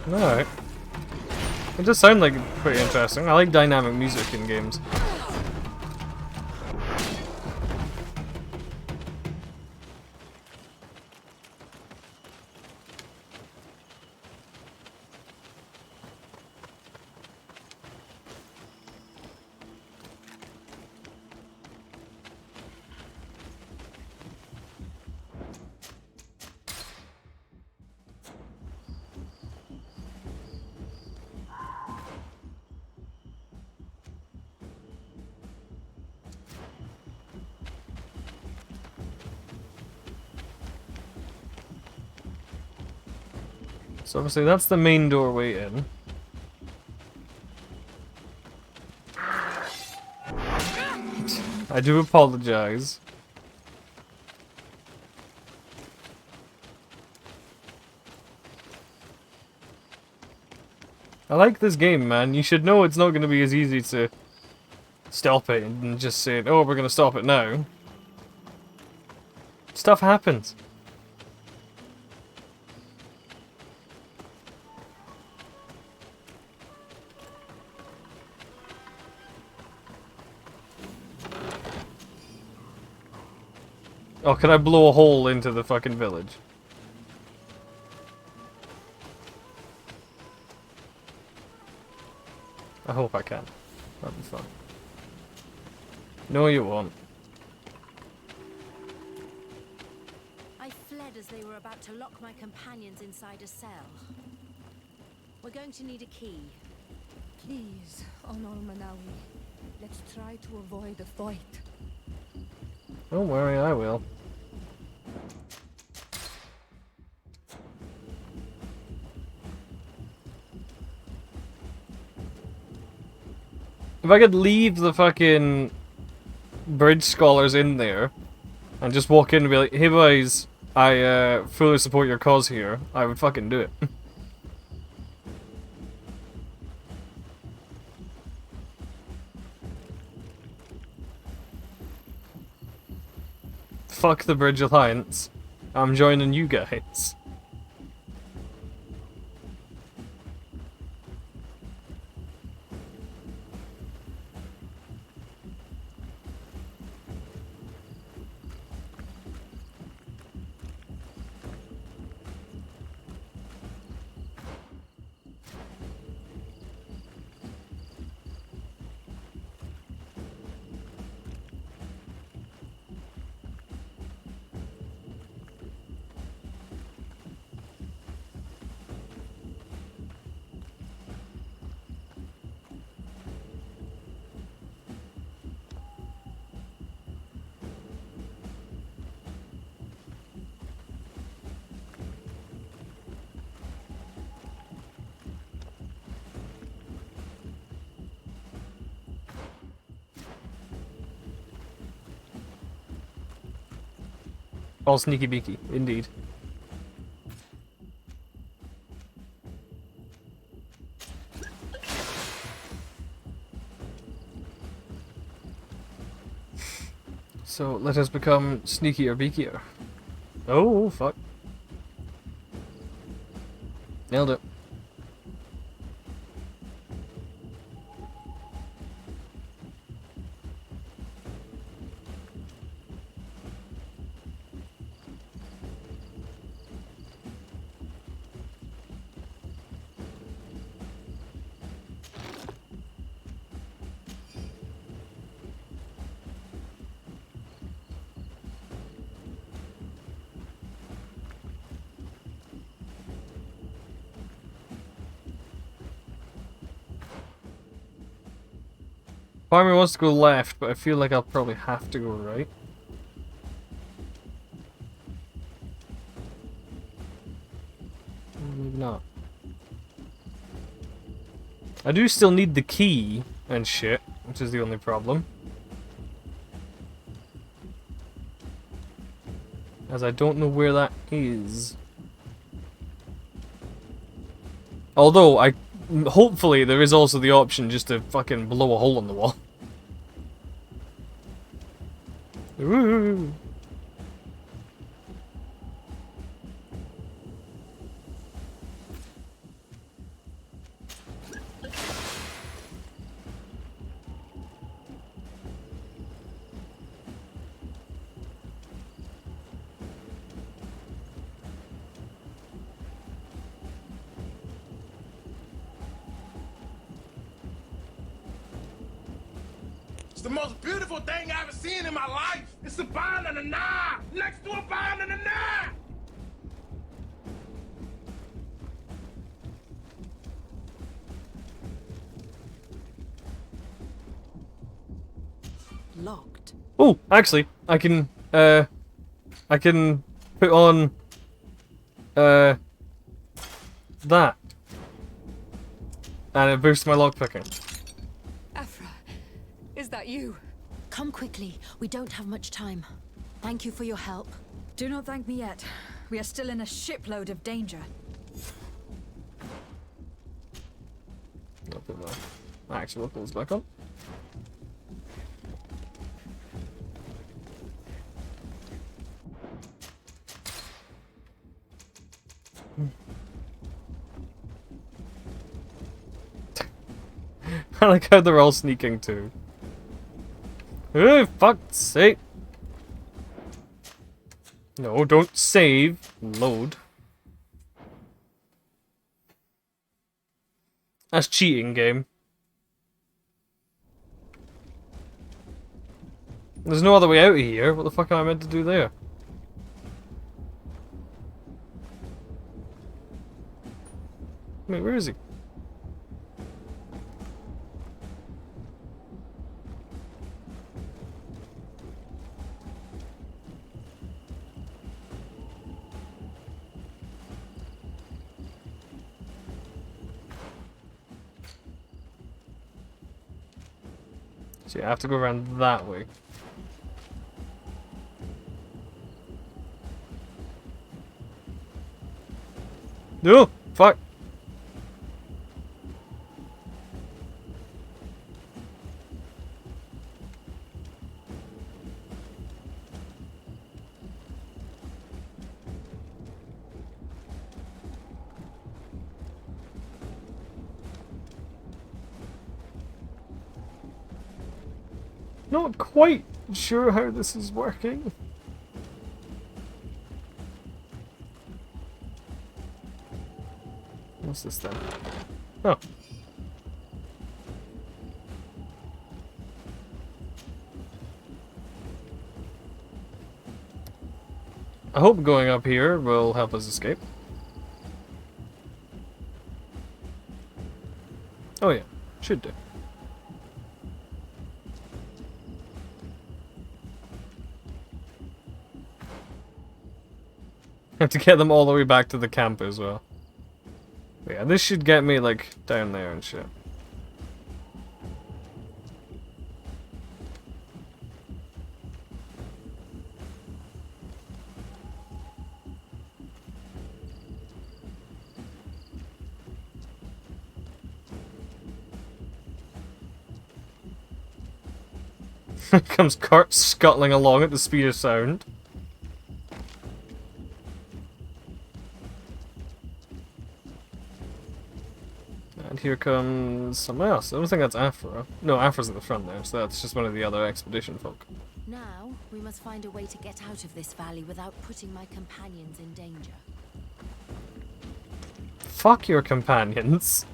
Alright. It does sound like pretty interesting. I like dynamic music in games. So obviously that's the main doorway in. I do apologize. I like this game, man. You should know it's not going to be as easy to stop it and just say, oh, we're going to stop it now. Stuff happens. Oh, can I blow a hole into the fucking village? I hope I can. That'd be fun. No, you won't. I fled as they were about to lock my companions inside a cell. We're going to need a key. Please, Honor Manawi, let's try to avoid a fight. Don't worry, I will. If I could leave the fucking bridge scholars in there and just walk in and be like, hey boys, I fully support your cause here, I would fucking do it. Fuck the Bridge Alliance. I'm joining you guys. All sneaky beaky, indeed. So let us become sneakier beakier. Oh fuck. Nailed it. Part of me wants to go left, but I feel like I'll probably have to go right. Maybe not. I do still need the key and shit, which is the only problem. As I don't know where that is. Although, hopefully there is also the option just to fucking blow a hole in the wall. Ooh. It's the most beautiful thing I've ever seen in my life. It's a bind and a knife next to a bind and a knife. Locked. Oh, actually, I can put on, that. And it boosts my lockpicking. Afra, is that you? Come quickly. We don't have much time. Thank you for your help. Do not thank me yet. We are still in a shipload of danger. I'll put my actual clothes back on. I like how they're all sneaking too. Oh, fuck's sake. No, don't save. Load. That's cheating, game. There's no other way out of here. What the fuck am I meant to do there? Wait, where is he? So yeah, I have to go around that way. No! Fuck! Not quite sure how this is working. What's this then? Oh. I hope going up here will help us escape. Oh yeah, should do. Have to get them all the way back to the camp as well. But yeah, this should get me like down there and shit. Comes cart scuttling along at the speed of sound. And here comes someone else. I don't think that's Afra. No, Afra's at the front there, so that's just one of the other expedition folk. Now, we must find a way to get out of this valley without putting my companions in danger. Fuck your companions.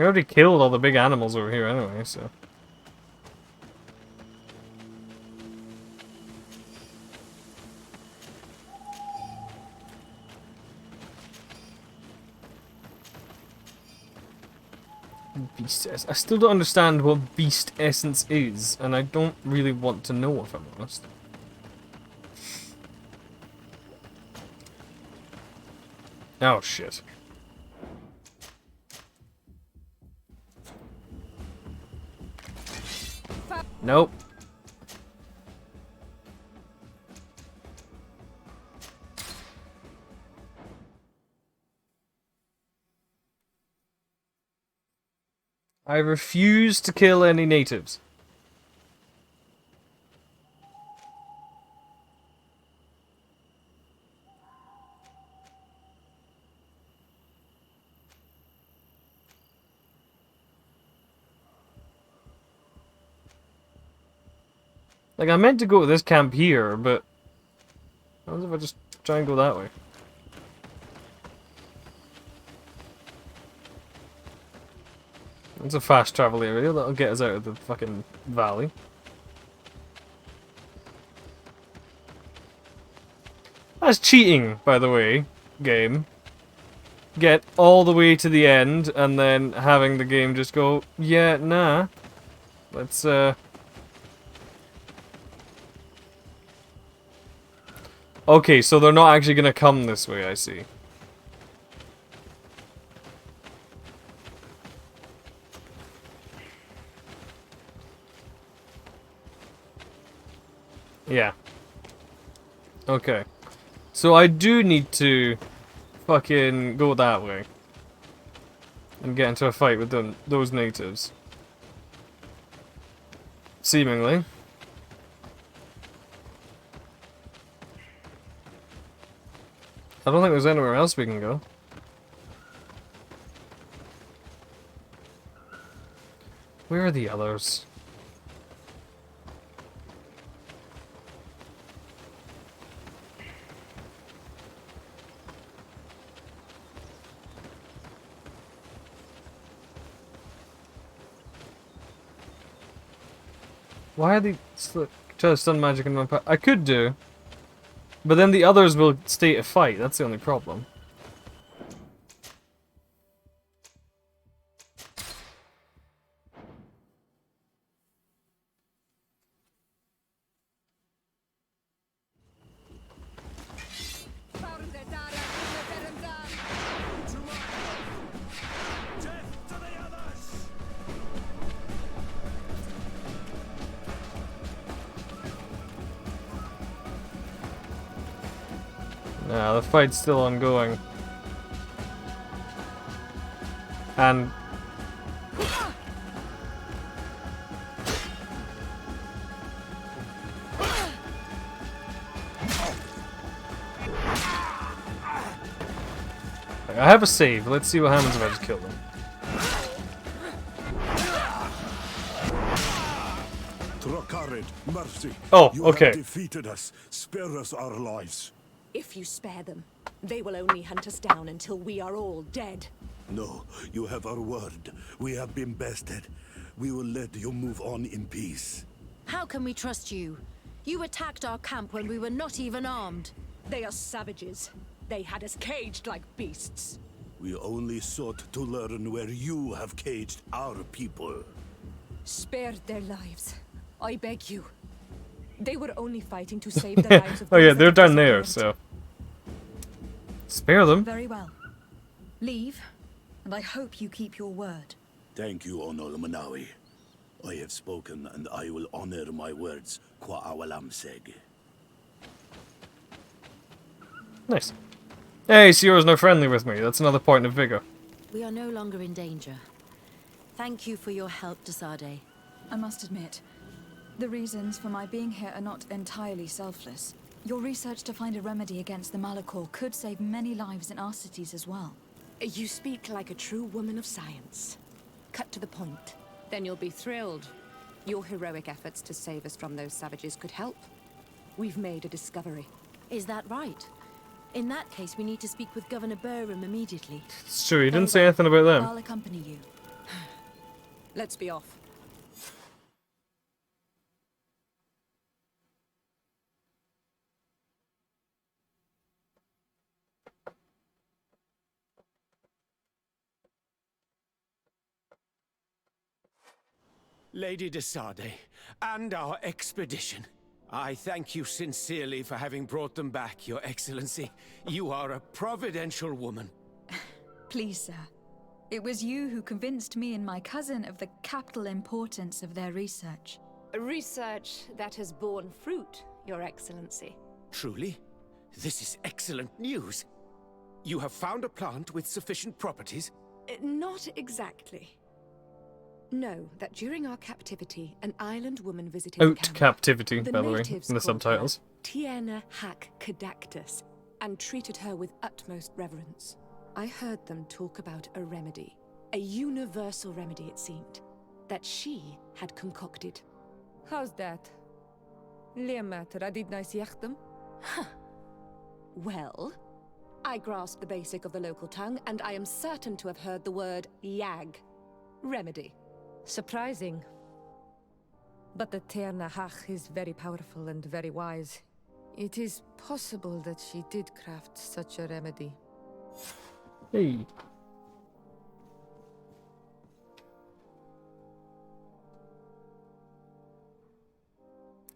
We already killed all the big animals over here anyway, so... Beast essence. I still don't understand what beast essence is, and I don't really want to know if I'm honest. Oh shit. Nope. I refuse to kill any natives. Like, I meant to go to this camp here, but... What if I just try and go that way? It's a fast travel area, that'll get us out of the fucking valley. That's cheating, by the way, game. Get all the way to the end, and then having the game just go, yeah, nah. Let's, Okay, so they're not actually gonna come this way, I see. Yeah. Okay. So I do need to fucking go that way. And get into a fight with them, those natives. Seemingly. I don't think there's anywhere else we can go. Where are the others? Why are they trying to stun magic in my pack? I could do. But then the others will stay to fight, that's the only problem. Nah, the fight's still ongoing. And... I have a save, let's see what happens if I just kill them. Trokarid, mercy. Oh, you okay. have defeated us. Spare us our lives. If you spare them, they will only hunt us down until we are all dead. No, you have our word. We have been bested. We will let you move on in peace. How can we trust you? You attacked our camp when we were not even armed. They are savages. They had us caged like beasts. We only sought to learn where you have caged our people. Spare their lives. I beg you. They were only fighting to save the lives of Oh yeah, those they're that down there, disappeared. so... Spare them. Very well. Leave, and I hope you keep your word. Thank you, Onol Manawi. I have spoken, and I will honor my words. Kwa awalam seg. Nice. Hey, Sierra's no friendly with me. That's another point of vigor. We are no longer in danger. Thank you for your help, Desade. I must admit, the reasons for my being here are not entirely selfless. Your research to find a remedy against the Malachor could save many lives in our cities as well. You speak like a true woman of science. Cut to the point. Then you'll be thrilled. Your heroic efforts to save us from those savages could help. We've made a discovery. Is that right? In that case, we need to speak with Governor Burham immediately. It's true, he didn't say anything about them. I'll accompany you. Let's be off. Lady Desade, and our expedition. I thank you sincerely for having brought them back, Your Excellency. You are a providential woman. Please, sir. It was you who convinced me and my cousin of the capital importance of their research. Research that has borne fruit, Your Excellency. Truly? This is excellent news. You have found a plant with sufficient properties? Not exactly. Know that during our captivity, an island woman visited the camp. Captivity, The by the way, natives in the called subtitles. her Tierna Hac Cadactus, and treated her with utmost reverence. I heard them talk about a remedy, a universal remedy it seemed, that she had concocted. How's that? Huh. Well, I grasp the basic of the local tongue, and I am certain to have heard the word yag, remedy. Surprising. But the Teer is very powerful and very wise. It is possible that she did craft such a remedy. Hey.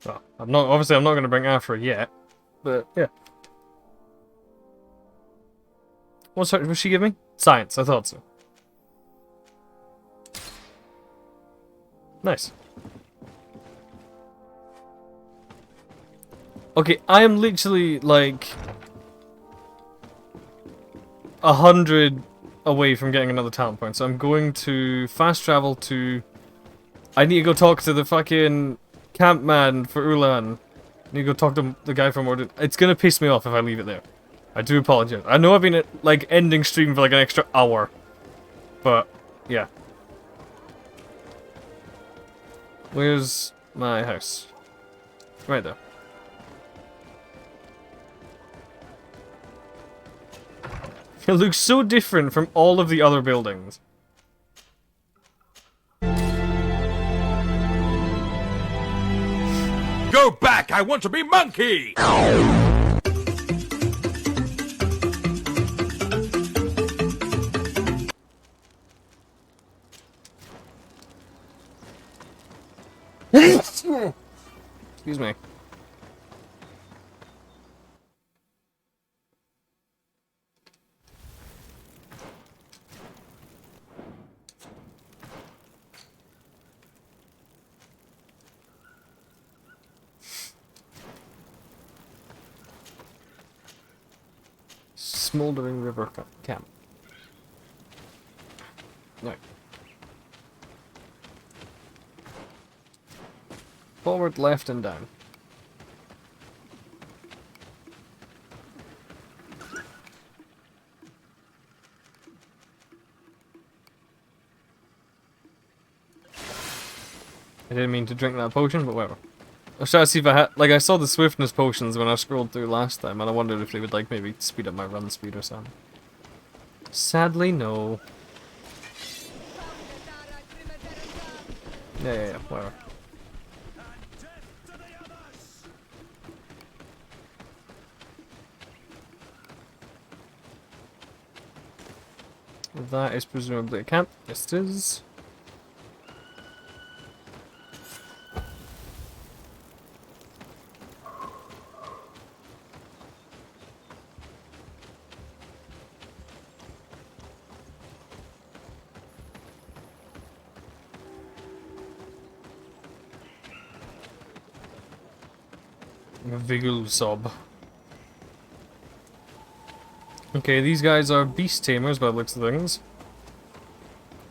Well, I'm not going to bring Afra yet, but yeah. What did she give me? Science, I thought so. Nice. Okay, I am literally like 100 away from getting another talent point, so I'm going to fast travel to... I need to go talk to the fucking camp man for Ulan. I need to go talk to the guy from Orden. It's gonna piss me off if I leave it there. I do apologize. I know I've been like ending stream for like an extra hour, but yeah. Where's my house? Right there. It looks so different from all of the other buildings. Go back! I want to be monkey! Excuse me. Smoldering river camp. No. Forward, left, and down. I didn't mean to drink that potion, but whatever. I was trying to see if I had, like, I saw the swiftness potions when I scrolled through last time, and I wondered if they would, like, maybe speed up my run speed or something. Sadly, no. Yeah, whatever. That is presumably a camp. Yes, it is. Vigul sob. Okay, these guys are beast tamers by the looks of things.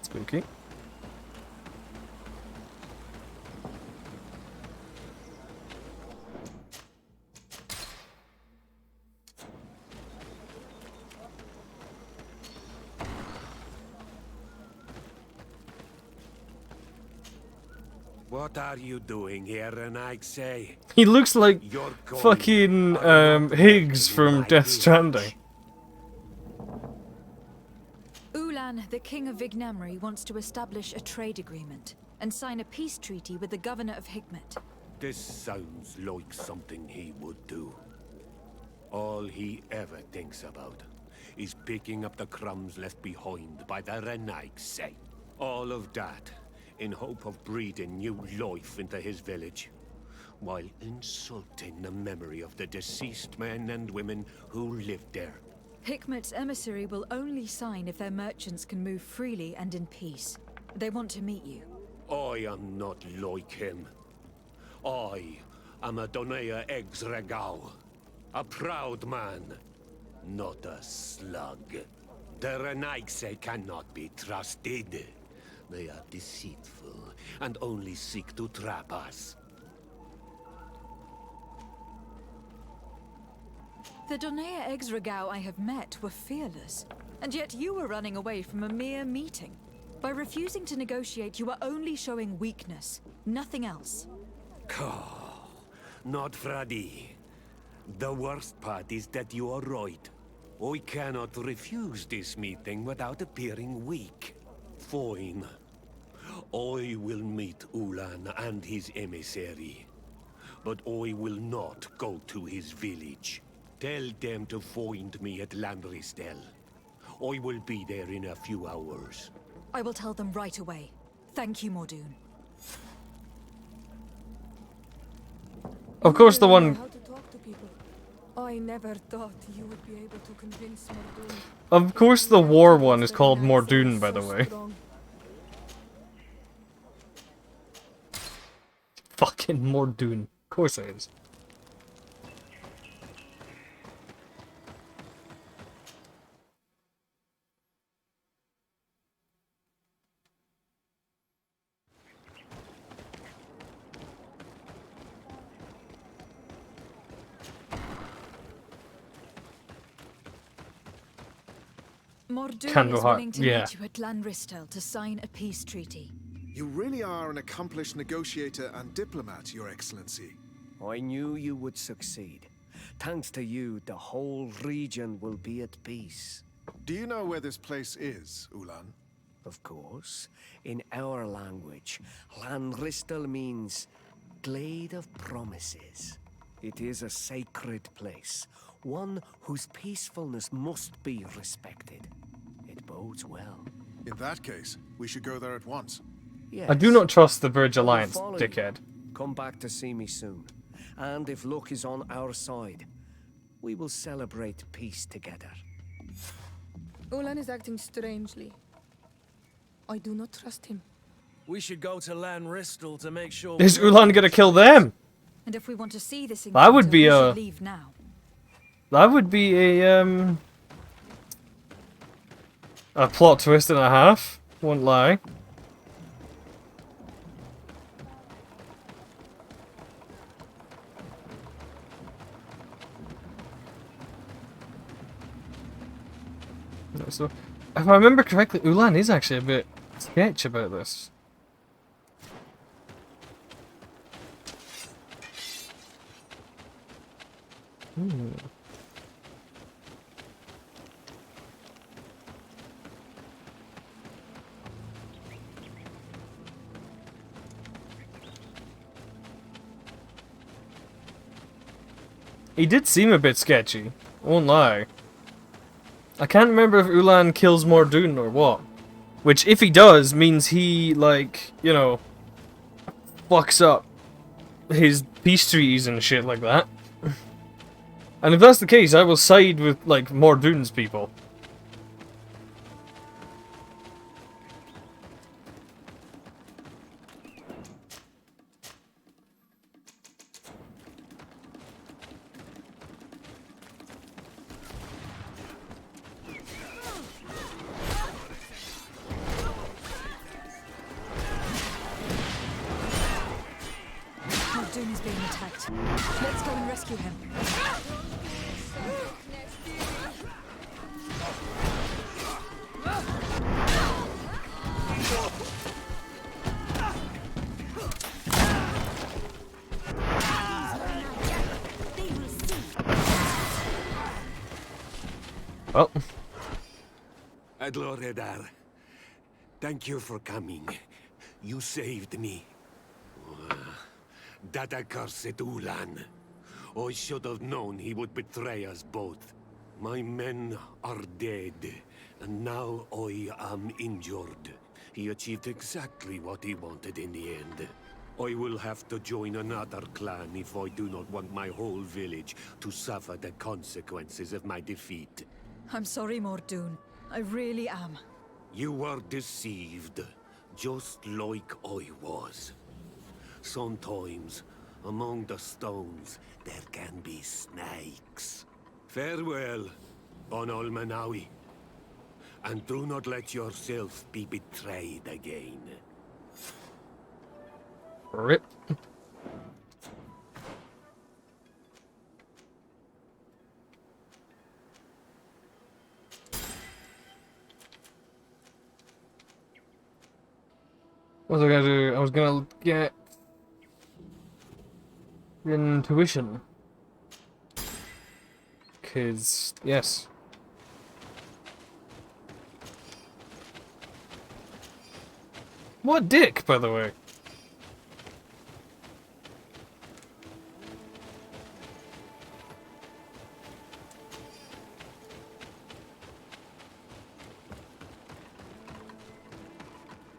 Spooky. What are you doing here, and I say? He looks like You're going fucking Higgs from Death Stranding. Ulan, the king of Vignamri, wants to establish a trade agreement and sign a peace treaty with the governor of Hikmet. This sounds like something he would do. All he ever thinks about is picking up the crumbs left behind by the Renaigse. All of that in hope of breathing new life into his village, while insulting the memory of the deceased men and women who lived there. Hikmet's emissary will only sign if their merchants can move freely and in peace. They want to meet you. I am not like him. I am a Donea Exregau, a proud man, not a slug. The Renaigse cannot be trusted. They are deceitful and only seek to trap us. The Donea Exregau I have met were fearless, and yet you were running away from a mere meeting. By refusing to negotiate, you are only showing weakness, nothing else. Not Fradee. The worst part is that you are right. I cannot refuse this meeting without appearing weak. Fine. I will meet Ulan and his emissary. But I will not go to his village. Tell them to find me at Landristel. I will be there in a few hours. I will tell them right away. Thank you, Mordoon. Of course, the one. How to talk to people. I never thought you would be able to convince Mordoon. Of course, the war one is called Mordoon, by the way. Fucking Mordoon. Of course it is. Mordoon is willing to yeah. meet you at Lanristel to sign a peace treaty. You really are an accomplished negotiator and diplomat, Your Excellency. I knew you would succeed. Thanks to you, the whole region will be at peace. Do you know where this place is, Ulan? Of course. In our language, Lanristel means Glade of Promises. It is a sacred place, one whose peacefulness must be respected. It bodes well. In that case, we should go there at once. Yes. I do not trust the Bridge Alliance, Follow you. dickhead. Come back to see me soon. And if luck is on our side, we will celebrate peace together. Ulan is acting strangely. I do not trust him. We should go to Lanristel to make sure. Is Ulan gonna kill them? And if we want to see this That would be we a... should leave now. That would be a plot twist and a half. Won't lie. So, if I remember correctly, Ulan is actually a bit sketch about this. He did seem a bit sketchy, won't lie. I can't remember if Ulan kills Mordoon or what. Which, if he does, means he, like, you know, fucks up his peace treaties and shit like that. And if that's the case, I will side with, like, Mordoon's people. Mordoon is being attacked. Let's go and rescue him. Well. Adloredar, thank you for coming. You saved me. That accursed Ulan. I should have known he would betray us both. My men are dead, and now I am injured. He achieved exactly what he wanted in the end. I will have to join another clan if I do not want my whole village to suffer the consequences of my defeat. I'm sorry, Mordoon. I really am. You were deceived, just like I was. Sometimes, among the stones, there can be snakes. Farewell, Bon Almanawi. And do not let yourself be betrayed again. RIP. What was I gonna do? I was gonna get intuition. 'Cause, yes. What dick, by the way?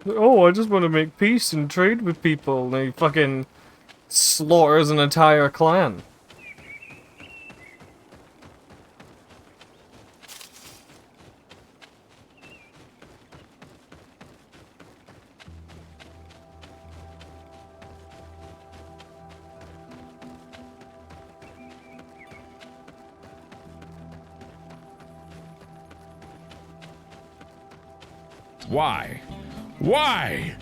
Oh, I just want to make peace and trade with people. And he fucking slaughters an entire clan. Why? Why?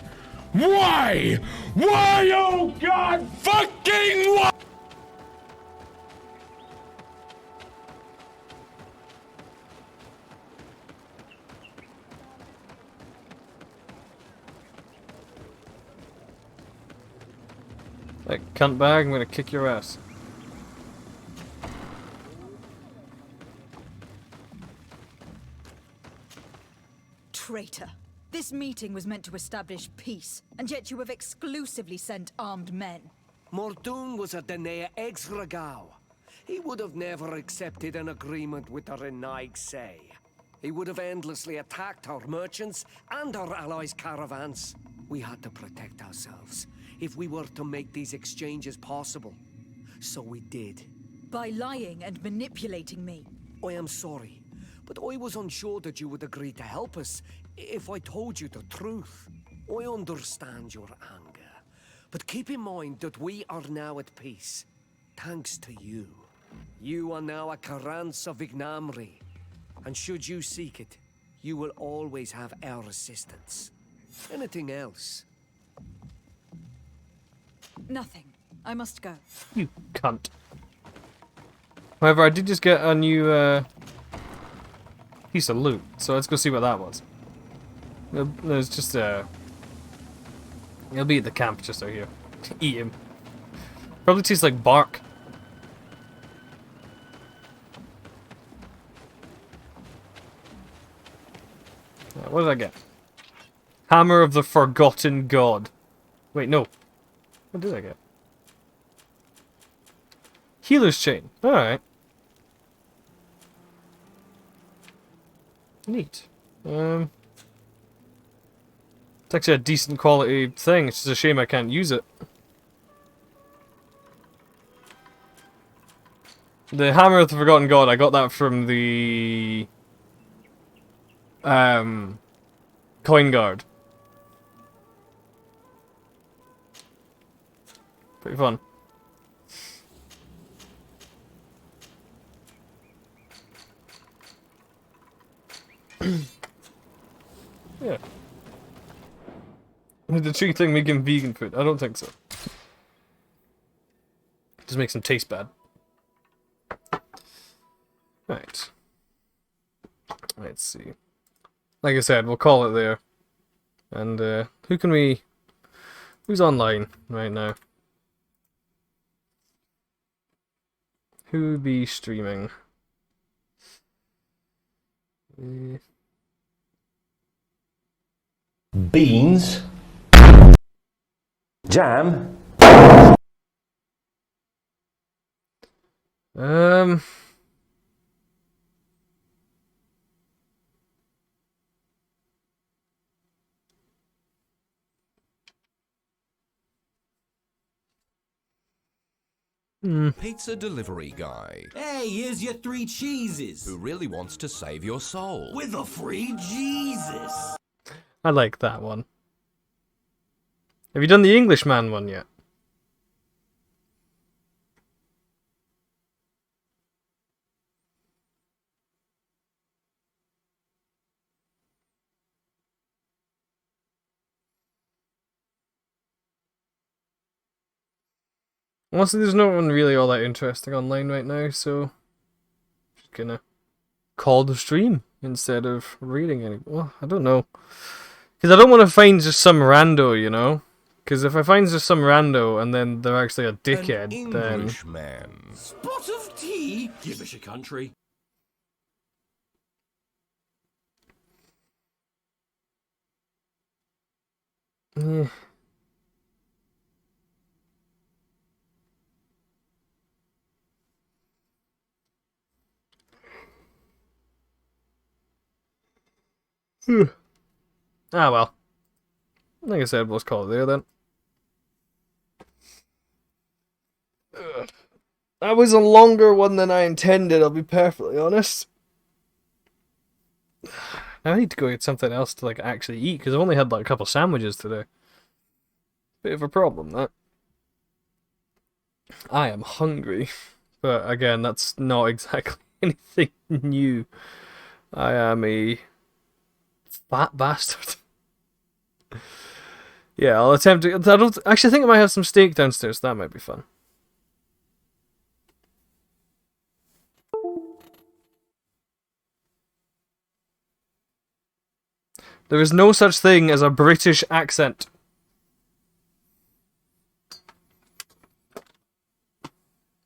Why? Why, oh God fucking why? Like, cunt bag, I'm gonna kick your ass. Traitor! This meeting was meant to establish peace, and yet you have exclusively sent armed men. Mordoon was a Danea Exragao. He would have never accepted an agreement with the Renaig Say. He would have endlessly attacked our merchants and our allies' caravans. We had to protect ourselves if we were to make these exchanges possible. So we did. By lying and manipulating me. I am sorry, but I was unsure that you would agree to help us if I told you the truth. I understand your anger, but keep in mind that we are now at peace, thanks to you. You are now a Karans of Ignamri, and should you seek it, you will always have our assistance. Anything else? Nothing. I must go. You cunt. However, I did just get a new piece of loot, so let's go see what that was. There's just he'll be at the camp just out here. Eat him. Probably tastes like bark. What did I get? Hammer of the Forgotten God. Wait, no. What did I get? Healer's Chain. Alright. Neat. It's actually a decent quality thing. It's just a shame I can't use it. The Hammer of the Forgotten God, I got that from the Coin Guard. Pretty fun. Yeah. Did the tree thing make him vegan food? I don't think so. Just makes him taste bad. Right. Let's see. Like I said, we'll call it there. And who's online right now? Who be streaming? Beans. Jam. Pizza delivery guy. Hey, here's your 3 cheeses. Who really wants to save your soul. With a free Jesus. I like that one. Have you done the Englishman one yet? Honestly, there's no one really all that interesting online right now, so just gonna call the stream instead of reading any. Well, I don't know, because I don't want to find just some rando, you know. Because if I find just some rando and then they're actually a dickhead, An then Englishman. Spot of tea. Give us your country. yeah. Ah well. Like I said, let's call it there then. That was a longer one than I intended, I'll be perfectly honest. Now I need to go get something else to like actually eat, because I've only had like a couple sandwiches today. Bit of a problem, that. I am hungry. But again, that's not exactly anything new. I am a fat bastard. Yeah, I'll attempt to. I don't actually think I might have some steak downstairs. That might be fun. There is no such thing as a British accent.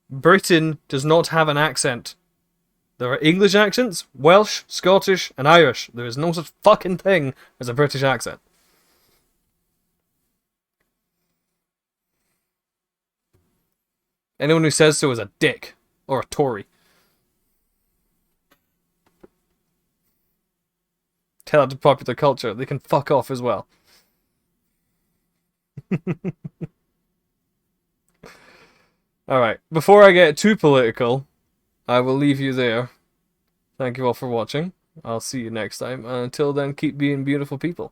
Britain does not have an accent. There are English accents, Welsh, Scottish, and Irish. There is no such fucking thing as a British accent. Anyone who says so is a dick. Or a Tory. Tell it to popular culture. They can fuck off as well. Alright, before I get too political, I will leave you there. Thank you all for watching. I'll see you next time. And until then, keep being beautiful people.